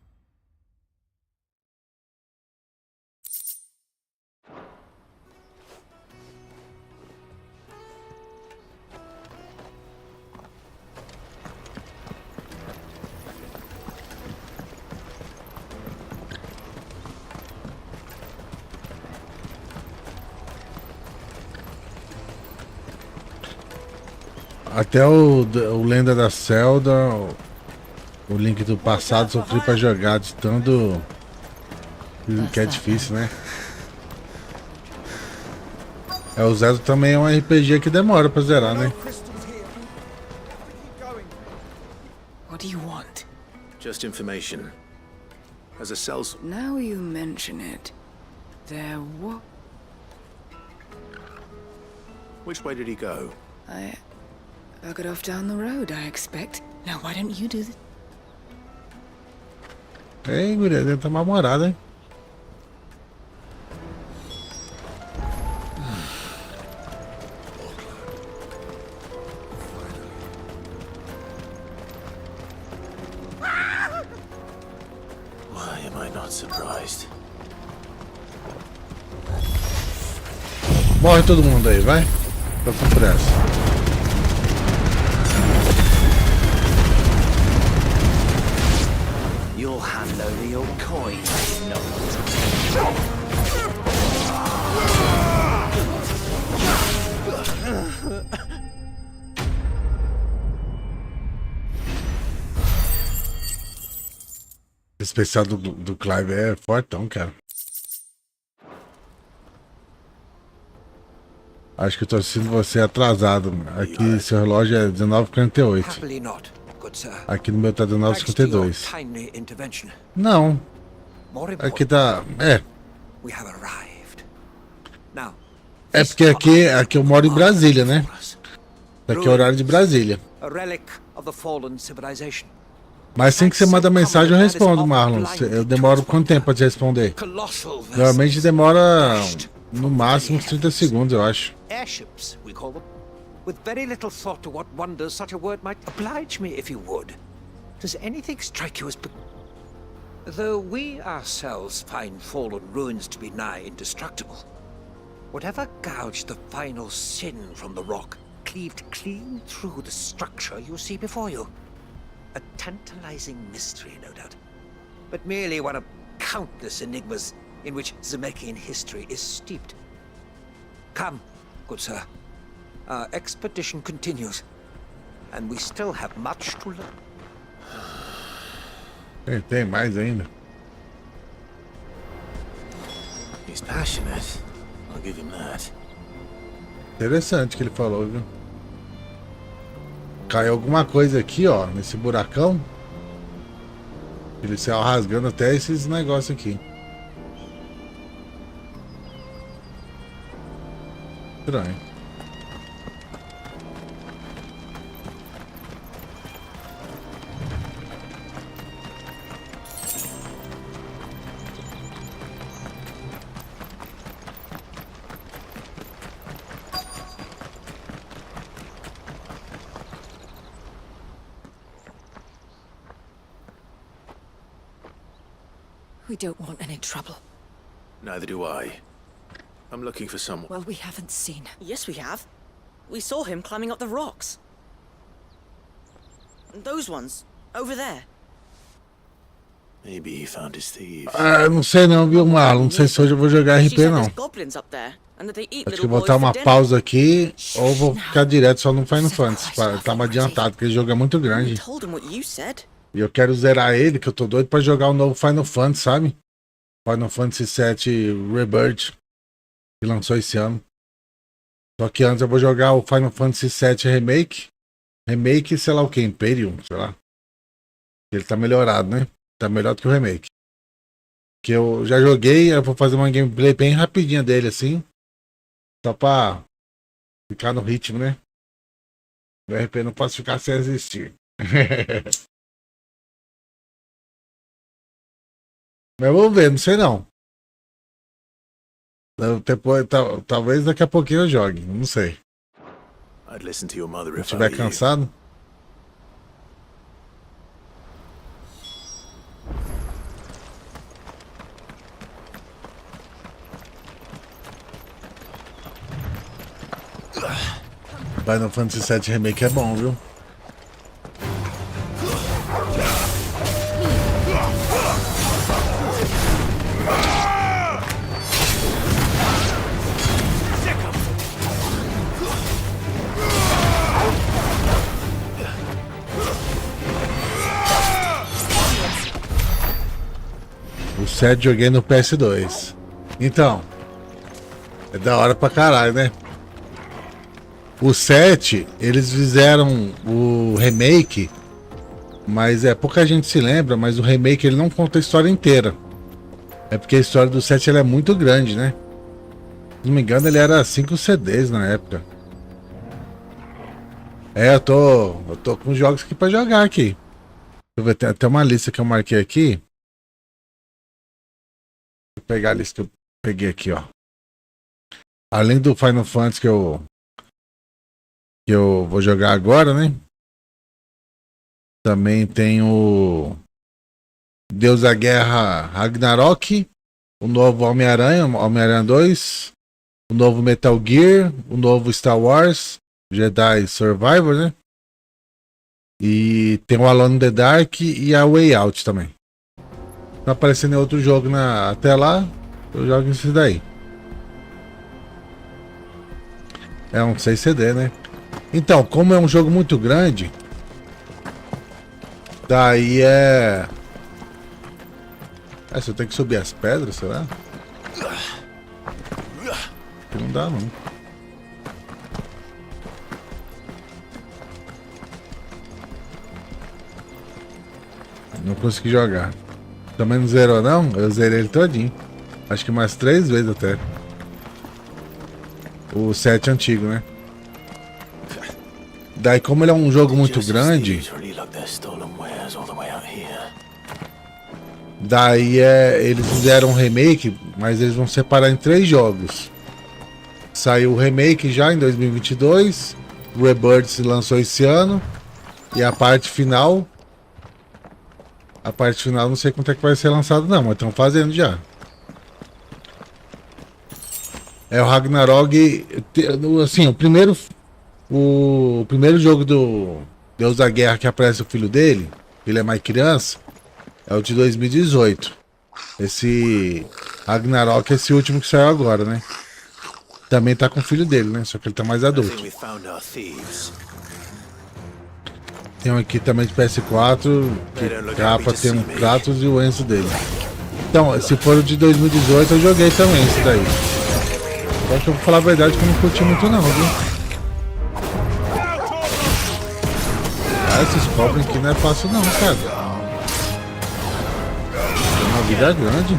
Até o Lenda da Zelda, o Link do passado, sofri pra jogar de tanto que é difícil, né? O Zelda também é um RPG que demora pra zerar, né? What do you want? Just information. As a cell's... Now you mention it, there was... Which way did he go? I got off down the road, I expect. Now why don't you do this? Ei, guria, deve estar mal-humorada, hein? Why am I not surprised? Morre todo mundo aí, vai. Tô com pressa. You'll hand over your coin, no. O especial do Clive é fortão, cara. Acho que eu tô assistindo você atrasado. Aqui seu relógio é 19h48. Aqui no meu tá 19h52. Não. Aqui tá... É porque aqui eu moro em Brasília, né? Aqui é o horário de Brasília. Mas assim que você manda mensagem eu respondo, Marlon. Eu demoro quanto tempo pra te responder? Normalmente demora no máximo uns 30 segundos, eu acho. Airships, we call them. With very little thought to what wonders such a word might oblige me, if you would. Does anything strike you as... Though we ourselves find fallen ruins to be nigh indestructible, whatever gouged the final sin from the rock cleaved clean through the structure you see before you. A tantalizing mystery, no doubt, but merely one of countless enigmas in which Zemeckis history is steeped. Come, good sir. Our expedition continues, and we still have much to learn. Tem mais ainda. He's passionate. I'll give him that. Interessante que ele falou, viu? Caiu alguma coisa aqui, ó, nesse buracão. Ele saiu rasgando até esses negócios aqui. Estranho. We don't want any trouble. Neither do I. I'm looking for someone. Well, we haven't seen. Yes, we have. We saw him climbing up the rocks. And those ones, over there. Maybe he found his thieves. Ah, não sei não, viu, Marlon? Não sei se hoje eu vou jogar RP, não. Acho que eu vou botar uma pausa aqui, ou vou ficar direto só no Final Fantasy. Tá mais adiantado, porque o jogo é muito grande. E eu quero zerar ele, que eu tô doido pra jogar o novo Final Fantasy, sabe? Final Fantasy VII Rebirth, que lançou esse ano. Só que antes eu vou jogar o Final Fantasy VII Remake. Remake, sei lá o que, Imperium, sei lá. Ele tá melhorado, né? Tá melhor do que o Remake. Que eu já joguei, eu vou fazer uma gameplay bem rapidinha dele, assim. Só pra ficar no ritmo, né? O RP não posso ficar sem existir. Mas vamos ver, não sei não. Depois, talvez daqui a pouquinho eu jogue, não sei. I'd listen to your mother Se if I estiver were you. cansado. Final Fantasy VII Remake é bom, viu? O 7 joguei no PS2. Então, é da hora pra caralho, né? O 7, eles fizeram o remake, mas pouca gente se lembra, mas o remake ele não conta a história inteira. É porque a história do 7 ela é muito grande, né? Se não me engano, ele era 5 CDs na época. Eu tô com jogos aqui pra jogar aqui. Deixa eu ver, tem até uma lista que eu marquei aqui. Vou pegar a lista que eu peguei aqui, ó. Além do Final Fantasy que eu vou jogar agora, né? Também tem o Deus da Guerra Ragnarok, o novo Homem-Aranha, Homem-Aranha 2, o novo Metal Gear, o novo Star Wars, Jedi Survivor, né? E tem o Alone in the Dark e a Way Out também. Tá aparecendo em outro jogo até lá, eu jogo esse daí. É um 6 CD, né? Então, como é um jogo muito grande, daí você tem que subir as pedras, será? Não dá, não. Não consegui jogar. Também não zerou, não? Eu zerei ele todinho. Acho que mais 3 vezes até. O 7 antigo, né? Daí, como ele é um jogo muito grande, daí eles fizeram um remake, mas eles vão separar em 3 jogos. Saiu o remake já em 2022, o Rebirth se lançou esse ano, e a parte final não sei quanto é que vai ser lançado não, mas estão fazendo já. É o Ragnarok, assim, o primeiro jogo do Deus da Guerra que aparece o filho dele, ele é mais criança, é o de 2018. Esse Ragnarok é esse último que saiu agora, né? Também tá com o filho dele, né? Só que ele tá mais adulto. Tem um aqui também de PS4, que capa tem um Kratos e o Enzo dele. Então, se for o de 2018, eu joguei também esse daí. Só que eu vou falar a verdade que eu não curti muito não, viu? Esses cobras aqui não é fácil não, cara. Tem uma vida grande.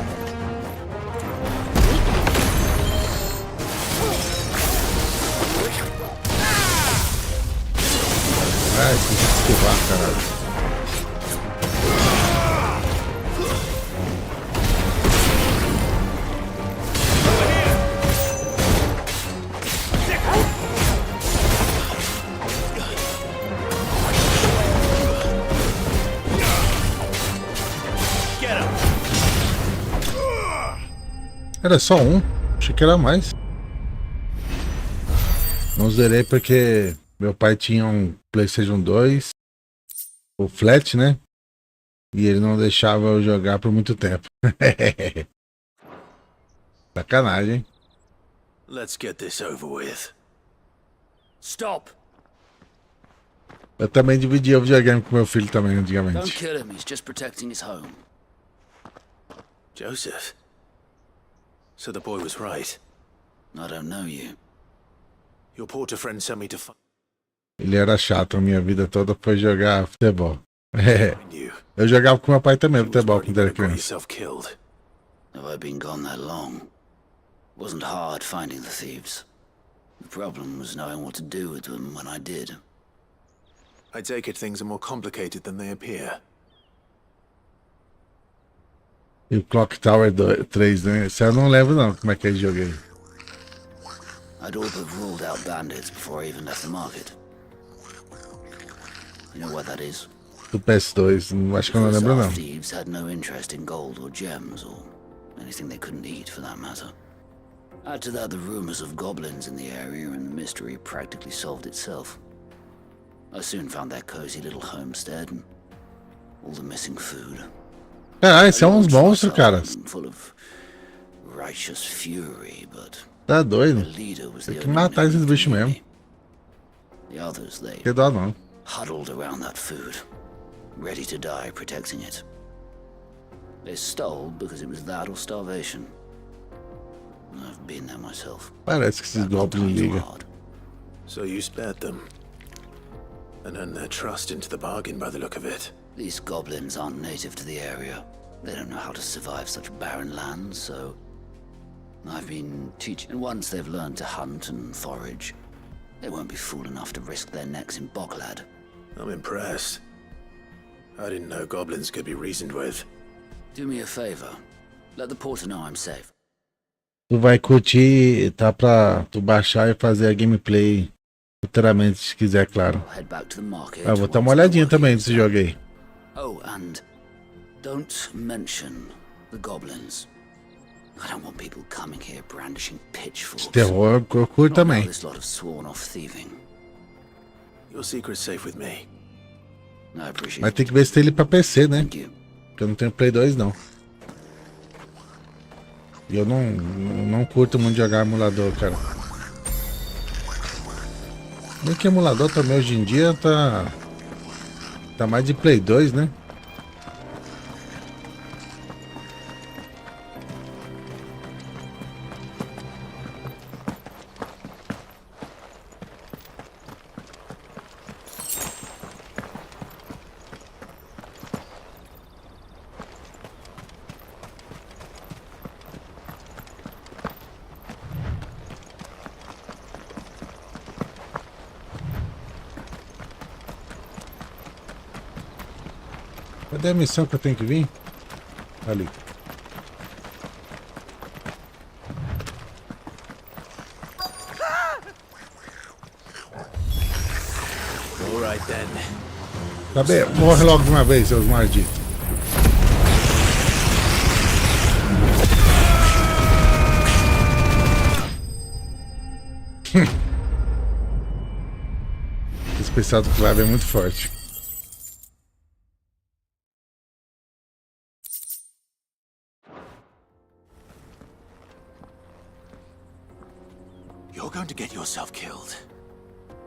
Tem que esquivar, caralho. Era só um, achei que era mais. Não zerei porque meu pai tinha um PlayStation 2, o Flat, né? E ele não deixava eu jogar por muito tempo. Sacanagem, hein? Let's get this over with. Stop! Eu também dividia o videogame com meu filho também Don't antigamente. kill him, he's just protecting his home. Joseph. So the boy was right. I don't know you. Your porter friend sent me to find Ele era chato a minha vida toda, foi jogar futebol. Eu jogava com meu pai também futebol quando era criança. yourself killed. Have I been gone that long? It wasn't hard finding the thieves. The problem was knowing what to do with them when I did. I take it things are more complicated than they appear. E o Clock Tower 3, né? Esse eu não lembro não como é que eu joguei. I'd all but ruled out bandits before I even left the market. You know what that is? Do PS2, acho que eu não lembro não. Thieves had no interest in gold or gems or anything they couldn't eat for that matter. Add to that the rumors of goblins in the area, and the mystery practically solved itself. I soon found their cozy little homestead and all the missing food. Caralho, são uns monstros, cara. Full of righteous fury, but Tá doido. the leader was Tem the que only matar one esses bichos mesmo. The others, they Que dó não. huddled around that food, ready to die protecting it. They stole because it was that or starvation. I've been there myself. Parece que esses goblins ligam. So you spared them. And earned their trust into the bargain by the look of it. These goblins aren't native to the area. They don't know how to survive such barren lands, so I've been teaching. And once they've learned to hunt and forage, they won't be fool enough to risk their necks in Bocklad. I'm impressed. I didn't know goblins could be reasoned with. Do me a favor. Let the porter know I'm safe. Tu vai curtir, tá pra tu baixar e fazer a gameplay futuramente, se quiser, claro. Head back to the market. Ah, vou dar uma olhadinha também nesse jogo aí. Oh, and don't mention the goblins. I don't want people coming here brandishing pitchforks. Terror eu curto também. This lot of sworn-off thieving. Your secret's safe with me. I appreciate Mas tem que ver se tem ele pra PC, né? Porque eu não tenho Play 2 não. E eu não curto muito jogar emulador, cara. Bem que emulador também hoje em dia tá mais de Play 2, né? Cadê a missão que eu tenho que vir? Ali. All right then. Tá bem, morre logo de uma vez, seus malditos. O especial do Clive é muito forte. You're going to get yourself killed.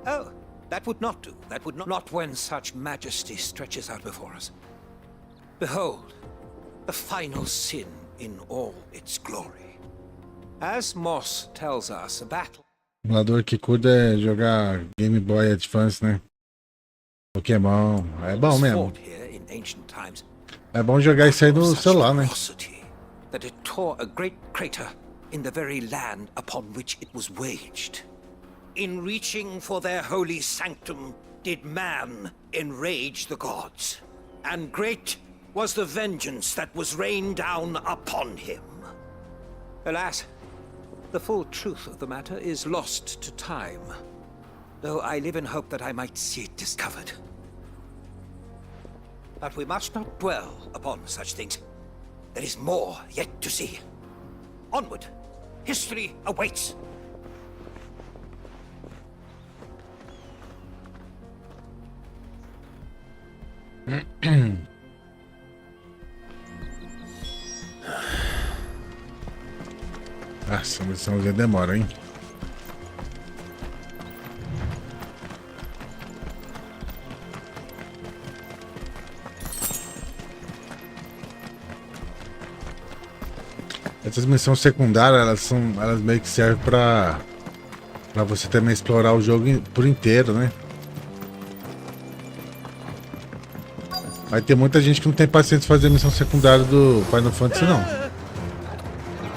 Oh, that would not do. That would not when such majesty stretches out before us. Behold, the final sin in all its glory. As Moss tells us, a battle. O emulador que curta é jogar Game Boy Advance, né? Pokémon. É bom mesmo. É bom jogar isso aí no celular, né? That it tore a great crater in the very land upon which it was waged. In reaching for their holy sanctum, did man enrage the gods, and great was the vengeance that was rained down upon him. Alas, the full truth of the matter is lost to time, though I live in hope that I might see it discovered. But we must not dwell upon such things. There is more yet to see. Onward! History awaits! Essa missãozinha demora, hein? Essas missões secundárias, elas meio que servem pra você também explorar o jogo por inteiro, né? Vai ter muita gente que não tem paciência de fazer missão secundária do Final Fantasy, não.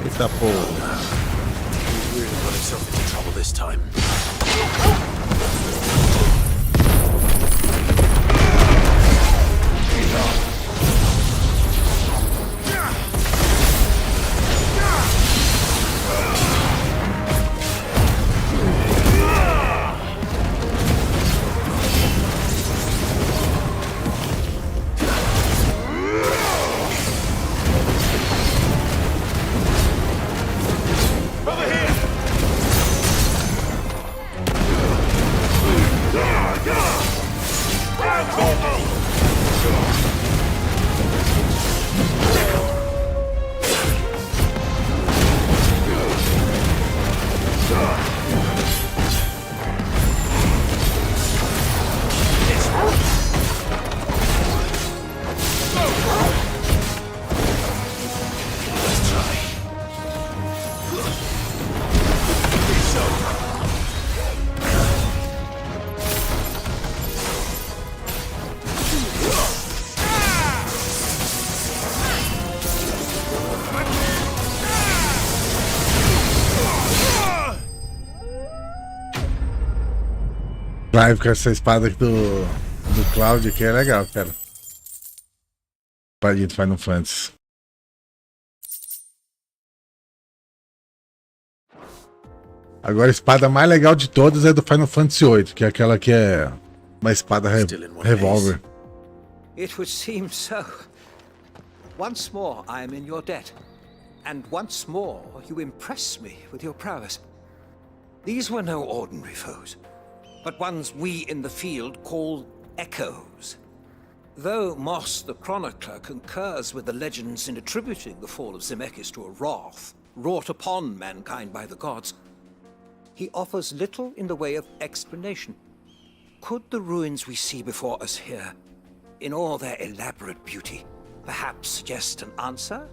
Eita porra. Over here! Clive com essa espada aqui do Cloud aqui é legal, cara. Espadinha do Final Fantasy. Agora a espada mais legal de todas é do Final Fantasy VIII, que é aquela que é uma espada revólver. It would seem so. Once more I am in your debt. And once more you impress me with your prowess. These were no ordinary foes, but ones we in the field call echoes. Though Moss the Chronicler concurs with the legends in attributing the fall of Zemeckis to a wrath wrought upon mankind by the gods, he offers little in the way of explanation. Could the ruins we see before us here, in all their elaborate beauty, perhaps suggest an answer?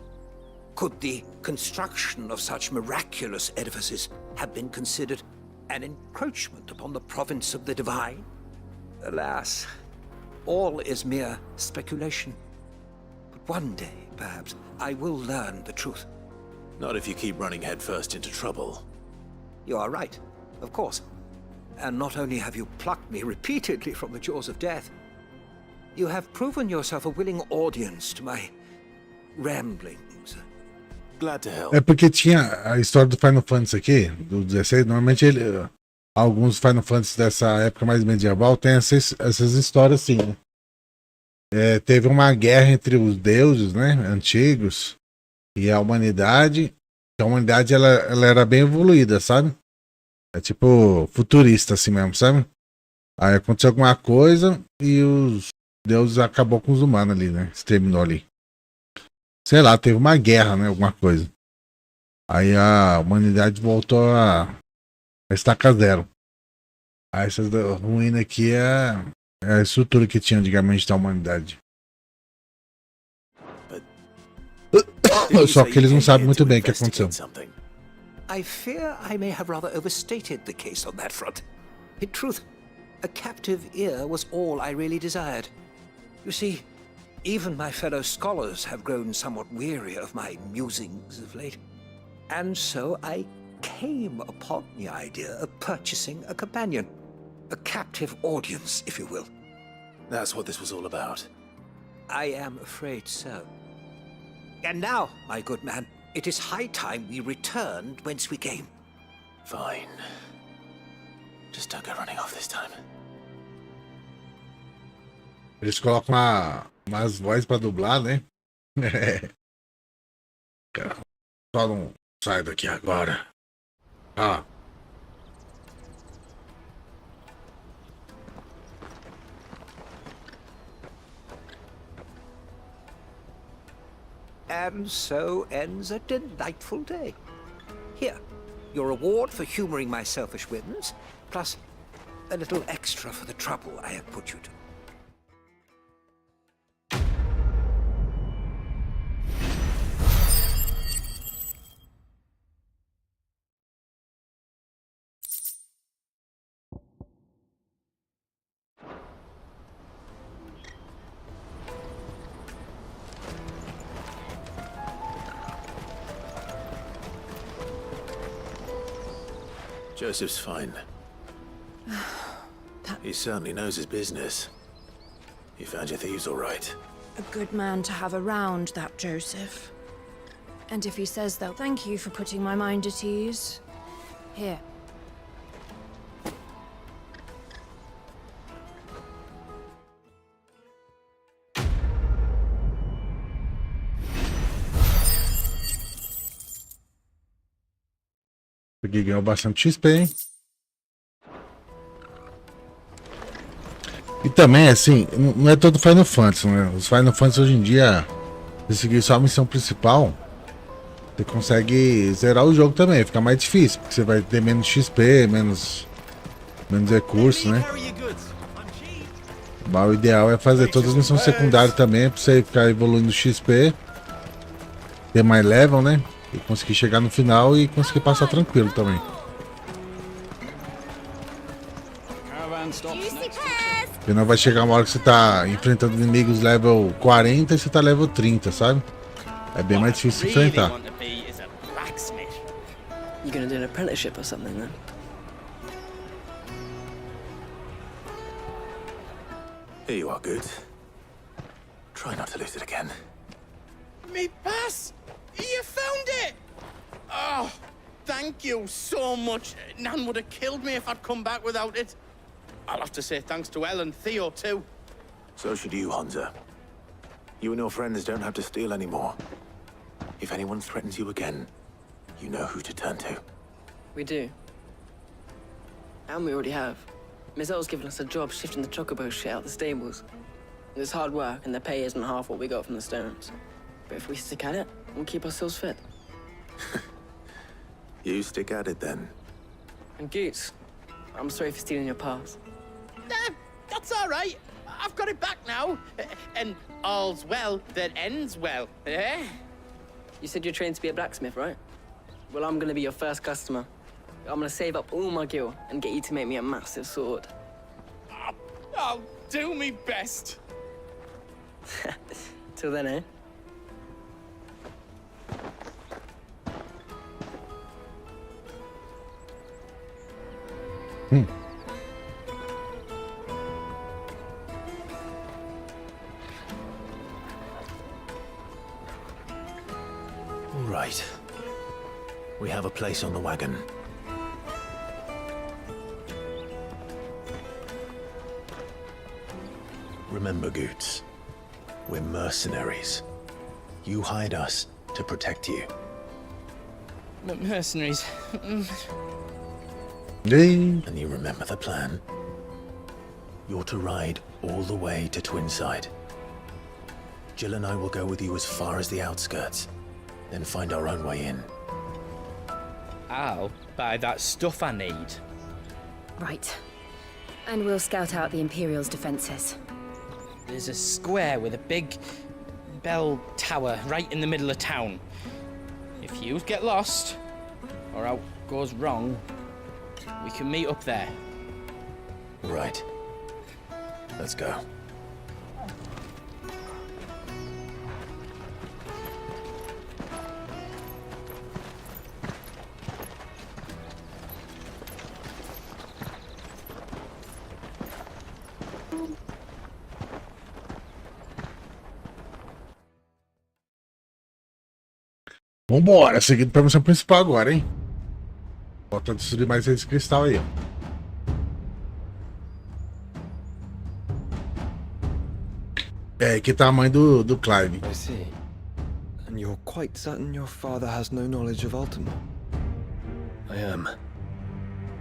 Could the construction of such miraculous edifices have been considered an encroachment upon the province of the divine? Alas, all is mere speculation. But one day, perhaps, I will learn the truth. Not if you keep running headfirst into trouble. You are right, of course. And not only have you plucked me repeatedly from the jaws of death, you have proven yourself a willing audience to my ramblings. Glad to help. É porque tinha a história do Final Fantasy aqui, do 16, normalmente alguns Final Fantasy dessa época mais medieval tem essas histórias assim, né? Teve uma guerra entre os deuses, né, antigos e a humanidade. A humanidade ela era bem evoluída, sabe? É tipo futurista assim mesmo, sabe? Aí aconteceu alguma coisa e os deuses acabou com os humanos ali, né? Exterminou ali. Sei lá, teve uma guerra, né? Alguma coisa. Aí a humanidade voltou a estaca zero. Aí essas ruínas aqui é a estrutura que tinha antigamente da humanidade. Só que eles não sabem muito bem o que aconteceu. I fear I may have rather overstated the case on that front. In truth, a captive ear was all I really desired. You see, even my fellow scholars have grown somewhat weary of my musings of late. And so I came upon the idea of purchasing a companion. A captive audience, if you will. That's what this was all about. I am afraid so. And now, my good man, it is high time we returned whence we came. Fine. Just don't go running off this time. Eles colocam umas vozes pra dublar, né? Só não sai daqui agora. Ah. And so ends a delightful day. Here, your reward for humoring my selfish whims, plus a little extra for the trouble I have put you to. Joseph's fine. He certainly knows his business. He found your thieves all right. A good man to have around, that Joseph. And if he says they'll thank you for putting my mind at ease. Here. Peguei, ganhou bastante XP, hein? E também, assim, não é todo Final Fantasy, né? Os Final Fantasy hoje em dia, se seguir só a missão principal, você consegue zerar o jogo também, fica mais difícil, porque você vai ter menos XP, menos recursos, né? Mas o ideal é fazer todas as missões secundárias também, pra você ficar evoluindo o XP, ter mais level, né? E conseguir chegar no final e conseguir passar tranquilo também. Porque não vai chegar uma hora que você tá enfrentando inimigos level 40 e você tá level 30, sabe? É bem mais difícil de enfrentar. You gonna do an apprenticeship or something then? Here you are, Goots. Try not to lose it again. Me pass! You found it! Oh, thank you so much. Nan would have killed me if I'd come back without it. I'll have to say thanks to Elle and Theo, too. So should you, Hansa. You and your friends don't have to steal anymore. If anyone threatens you again, you know who to turn to. We do. And we already have. Miss Earl's given us a job shifting the chocobo shit out the stables. It's hard work, and the pay isn't half what we got from the Stones. But if we stick at it, we'll keep ourselves fit. You stick at it, then. And Goots, I'm sorry for stealing your pass. Nah, that's all right. I've got it back now. And all's well that ends well, eh? You said you're trained to be a blacksmith, right? Well, I'm gonna be your first customer. I'm gonna save up all my gil and get you to make me a massive sword. I'll do me best. Till then, eh? All right. We have a place on the wagon. Remember, Goots, we're mercenaries. You hired us to protect you. Mercenaries. And you remember the plan? You're to ride all the way to Twinside. Jill and I will go with you as far as the outskirts, then find our own way in. I'll buy that stuff I need. Right. And we'll scout out the Imperial's defenses. There's a square with a big bell tower right in the middle of town. If you get lost, or out goes wrong, we can meet up there. Right. Let's go. Vambora, seguindo pra missão principal agora, hein? Bota destruir mais esse cristal aí, ó. É, aqui tá a mãe do Clive. I see. And you're quite certain your father has no knowledge of Ultima? I am.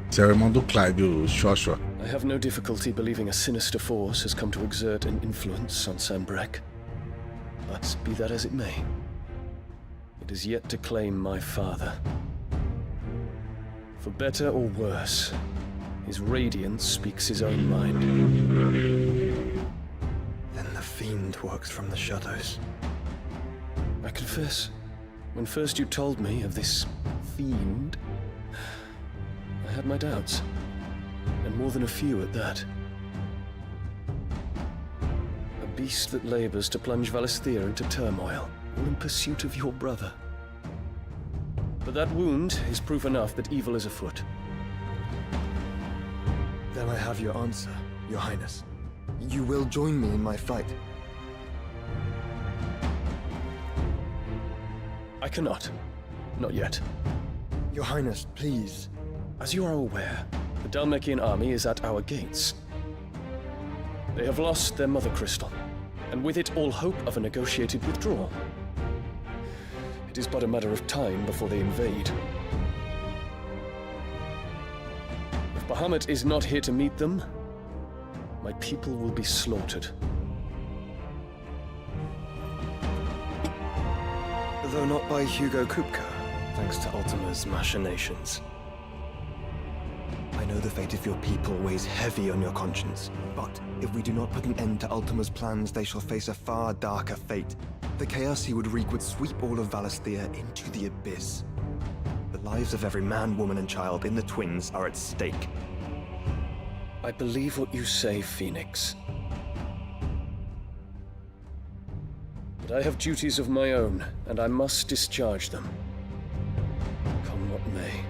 Esse é o irmão do Clive, o Joshua. I have no difficulty believing a sinister force has come to exert an influence on Sanbreque. But be that as it may, it is yet to claim my father. For better or worse, his radiance speaks his own mind. Then the fiend works from the shadows. I confess, when first you told me of this fiend, I had my doubts, and more than a few at that. A beast that labors to plunge Valisthea into turmoil, all in pursuit of your brother. But that wound is proof enough that evil is afoot. Then I have your answer, Your Highness. You will join me in my fight. I cannot. Not yet. Your Highness, please. As you are aware, the Dhalmekian army is at our gates. They have lost their mother crystal, and with it all hope of a negotiated withdrawal. It is but a matter of time before they invade. If Bahamut is not here to meet them, my people will be slaughtered. Though not by Hugo Kupka, thanks to Ultima's machinations. I know the fate of your people weighs heavy on your conscience, but if we do not put an end to Ultima's plans, they shall face a far darker fate. The chaos he would wreak would sweep all of Valisthea into the abyss. The lives of every man, woman, and child in the Twins are at stake. I believe what you say, Phoenix. But I have duties of my own, and I must discharge them. Come what may.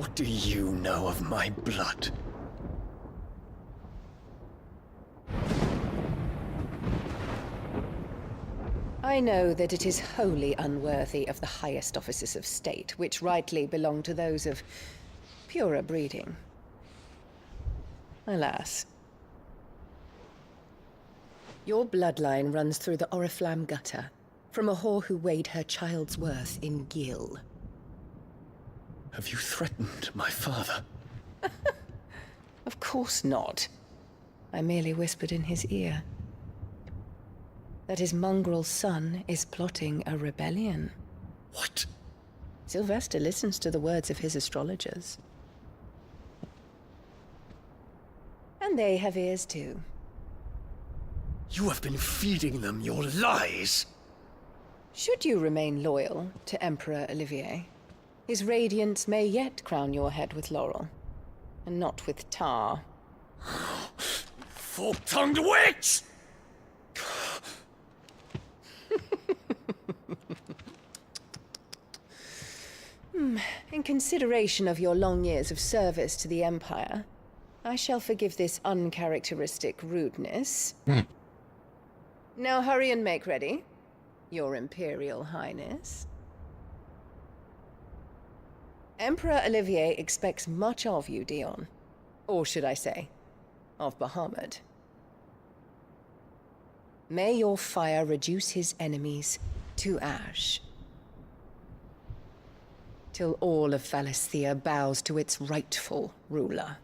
What do you know of my blood? I know that it is wholly unworthy of the highest offices of state, which rightly belong to those of purer breeding. Alas. Your bloodline runs through the Oriflamme gutter, from a whore who weighed her child's worth in gil. Have you threatened my father? Of course not. I merely whispered in his ear that his mongrel son is plotting a rebellion. What? Sylvester listens to the words of his astrologers. And they have ears too. You have been feeding them your lies! Should you remain loyal to Emperor Olivier, his radiance may yet crown your head with laurel, and not with tar. Fork-tongued witch! In consideration of your long years of service to the Empire, I shall forgive this uncharacteristic rudeness. Now hurry and make ready, Your Imperial Highness. Emperor Olivier expects much of you, Dion. Or should I say, of Bahamut. May your fire reduce his enemies to ash, till all of Valisthea bows to its rightful ruler.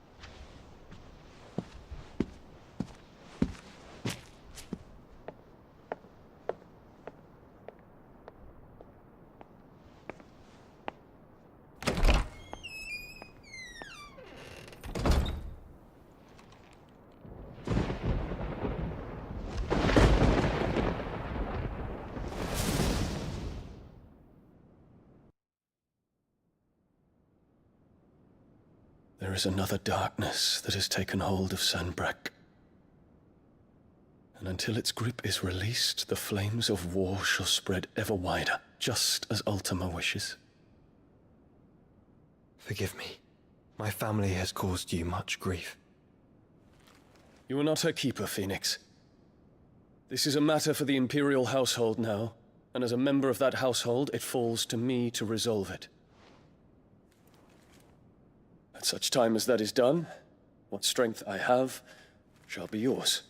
There is another darkness that has taken hold of Sanbreque. And until its grip is released, the flames of war shall spread ever wider, just as Ultima wishes. Forgive me. My family has caused you much grief. You are not her keeper, Phoenix. This is a matter for the Imperial household now, and as a member of that household, it falls to me to resolve it. At such time as that is done, what strength I have shall be yours.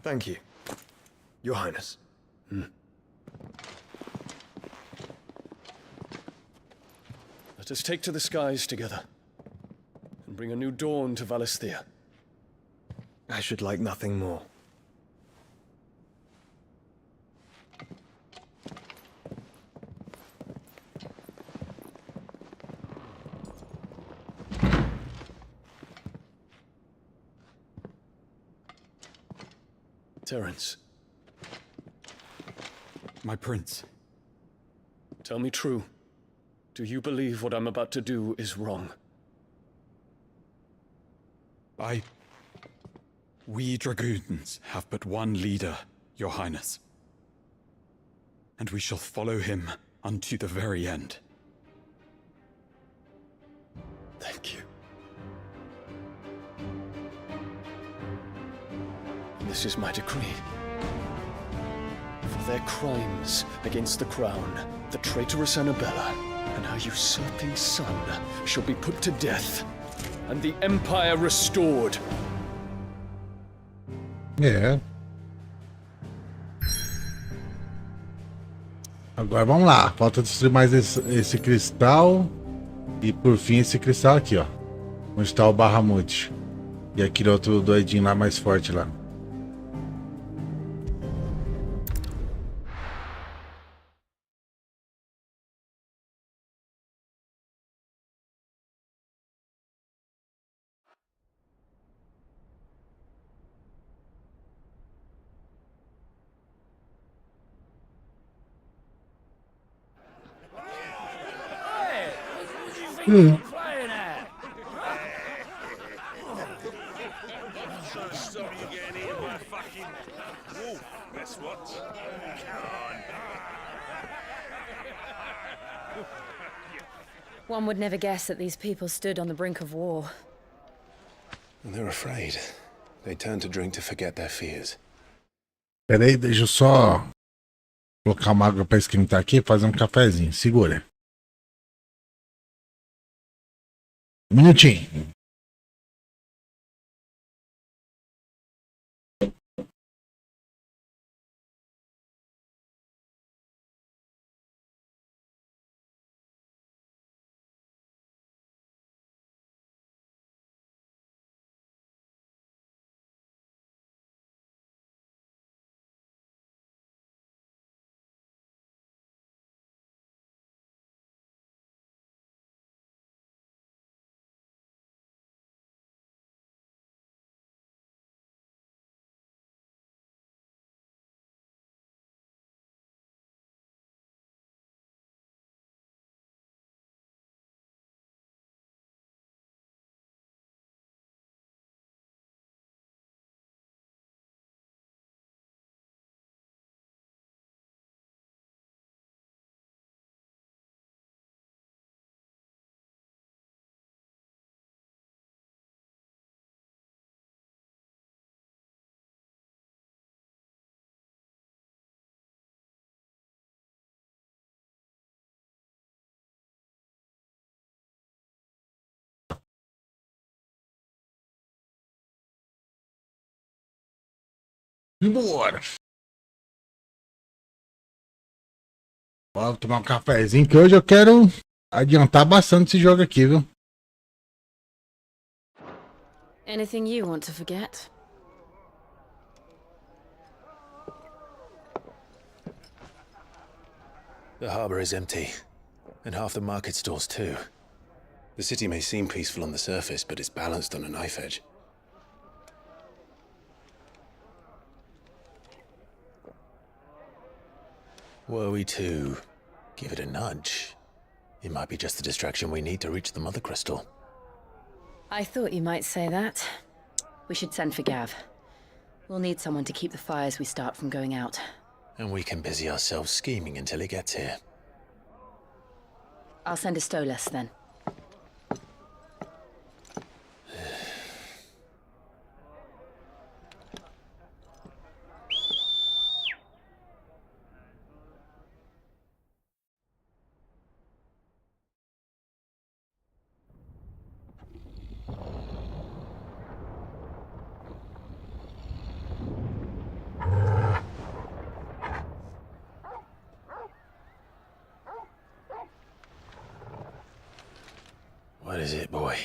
Thank you, Your Highness. Let us take to the skies together, and bring a new dawn to Valisthea. I should like nothing more. Terence. My prince. Tell me true. Do you believe what I'm about to do is wrong? We dragoons have but one leader, Your Highness. And we shall follow him unto the very end. Thank you. And this is my decree. For their crimes against the crown, the traitorous Annabella and her usurping son shall be put to death, and the Empire restored. É. Agora vamos lá. Falta destruir mais esse cristal. E por fim esse cristal aqui, ó. Onde está o Bahamut. E aquele outro doidinho lá mais forte lá. trying to stop you getting eaten by a fucking wolf. Guess what? Come on. One would never guess that these people stood on the brink of war. They're afraid. They turn to drink to forget their fears. Peraí, deixa eu só colocar uma água pra esquentar aqui e fazer um cafezinho. Segura. Um minutinho. Bora. Vou tomar um cafezinho que hoje eu quero adiantar bastante esse jogo aqui, viu? Anything you want to forget? The harbor is empty, and half the market stalls too. The city may seem peaceful on the surface, but it's balanced on a knife edge. Were we to give it a nudge, it might be just the distraction we need to reach the Mother Crystal. I thought you might say that. We should send for Gav. We'll need someone to keep the fires we start from going out. And we can busy ourselves scheming until he gets here. I'll send a Stolas then. What is it, boy?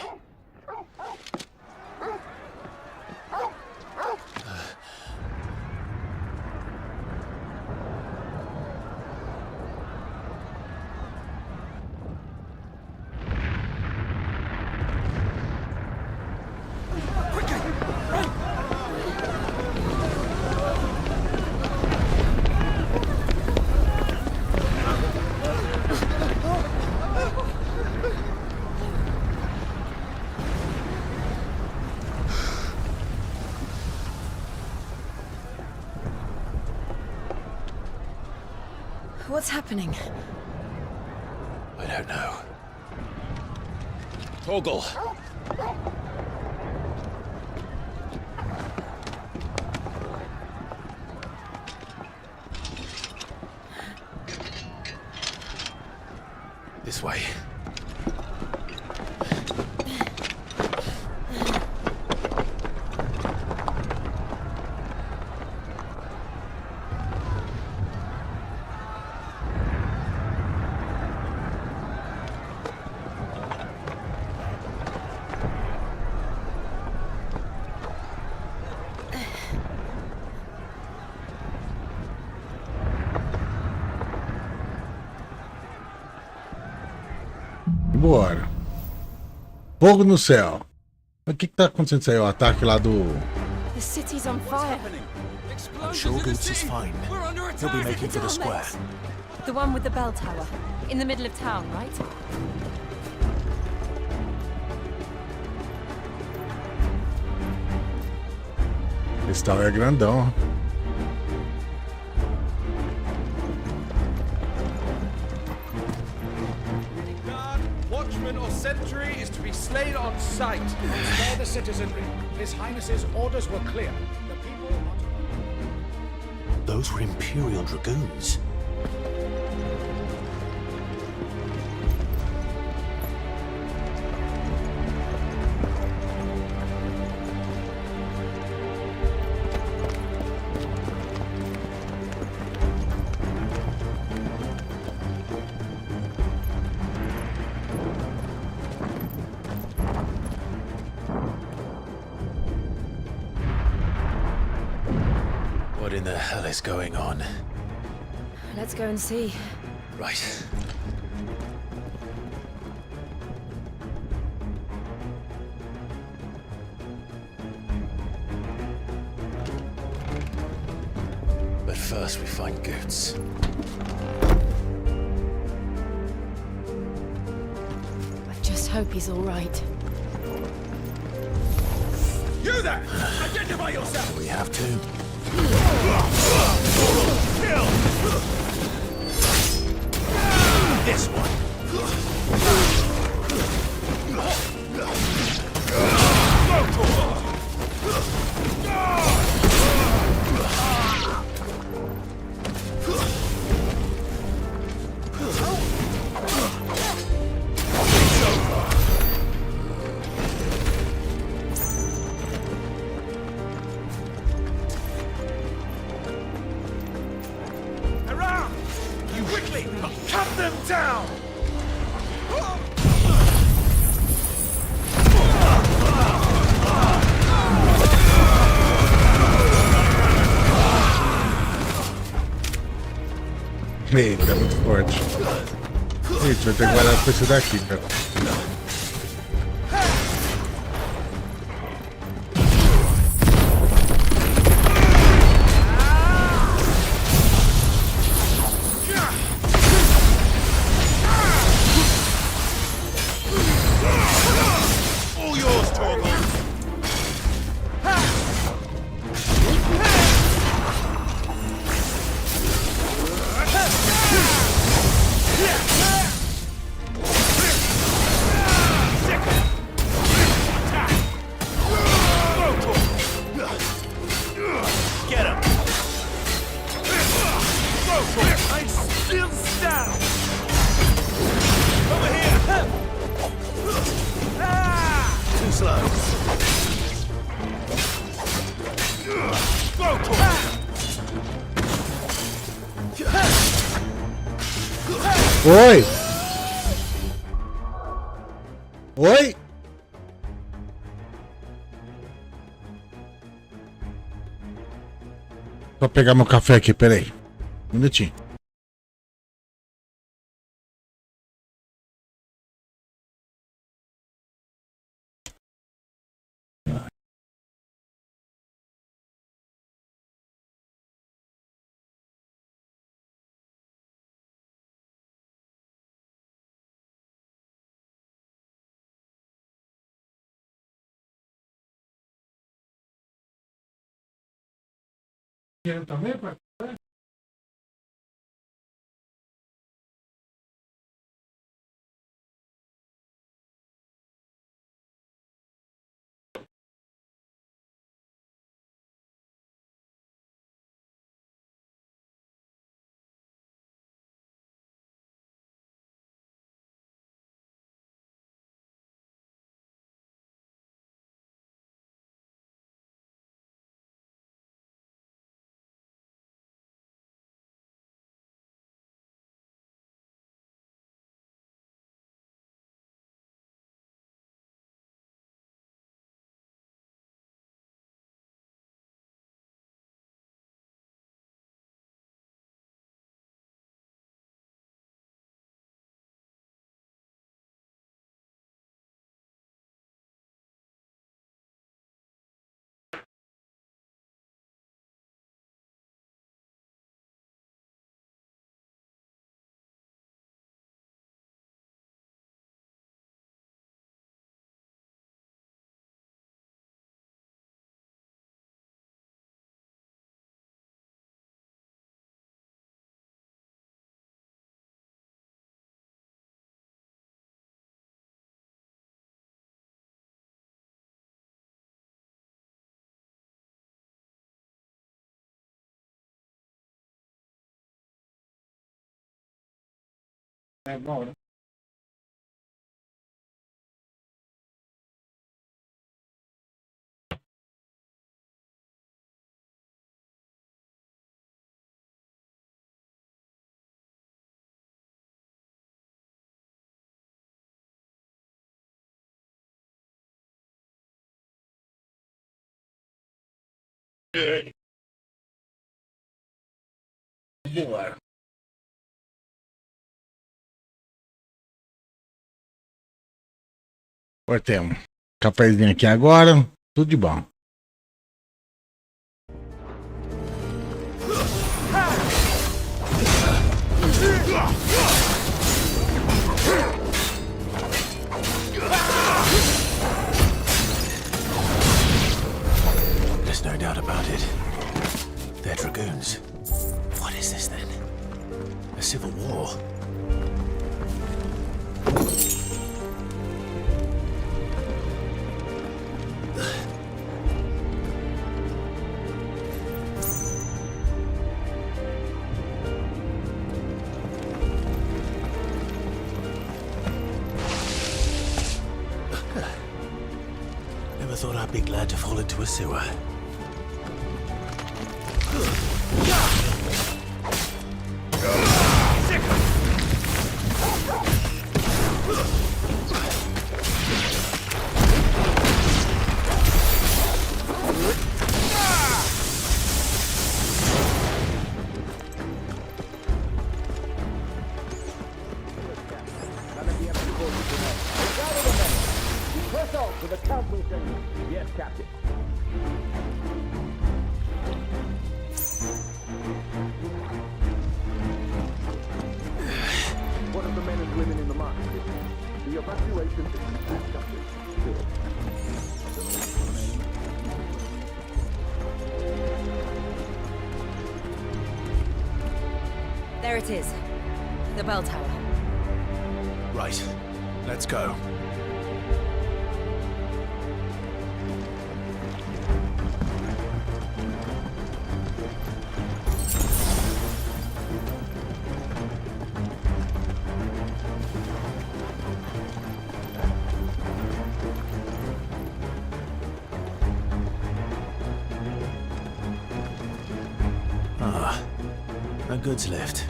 What's happening? I don't know. Torgal! This way. Bora. Fogo no céu. O que tá acontecendo isso aí? O ataque lá do... The city's on fire. I'm sure Goots is fine. He'll be making for the square. The one with the bell tower. In the middle of town, right? Cristal é grandão. Watchman or sentry is to be slain on sight. Spare the citizenry. His Highness's orders were clear. The people are to... Those were Imperial Dragoons. What in the hell is going on? Let's go and see. Right. But first we find Goots. I just hope he's all right. You there! Identify yourself! We have to. This one. Around! You quickly cut them down! Eita, é muito forte. Eita, vai ter que guardar com esse daqui, cara. All yours, Torgal! Get him! I still stand! Over here! Too slow. Oi! Oi! Só pegar meu café aqui, peraí. Um minutinho. Também, pai? É bom, né? Boa. Cortemos. Cafézinho aqui agora. Tudo de bom. There's no doubt about it. They're dragoons. What is this then? A civil war? Never thought I'd be glad to fall into a sewer. Yes, Captain. What of the men and women in the mine? The evacuation There it is. The bell tower. Right. Let's go. Ah, a goods lift.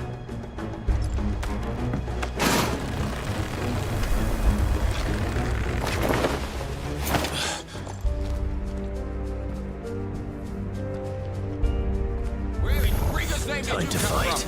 Time to fight.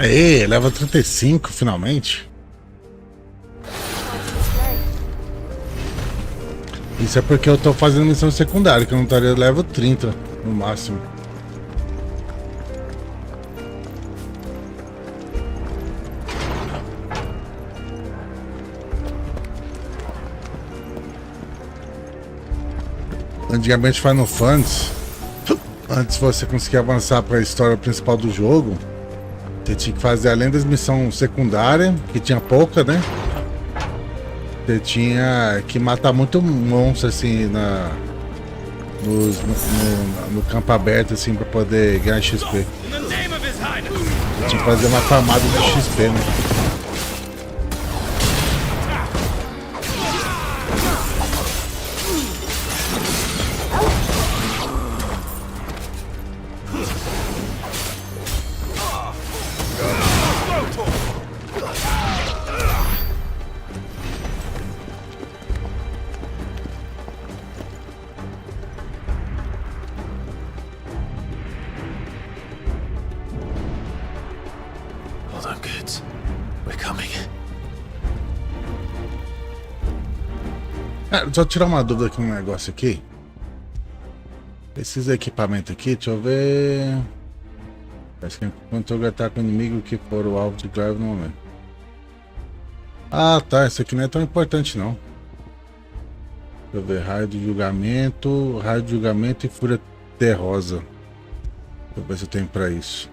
Aê, level 35, finalmente. Isso é porque eu tô fazendo missão secundária, que eu não estaria level 30 no máximo. Antigamente Final Fantasy, antes de você conseguir avançar para a história principal do jogo, você tinha que fazer, além das missões secundárias, que tinha pouca, né? Você tinha que matar muito monstro assim no campo aberto assim para poder ganhar XP. Tinha que fazer uma farmada de XP, né? Só tirar uma dúvida aqui um negócio aqui. Esses equipamentos aqui, deixa eu ver. Parece que controle ataque inimigo que for o alvo de grave no momento. Ah, tá. Isso aqui não é tão importante, não. Deixa eu ver. Raio de julgamento e fúria terrosa. Deixa eu ver se eu tenho pra isso.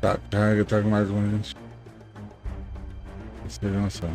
Tá, carga, tá mais uma gente. Segurança.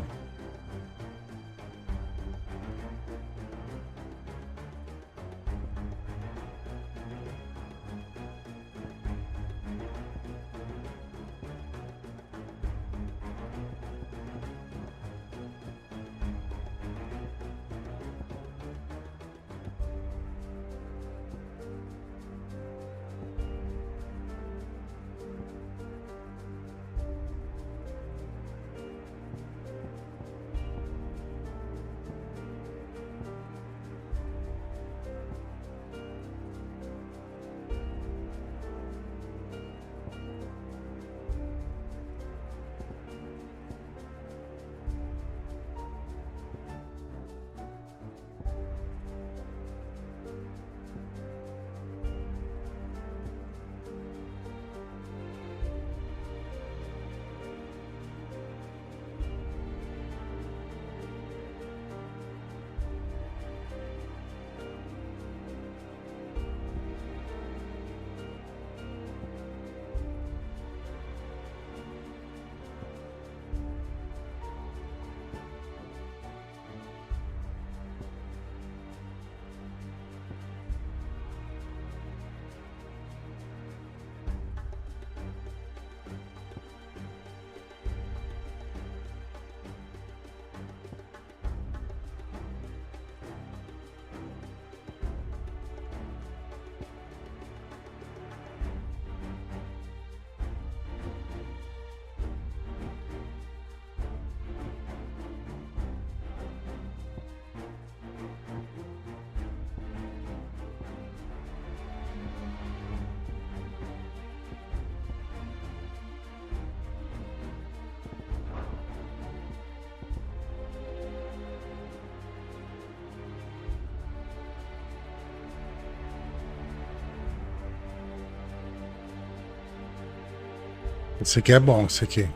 Esse aqui é bom, esse aqui.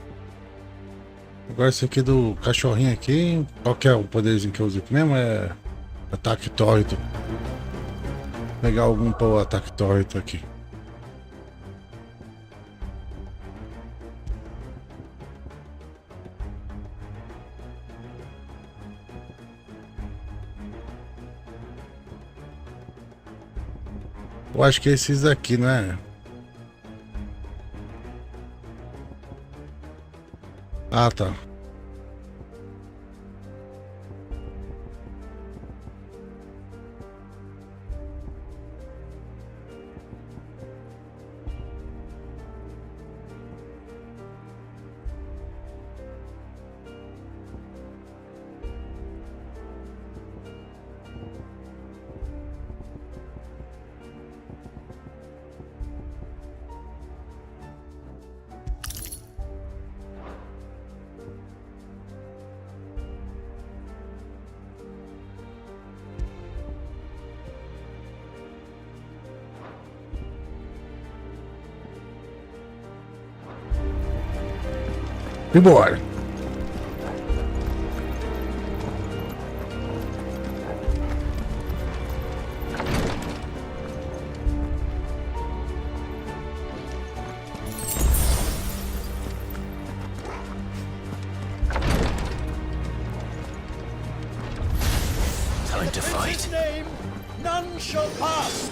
Agora esse aqui do cachorrinho aqui, qual que é o poderzinho que eu uso aqui mesmo? É ataque tórrido. Vou pegar algum para o ataque tórrido aqui. Eu acho que é esses aqui, né? Ah, tá. Embora. Time to fight. In his name, none shall pass.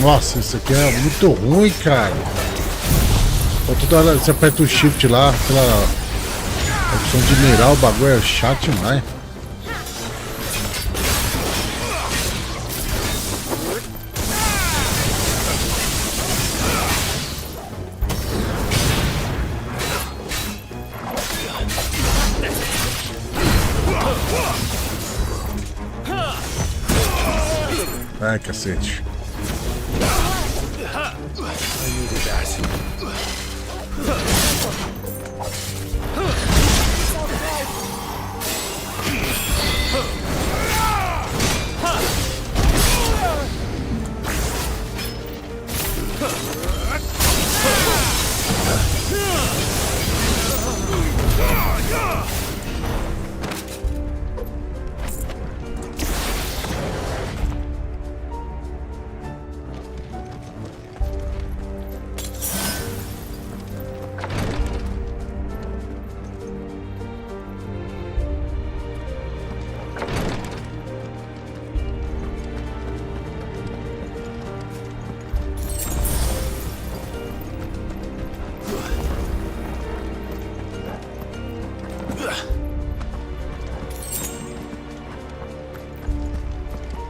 Nossa, isso aqui é muito ruim, cara. Toda hora você aperta o shift lá, pela opção de mirar, o bagulho é chato demais. Ai, cacete.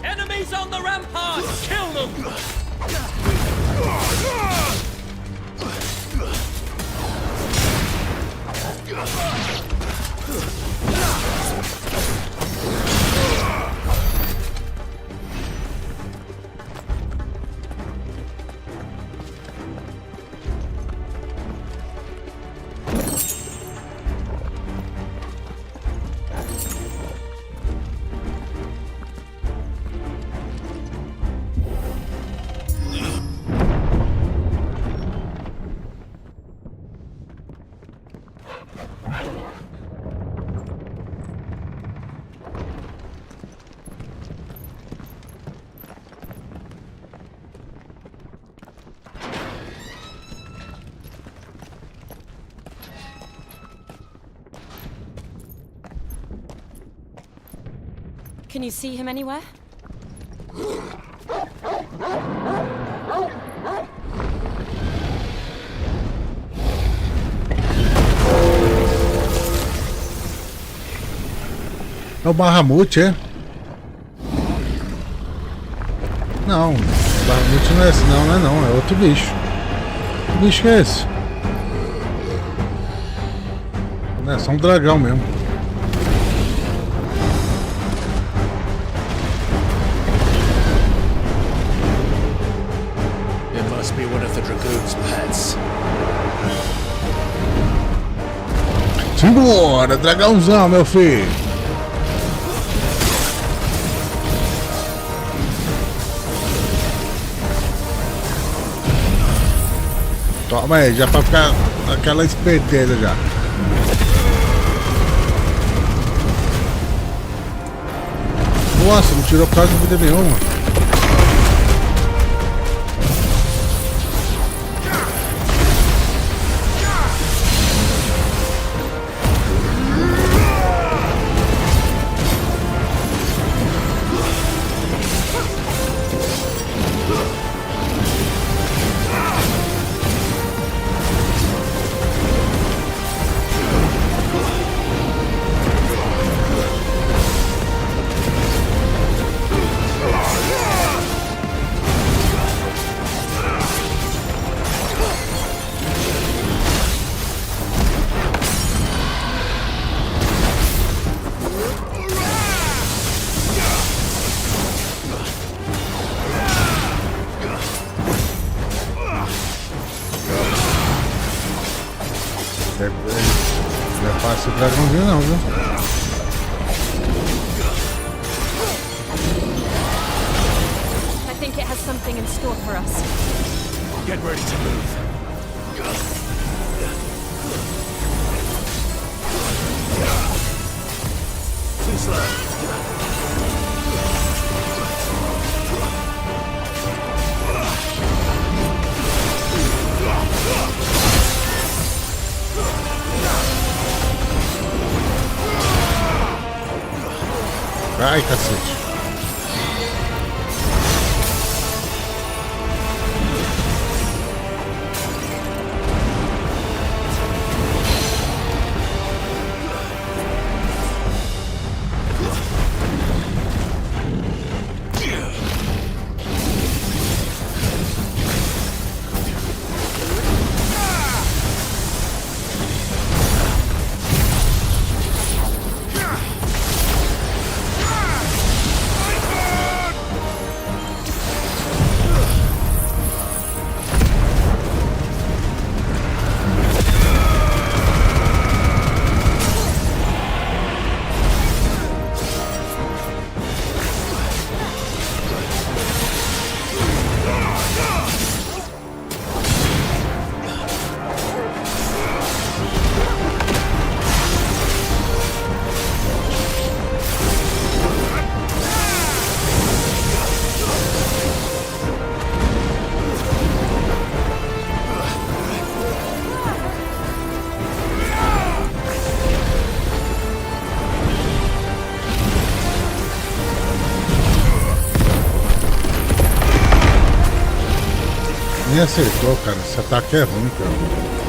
Enemies on the rampart! Kill them! Can you see him anywhere? É o Bahamut, é? Não, o Bahamut não é esse, não, não, é outro bicho. Que bicho que é esse? Não, é só um dragão mesmo. It must be one of the Dragoon's pets. Simbora, dragãozão, meu filho. Toma aí, já pra ficar aquela esperteza já. Nossa, não tirou quase vida nenhuma. Não é fácil o dragãozinho não, viu? I think it has something in store for us. Get ready to move. Too slow. Ai, cacete. Nem acertou, cara. Esse ataque é ruim, cara.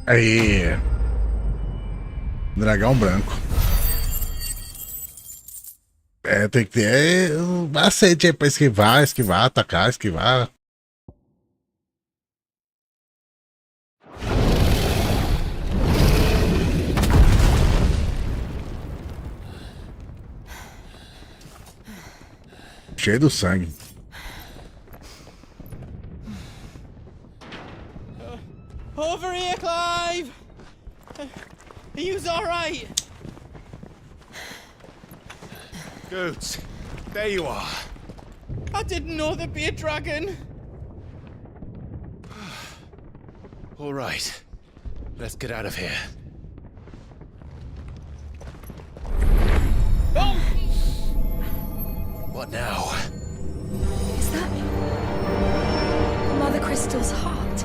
Aí. Dragão branco. É, tem que ter um macete aí pra esquivar, atacar, esquivar. Cheio do sangue. Over here, Clive! Are you alright? Goats, there you are. I didn't know there'd be a dragon. All right, let's get out of here. Oh! What now? Is that Mother Crystal's heart?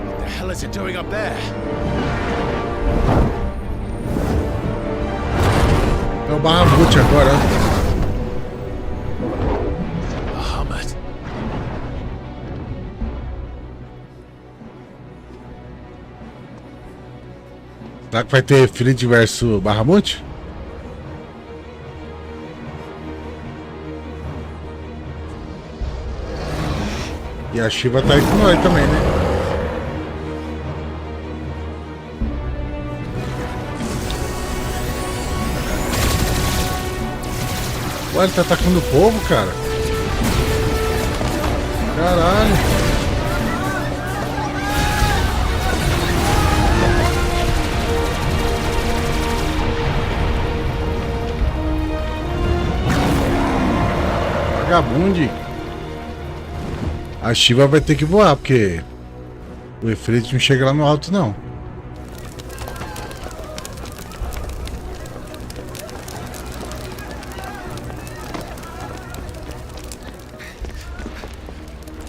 What the hell is it doing up there? É o Bahamut agora. Bahamut. Será que vai ter Fleet versus Bahamut? E a Shiva tá aí com nós também, né? Ué, ele tá atacando o povo, cara. Caralho. Vagabunde. A Shiva vai ter que voar, porque o Efreito não chega lá no alto, não.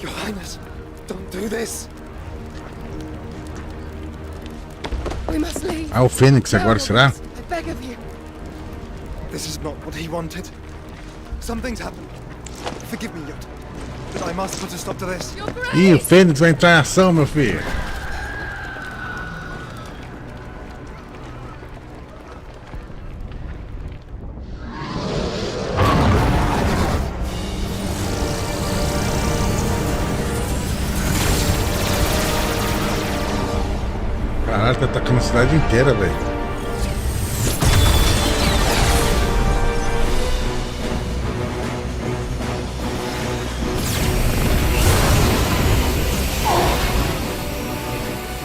Your Highness, don't do this. We must leave. Ah, o Fênix agora, será? I beg of you. This is not what he wanted. Something's happened. Forgive me, Yod. But I must put a stop to this. Ih, o Fênix vai entrar em ação, meu filho. Caralho, tá atacando a cidade inteira, velho.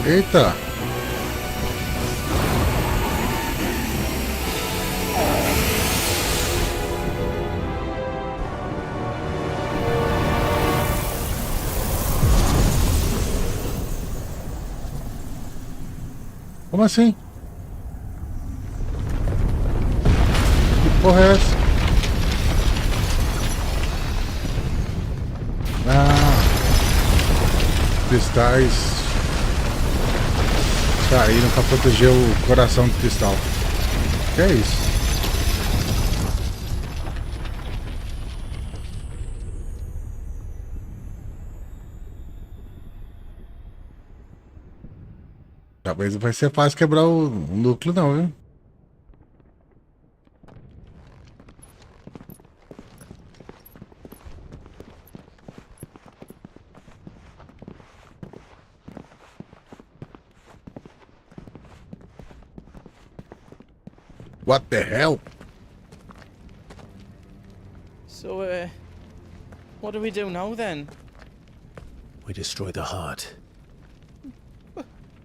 Eita! Como assim? Que porra é essa? Ah, cristais caíram pra proteger o coração do cristal. Que é isso? Talvez não vai ser fácil quebrar o núcleo não, viu? What the hell? So, what do we do now then? We destroy the heart.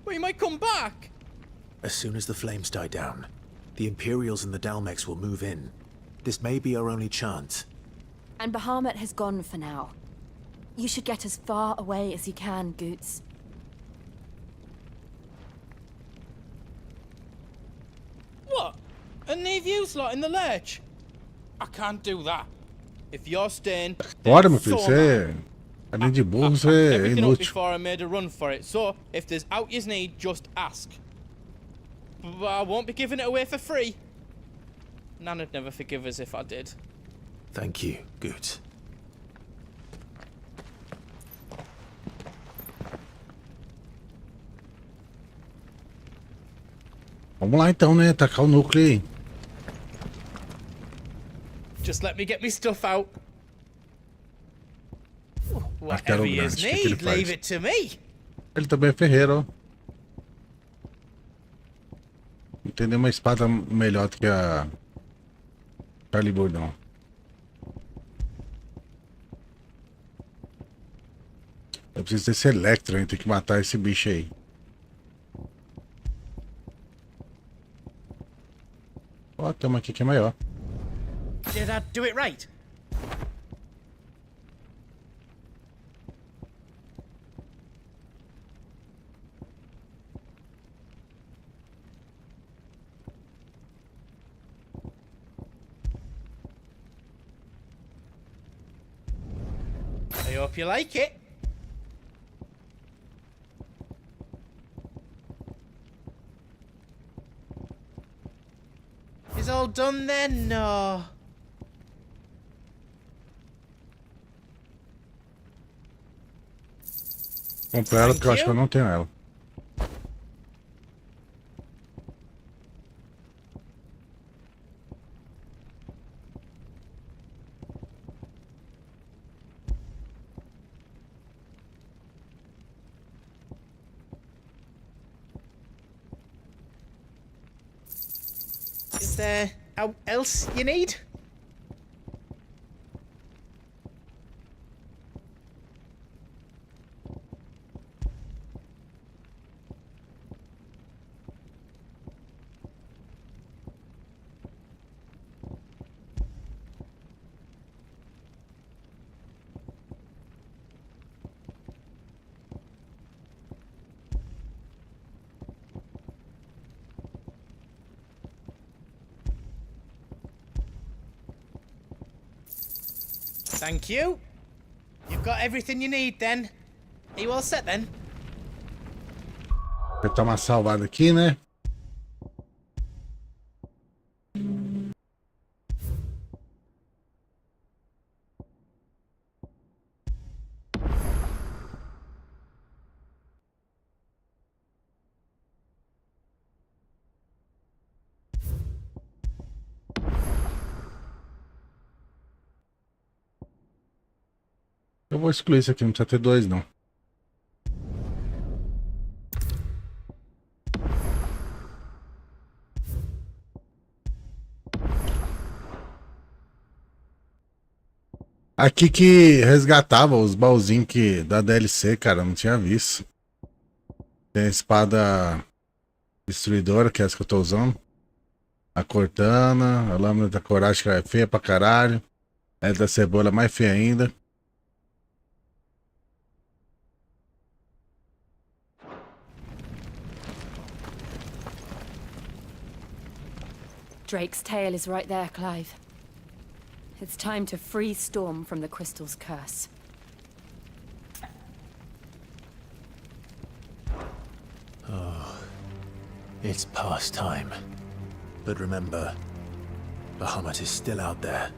We might come back! As soon as the flames die down, the Imperials and the Dalmex will move in. This may be our only chance. And Bahamut has gone for now. You should get as far away as you can, Goots. What? And leave you lot in the lurch? I can't do that. If you're staying, Bora, meu filho, você além de burro, você é everything up inútil. before I made a run for it. So, if there's out you need, just ask. But I won't be giving it away for free. Nana'd never forgive us if I did. Thank you, Goot. Vamos lá então, né? Atacar o núcleo aí. Just let me get me stuff out. Martelo Whatever you grande, o que ele need, faz? leave it to me. Ele também é ferreiro, ó. Não tem nenhuma espada melhor do que a Calibur, não. Eu preciso desse Electro, hein? Tem que matar esse bicho aí. Ó, tem uma aqui que é maior. Did I do it right? I hope you like it. Is all done then? No. Comprar ela porque eu acho que eu não tenho ela. Is there else you need? Thank you. You've got everything you need then. Are you all set then? Vou dar uma salvada aqui, né? Eu vou excluir isso aqui, não precisa ter 2 não. Aqui que resgatava os baúzinhos da DLC, cara, não tinha visto. Tem a espada destruidora, que é essa que eu tô usando. A cortana, a lâmina da coragem, que é feia pra caralho. A da cebola mais feia ainda. Drake's tail is right there, Clive. It's time to free Storm from the crystal's curse. Oh, it's past time. But remember, Bahamut is still out there.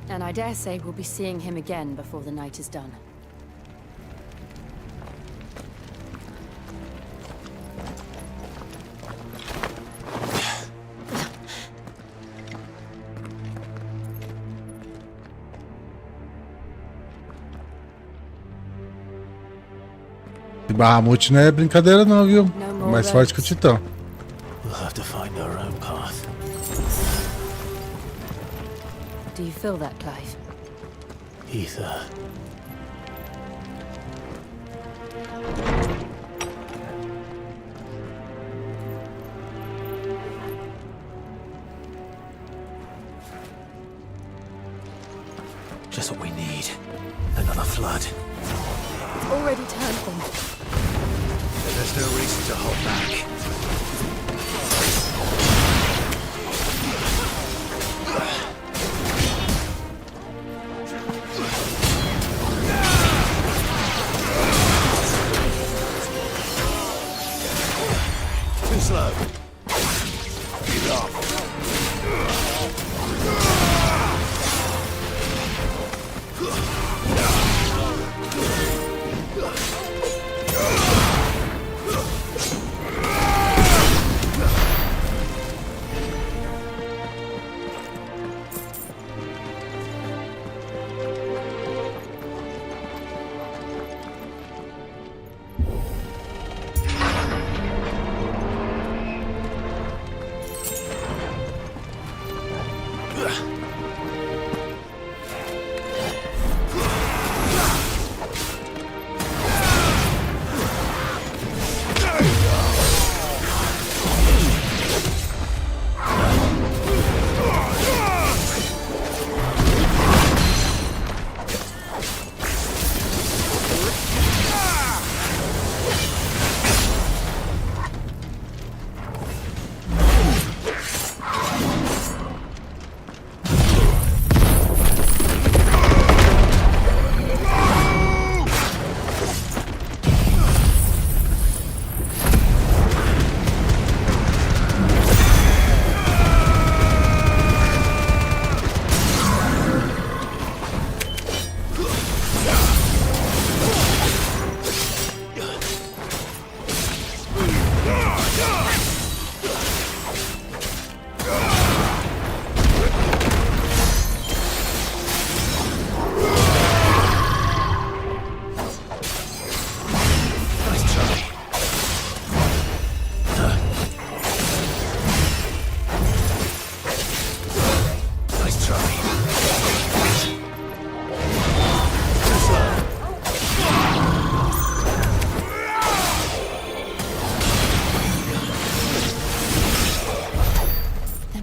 And I dare say we'll be seeing him again before the night is done. Bahamut não é brincadeira não, viu? Mais forte que o Titã. We'll have to find our own path. Do you feel that, Clive? Ether. Just what we need. Another flood. It's already turned them. There's no reason to hold back. Too slow. Get off.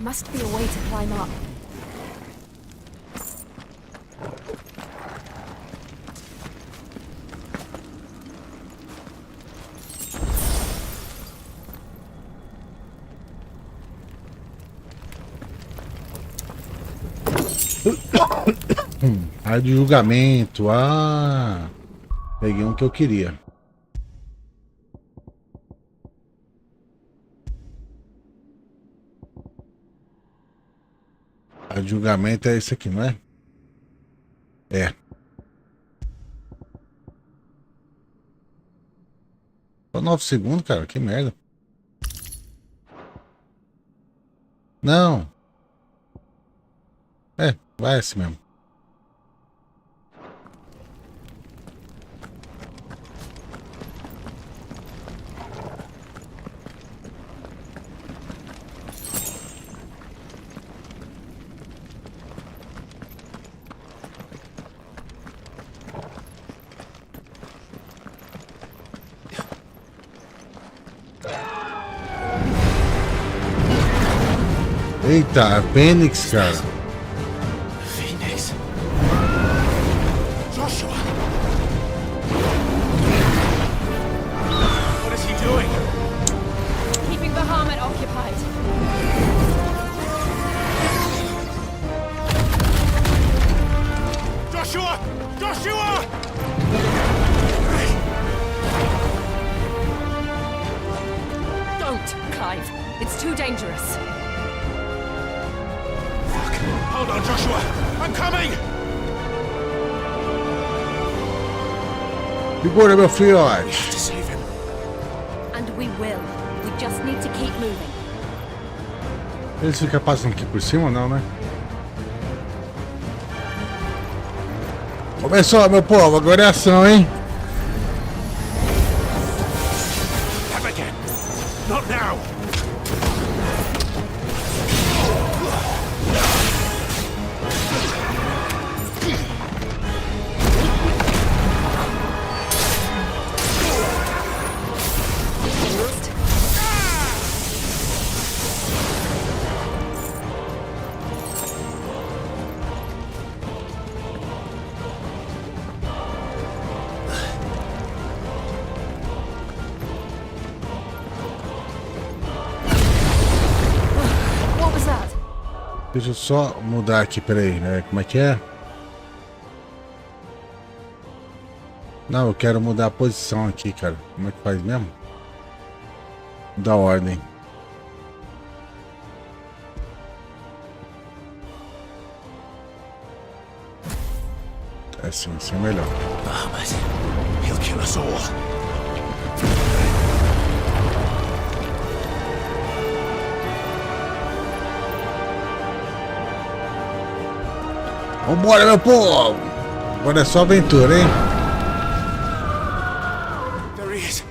Must be a way to climb up. Área de julgamento. Ah, peguei um que eu queria. A de julgamento é esse aqui, não é? É. Só 9 segundos, cara. Que merda. Não. É, vai assim mesmo. Eita, Fênix, cara. Phoenix. Joshua! What is he doing? Keeping Bahamut occupied. Joshua! Joshua! Don't, Clive. It's too dangerous. Hold on, Joshua! I'm coming! Segura, meu filhote. To save him. And we will. We just need to keep moving. Eles ficam passando aqui por cima ou não, né? Começou, meu povo. Agora é ação, hein? Have again. Not now. Deixa eu só mudar aqui, peraí, né? Como é que é? Não, eu quero mudar a posição aqui, cara. Como é que faz mesmo? Da ordem. É assim, assim é melhor. Bahamut. He'll kill us all. Vambora, meu povo! Agora é só aventura, hein? There he is.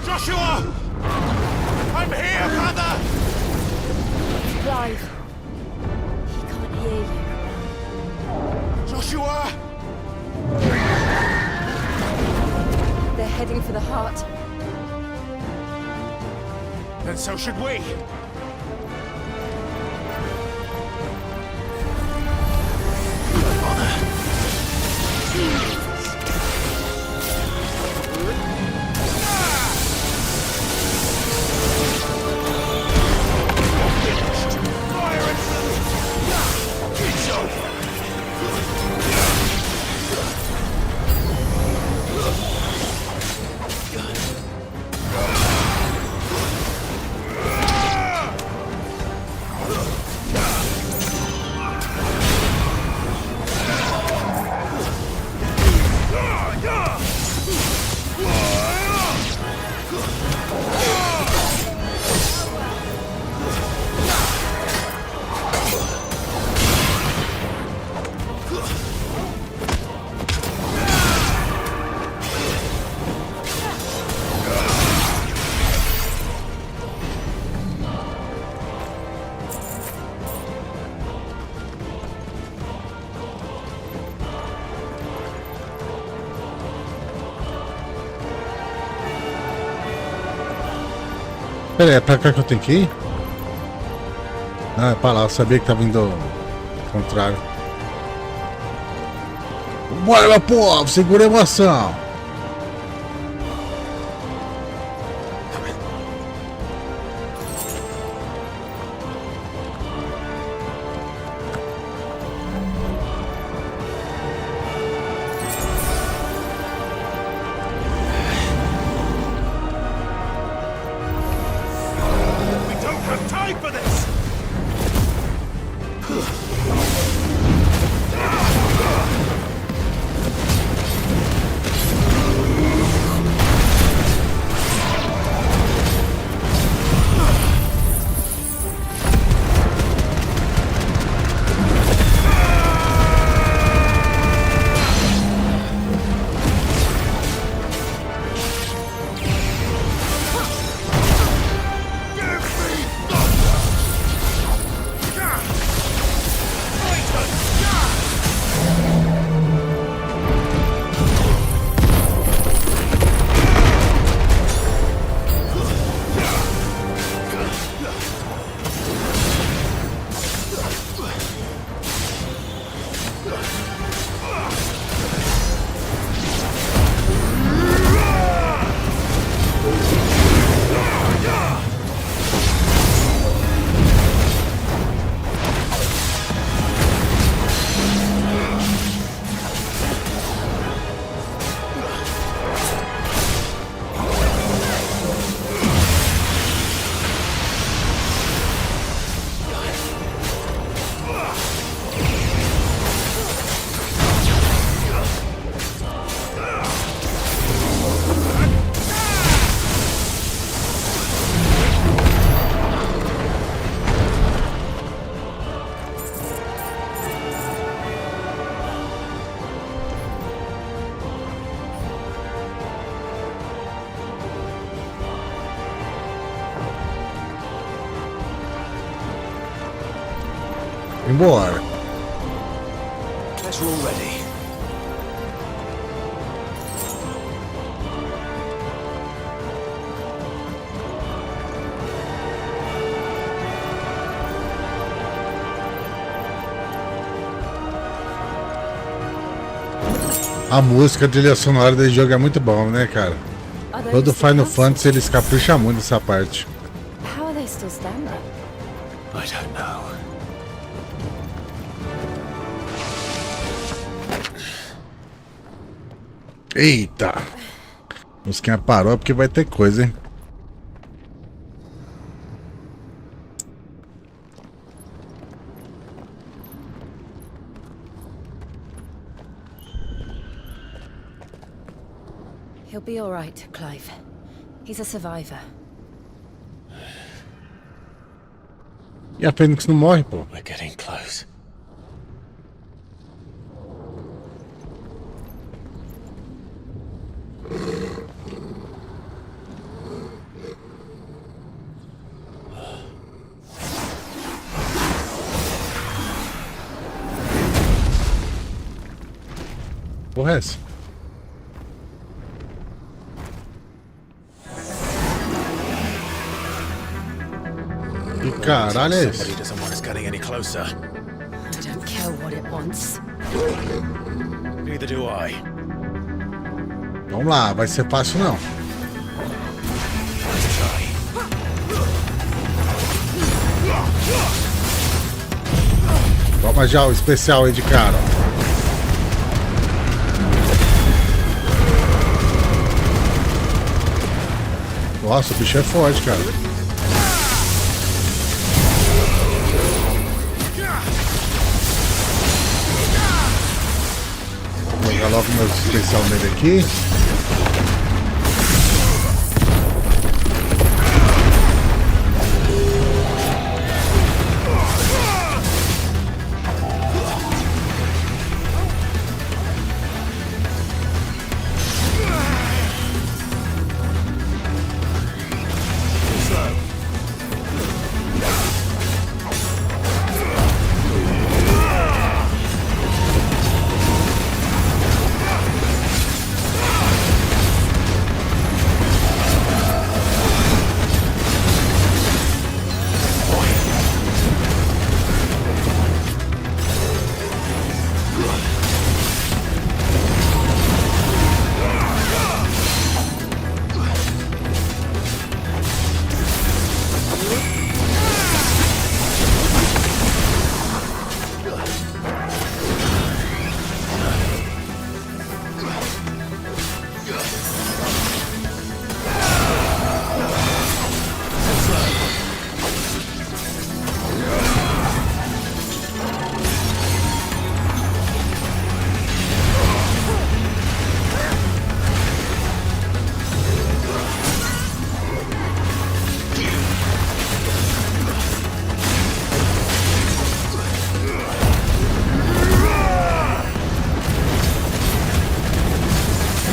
Joshua! I'm here, brother! Clive. He can't hear you. Joshua! They're heading for the heart. Then so should we. Pera aí, é pra cá que eu tenho que ir? Ah, é pra lá, eu sabia que tava indo ao contrário. Bora, meu povo, segura a emoção! Embora. Guess we're all ready. A música, a trilha sonora desse jogo é muito bom, né, cara? Todo Final Fantasy eles capricham muito nessa parte. How are they still standing? I don't know. Eita! A musiquinha parou porque vai ter coisa, hein? He'll be all right, Clive. He's a survivor. E a Fênix não morre, pô. We're getting close. Porra é essa? Que caralho é esse? Somebody doesn't want us getting any closer. I don't care what it wants. Neither do I. Vamos lá, vai ser fácil não. Toma já o especial aí de cara. Nossa, o bicho é forte, cara. Vou jogar logo meu especial nele aqui.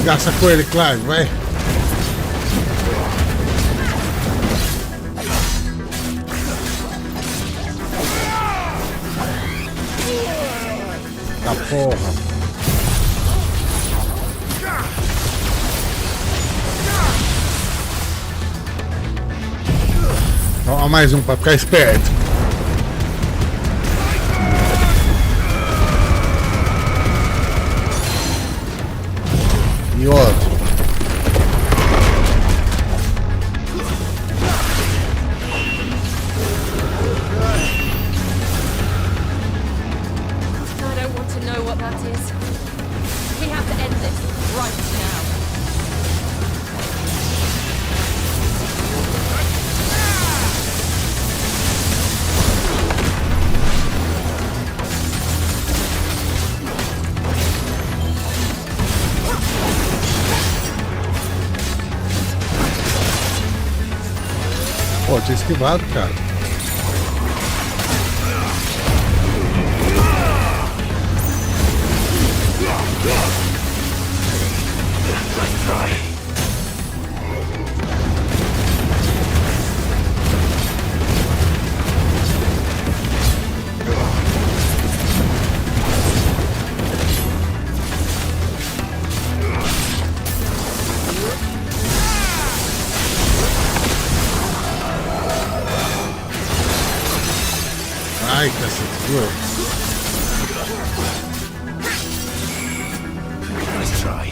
Gasta com ele, Clive, vai. Tá porra. Toma mais um pra ficar esperto. E outro. I don't want to know what that is. We have to end this right now. Pô, tinha esquivado, cara. Ai, cacete, doeu. Nice try.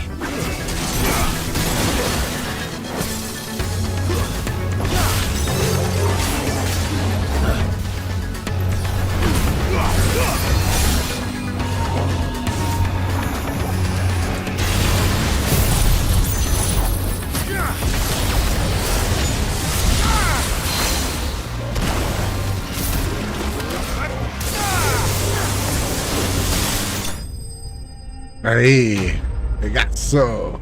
Aí, pegaço.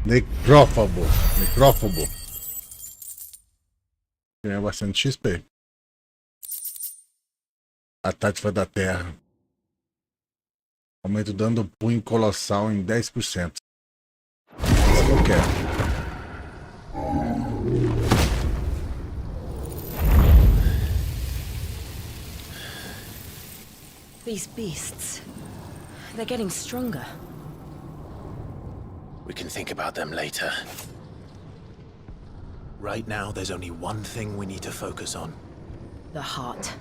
Necrófago. Ganhou bastante XP. A tática da terra. Aumenta o dano do punho colossal em 10%. Isso que eu quero. These beasts, they're getting stronger. We can think about them later. Right now, there's only one thing we need to focus on. The heart.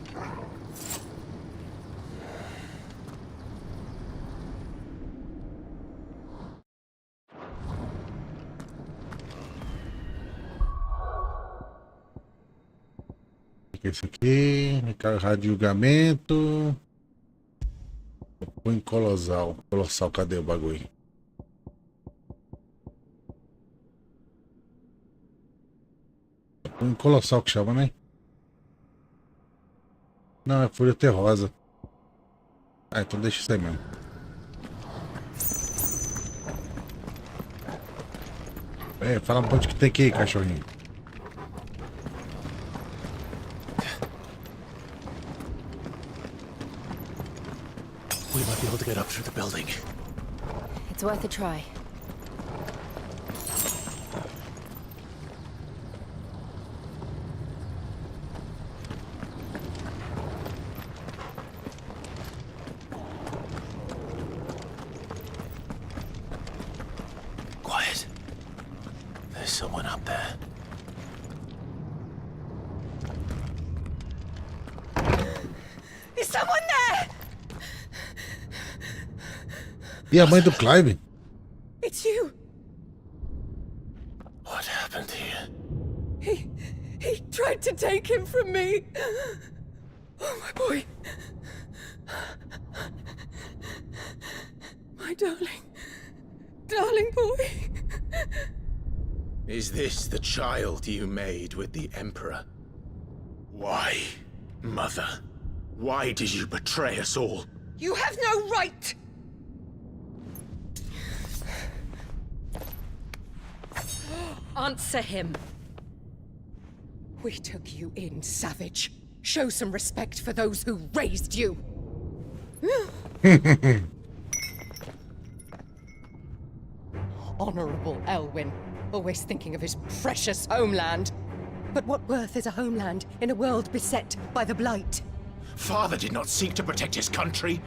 Esse aqui, recarregar de julgamento. Põe colossal. Colossal, cadê o bagulho? Põe colossal que chama, né? Não, é fúria terrosa. Ah, então deixa isso aí mesmo. Fala um ponto que tem que ir, cachorrinho. We might be able to get up through the building. It's worth a try. Quiet. There's someone up there. Is someone there? E a mãe do Clive? It's you. What happened here? He tried to take him from me. Oh, my boy. My darling boy. Is this the child you made with the Emperor? Why, Mother? Why did you betray us all? You have no right. Answer him. We took you in, savage. Show some respect for those who raised you. Honorable Elwyn, always thinking of his precious homeland. But what worth is a homeland in a world beset by the Blight? Father did not seek to protect his country.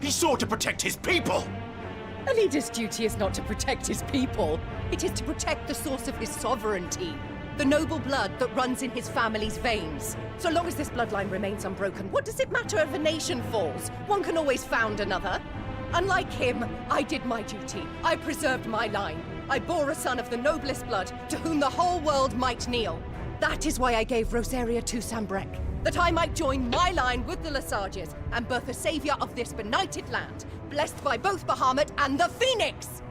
He sought to protect his people. A leader's duty is not to protect his people. It is to protect the source of his sovereignty. The noble blood that runs in his family's veins. So long as this bloodline remains unbroken, what does it matter if a nation falls? One can always found another. Unlike him, I did my duty. I preserved my line. I bore a son of the noblest blood, to whom the whole world might kneel. That is why I gave Rosaria to Sambrek, that I might join my line with the Lesages and birth a savior of this benighted land, blessed by both Bahamut and the Phoenix!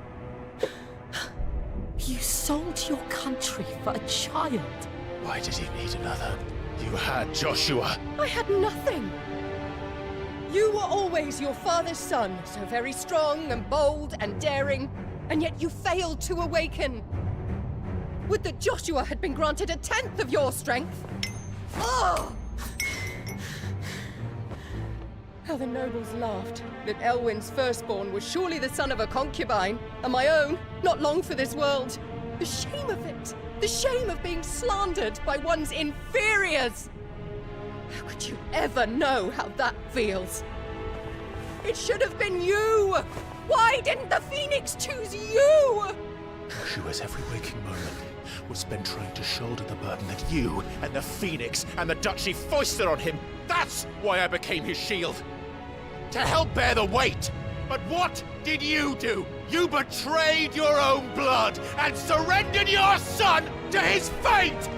You sold your country for a child. Why did he need another? You had Joshua. I had nothing. You were always your father's son, so very strong and bold and daring, and yet you failed to awaken. Would that Joshua had been granted 1/10 of your strength? Oh! How the nobles laughed that Elwyn's firstborn was surely the son of a concubine, and my own, not long for this world. The shame of it! The shame of being slandered by one's inferiors! How could you ever know how that feels? It should have been you! Why didn't the Phoenix choose you? Joshua's every waking moment will spend trying to shoulder the burden that you and the Phoenix and the Duchy foisted on him. That's why I became his shield. To help bear the weight. But what did you do? You betrayed your own blood and surrendered your son to his fate!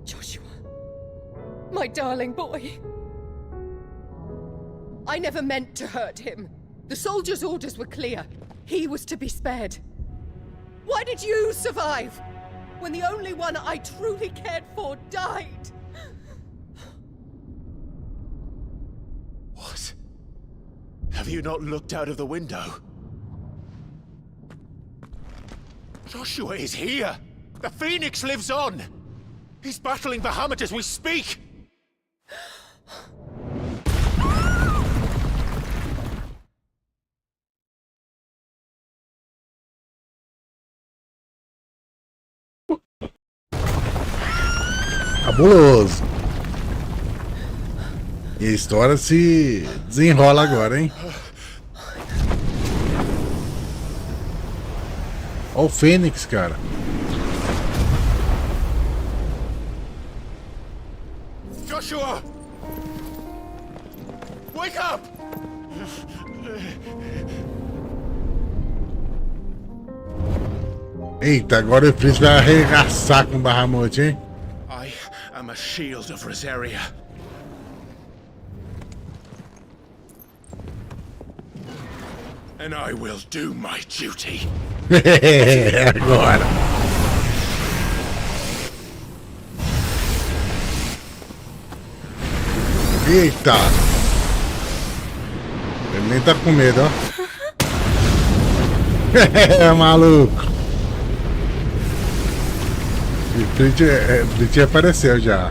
Joshua. My darling boy. I never meant to hurt him. The soldiers' orders were clear. He was to be spared. Why did you survive when the only one I truly cared for died? What? Have you not looked out of the window? Joshua is here! The Phoenix lives on! He's battling Bahamut as we speak! Cabuloso. E a história se desenrola agora, hein? Olha o Fênix, cara. Joshua! Wake up! Eita, agora o príncipe vai arregaçar com o Bahamut, hein? I am a shield of Rosaria. And I will do my duty. Agora. Eita. Ele nem tá com medo, ó. É maluco. O Blitz apareceu já.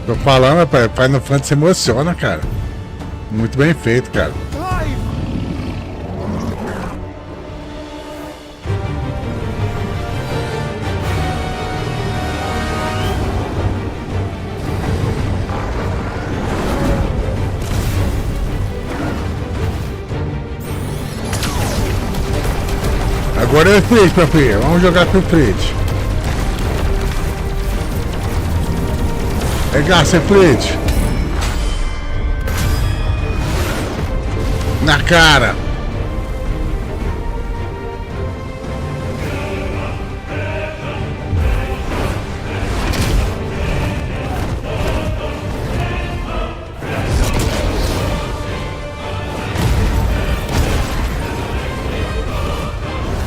Tô falando, rapaz, Final Fantasy emociona, cara. Muito bem feito, cara. Agora é o Fritz, meu filho. Vamos jogar pro Fritz. Regaça, Fritz. Na cara.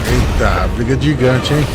Eita, briga gigante, hein?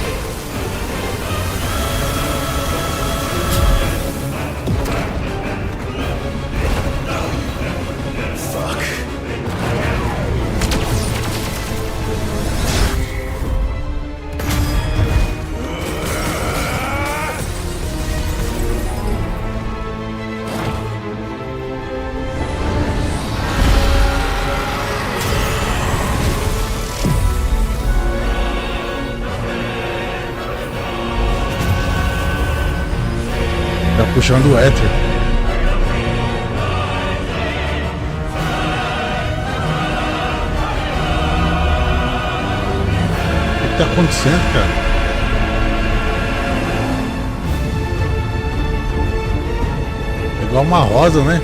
Tá puxando o éter. O que tá acontecendo, cara? É igual uma rosa, né?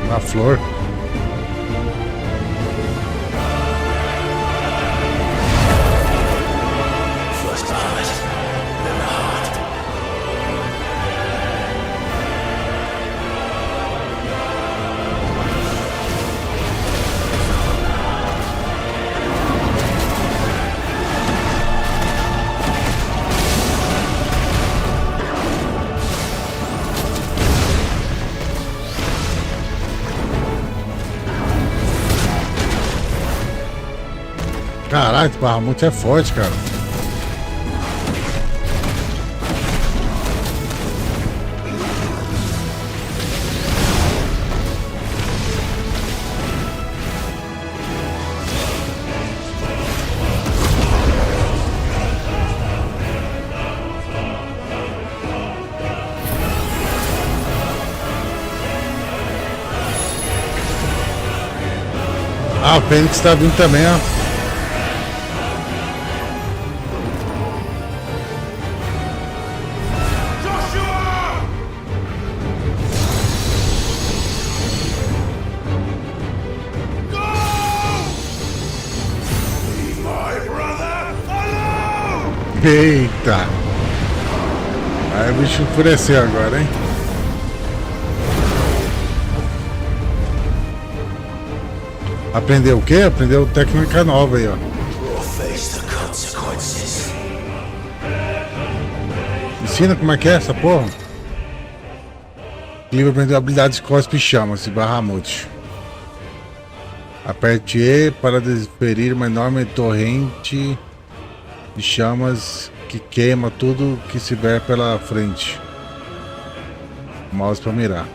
Uma flor. Caralho, esse Bahamut é forte, cara. Ah, o Fênix tá vindo também, ó. Eita! Aí o bicho enfureceu agora, hein? Aprendeu o quê? Aprendeu técnica nova aí, ó. Ensina como é que é essa porra? Clive aprendeu habilidades cospe e chamas e Bahamut. Aperte E para desferir uma enorme torrente de chamas que queima tudo que se ver pela frente. Mouse para mirar.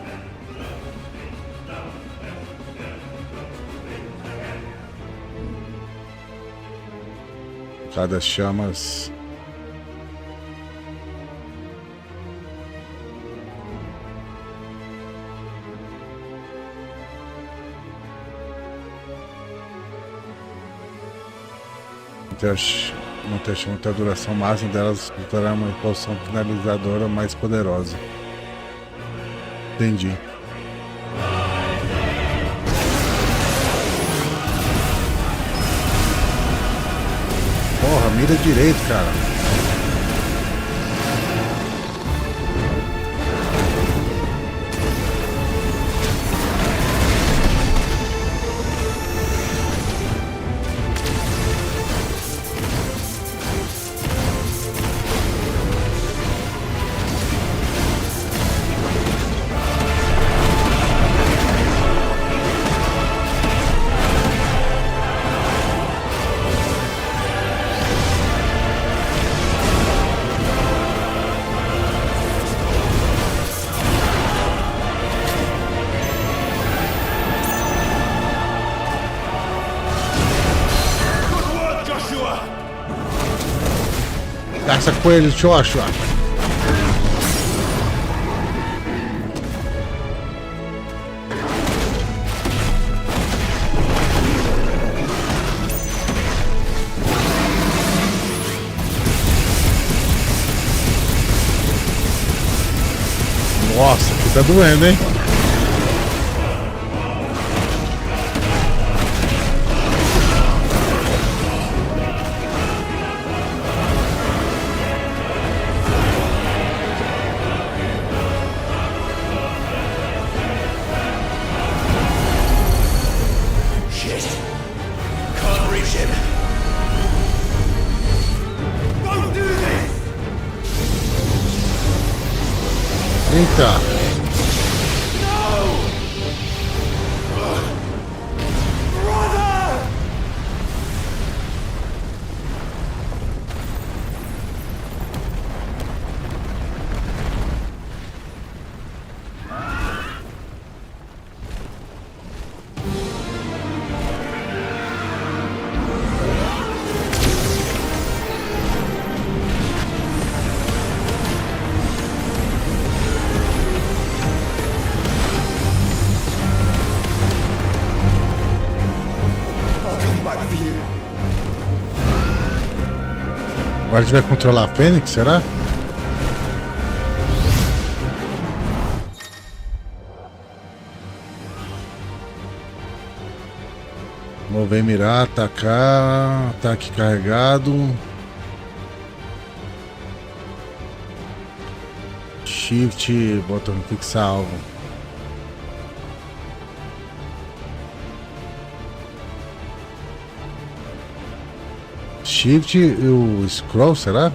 Cada chamas. Não ter muita duração máxima delas, tornar uma impulsão finalizadora mais poderosa. Entendi. Porra, mira direito, cara. Caça coelho, Joshua. Nossa, aqui tá doendo, hein? Eita! Agora a gente vai controlar a Fênix, será? Mover, mirar, atacar, ataque carregado. Shift, botão fixar alvo. Shift e o scroll, será?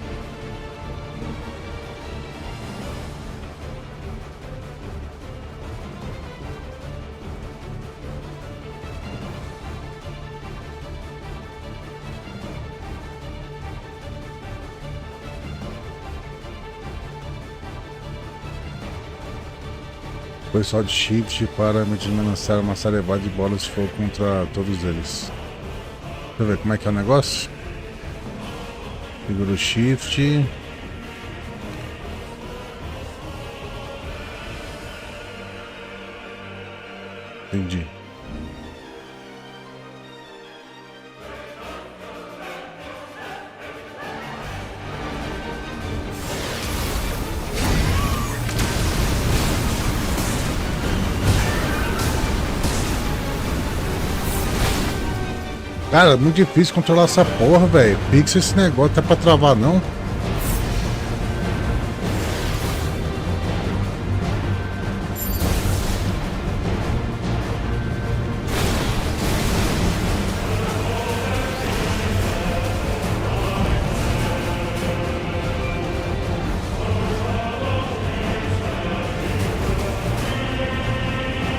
Foi só de shift para me lançar uma salivada de bolas de fogo contra todos eles. Deixa eu ver como é que é o negócio. Segura o shift. Entendi. Cara, é muito difícil controlar essa porra, velho. Pixel esse negócio, tá pra travar não?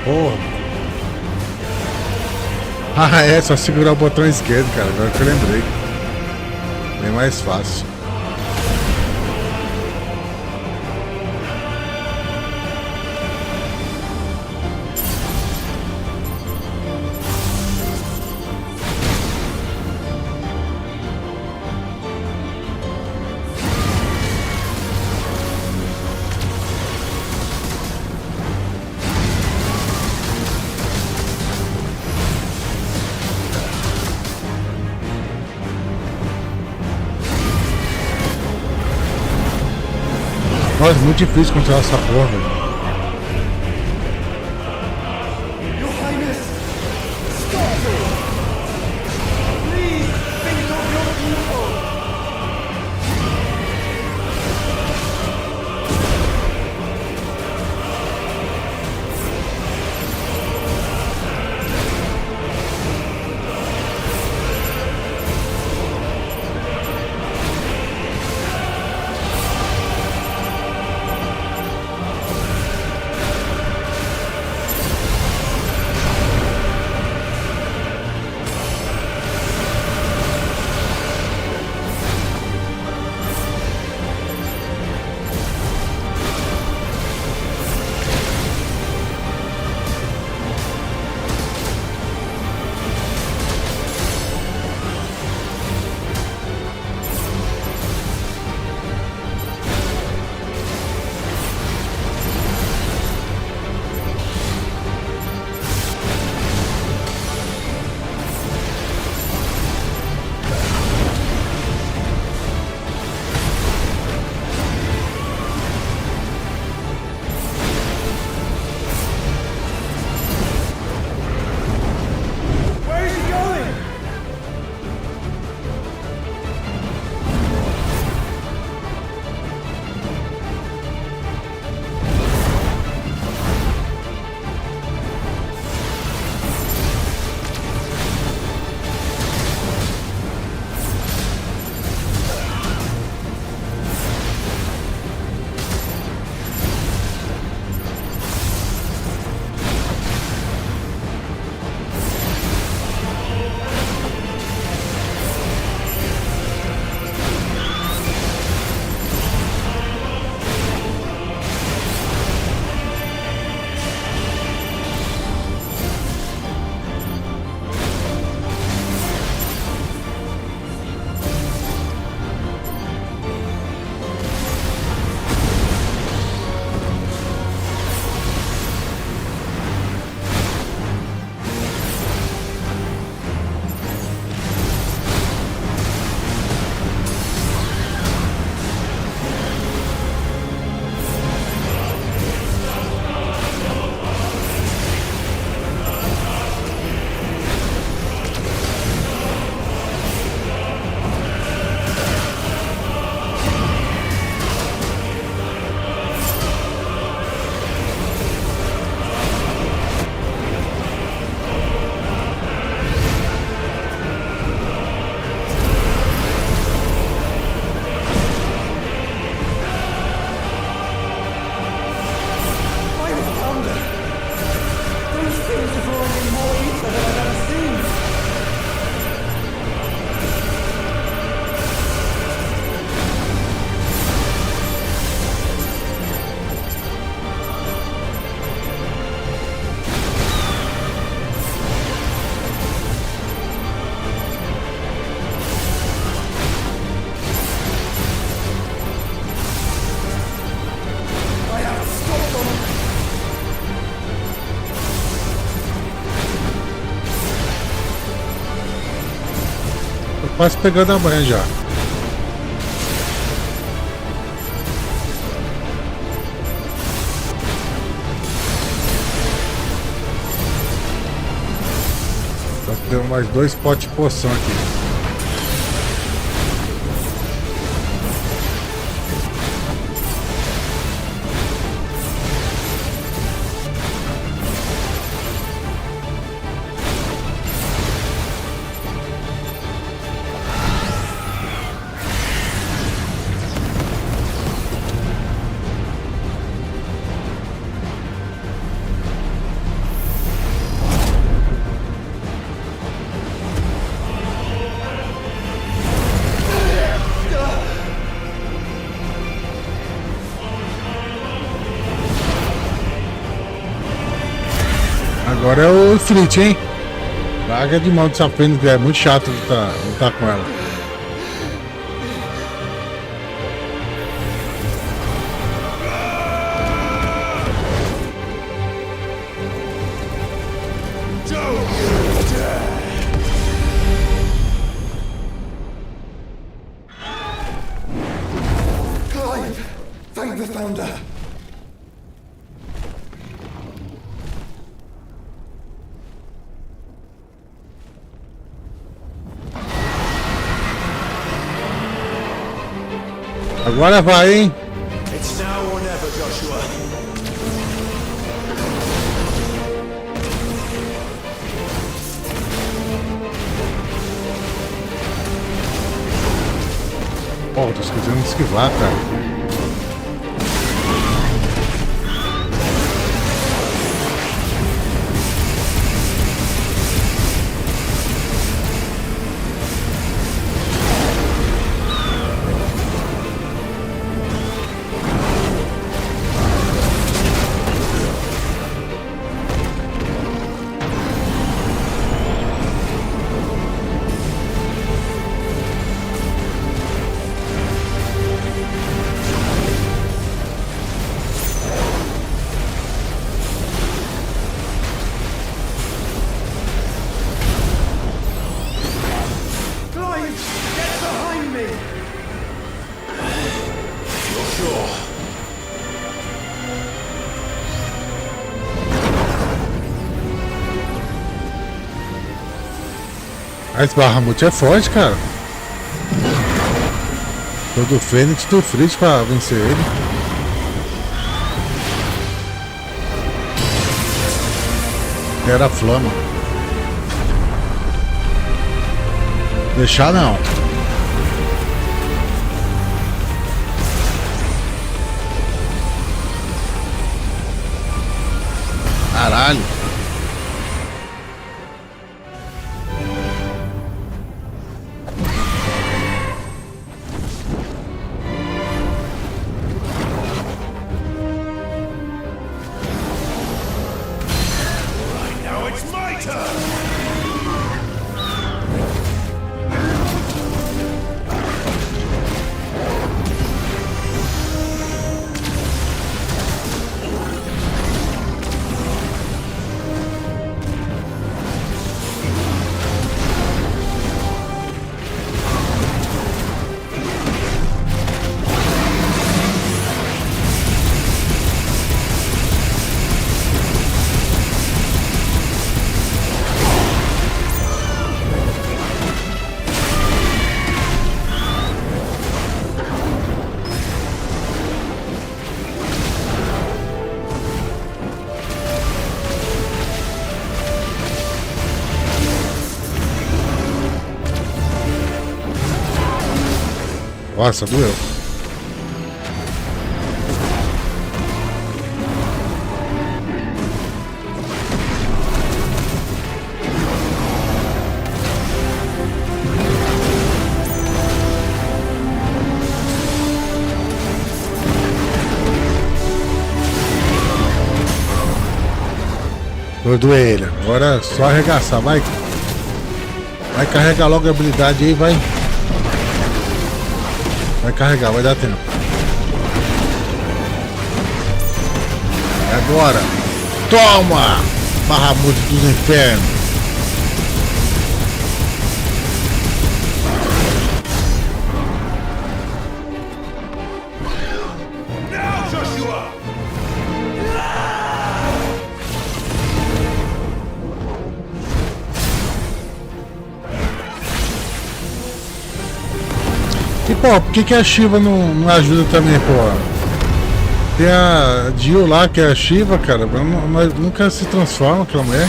Porra. Ah, é, só segurar o botão esquerdo, cara. Agora que eu lembrei. Bem mais fácil. Nossa, muito difícil controlar essa porra, velho. Quase pegando a manha já. Temos mais 2 potes de poção aqui. Agora é o Ifrit, hein? Larga de mão dessa pena, que é muito chato lutar com ela. Clive! Thank the Founder! Agora vai, hein? It's now or never, Joshua. Pô, tô esquecendo de esquivar, cara. A Bahamut é forte, cara. Todo Fênix do Fritz pra vencer ele. Era a flama. Deixar não. Caralho. Nossa, doeu. Doei ele. Agora é só arregaçar. Vai carregar logo a habilidade aí, vai. Vai carregar, vai dar tempo. Agora. Toma! Bahamut dos infernos. Pô, por que a Shiva não ajuda também, pô? Tem a Jill lá, que é a Shiva, cara. Mas nunca se transforma aquela mulher.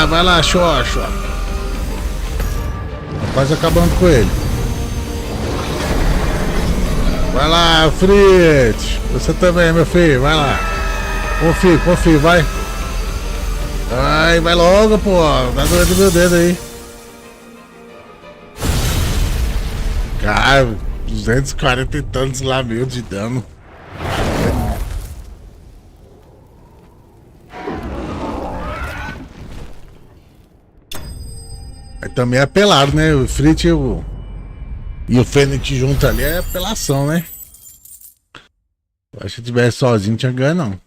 Vai lá, Xoxa. Quase acabando com ele. Vai lá, Fritz. Você também, meu filho. Vai lá. Confia, vai. Vai logo, pô. Tá doendo meu dedo aí. Cara, 240 e tantos lá mil de dano. Também é apelado, né? O Fritz e o Fênix junto ali é apelação, né? Eu acho que se tivesse sozinho tinha ganho, não.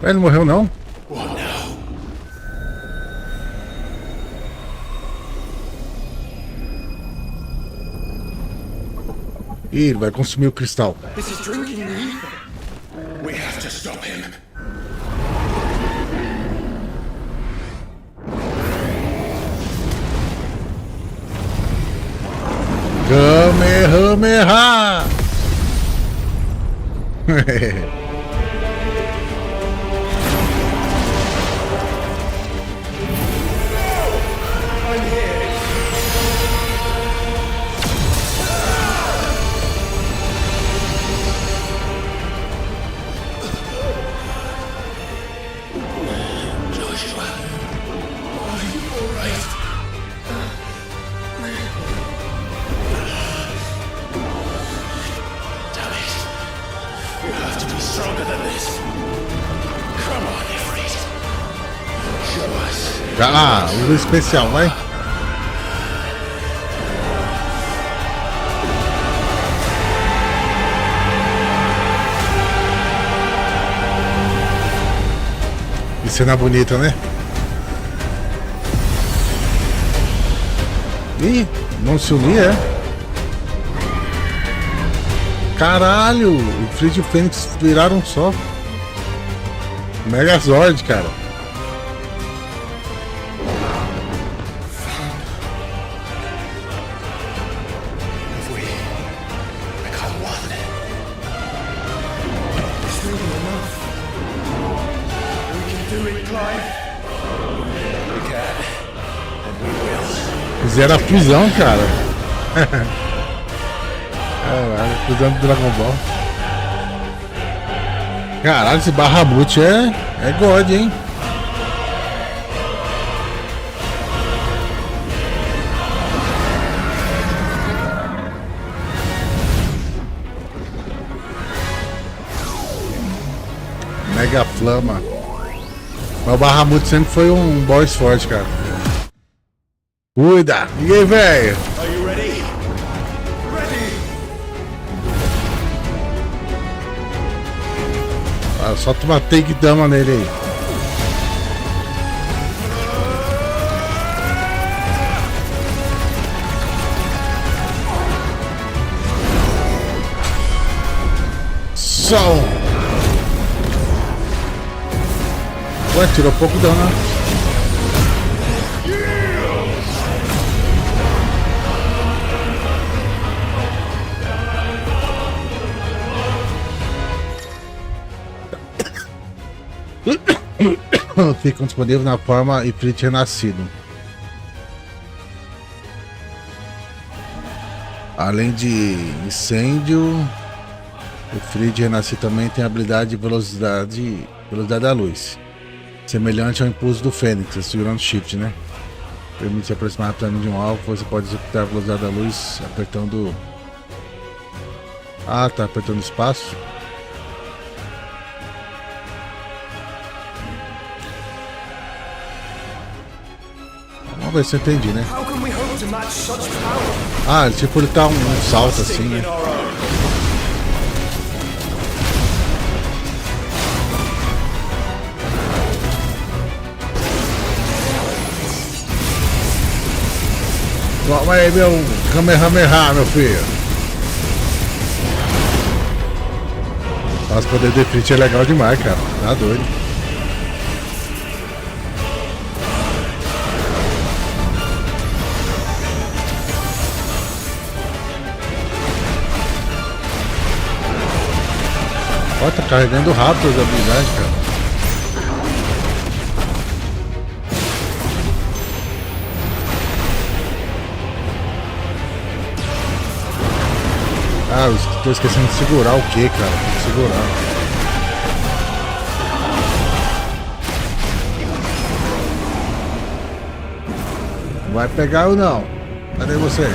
Ele não morreu, não? Ih, ele vai consumir o cristal. This is drinking me. We have to stop him. Kamehameha! Ah, o especial, vai. Que cena bonita, né? Ih, não se unir, é? Caralho, o Fritz e o Fênix viraram só. Megazord, cara. Fizeram a fusão, cara. Caralho, fusão do Dragon Ball. Caralho, esse Barramute é God, hein? Mega Flama. Mas o Barramute sempre foi um boss forte, cara. Cuida! E aí, velho? Are you ready? Ready! Ah, só tu uma takedown nele aí. Som! Ué, tirou pouco dano, né? Ficam disponíveis na forma e Fritz renascido. Além de incêndio, o Fritz renascido também tem a habilidade de velocidade da luz, semelhante ao impulso do Fênix, segurando Shift, né? Permite se aproximar rapidamente de um alvo. Você pode executar a velocidade da luz apertando. Ah, tá apertando espaço. Vamos ver se eu entendi, né? Ah, tipo, ele tá um salto assim, né? Toma aí, meu Kamehameha, meu filho. Nossa, poder de crit é legal demais, cara. Tá doido. Ó, tá carregando rápido as habilidades, cara. Ah, eu tô esquecendo de segurar o que, cara? Tem que segurar. Não vai pegar ou não? Cadê você?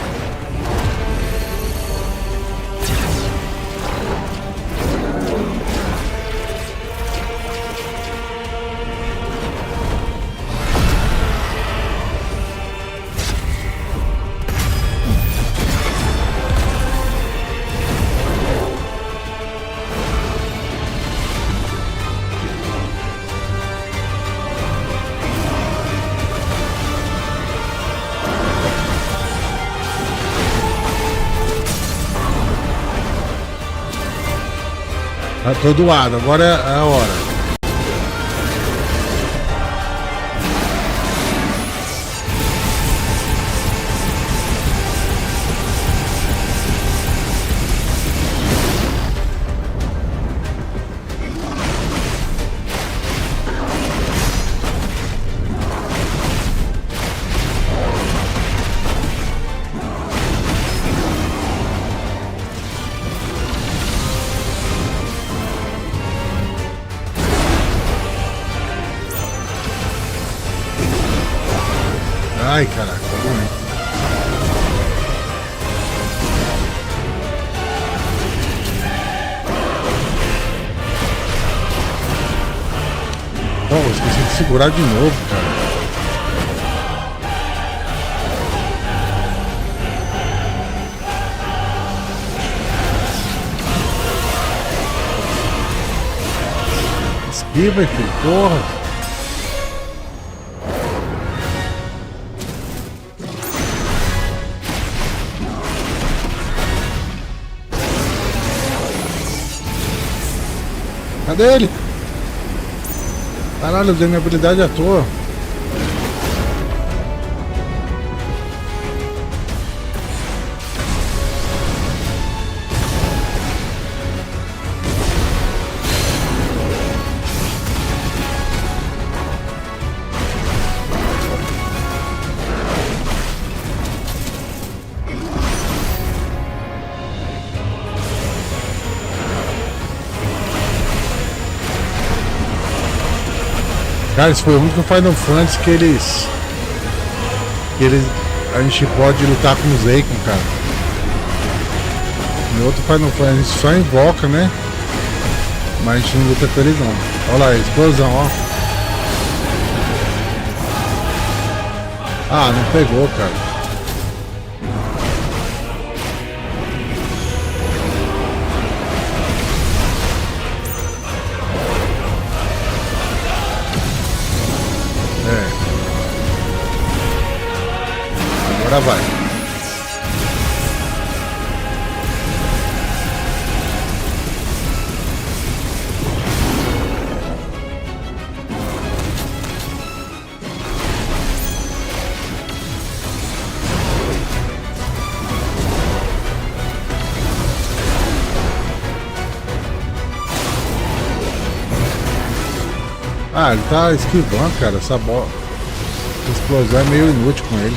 Tá todo lado, agora é a hora. Ai, caraca, tá doendo. Oh, eu esqueci de segurar de novo, cara. Esquiva, filho, porra. Cadê ele? Caralho, eu usei minha habilidade à toa. Cara, esse foi o único Final Fantasy que a gente pode lutar com o Zeikon, cara. No outro Final Fantasy a gente só invoca, né? Mas a gente não luta com eles não. Olha lá, explosão, ó. Ah, não pegou, cara. Agora vai. Ah, ele tá esquivando, cara. Essa bola. Essa explosão é meio inútil com ele.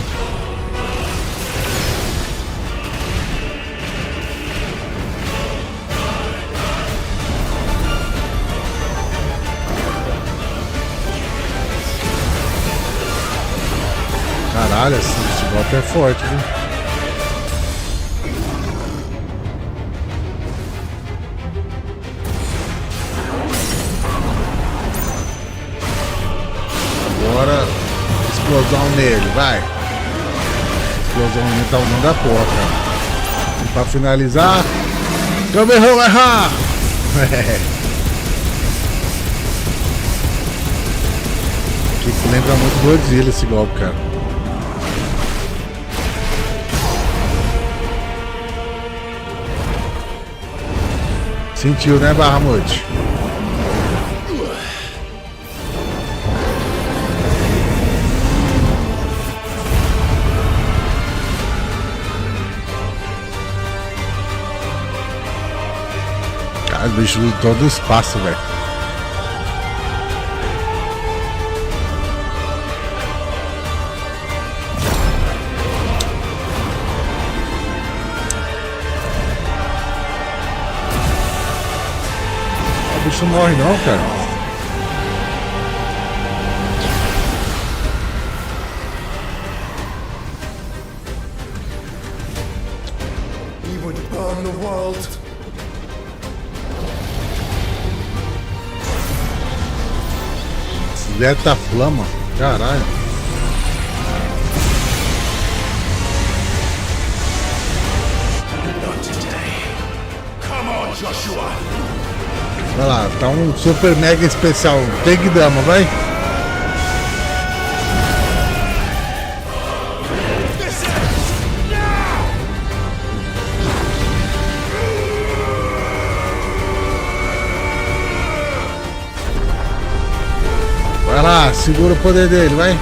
Caralho, esse golpe é forte, viu? Agora, explosão nele, vai. Explosão mental não dá porra, cara. E pra finalizar, Kamehameha! Que lembra muito Godzilla esse golpe, cara. Sentiu, né, Bahamut? Cara, o bicho lutou do espaço, velho. O bicho não morre não, cara. He would burn the world. Zeta Flama, caralho. Not today. Come on, Joshua. Vai lá, tá um super mega especial. Take dama, vai. Vai lá, segura o poder dele, vai.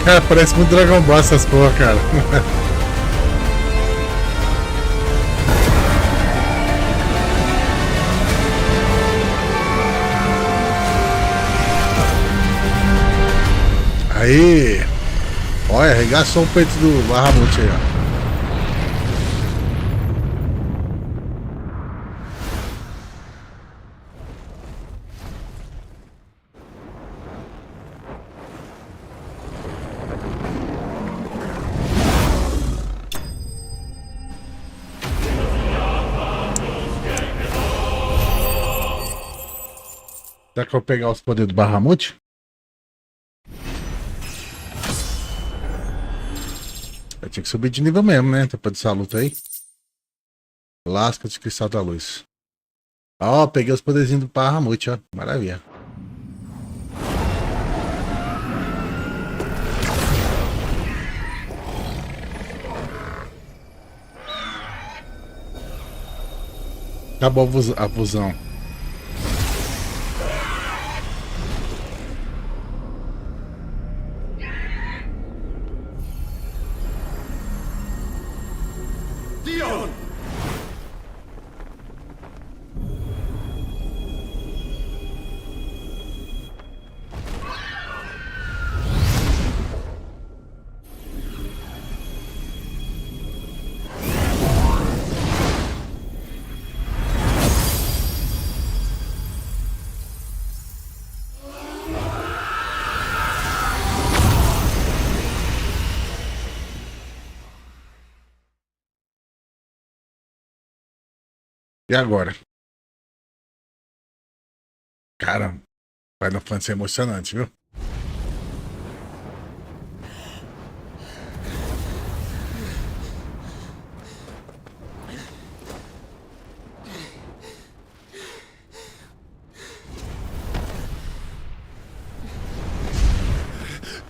Cara, parece muito Dragon Ball essas porra, cara. Aí. Olha, arregaçou o peito do Bahamut aí, ó. Será que eu vou pegar os poderes do Bahamut? Eu tinha que subir de nível mesmo, né? Depois dessa luta aí. Lasca de cristal da luz. Ó, peguei os poderzinhos do Bahamut, ó. Maravilha. Acabou a fusão. E agora? Cara, Final Fantasy é emocionante, viu?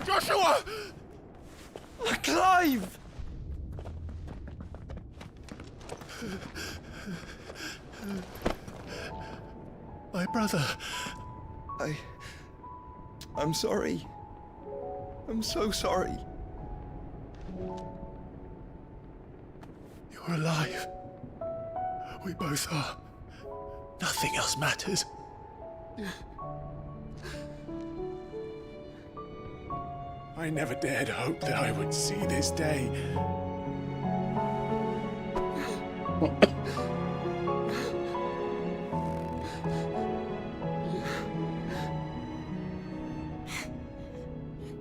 Joshua! Clive! My brother. I'm sorry. I'm so sorry. You're alive. We both are. Nothing else matters. I never dared hope that I would see this day.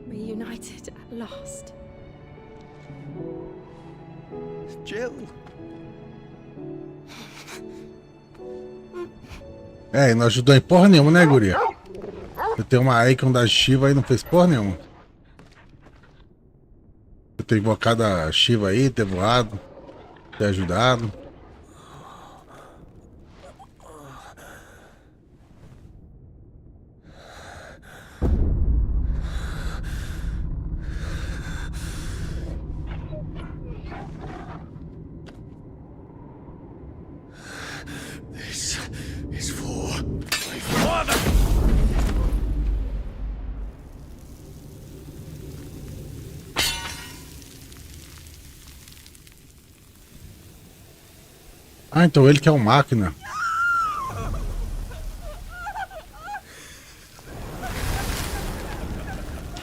Reunited at last. Jill. É, e não ajudou em porra nenhuma, né, guria? Você tem uma Icon da Shiva aí, não fez porra nenhuma. Você ter invocado a Shiva aí, ter voado, ter ajudado. This Ah, então ele que é um máquina.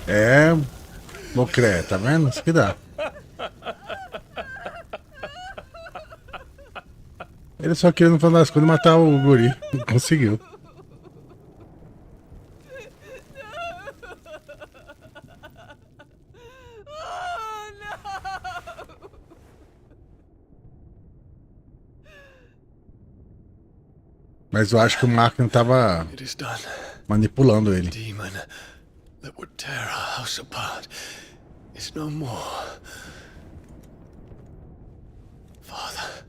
É... Mocré, tá vendo? Isso que dá. Ele só queria, no final das contas, matar o guri. Não conseguiu. Mas eu acho que o máquina tava manipulando ele. Demon that would tear our house apart is no more. Father.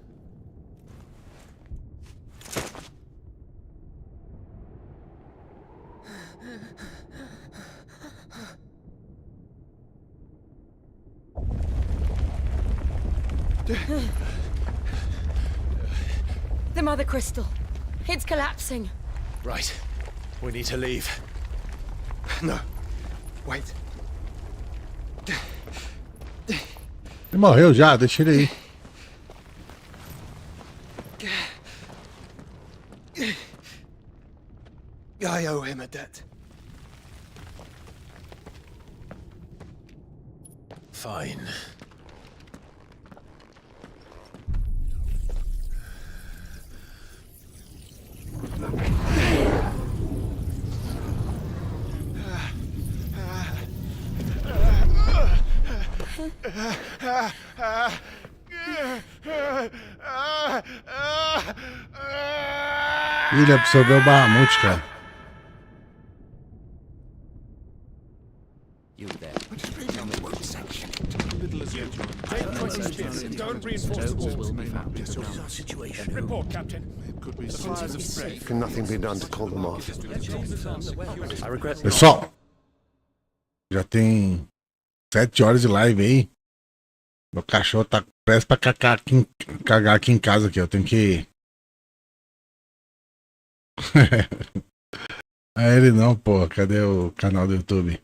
The Mother Crystal. It's collapsing. Right. We need to leave. No. Wait. Ele morreu já, deixa ele aí. I owe him a debt. Fine. Ele absorveu o Bahamut, cara. You there. Don't reinforce the walls. This is our situation. Report, Captain. Can nothing be done to call them off? I regret. Pessoal, já tem 7 horas de live aí. Meu cachorro tá prestes pra cagar aqui em casa aqui. Eu tenho que... Ah, ele não, pô. Cadê o canal do YouTube?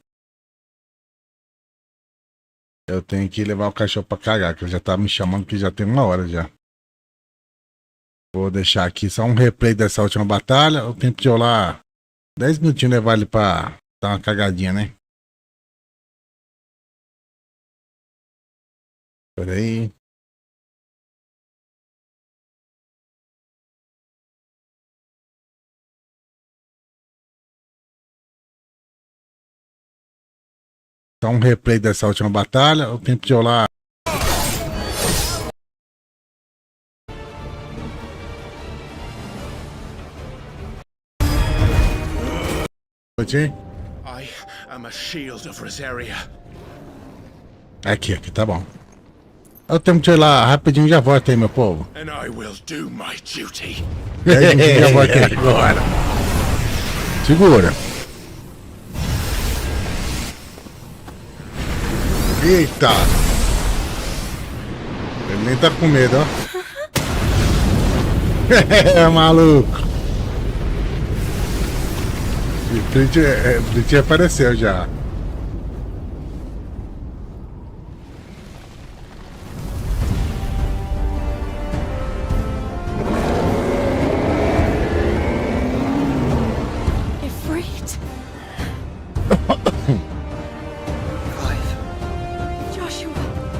Eu tenho que levar o cachorro pra cagar, que ele já tá me chamando que já tem 1 hora já. Vou deixar aqui só um replay dessa última batalha. O tempo de eu lá 10 minutinhos levar ele pra dar uma cagadinha, né? Pera aí. Só um replay dessa última batalha. O tempo de eu lá. I am a shield of Rosaria. Aqui, tá bom. Eu tenho que ir lá rapidinho e já volto aí, meu povo. And I will do my duty. E aí, a gente já volta aí. Agora. Segura. Eita. Ele nem tá com medo, ó. É maluco. E Fritz apareceu já.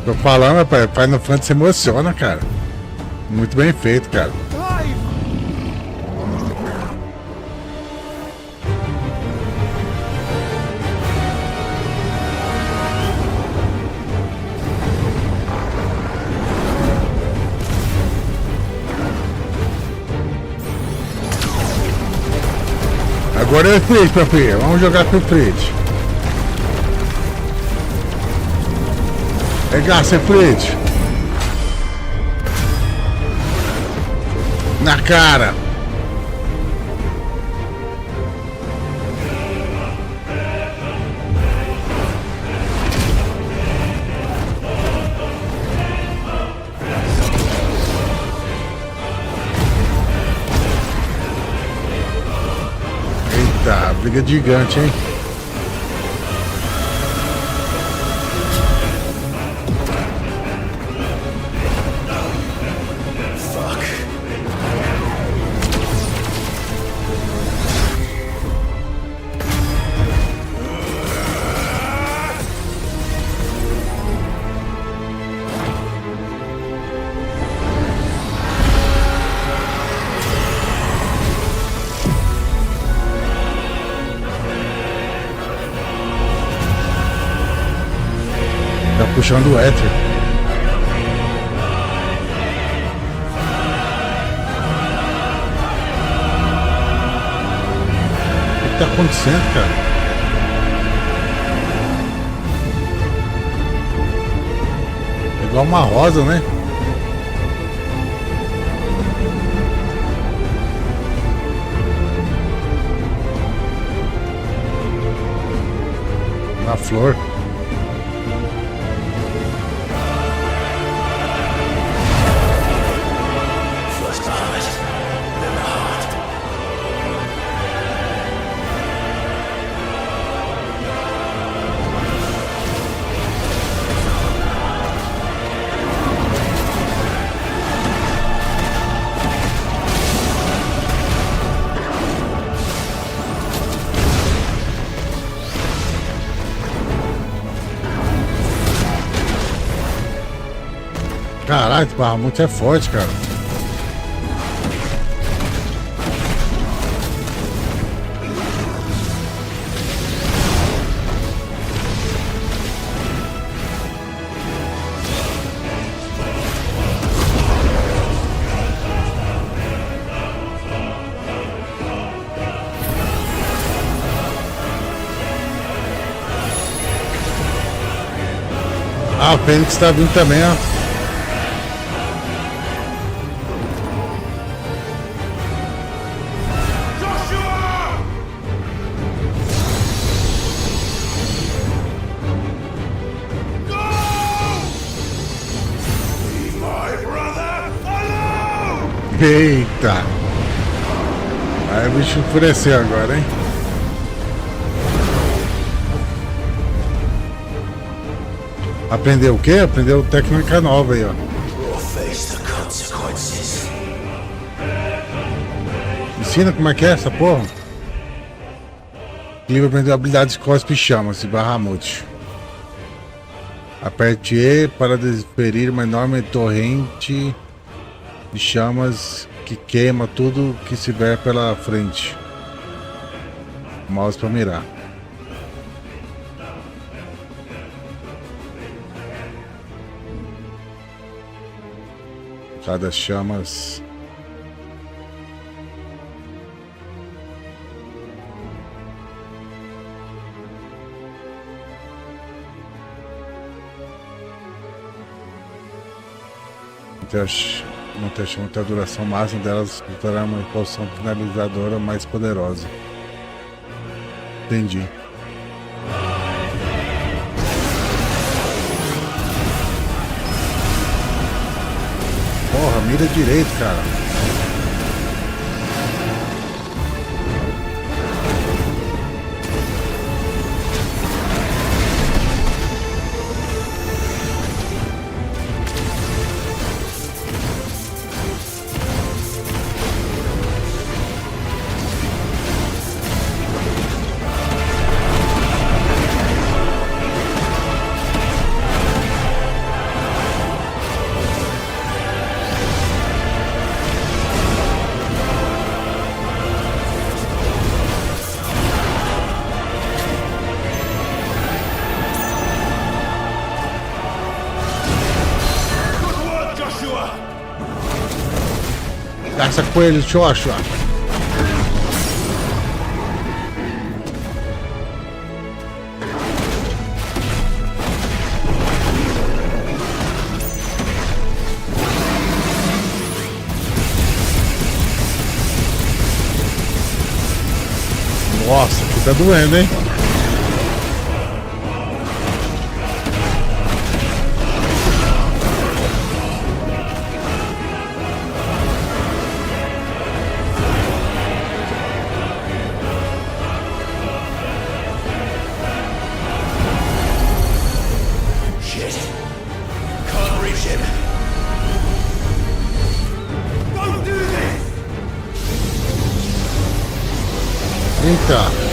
Tô falando, rapaz, Final Fantasy emociona, cara. Muito bem feito, cara. Agora é o Fritz, meu filho. Vamos jogar com o Fritz. Regaça, Fritz. Na cara. Eita, briga gigante, hein? puxando o éter. O que tá acontecendo, cara? É igual uma rosa, né? Uma flor. Caralho, esse Bahamut é forte, cara. Ah, o Fênix tá vindo também, ó. Eita! Aí o bicho enfureceu agora, hein? Aprendeu o quê? Aprendeu técnica nova aí, ó. Ensina como é que é essa porra? O livro aprendeu habilidades cospe chamas de Bahamut. Aperte E para desferir uma enorme torrente de chamas que queima tudo que se ver pela frente. Mouse para mirar. Cada chamas. Manter a duração máxima delas tornar uma impulsão finalizadora mais poderosa. Entendi. Porra, mira direito, cara. Caça coelho, xoxo. Nossa, aqui tá doendo, hein? Eita!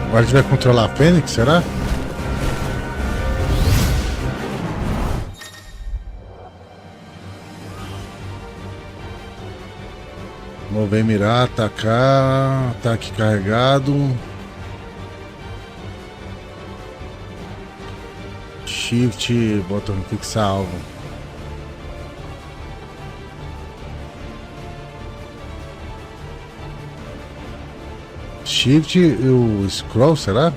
Agora a gente vai controlar a Fênix, será? Mover, mirar, atacar, ataque carregado. Shift, botão fixar alvo. Shift e o scroll, será?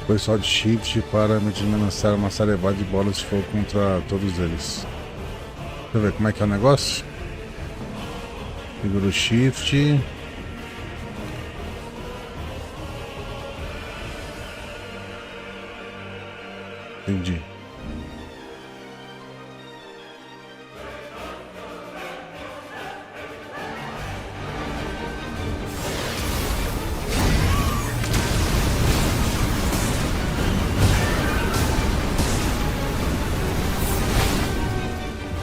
Foi só de shift para me lançar uma sarevada de bolas de fogo contra todos eles. Deixa eu ver como é que é o negócio. Segura o shift. Entendi.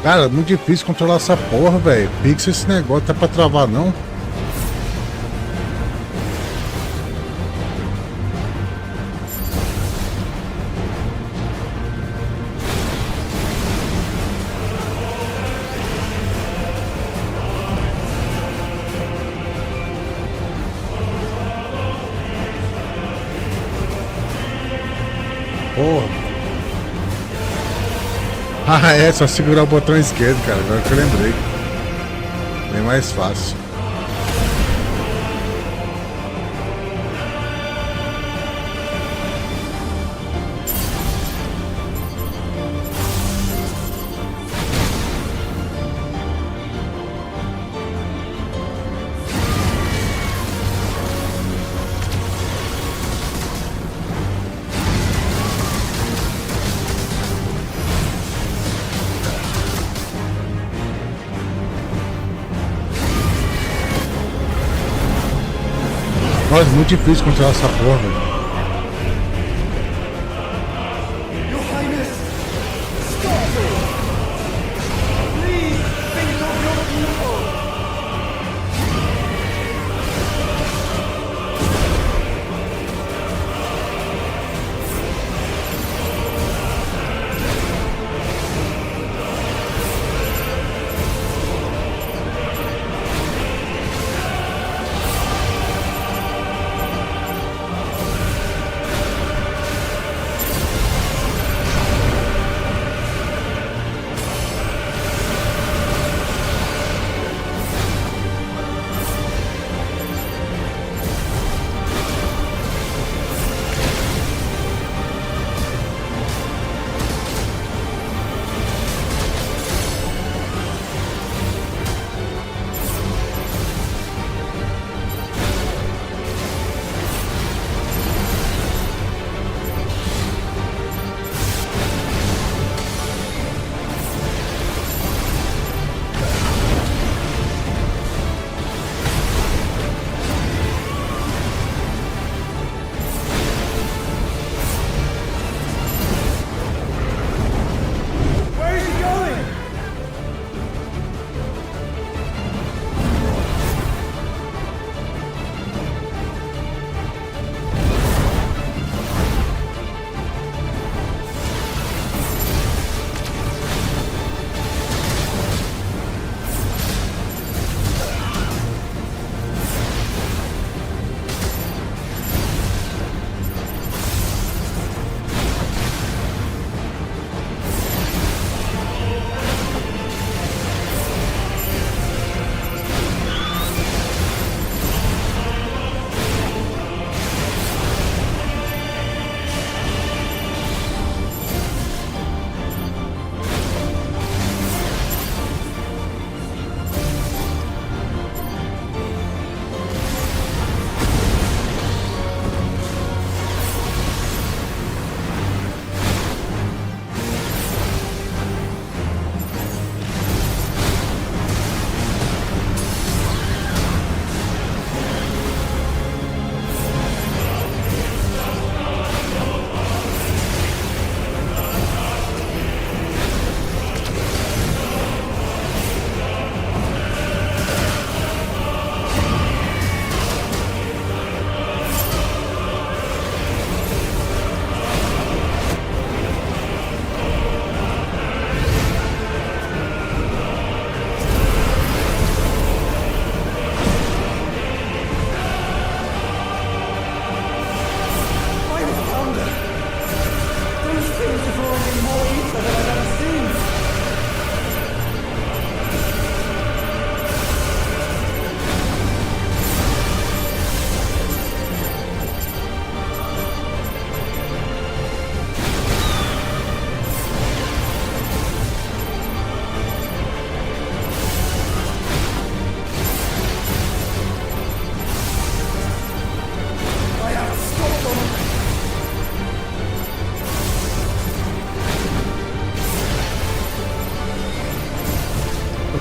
Cara, é muito difícil controlar essa porra, velho. Pixel esse negócio, tá pra travar não? Porra. Ah, é, só segurar o botão esquerdo, cara. Agora que eu lembrei. Bem mais fácil. Nossa, muito difícil controlar essa porra, velho.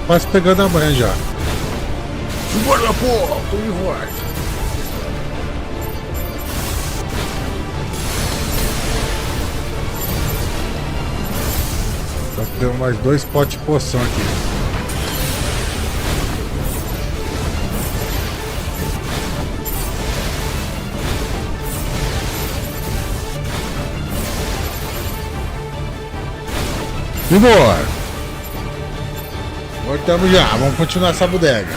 quase pegando a manha já. Bora, pô! Tô de volta. Tá tendo mais 2 potes de poção aqui. Vambora! Voltamos já, vamos continuar essa bodega.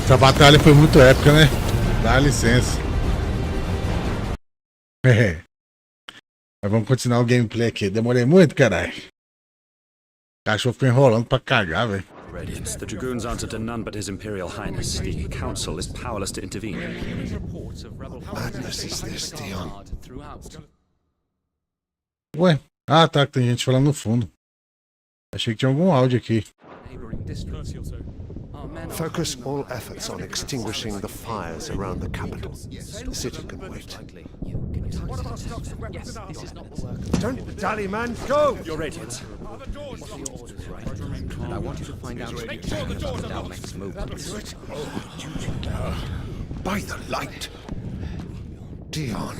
Essa batalha foi muito épica, né? Dá licença. Mas vamos continuar o gameplay aqui. Demorei muito, caralho. O cachorro ficou enrolando pra cagar, velho. Radiance, the Dragoons answer to none but His Imperial Highness. The Council is powerless to intervene. Madness is this, Dion? Ué? Ah, tá, tem gente falando no fundo. Achei que tinha algum áudio aqui. Focus all efforts on extinguishing the fires around the capital. The city can wait. Don't dally, man. Go! Your Radiance. And I want you to find out about Dalmec's movements. By the light! Dion.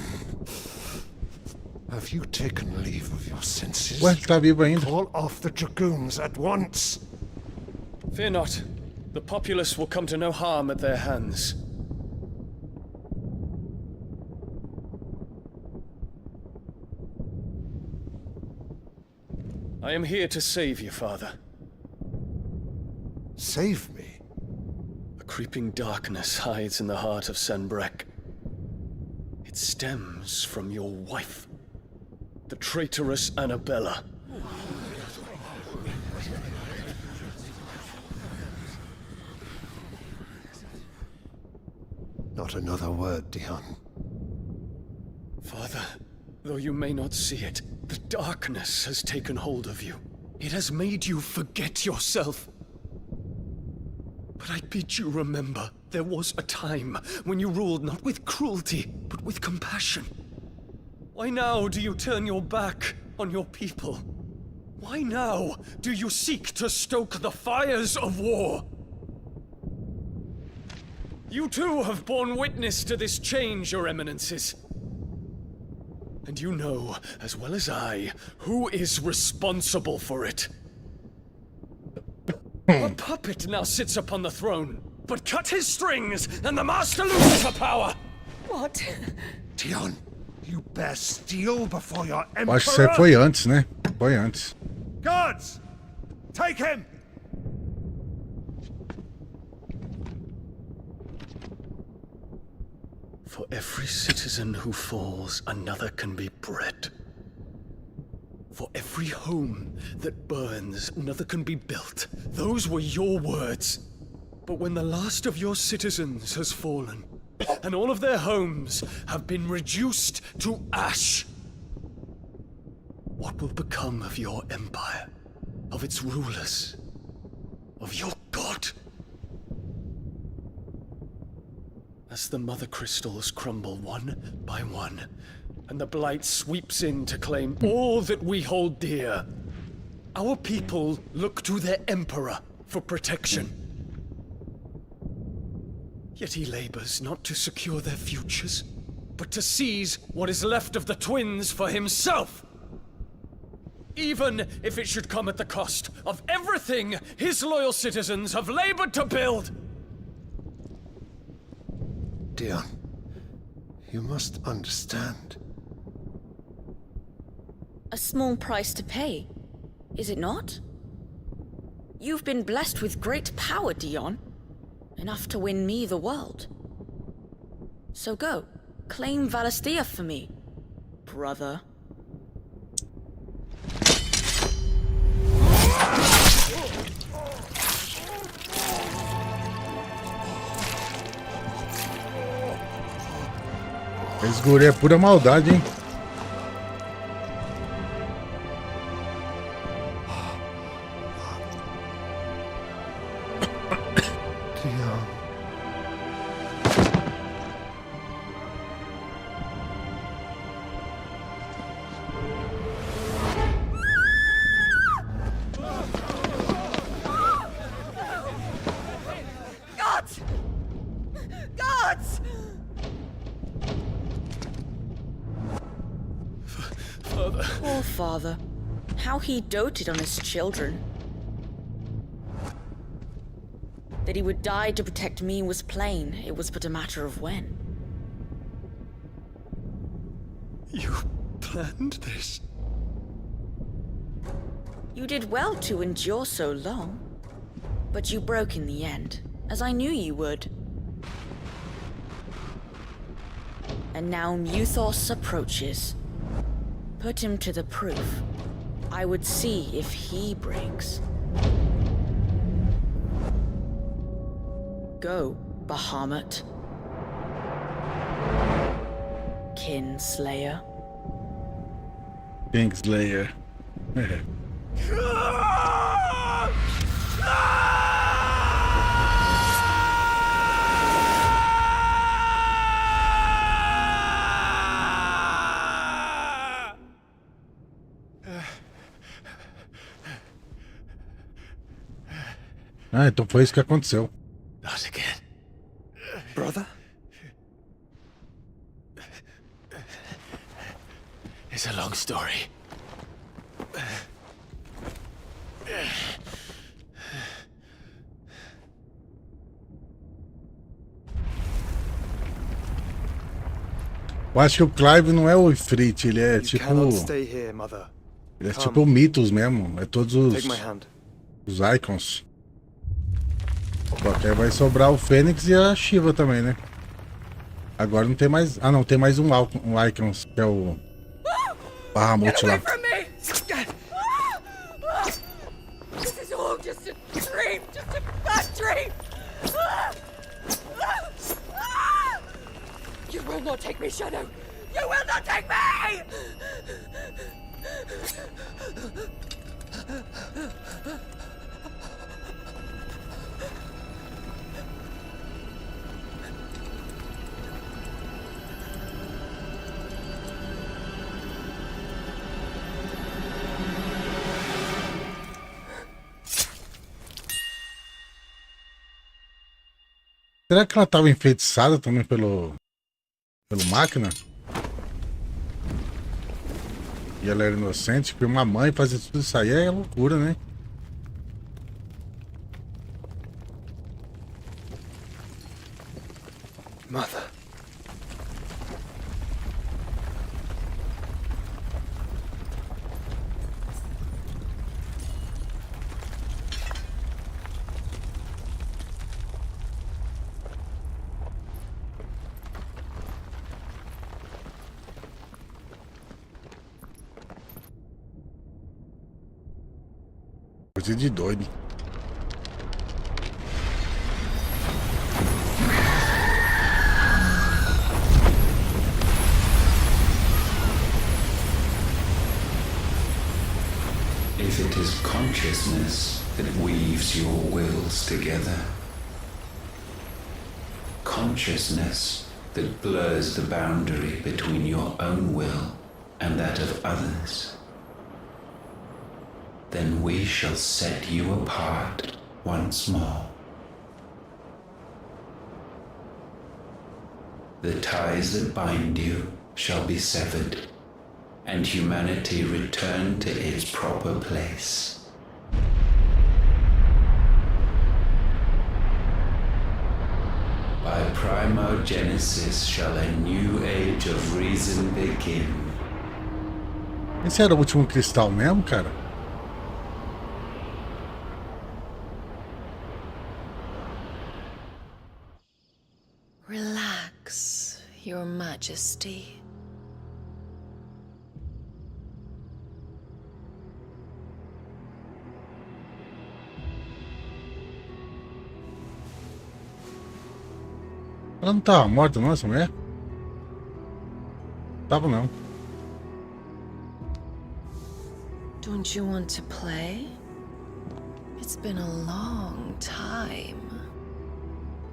Have you taken leave of your senses? Ué, tá vivo ainda. Call off the Dragoons at once. Fear not. The populace will come to no harm at their hands. I am here to save you, Father. Save me? A creeping darkness hides in the heart of Sanbreque. It stems from your wife, the traitorous Annabella. Not another word, Dion. Father, though you may not see it, the darkness has taken hold of you. It has made you forget yourself. But I bid you remember, there was a time when you ruled not with cruelty, but with compassion. Why now do you turn your back on your people? Why now do you seek to stoke the fires of war? You too have borne witness to this change, Your Eminences. And you know, as well as I, who is responsible for it. A puppet now sits upon the throne, but cut his strings, and the master loses the power! What? Dion, you bear steel before your emperor? Acho que isso aí foi antes, né? Foi antes. Guards! Take him! For every citizen who falls, another can be bred. For every home that burns, another can be built. Those were your words. But when the last of your citizens has fallen, and all of their homes have been reduced to ash, what will become of your empire, of its rulers, of your god? As the Mother Crystals crumble one by one, and the Blight sweeps in to claim all that we hold dear, our people look to their Emperor for protection. Yet he labors not to secure their futures, but to seize what is left of the twins for himself! Even if it should come at the cost of everything his loyal citizens have labored to build! Dion, you must understand. A small price to pay, is it not? You've been blessed with great power, Dion. Enough to win me the world. So go, claim Valisthea for me, brother. Esse guri é pura maldade, hein? father. How he doted on his children. That he would die to protect me was plain. It was but a matter of when. You planned this? You did well to endure so long. But you broke in the end, as I knew you would. And now Muthos approaches. Put him to the proof. I would see if he breaks. Go, Bahamut. Kinslayer. Kingslayer. Ah, então foi isso que aconteceu. Not again. Brother? It's a long story. Eu acho que o Clive não é o Ifrit, ele é tipo... Stay here, mother. Ele é tipo o Mythos mesmo, é todos os icons. Só que aí vai sobrar o Fênix e a Shiva também, né? Agora não tem mais... Ah não, tem mais um icon, que é o... Bahamut lá. This is all just a dream, just a bad dream. You will not take me, Shadow. You will not take me! Será que ela estava enfeitiçada também pelo máquina? E ela era inocente, porque uma mãe fazer tudo isso aí é loucura, né? Mother. Coisa de doido. If it is consciousness that weaves your wills together, consciousness that blurs the boundary between your own will and that of others, then we shall set you apart once more. The ties that bind you shall be severed, and humanity return to its proper place. By primogenesis shall a new age of reason begin. Esse era o último cristal mesmo, cara? Relax, Your Majesty. Ela não tava morta não, essa mulher? Tava não. Don't you want to play? It's been a long time.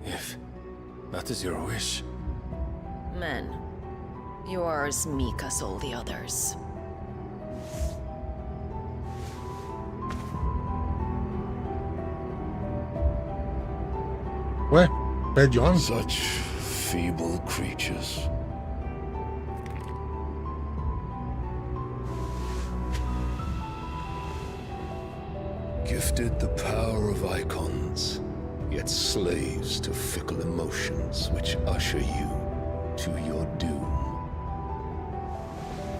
If that is your wish. Men, you are as meek as all the others. Ué, pé de homem? Such feeble creatures. Gifted the power of icons, yet slaves to fickle emotions which usher you to your doom.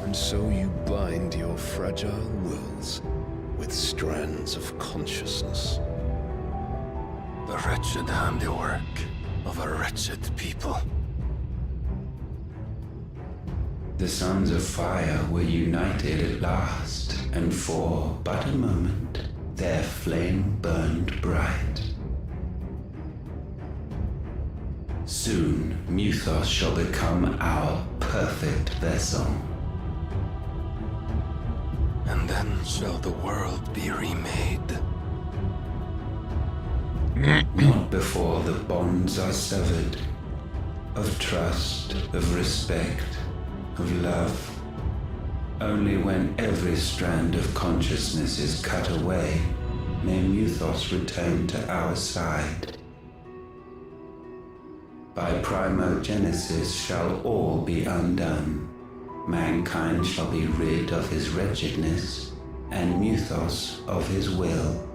And so you bind your fragile wills with strands of consciousness. The wretched handiwork of a wretched people. The sons of fire were united at last, and for but a moment their flame burned bright. Soon Muthos shall become our perfect vessel. And then shall the world be remade. Not before the bonds are severed, of trust, of respect, of love. Only when every strand of consciousness is cut away, may Muthos return to our side. By primogenesis shall all be undone. Mankind shall be rid of his wretchedness, and Muthos of his will.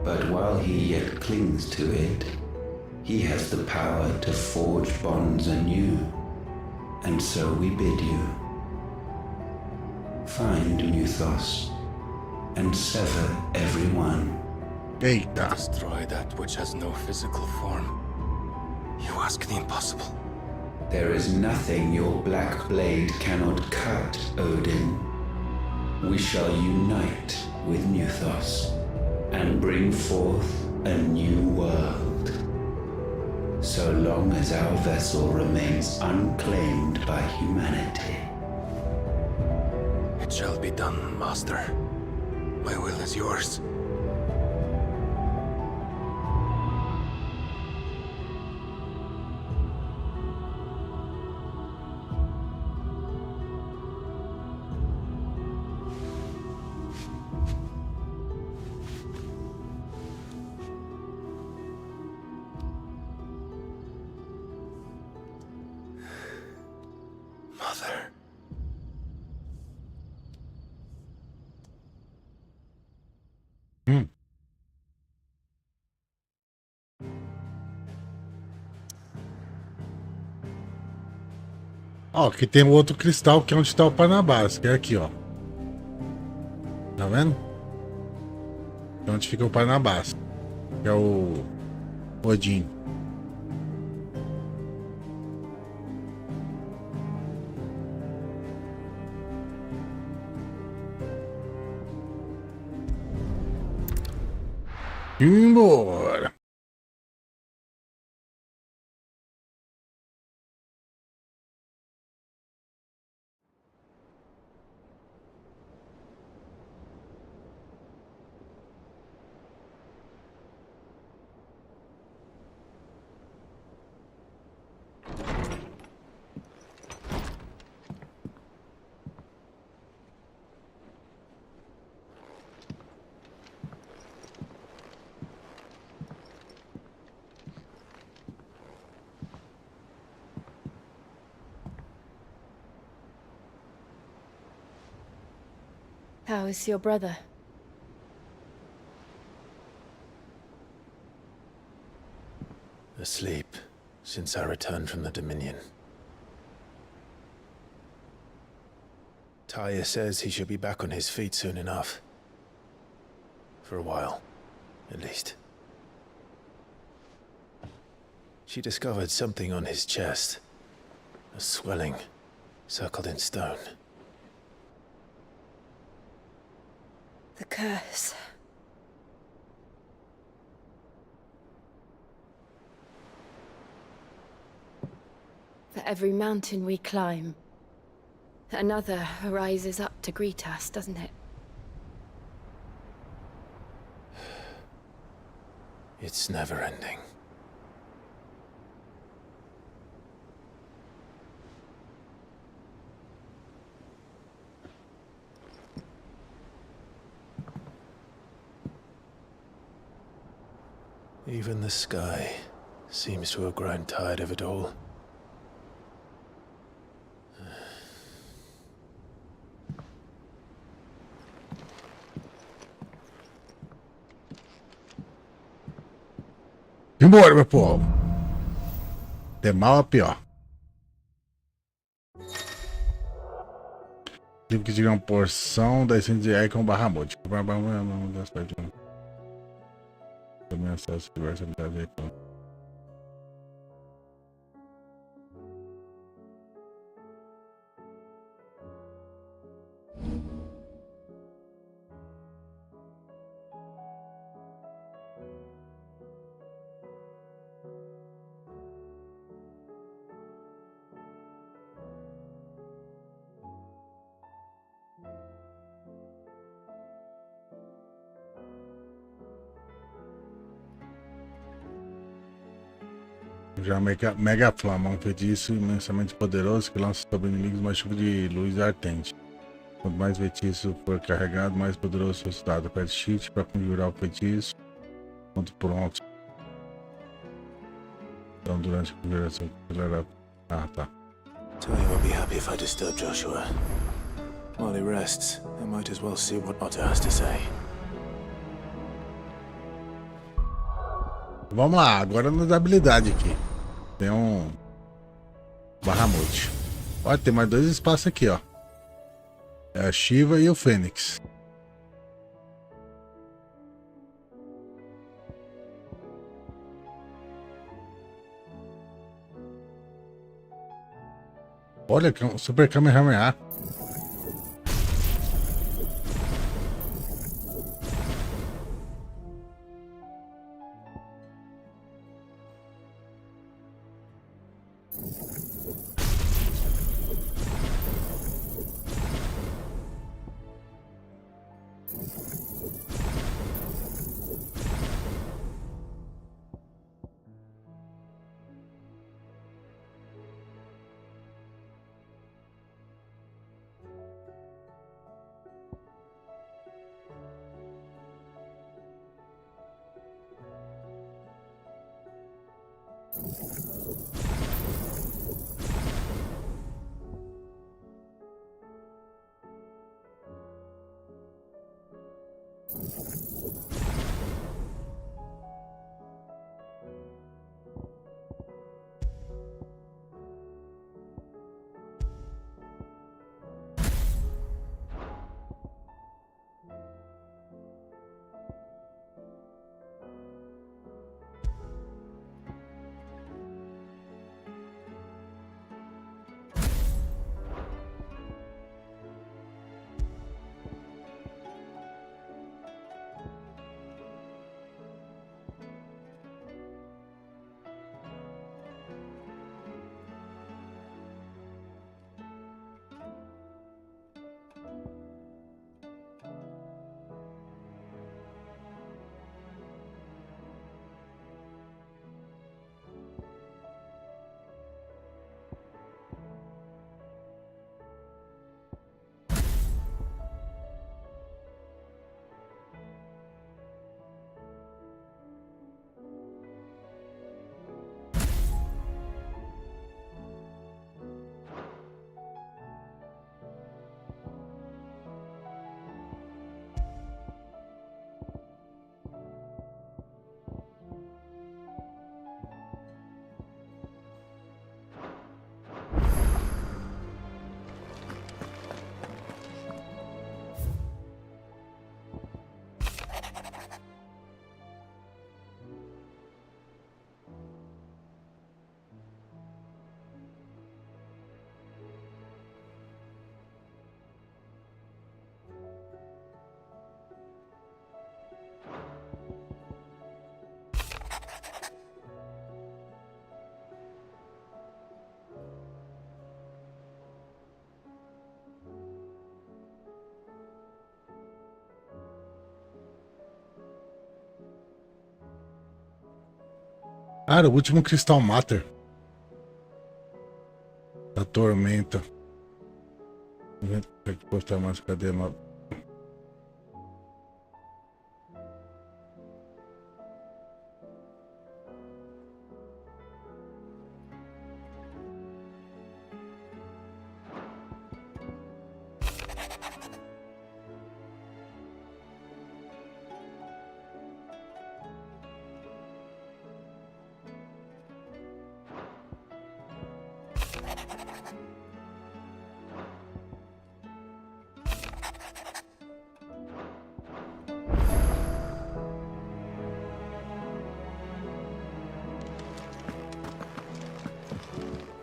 But while he yet clings to it, he has the power to forge bonds anew. And so we bid you, find Muthos, and sever everyone. Destroy that which has no physical form. You ask the impossible. There is nothing your black blade cannot cut, Odin. We shall unite with Muthos, and bring forth a new world. So long as our vessel remains unclaimed by humanity. It shall be done, Master. My will is yours. Mother. Ó, aqui tem o outro cristal que é onde tá o Parnabás, que é aqui, ó. Tá vendo? É onde fica o Parnabás, que é o Odin. Embora. How is your brother? Asleep since I returned from the Dominion. Tyr says he should be back on his feet soon enough. For a while, at least. She discovered something on his chest. A swelling, circled in stone. The curse. For every mountain we climb, another rises up to greet us, doesn't it? It's never ending. Even the sky seems to have grown tired of it all. Embora, meu povo. De mal a pior. Tive que tirar uma porção da essência de Icon Bahamut. Também acesso diversas habilidades de Icon. Já Mega Flama, um feitiço imensamente poderoso que lança sobre inimigos uma chuva de luz ardente. Quanto mais feitiço for carregado, mais poderoso o resultado. Aperte Shift para conjurar o feitiço. Ponto pronto. Então, durante a conjuração, ah, tá. Tell you I'll be happy if I disturb Joshua. While he rests, I might as well see what Otter has to say. Vamos lá, agora nas habilidades aqui. Tem um Bahamut. Olha, tem mais 2 espaços aqui, ó. É a Shiva e o Fênix. Olha, que é um Super Kamehameha. Cara, o último Crystal Matter. Da Tormenta. Vou ter que postar mais, cadê?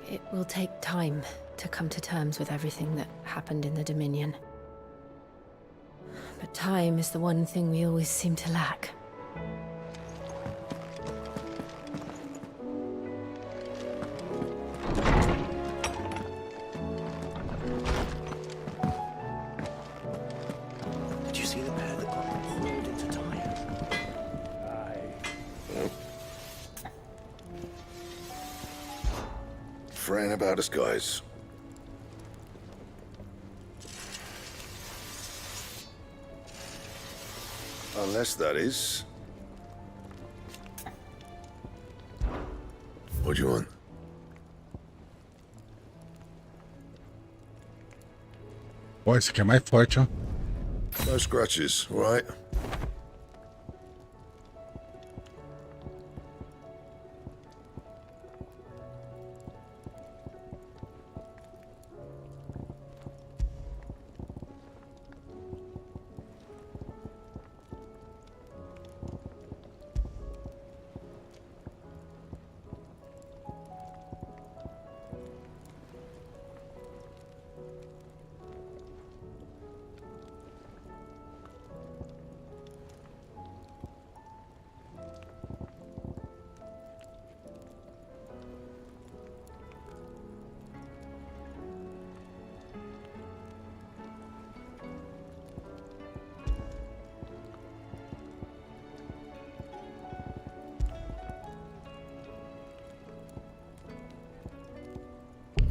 It will take time to come to terms with everything that happened in the Dominion. But time is the one thing we always seem to lack. Did you see the pair that got hauled into Tyre? Fraying about us, guys. Unless that is... What do you want? Pô, esse aqui é mais forte, ó. No scratches, all right?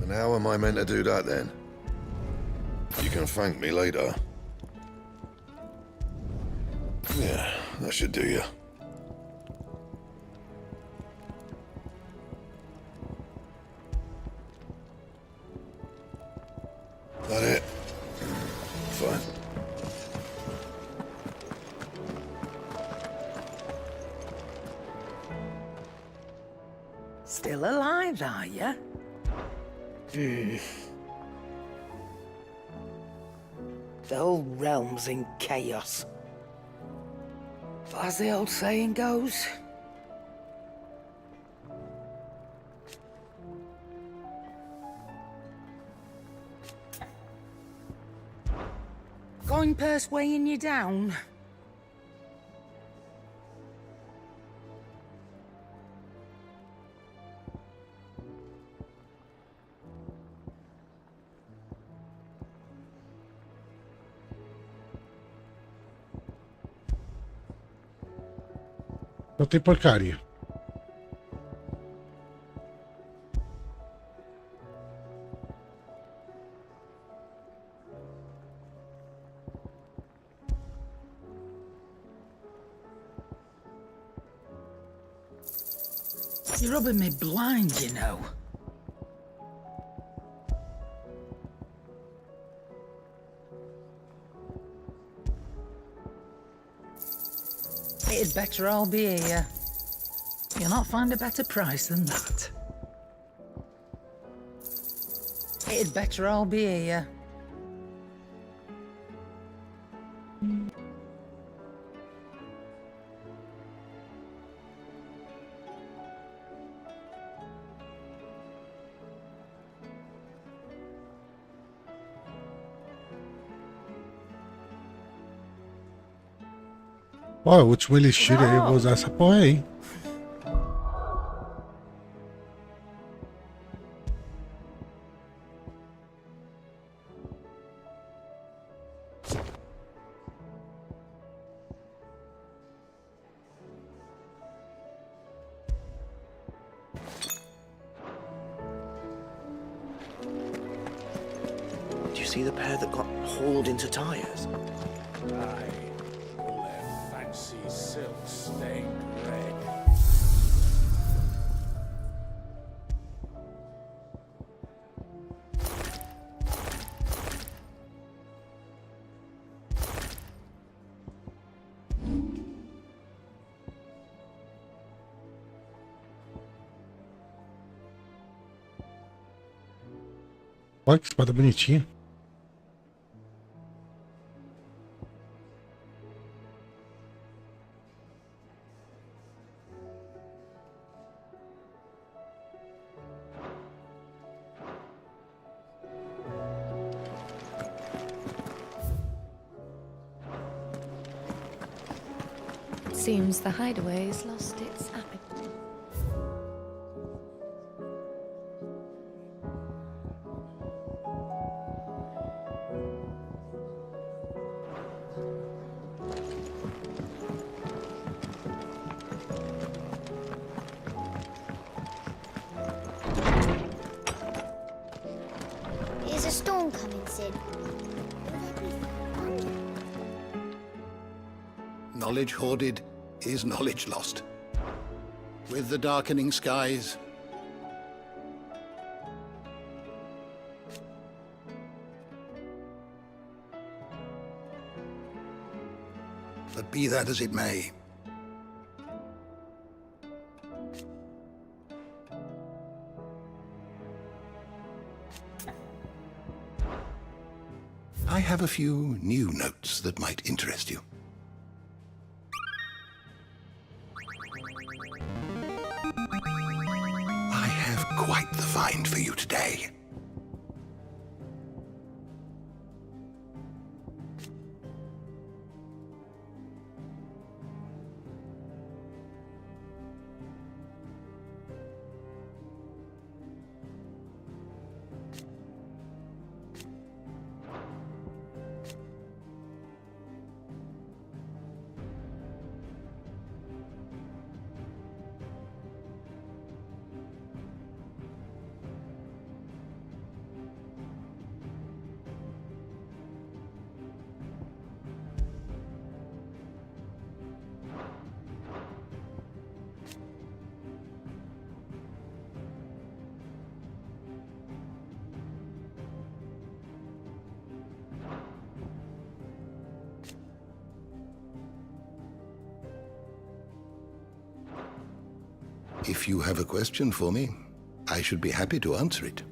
And how am I meant to do that then? You can thank me later. Yeah, that should do you. That it? Fine. Still alive, are you? The whole realm's in chaos. But as the old saying goes, coin purse weighing you down? Não tem porcaria. You're rubbing me blind, you know. It'd better all be here. You'll not find a better price than that. It'd better all be here. Ó, o último elixir aí, eu vou usar essa porra aí. Do you see the pair that got hauled into Tyres? Aye. All their fancy silk stained red. Olha que espada bonitinha. It seems the hideaway has lost its appetite. Is a storm coming, Sid? Knowledge hoarded is knowledge lost. With the darkening skies, but be that as it may, I have a few new notes that might interest you. I have quite the find for you today. If you have a question for me, I should be happy to answer it.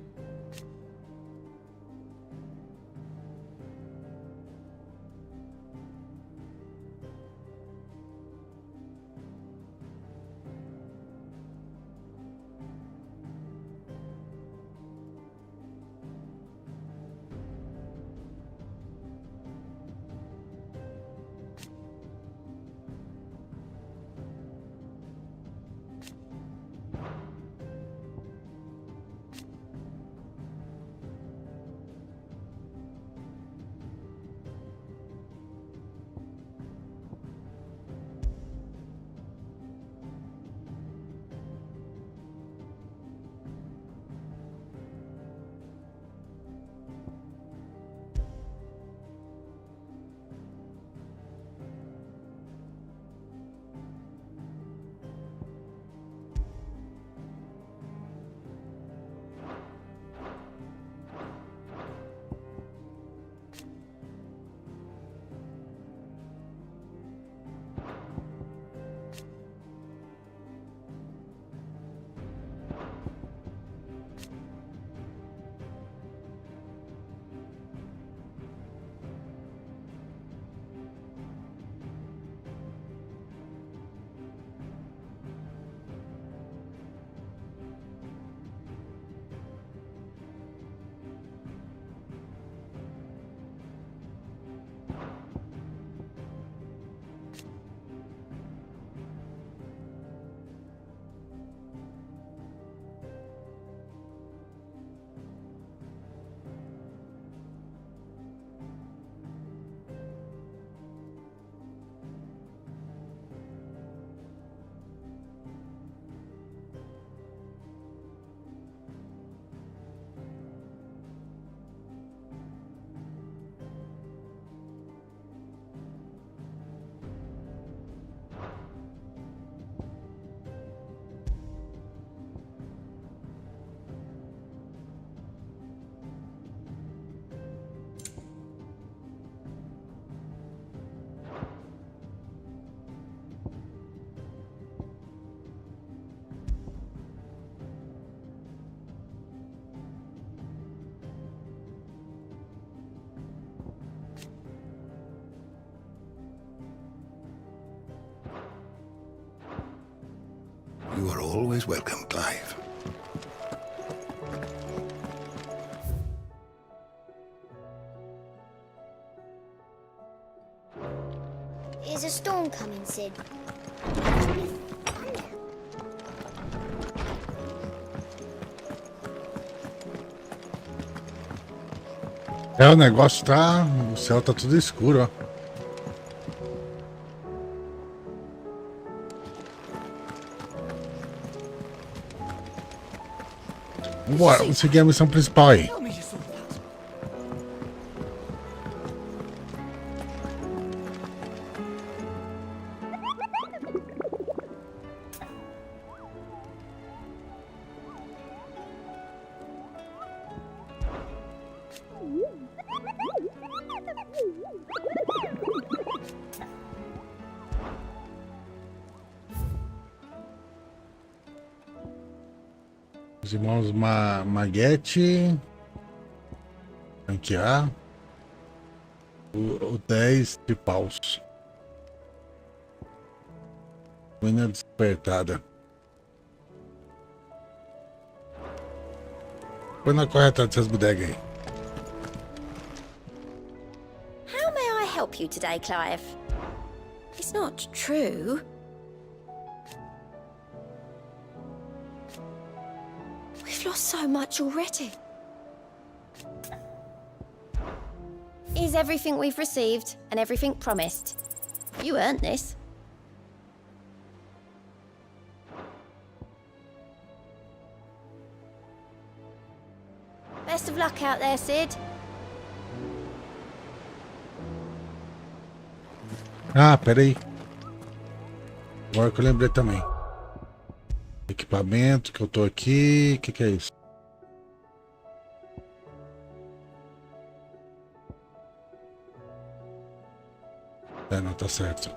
You are always welcome, Clive. Is a storm coming, Sid? É, o negócio tá... O céu tá tudo escuro, ó. Vambora, vamos seguir a missão principal aí. Os irmãos Maguete. Ranquear. O 10 de paus. Menina despertada. Põe na corre atrás dessas bodegas aí. How may I help you today, Clive? It's not true. We've lost so much already. Is everything we've received and everything promised? You earned this. Best of luck out there, Sid. Ah, peraí. Agora que eu lembrei também. Equipamento que eu tô aqui. O que é isso? É, não tá certo.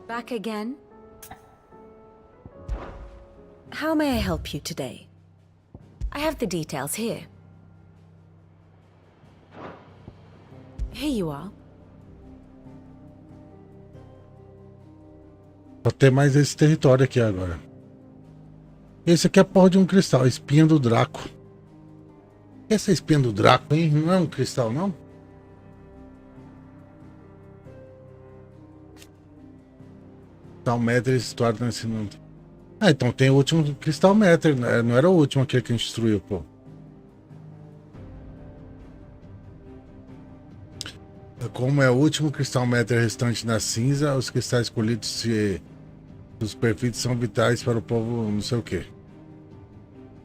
Back again? How may I help you today? I have the details here. Here you are. Só tem mais esse território aqui agora. Esse aqui é a porra de um cristal. Espinha do Draco. Essa espinha do Draco, hein? Não é um cristal, não? Cristal Matter situado nesse mundo. Ah, então tem o último Cristal Matter. Não era o último aquele que a gente destruiu, pô. Como é o último Cristal Matter restante na cinza, os cristais escolhidos se os perfeitos são vitais para o povo não sei o que.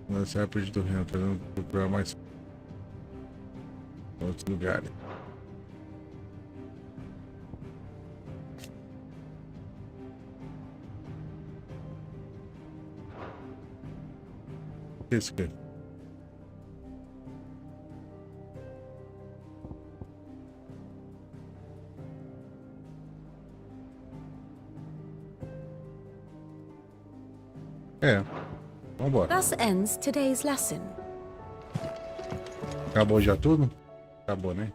Você vai perder do reino, fazendo procurar mais outros lugares. Isso aqui. É, vambora. Thus ends today's lesson. Acabou já tudo? Acabou, né?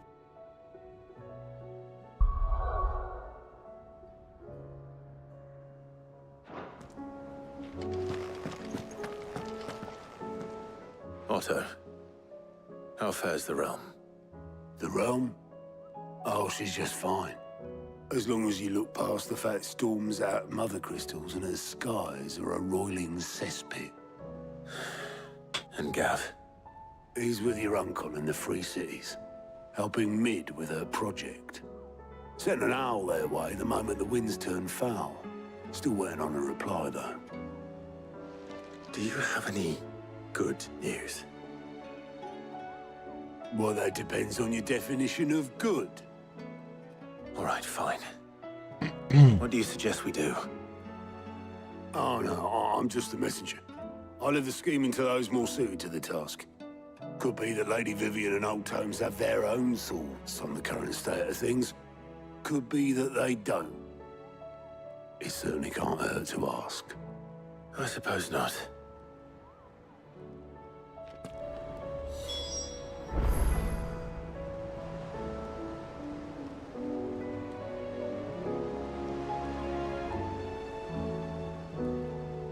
Otto, how fares the realm? The realm? Oh, she's just fine. As long as you look past the fat storms out mother crystals and her skies are a roiling cesspit. And Gav? He's with your uncle in the Free Cities, helping Mid with her project. Sent an owl their way the moment the winds turned foul. Still waiting on a reply, though. Do you have any good news? Well, that depends on your definition of good. All right, fine. What do you suggest we do? Oh, no, I'm just a messenger. I leave the scheming to those more suited to the task. Could be that Lady Vivian and Old Tomes have their own thoughts on the current state of things. Could be that they don't. It certainly can't hurt to ask. I suppose not.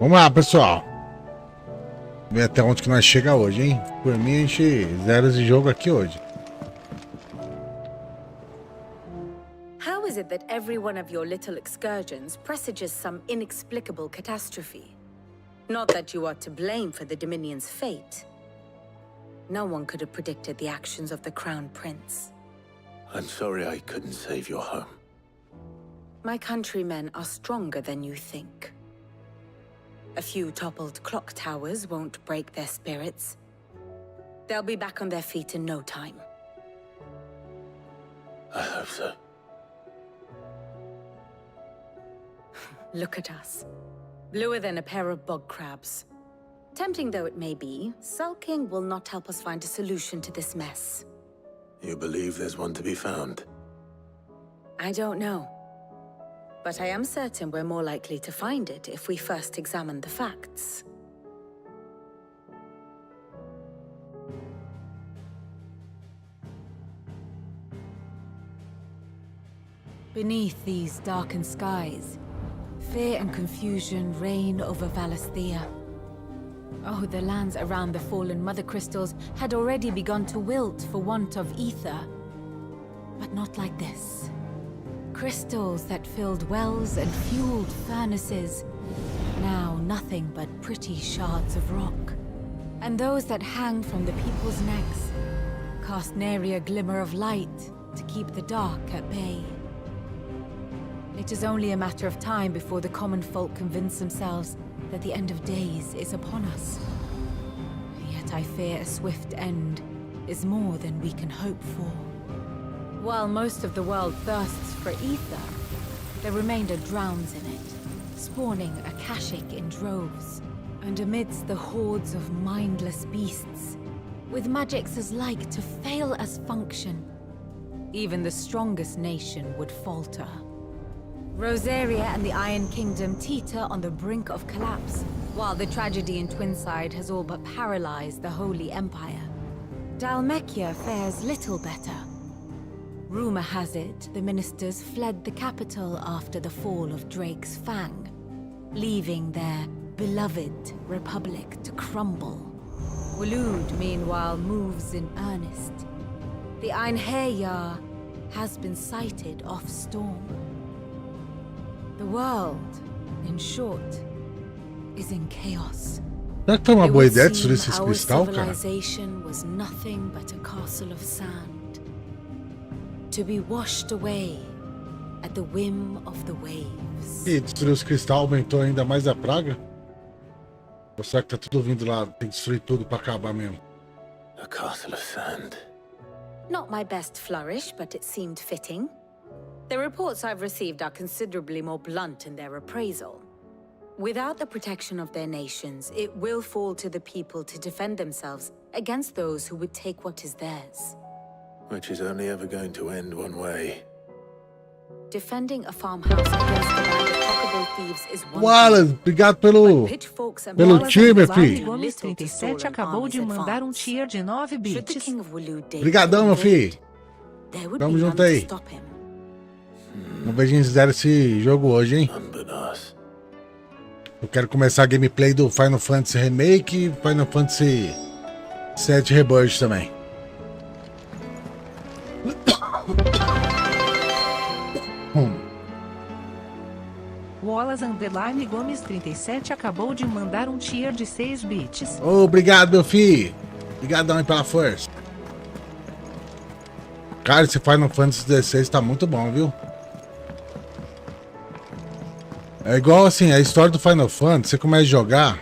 Vamos lá, pessoal. Ver até onde que nós chega hoje, hein? Por mim, a gente zera esse jogo aqui hoje. How is it that every one of your little excursions presages some inexplicable catastrophe? Not that you are to blame for the Dominion's fate. No one could have predicted the actions of the Crown Prince. I'm sorry I couldn't save your home. My countrymen are stronger than you think. A few toppled clock towers won't break their spirits. They'll be back on their feet in no time. I hope so. Look at us. Bluer than a pair of bog crabs. Tempting though it may be, sulking will not help us find a solution to this mess. You believe there's one to be found? I don't know. But I am certain we're more likely to find it if we first examine the facts. Beneath these darkened skies, fear and confusion reign over Valisthea. Oh, the lands around the fallen Mother Crystals had already begun to wilt for want of ether. But not like this. Crystals that filled wells and fueled furnaces. Now nothing but pretty shards of rock. And those that hang from the people's necks cast nary a glimmer of light to keep the dark at bay. It is only a matter of time before the common folk convince themselves that the end of days is upon us. Yet I fear a swift end is more than we can hope for. While most of the world thirsts for ether, the remainder drowns in it, spawning Akashic in droves. And amidst the hordes of mindless beasts, with magics as like to fail as function, even the strongest nation would falter. Rosaria and the Iron Kingdom teeter on the brink of collapse, while the tragedy in Twinside has all but paralyzed the Holy Empire. Dalmekia fares little better. Rumor has it the ministers fled the capital after the fall of Drake's Fang, leaving their beloved republic to crumble. Waloed, meanwhile, moves in earnest. The Einherjar has been sighted off Storm. The world, in short, is in chaos. Será que foi uma boa ideia destruir esses Our cristal, cara? civilization was nothing but a castle of sand, to be washed away at the whim of the waves. E destruir os cristais aumentou ainda mais a praga? Ou será que tá tudo vindo lá? Tem que destruir tudo pra acabar mesmo? A castle of sand. Not my best flourish, but it seemed fitting. The reports I've received are considerably more blunt in their appraisal. Without the protection of their nations, it will fall to the people to defend themselves against those who would take what is theirs. Which is only ever going to end one way. Defending a farmhouse against a band of chockable thieves is one Wallace, obrigado pelo time, filho. Gomes 37 acabou de mandar tier de 9 bits. Obrigadão, meu filho. Tamo junto aí. Vamos ver se a gente zera esse jogo hoje, hein? Eu quero começar a gameplay do Final Fantasy Remake e Final Fantasy VII Rebirth também. Wallace Underline Gomes 37 acabou de mandar tier de 6 bits. Obrigado, meu filho. Obrigadão aí pela força. Cara, esse Final Fantasy XVI tá muito bom, viu? É igual assim, a história do Final Fantasy, você começa a jogar.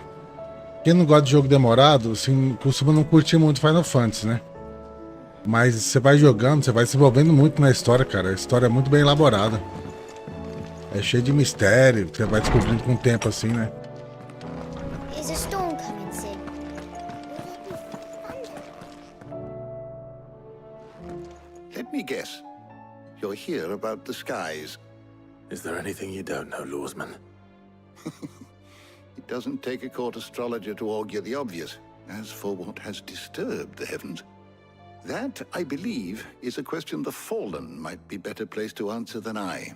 Quem não gosta de jogo demorado, assim, costuma não curtir muito Final Fantasy, né? Mas você vai jogando, você vai se envolvendo muito na história, cara. A história é muito bem elaborada. É cheio de mistério, você vai descobrindo com o tempo assim, né? Is a storm coming, Sid? Let me guess. You're here about the skies. Is there anything you don't know, Lawsman? It doesn't take a court astrologer to augur the obvious. As for what has disturbed the heavens, that, I believe, is a question the Fallen might be better placed to answer than I.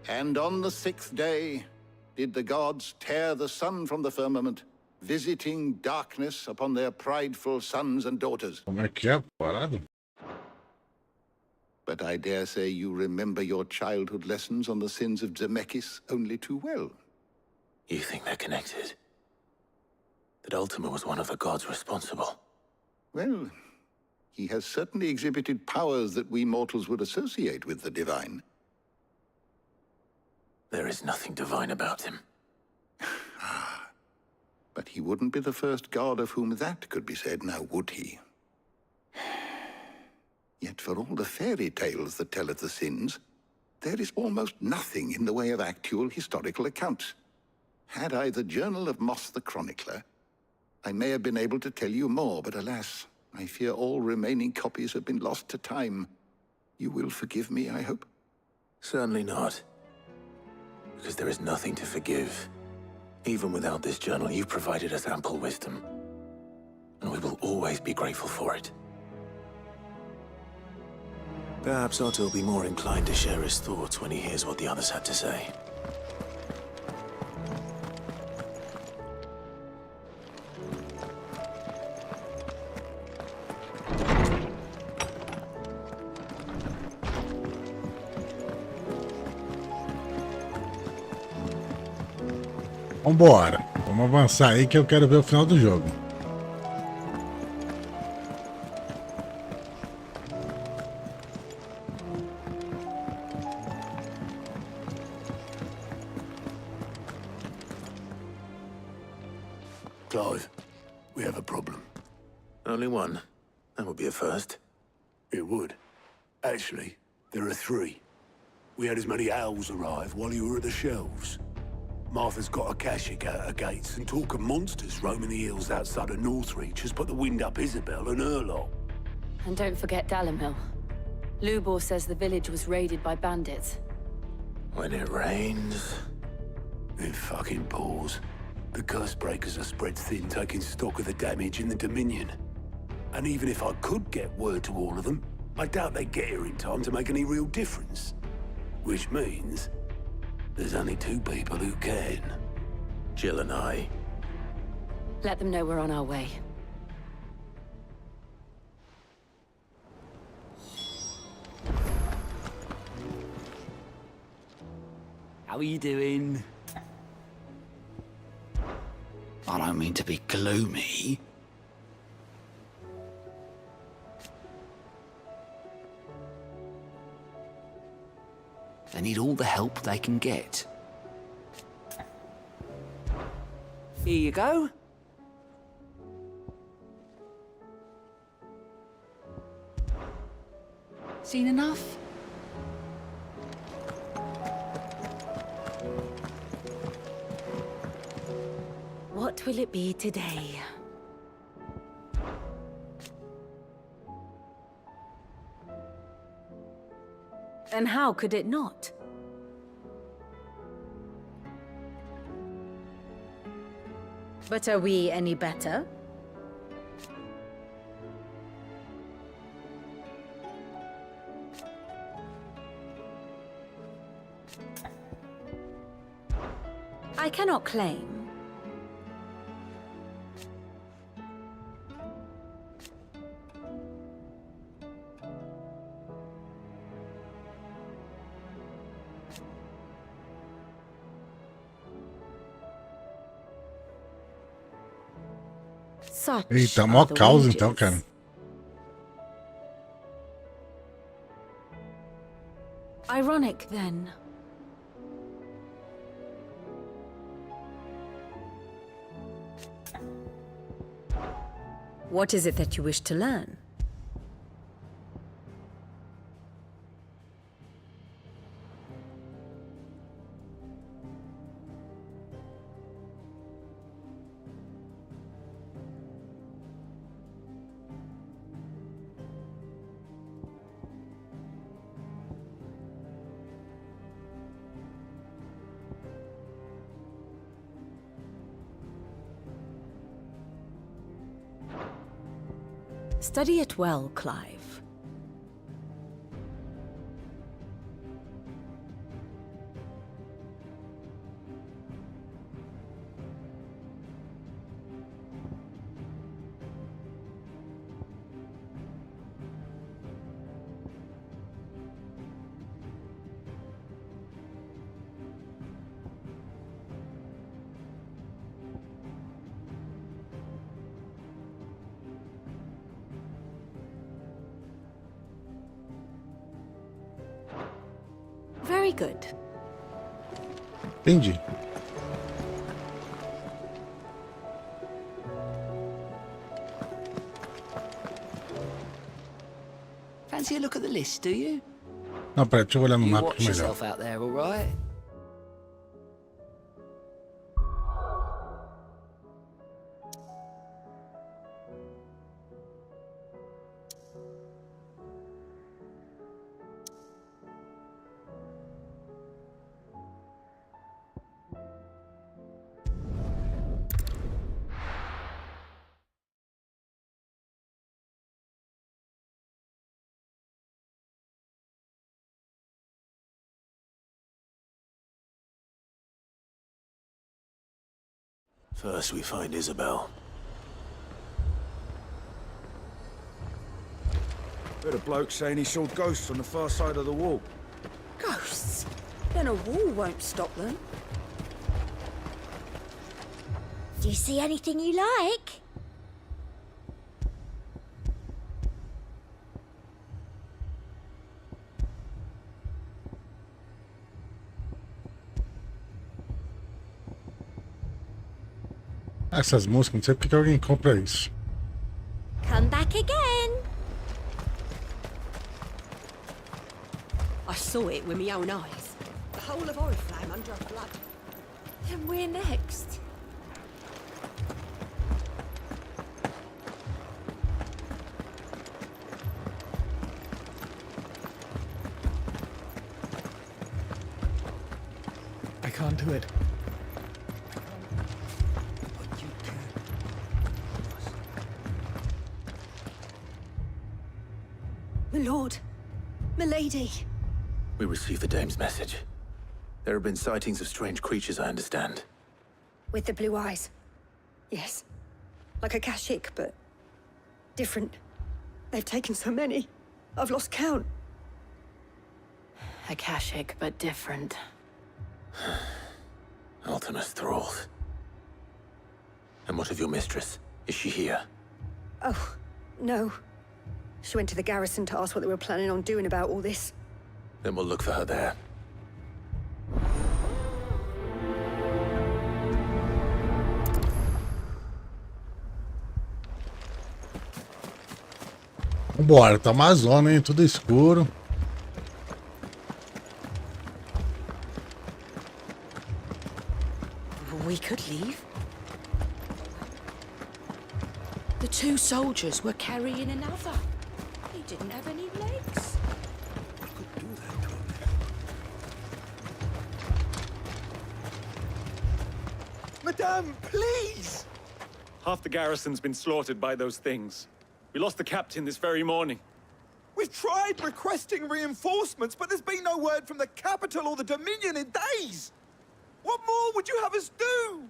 And on the 6th day, did the gods tear the sun from the firmament, visiting darkness upon their prideful sons and daughters. Como é que é, parado? But I dare say you remember your childhood lessons on the sins of Zemeckis only too well. You think they're connected? That Ultima was one of the gods responsible? Well, he has certainly exhibited powers that we mortals would associate with the divine. There is nothing divine about him. But he wouldn't be the first god of whom that could be said, now would he? Yet for all the fairy tales that tell of the sins, there is almost nothing in the way of actual historical accounts. Had I the Journal of Moss the Chronicler, I may have been able to tell you more, but alas, I fear all remaining copies have been lost to time. You will forgive me, I hope? Certainly not. Because there is nothing to forgive. Even without this journal, you provided us ample wisdom. And we will always be grateful for it. Perhaps Otto will be more inclined to share his thoughts when he hears what the others had to say. Vambora. Vamos avançar aí que eu quero ver o final do jogo. Clive, we have a problem. Only one. That would be a first. It would. Actually, there are three. We had as many owls arrive while you were at the shelves. Martha's got a Kashik out her gates, and talk of monsters roaming the hills outside of Northreach has put the wind up Isabel and her lot. And don't forget Dalimil. Lubor says the village was raided by bandits. When it rains... It fucking pours. The curse breakers are spread thin, taking stock of the damage in the Dominion. And even if I could get word to all of them, I doubt they'd get here in time to make any real difference. Which means... there's only two people who can. Jill and I. Let them know we're on our way. How are you doing? I don't mean to be gloomy. They need all the help they can get. Here you go. Seen enough? What will it be today? And how could it not? But are we any better? I cannot claim. Eita, mó caos então, cara. Ironic, then. What is it that you wish to learn? Study it well, Clive. Very good. Entendi. Fancy a look at the list, do you? Não, pera, deixa eu olhar no You mapa watch melhor. yourself out there, all right? First we find Isabel. Heard a bloke saying he saw ghosts on the far side of the wall. Ghosts? Then a wall won't stop them. Do you see anything you like? Essas músicas, não sei porque que alguém compra isso. Come back again. I saw it with my own eyes. The whole of Oriflame under blood. Then we're next. I can't do it. My lord, my lady. We received the dame's message. There have been sightings of strange creatures, I understand. With the blue eyes. Yes. Like a Kashik, but different. They've taken so many. I've lost count. Akashic, but different. Ultimus thralls. And what of your mistress? Is she here? Oh, no. She went to the garrison to ask what they were planning on doing about all this. Then we'll look for her there. Vambora, tá uma zona, hein? Tudo escuro. We could leave. The two soldiers were carrying another. He didn't have any legs. Madame, please! Half the garrison's been slaughtered by those things. We lost the captain this very morning. We've tried requesting reinforcements, but there's been no word from the capital or the Dominion in days. What more would you have us do?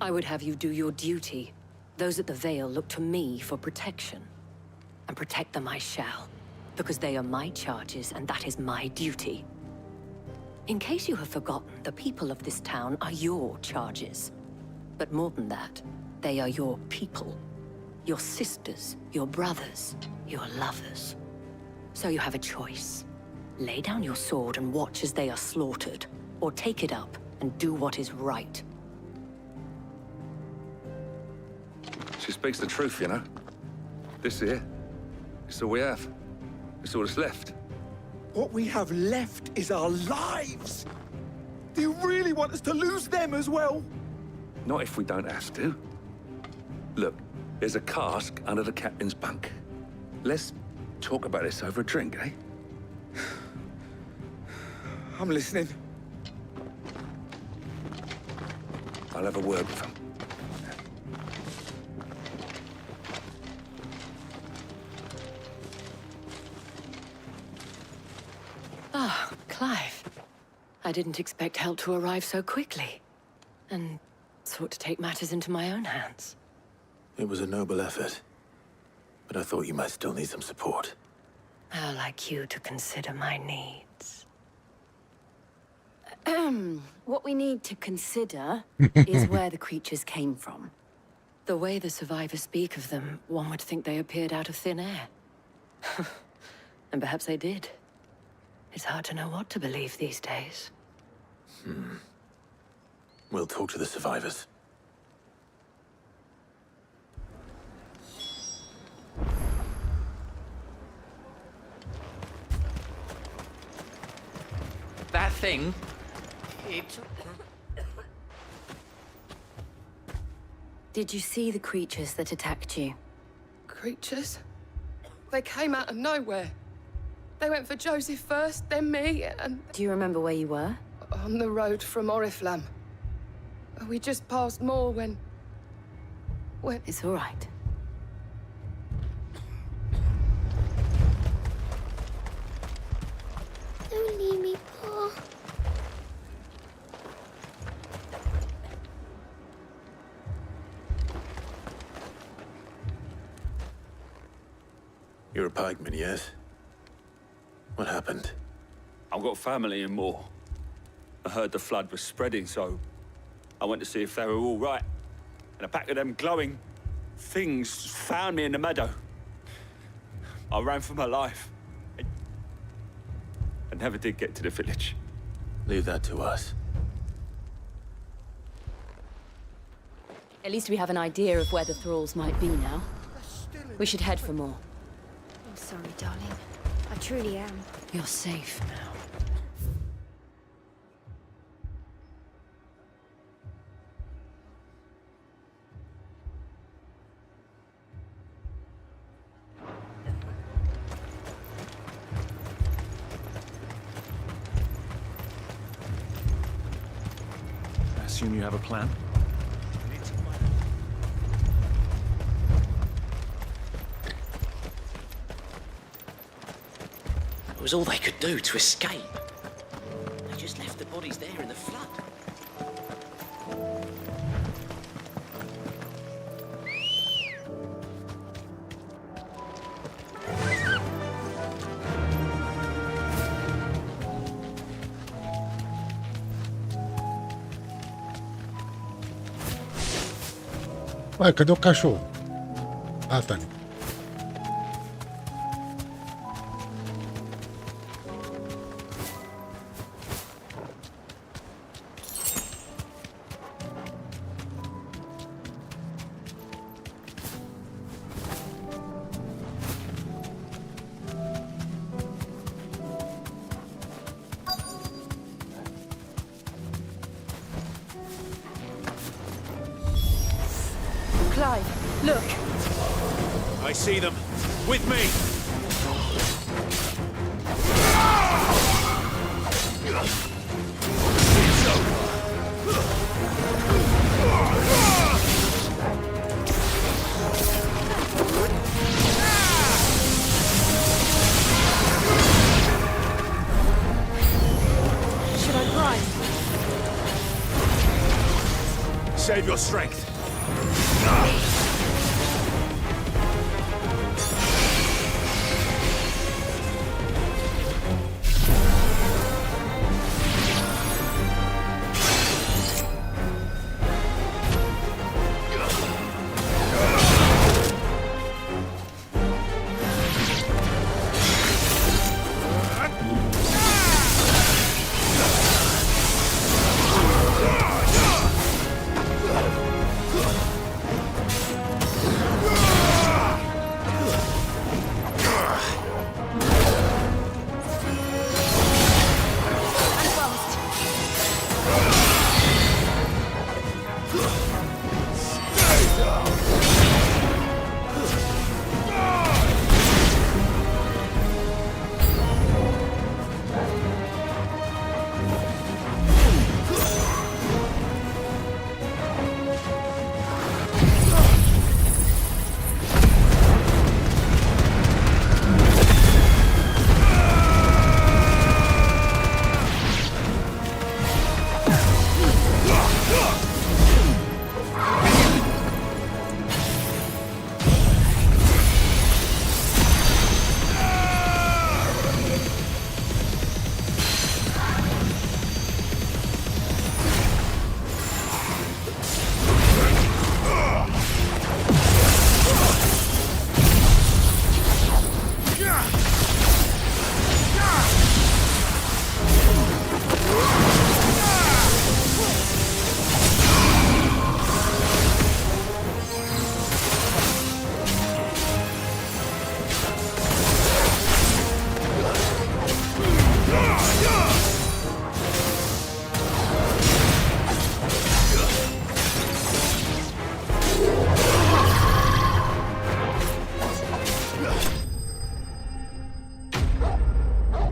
I would have you do your duty. Those at the Vale look to me for protection. And protect them I shall, because they are my charges and that is my duty. In case you have forgotten, the people of this town are your charges. But more than that, they are your people. Your sisters, your brothers, your lovers. So you have a choice. Lay down your sword and watch as they are slaughtered, or take it up and do what is right. She speaks the truth, you know. This here, it's all we have. It's all that's left. What we have left is our lives. Do you really want us to lose them as well? Not if we don't have to. Look, there's a cask under the captain's bunk. Let's talk about this over a drink, eh? I'm listening. I'll have a word with him. Ah, Clive. I didn't expect help to arrive so quickly. And sought to take matters into my own hands. It was a noble effort. But I thought you might still need some support. How like you to consider my needs. What we need to consider is where the creatures came from. The way the survivors speak of them, one would think they appeared out of thin air. And perhaps they did. It's hard to know what to believe these days. We'll talk to the survivors. That thing... It... Did you see the creatures that attacked you? Creatures? They came out of nowhere. They went for Joseph first, then me, and... Do you remember where you were? On the road from Oriflamme. We just passed Moor when... It's all right. Don't leave me, Paul. You're a pikeman, yes? What happened? I've got family in Moor. I heard the flood was spreading, so I went to see if they were all right. And a pack of them glowing things found me in the meadow. I ran for my life. I never did get to the village. Leave that to us. At least we have an idea of where the thralls might be now. We should head for more. I'm sorry, darling. I truly am. You're safe now. I assume you have a plan? It was all they could do to escape. They just left the bodies there in the flood. Ué, cadê o cachorro? Ah, tá ali. Clive, look. I see them. With me! Should I grind? Save your strength.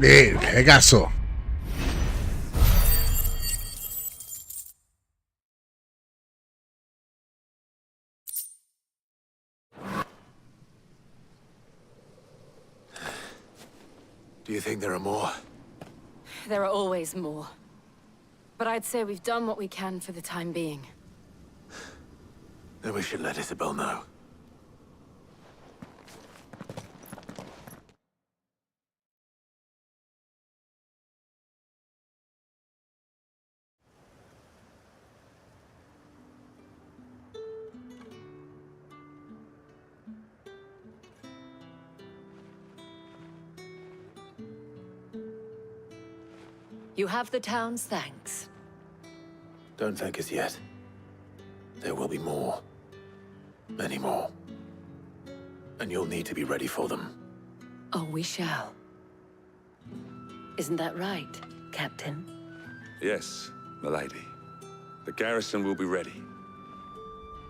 Regaçou. Do you think there are more? There are always more. But I'd say we've done what we can for the time being. Then we should let Isabel know. You have the town's thanks. Don't thank us yet. There will be more. Many more. And you'll need to be ready for them. Oh, we shall. Isn't that right, Captain? Yes, milady. The garrison will be ready.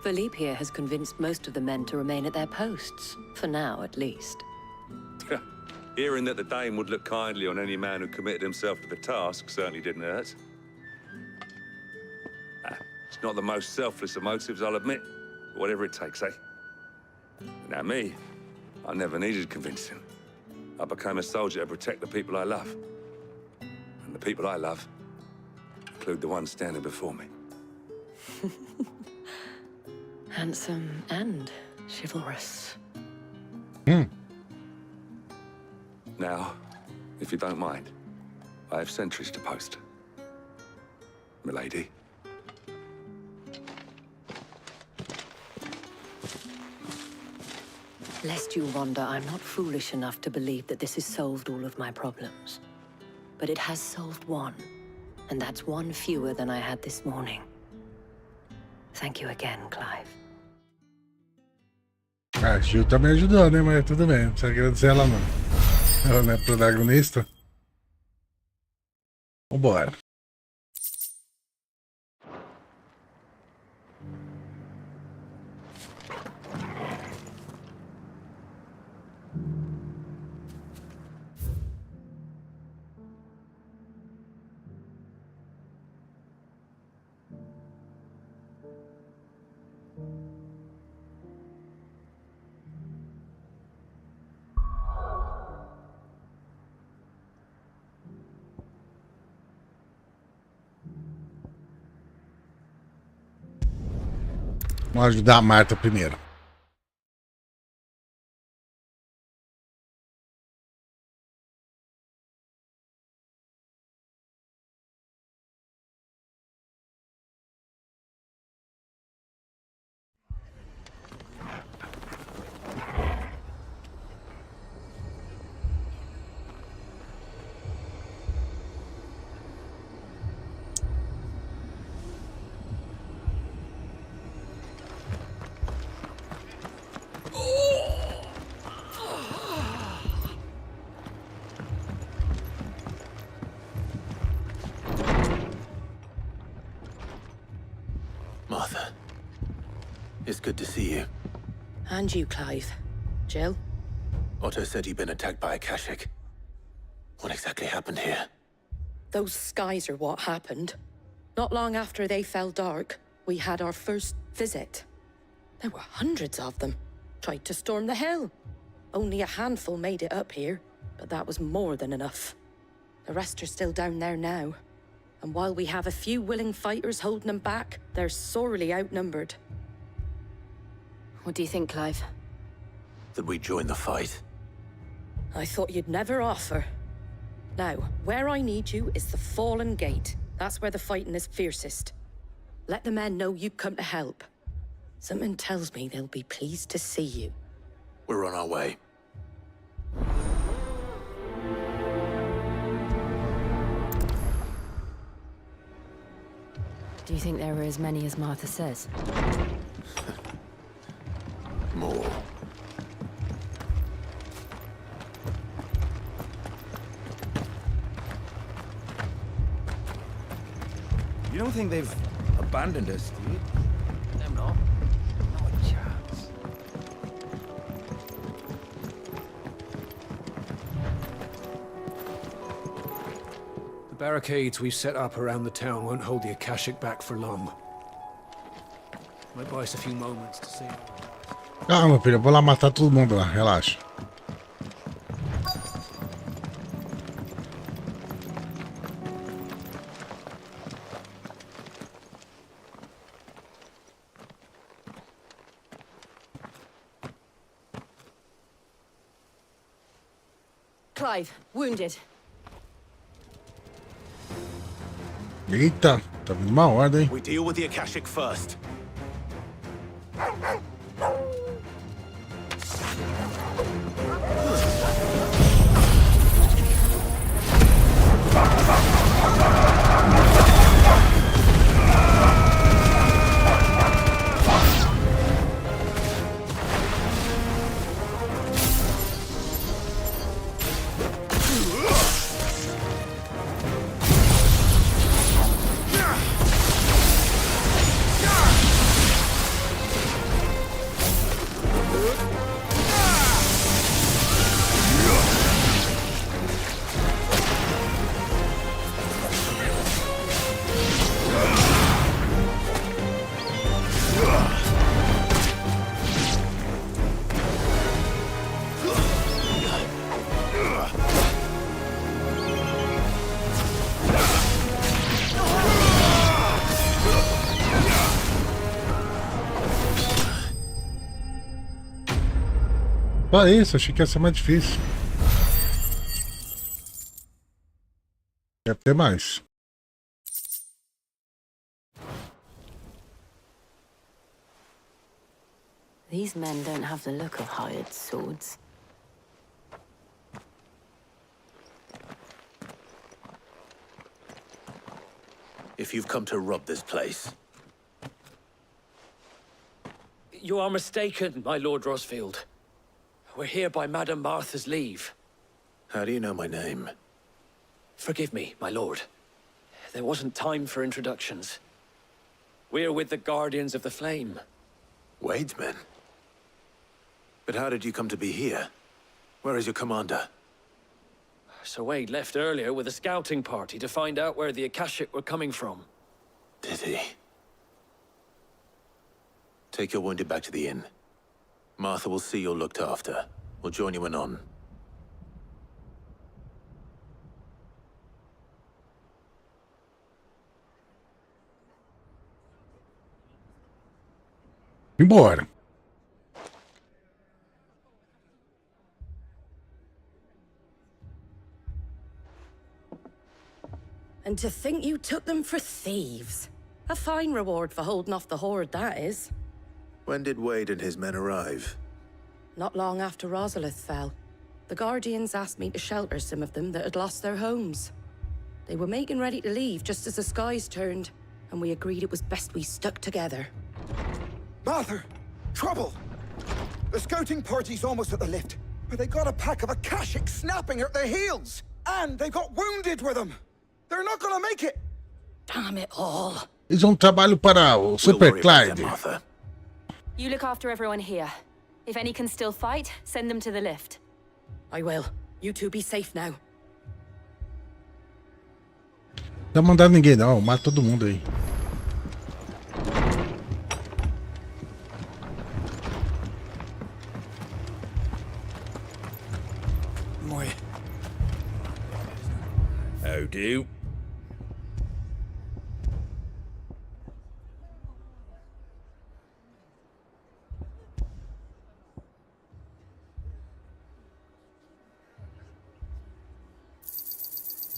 Philippe here has convinced most of the men to remain at their posts. For now, at least. Hearing that the Dane would look kindly on any man who committed himself to the task certainly didn't hurt. It's not the most selfless of motives, I'll admit. But whatever it takes, eh? Now me, I never needed convincing. I became a soldier to protect the people I love. And the people I love include the ones standing before me. Handsome and chivalrous. Now, if you don't mind, I have sentries to post. Milady. Lest you wonder, I'm not foolish enough to believe that this has solved all of my problems. But it has solved one. And that's one fewer than I had this morning. Thank you again, Clive. A Jill tá me ajudando, né? Mas tudo bem, não precisa agradecer ela não. Ela não é protagonista. Vambora. Vamos ajudar a Marta primeiro. Martha, it's good to see you. And you, Clive. Jill? Otto said you'd been attacked by a Kashik. What exactly happened here? Those skies are what happened. Not long after they fell dark, we had our first visit. There were hundreds of them. Tried to storm the hill. Only a handful made it up here, but that was more than enough. The rest are still down there now. And while we have a few willing fighters holding them back, they're sorely outnumbered. What do you think, Clive? That we join the fight? I thought you'd never offer. Now, where I need you is the Fallen Gate. That's where the fighting is fiercest. Let the men know you've come to help. Something tells me they'll be pleased to see you. We're on our way. Do you think there were as many as Martha says? More. You don't think they've abandoned us, do you? Them not. Not a chance. barricades we've set up around the town won't hold the Akashic back for long. Might buy us a few moments to see. Calma, filho, eu vou lá matar todo mundo lá, relaxa. Clive, wounded. Eita, tá vindo uma ordem. We deal with the Akashic first. Só isso, achei que ia ser mais difícil. Deve ter mais. These men don't have the look of hired swords. If you've come to rob this place, You are mistaken, my Lord Rosfield. We're here by Madame Martha's leave. how do you know my name? Forgive me, my lord. There wasn't time for introductions. We're with the Guardians of the Flame. Wade's men? But how did you come to be here? Where is your commander? Sir Wade left earlier with a scouting party to find out where the Akashic were coming from. Did he? Take your wounded back to the inn. Martha will see you're looked after. We'll join you anon. Embora. And to think you took them for thieves. A fine reward for holding off the horde, that is. When did Wade and his men arrive? Not long after Rosalith fell, the Guardians asked me to shelter some of them that had lost their homes. They were making ready to leave just as the skies turned, and we agreed it was best we stuck together. Martha! Trouble! The scouting party's almost at the lift, but they got a pack of Akashic snapping at their heels! And they got wounded with them! They're not gonna make it! Damn it all. Eles vão trabalho para o Super Clyde. You look after everyone here. If any can still fight, send them to the lift. I will. You two be safe now. Não mandar ninguém não, mata todo mundo aí. How do?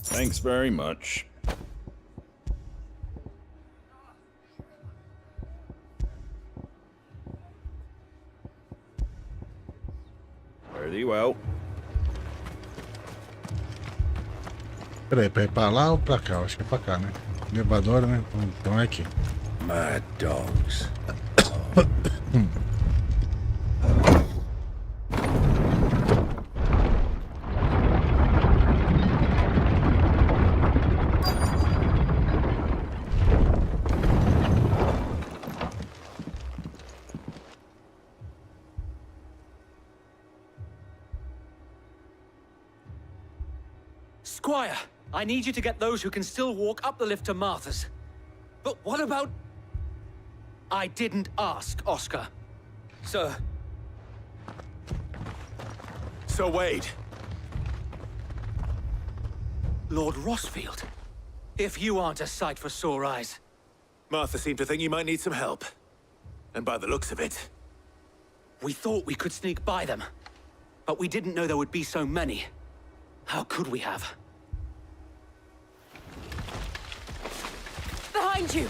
Thanks very much. Very well. Peraí, pra ir pra lá ou pra cá? Eu acho que é pra cá, né? Elevador, né? Então é aqui. Mad dogs. Squire, I need you to get those who can still walk up the lift to Martha's. But what about... I didn't ask, Oscar. Sir. Sir Wade. Lord Rossfield. If you aren't a sight for sore eyes. Martha seemed to think you might need some help. And by the looks of it... We thought we could sneak by them. But we didn't know there would be so many. How could we have? Behind you!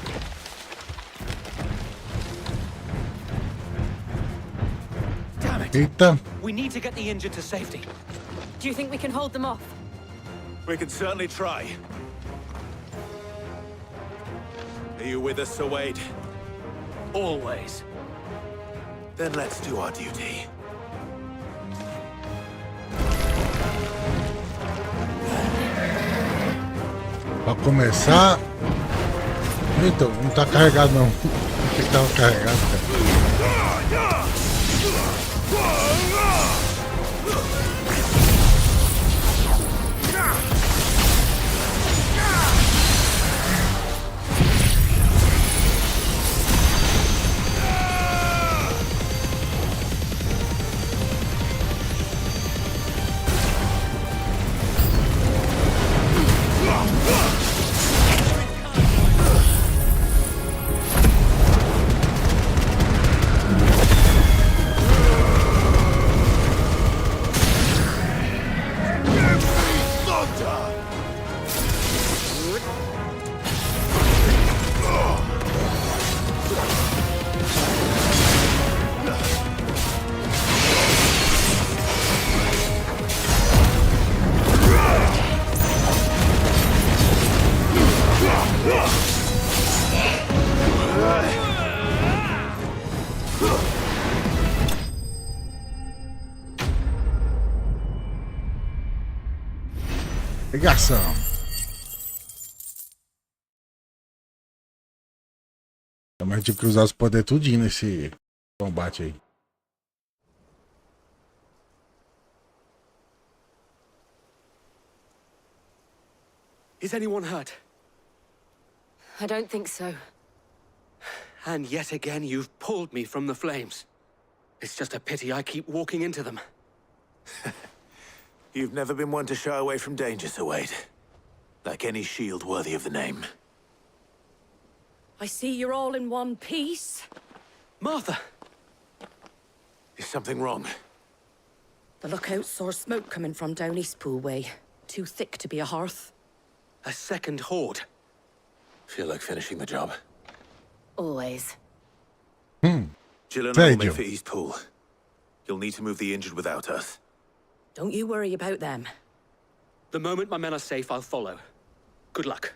Damn it! Eita. We need to get the injured to safety. Do you think we can hold them off? We can certainly try. Are you with us, Sir Wade? Always. Then let's do our duty. Pra começar... Então, não tá carregado não. Achei que tava carregado, cara. Ligação. Mas eu tive que usar os poderes tudinho nesse combate aí. Is anyone hurt? I don't think so. And yet again, you've pulled me from the flames. It's just a pity I keep walking into them. You've never been one to shy away from danger, Sir Wade. Like any shield worthy of the name. I see you're all in one piece. Martha! Is something wrong? The lookout saw smoke coming from down Eastpool way. Too thick to be a hearth. A second horde. Feel like finishing the job. Always. Jill and I will make for Eastpool. You'll need to move the injured without us. Don't you worry about them. The moment my men are safe, I'll follow. Good luck.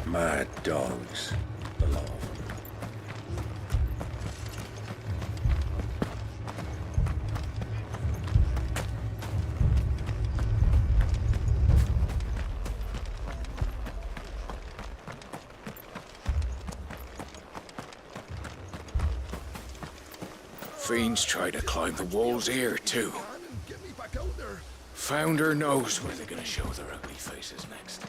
Mad dogs, below. Fiends try to climb the walls here, too. Founder knows where they're gonna show their ugly faces next.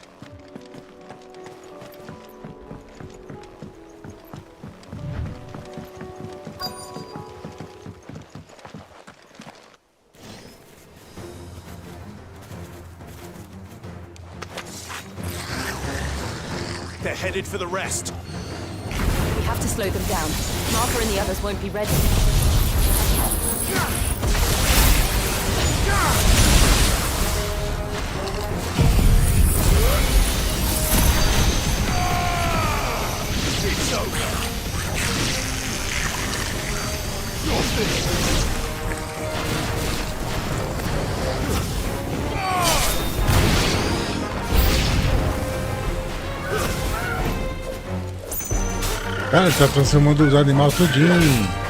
They're headed for the rest. We have to slow them down. Martha and the others won't be ready. It's over. You're finished. Cara, tá transformando os animais tudinho.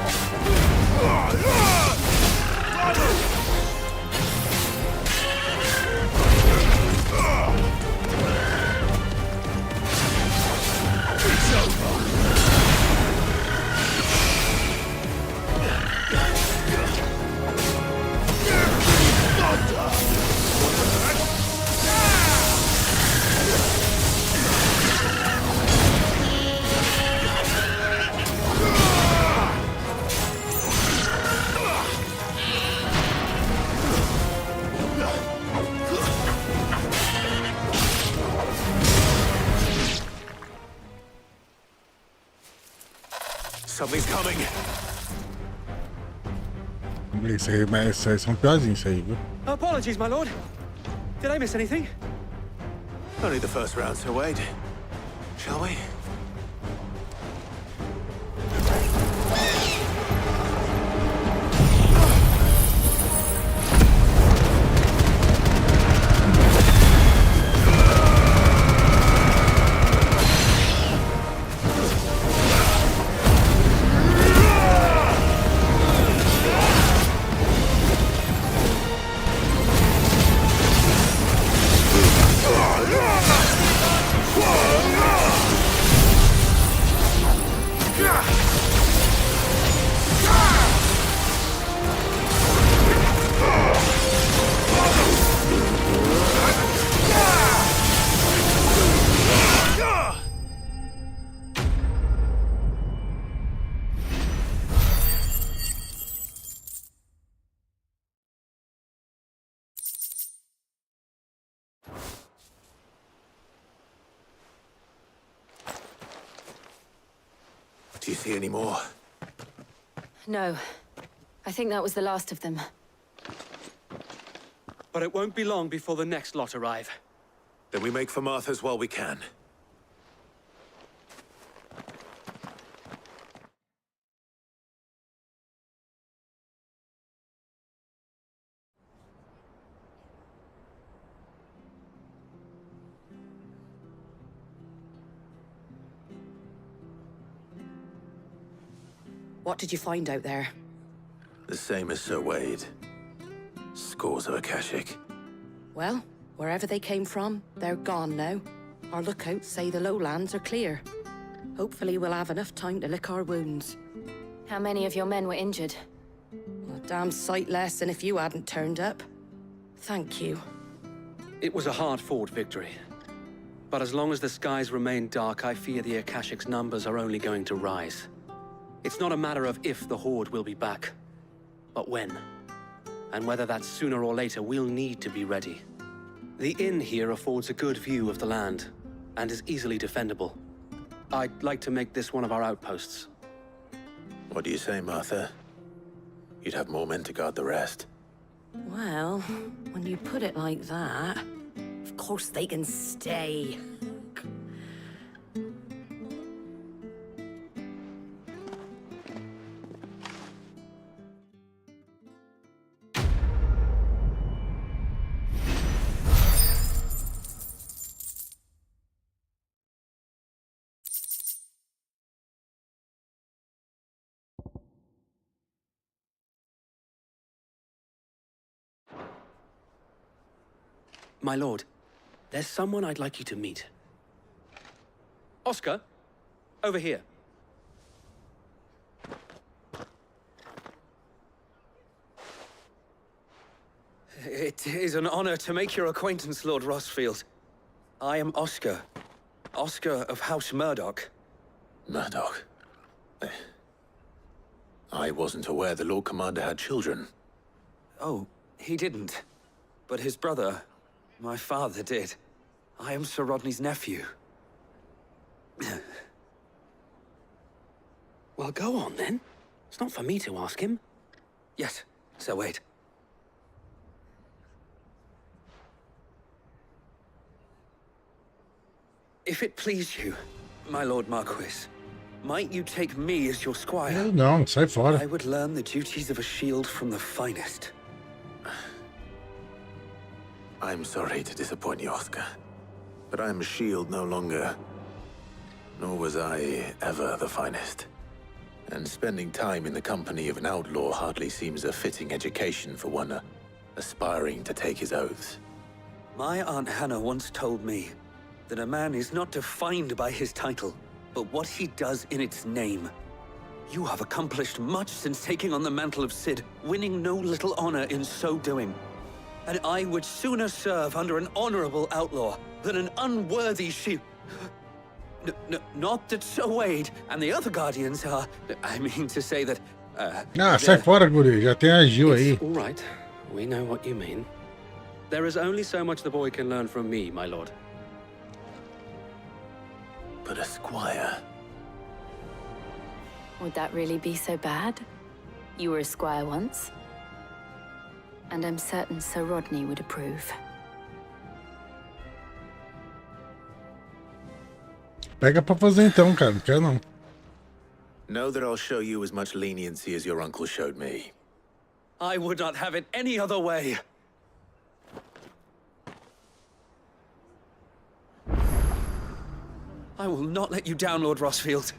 Something's coming. Esses aí são piorzinhos, isso aí, viu? Apologies, my lord. Did I miss anything? Only the first round, Sir Wade. Shall we? Do you see any more? No. I think that was the last of them. But it won't be long before the next lot arrive. Then we make for Martha's while we can. What did you find out there? The same as Sir Wade. Scores of Akashic. Well, wherever they came from, they're gone now. Our lookouts say the lowlands are clear. Hopefully we'll have enough time to lick our wounds. How many of your men were injured? A damn sight less than if you hadn't turned up. Thank you. It was a hard-fought victory. But as long as the skies remain dark, I fear the Akashic's numbers are only going to rise. It's not a matter of if the Horde will be back, but when. And whether that's sooner or later, we'll need to be ready. The inn here affords a good view of the land, and is easily defendable. I'd like to make this one of our outposts. What do you say, Martha? You'd have more men to guard the rest. Well, when you put it like that, of course they can stay. My lord, there's someone I'd like you to meet. Oscar, over here. It is an honor to make your acquaintance, Lord Rossfield. I am Oscar. Oscar of House Murdoch. Murdoch? I wasn't aware the Lord Commander had children. Oh, he didn't. But his brother, my father, did. I am Sir Rodney's nephew. Well, go on, then. It's not for me to ask him. Yes, Sir Wade. If it please you, my Lord Marquis, might you take me as your squire? Não, sai fora. I would learn the duties of a shield from the finest. I'm sorry to disappoint you, Oscar, but I'm a shield no longer. Nor was I ever the finest. And spending time in the company of an outlaw hardly seems a fitting education for one aspiring to take his oaths. My Aunt Hannah once told me that a man is not defined by his title, but what he does in its name. You have accomplished much since taking on the mantle of Cid, winning no little honor in so doing. And I would sooner serve under an honorable outlaw than an unworthy sheep. Not that Sir Wade and the other guardians are... I mean to say that... Ah, sai fora, guri. Já tem a Gil aí. It's all right. We know what you mean. There is only so much the boy can learn from me, my lord. But a squire... Would that really be so bad? You were a squire once. And I'm certain Sir Rodney would approve. Pega pra fazer então, cara. Não quero não. Know that I'll show you as much leniency as your uncle showed me. I would not have it any other way. I will not let you down, Lord Rossfield.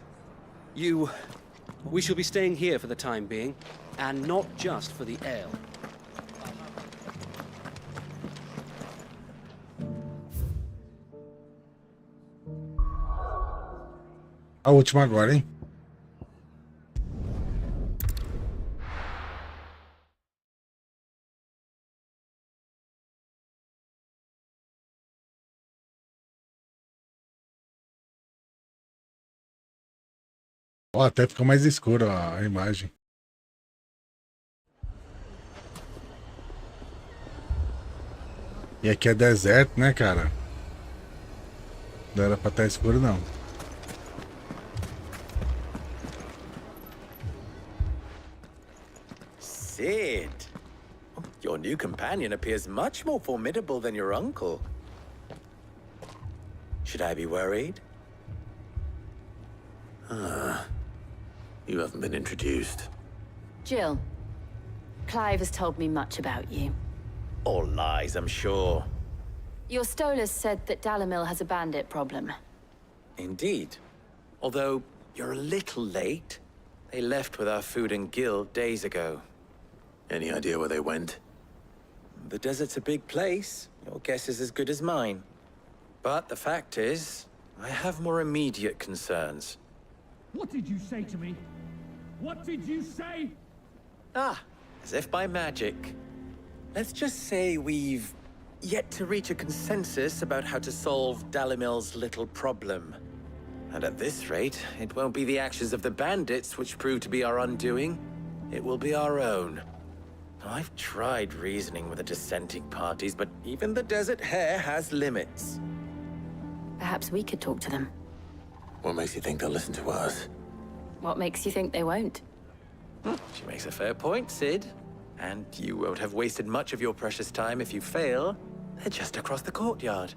We shall be staying here for the time being, and not just for the ale. A última agora, hein? Ó, até fica mais escuro a imagem. E aqui é deserto, né, cara? Não era pra estar escuro, não. Cid, your new companion appears much more formidable than your uncle. Should I be worried? You haven't been introduced. Jill, Clive has told me much about you. All lies, I'm sure. Your Stolas said that Dalamil has a bandit problem. Indeed. Although, you're a little late. They left with our food and guild days ago. Any idea where they went? The desert's a big place. Your guess is as good as mine. But the fact is, I have more immediate concerns. What did you say to me? What did you say? Ah, as if by magic. Let's just say we've yet to reach a consensus about how to solve Dalimil's little problem. And at this rate, it won't be the actions of the bandits which prove to be our undoing. It will be our own. I've tried reasoning with the dissenting parties, but even the Desert Hare has limits. Perhaps we could talk to them. What makes you think they'll listen to us? What makes you think they won't? She makes a fair point, Cid. And you won't have wasted much of your precious time if you fail. They're just across the courtyard.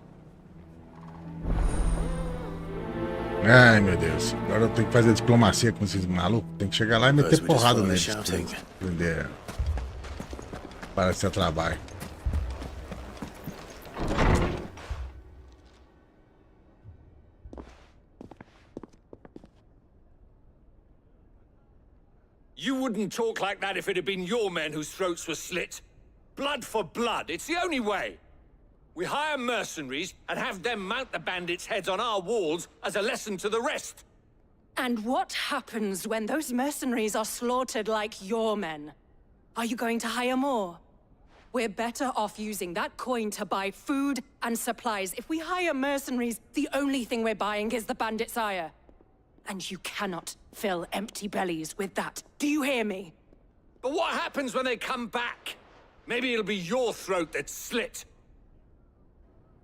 Ai, meu Deus. Agora eu tenho que fazer diplomacia com esses malucos. Tem que chegar lá e meter porrada neles. Aprender. Parece ser trabalho. You wouldn't talk like that if it had been your men whose throats were slit. Blood for blood, it's the only way. We hire mercenaries and have them mount the bandits' heads on our walls as a lesson to the rest. And what happens when those mercenaries are slaughtered like your men? Are you going to hire more? We're better off using that coin to buy food and supplies. If we hire mercenaries, the only thing we're buying is the bandits' ire. And you cannot fill empty bellies with that. Do you hear me? But what happens when they come back? Maybe it'll be your throat that's slit.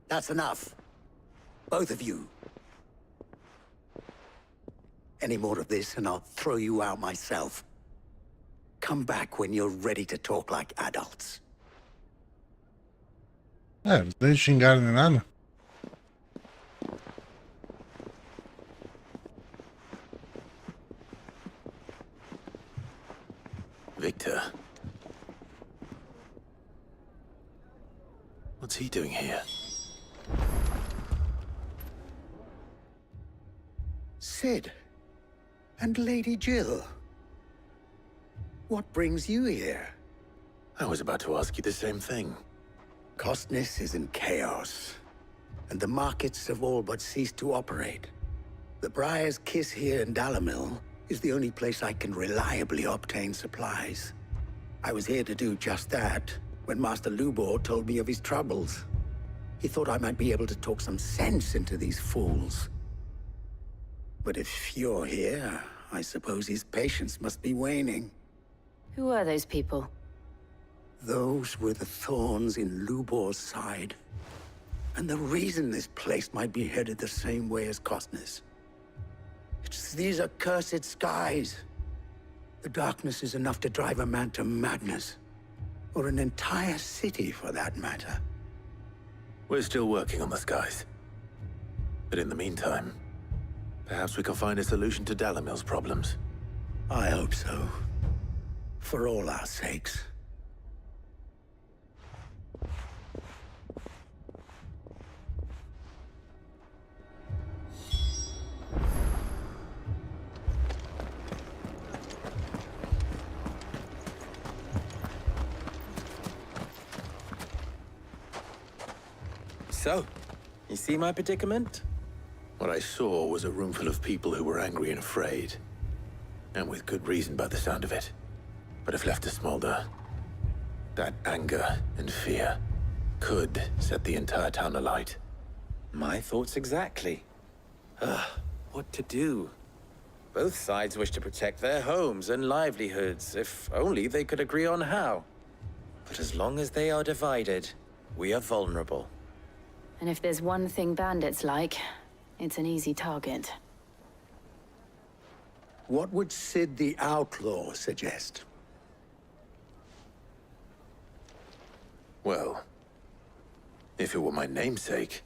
That's enough. Both of you. Any more of this and I'll throw you out myself. Come back when you're ready to talk like adults. É, não tem xingar nem nada. Victor. What's he doing here? Cid. And Lady Jill. What brings you here? I was about to ask you the same thing. Costness is in chaos, and the markets have all but ceased to operate. The Briar's Kiss here in Dalimil is the only place I can reliably obtain supplies. I was here to do just that when Master Lubor told me of his troubles. He thought I might be able to talk some sense into these fools. But if you're here, I suppose his patience must be waning. Who are those people? Those were the thorns in Lubor's side. And the reason this place might be headed the same way as Costness. It's these accursed skies. The darkness is enough to drive a man to madness. Or an entire city, for that matter. We're still working on the skies. But in the meantime, perhaps we can find a solution to Dalimil's problems. I hope so. For all our sakes. So, you see my predicament? What I saw was a room full of people who were angry and afraid. And with good reason by the sound of it. But if left to smolder, that anger and fear could set the entire town alight. My thoughts exactly. What to do? Both sides wish to protect their homes and livelihoods, if only they could agree on how. But as long as they are divided, we are vulnerable. And if there's one thing bandits like, it's an easy target. What would Cid the Outlaw suggest? Well, if it were my namesake,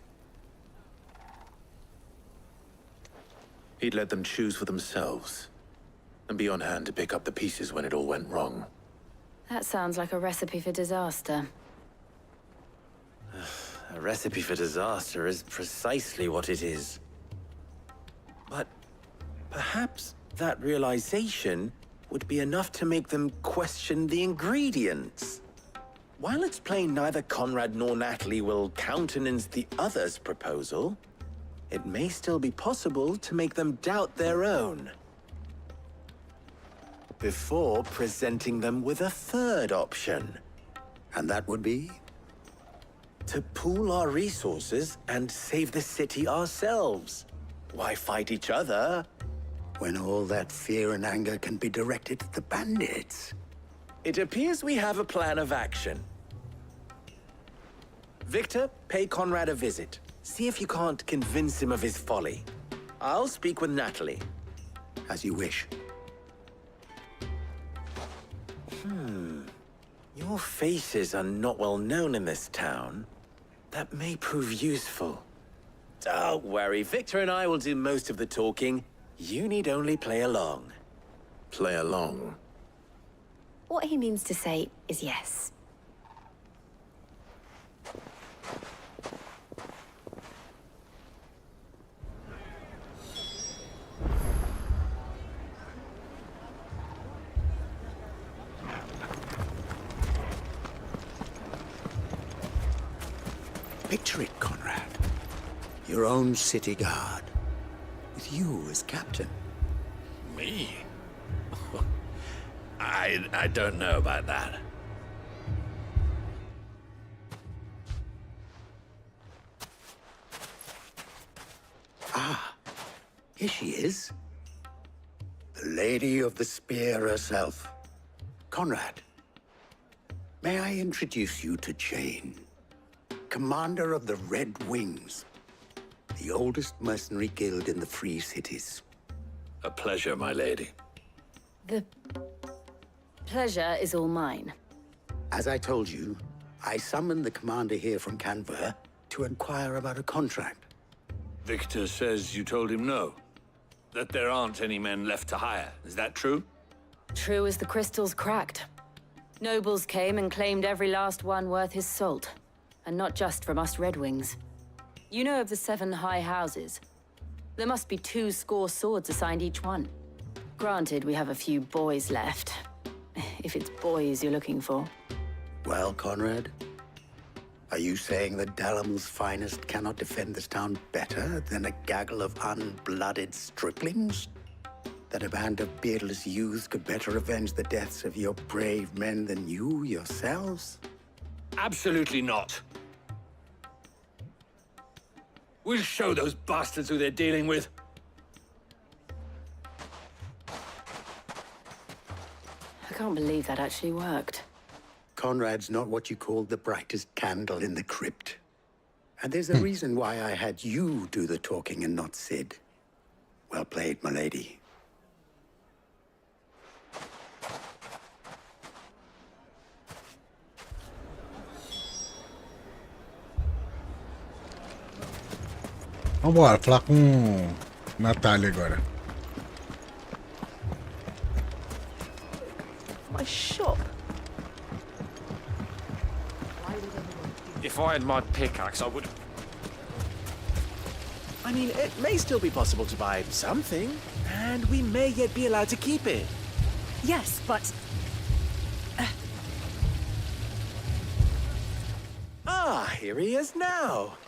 he'd let them choose for themselves, and be on hand to pick up the pieces when it all went wrong. That sounds like a recipe for disaster. A recipe for disaster is precisely what it is. But perhaps that realization would be enough to make them question the ingredients. While it's plain neither Conrad nor Natalie will countenance the other's proposal, it may still be possible to make them doubt their own. Before presenting them with a third option. And that would be? To pool our resources and save the city ourselves. Why fight each other? When all that fear and anger can be directed at the bandits. It appears we have a plan of action. Victor, pay Conrad a visit. See if you can't convince him of his folly. I'll speak with Natalie. As you wish. Your faces are not well known in this town. That may prove useful. Don't worry, Victor and I will do most of the talking. You need only play along. Play along? What he means to say is yes. Picture it, Conrad. Your own city guard. With you as captain. Me? I don't know about that. Ah, here she is. The Lady of the Spear herself. Conrad, may I introduce you to Jane, commander of the Red Wings, the oldest mercenary guild in the Free Cities. A pleasure, my lady. The pleasure is all mine. As I told you, I summoned the commander here from Canver to inquire about a contract. Victor says you told him no. That there aren't any men left to hire. Is that true? True as the crystals cracked. Nobles came and claimed every last one worth his salt. And not just from us Red Wings. You know of the 7 high houses. There must be 2 swords assigned each one. Granted, we have a few boys left. If it's boys you're looking for. Well, Conrad, are you saying that Dalamil's finest cannot defend this town better than a gaggle of unblooded striplings? That a band of beardless youths could better avenge the deaths of your brave men than you yourselves? Absolutely not. We'll show those bastards who they're dealing with. I can't believe that actually worked. Conrad's not what you call the brightest candle in the crypt. And there's a reason why I had you do the talking and not Sid. Well played, my lady. Vambora, falar com Natália agora. My shop. If I had my pickaxe, I would... I mean, it may still be possible to buy something, and we may yet be allowed to keep it. Yes, but... Ah, here he is now.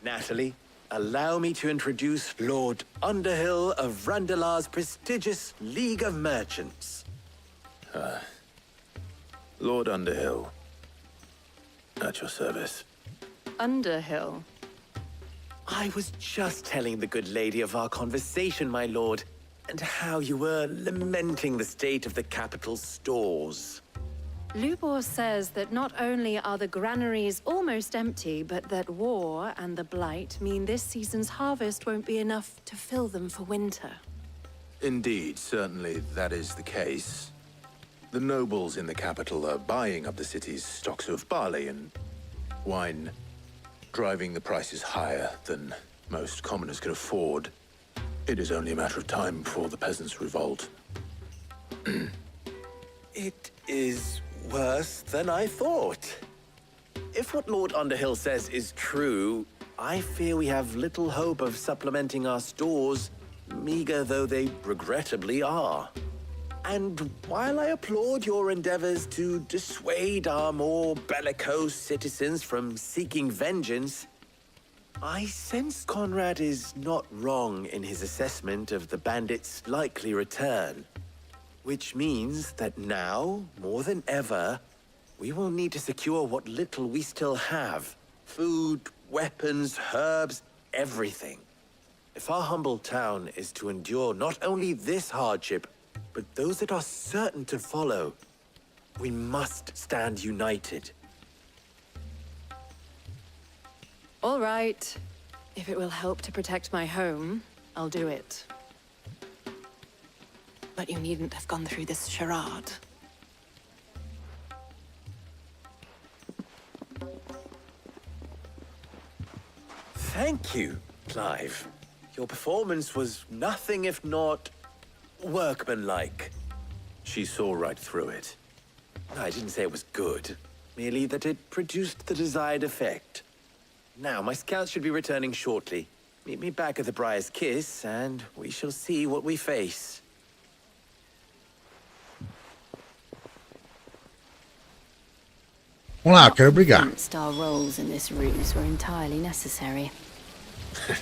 Natalie, allow me to introduce Lord Underhill of Randalar's prestigious League of Merchants. Lord Underhill. At your service. Underhill? I was just telling the good lady of our conversation, my lord, and how you were lamenting the state of the capital's stores. Lubor says that not only are the granaries almost empty, but that war and the Blight mean this season's harvest won't be enough to fill them for winter. Indeed, certainly that is the case. The nobles in the capital are buying up the city's stocks of barley and wine, driving the prices higher than most commoners can afford. It is only a matter of time before the peasants revolt. It is worse than I thought. If what Lord Underhill says is true, I fear we have little hope of supplementing our stores, meager though they regrettably are. And while I applaud your endeavors to dissuade our more bellicose citizens from seeking vengeance, I sense Conrad is not wrong in his assessment of the bandits' likely return. Which means that now, more than ever, we will need to secure what little we still have. Food, weapons, herbs, everything. If our humble town is to endure not only this hardship, but those that are certain to follow, we must stand united. All right. If it will help to protect my home, I'll do it. But you needn't have gone through this charade. Thank you, Clive. Your performance was nothing if not workmanlike. She saw right through it. I didn't say it was good, merely that it produced the desired effect. Now, my scouts should be returning shortly. Meet me back at the Briar's Kiss, and we shall see what we face. Vamos lá, quero brigar. Our roles in this ruse were entirely necessary. I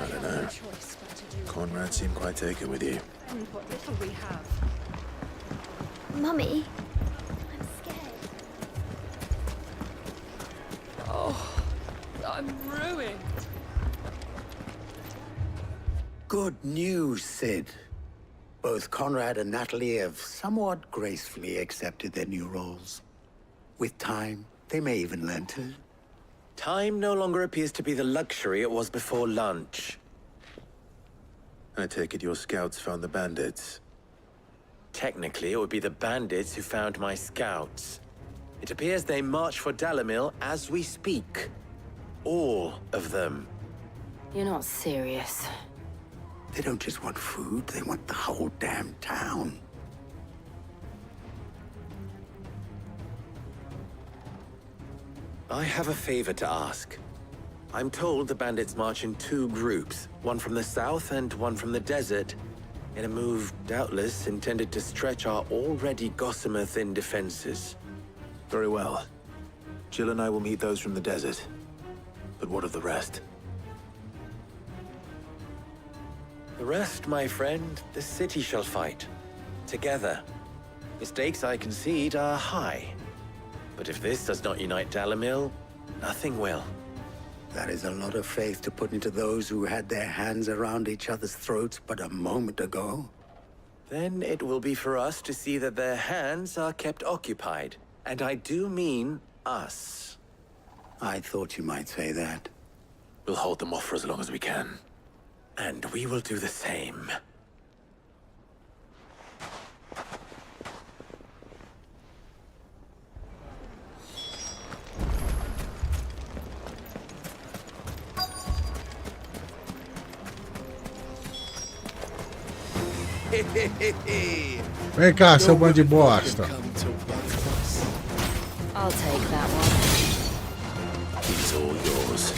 don't know. Conrad seemed quite taken with you. What little we have. Mummy, I'm scared. Oh, I'm ruined. Good news, Sid. Both Conrad and Natalie have somewhat gracefully accepted their new roles. With time, they may even learn to. Time no longer appears to be the luxury it was before lunch. I take it your scouts found the bandits. Technically, it would be the bandits who found my scouts. It appears they march for Dalamil as we speak. All of them. You're not serious. They don't just want food, they want the whole damn town. I have a favor to ask. I'm told the bandits march in 2 groups, one from the south and one from the desert, in a move doubtless intended to stretch our already gossamer-thin defenses. Very well. Jill and I will meet those from the desert. But what of the rest? The rest, my friend, the city shall fight. Together. The stakes, I concede, are high. But if this does not unite Dalimil, nothing will. That is a lot of faith to put into those who had their hands around each other's throats but a moment ago. Then it will be for us to see that their hands are kept occupied. And I do mean us. I thought you might say that. We'll hold them off for as long as we can. And we will do the same. Vem cá, seu bando de bosta. I'll take that one. He's all yours.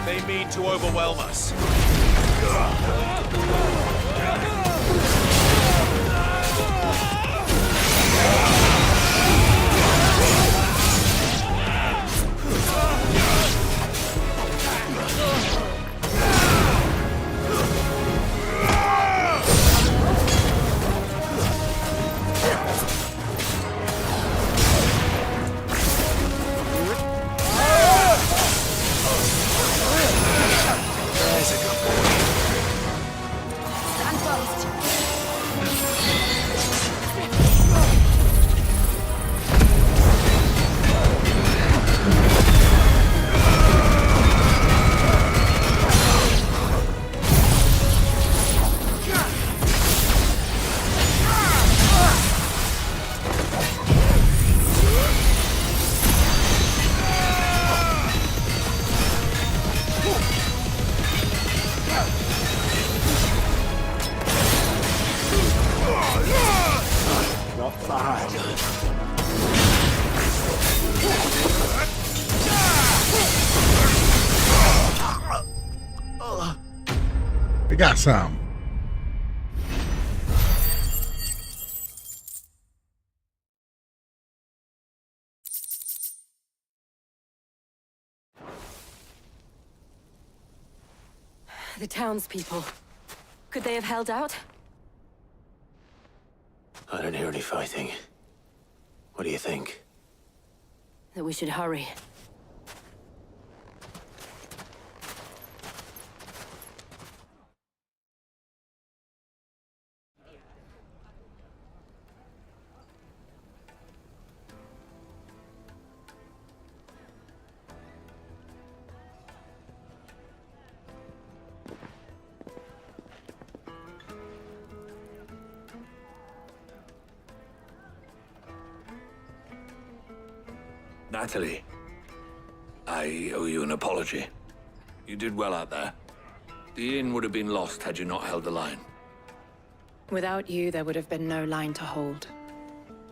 They mean to overwhelm us. We got some. The townspeople. Could they have held out? I don't hear any fighting. What do you think? That we should hurry. Natalie, I owe you an apology. You did well out there. The inn would have been lost had you not held the line. Without you, there would have been no line to hold.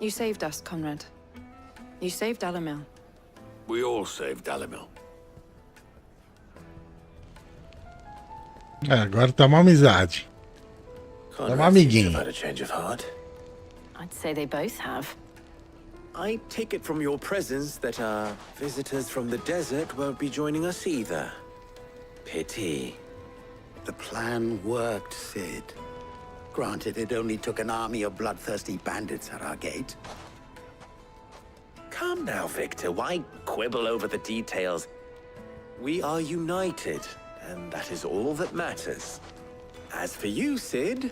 You saved us, Conrad. You saved Dalimil. We all saved Dalimil. Agora tá uma amizade. Tá uma amiguinha. Had a change of heart. I'd say they both have. I take it from your presence that our visitors from the desert won't be joining us either. Pity. The plan worked, Sid. Granted, it only took an army of bloodthirsty bandits at our gate. Come now, Victor. Why quibble over the details? We are united, and that is all that matters. As for you, Sid,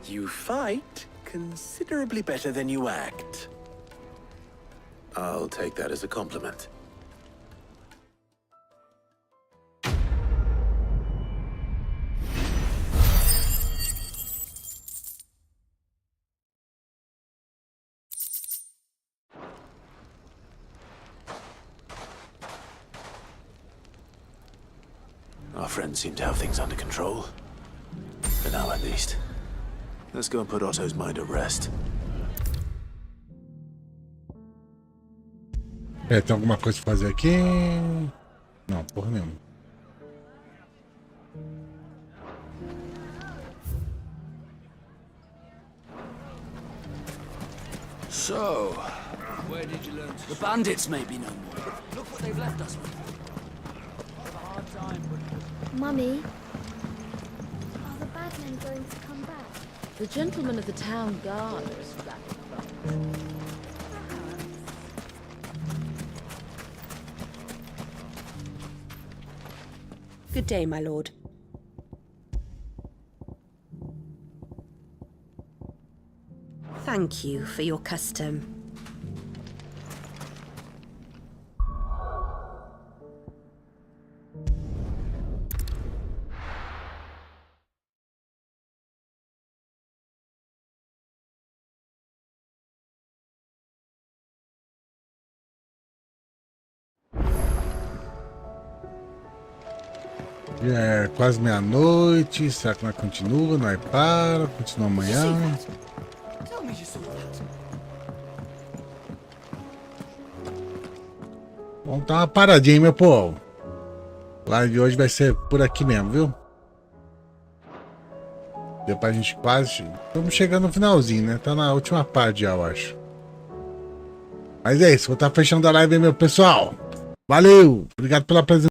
you fight considerably better than you act. I'll take that as a compliment. Our friends seem to have things under control. For now, at least. Let's go and put Otto's mind at rest. É, tem alguma coisa pra fazer aqui? Não, porra nenhuma. So, where did you learn to... The bandits may be no more. Look what they've left us with. Mummy, are the bad men going to come back? The gentleman of the town guard was back. Good day, my lord. Thank you for your custom. É quase meia-noite. Será que nós continua? Nós para? Continua amanhã? Vamos dar uma paradinha, hein, meu povo. A live de hoje vai ser por aqui mesmo, viu? Deu pra gente quase... Estamos chegando no finalzinho, né? Tá na última parte já, eu acho. Mas é isso. Vou estar fechando a live aí, meu pessoal. Valeu! Obrigado pela presença.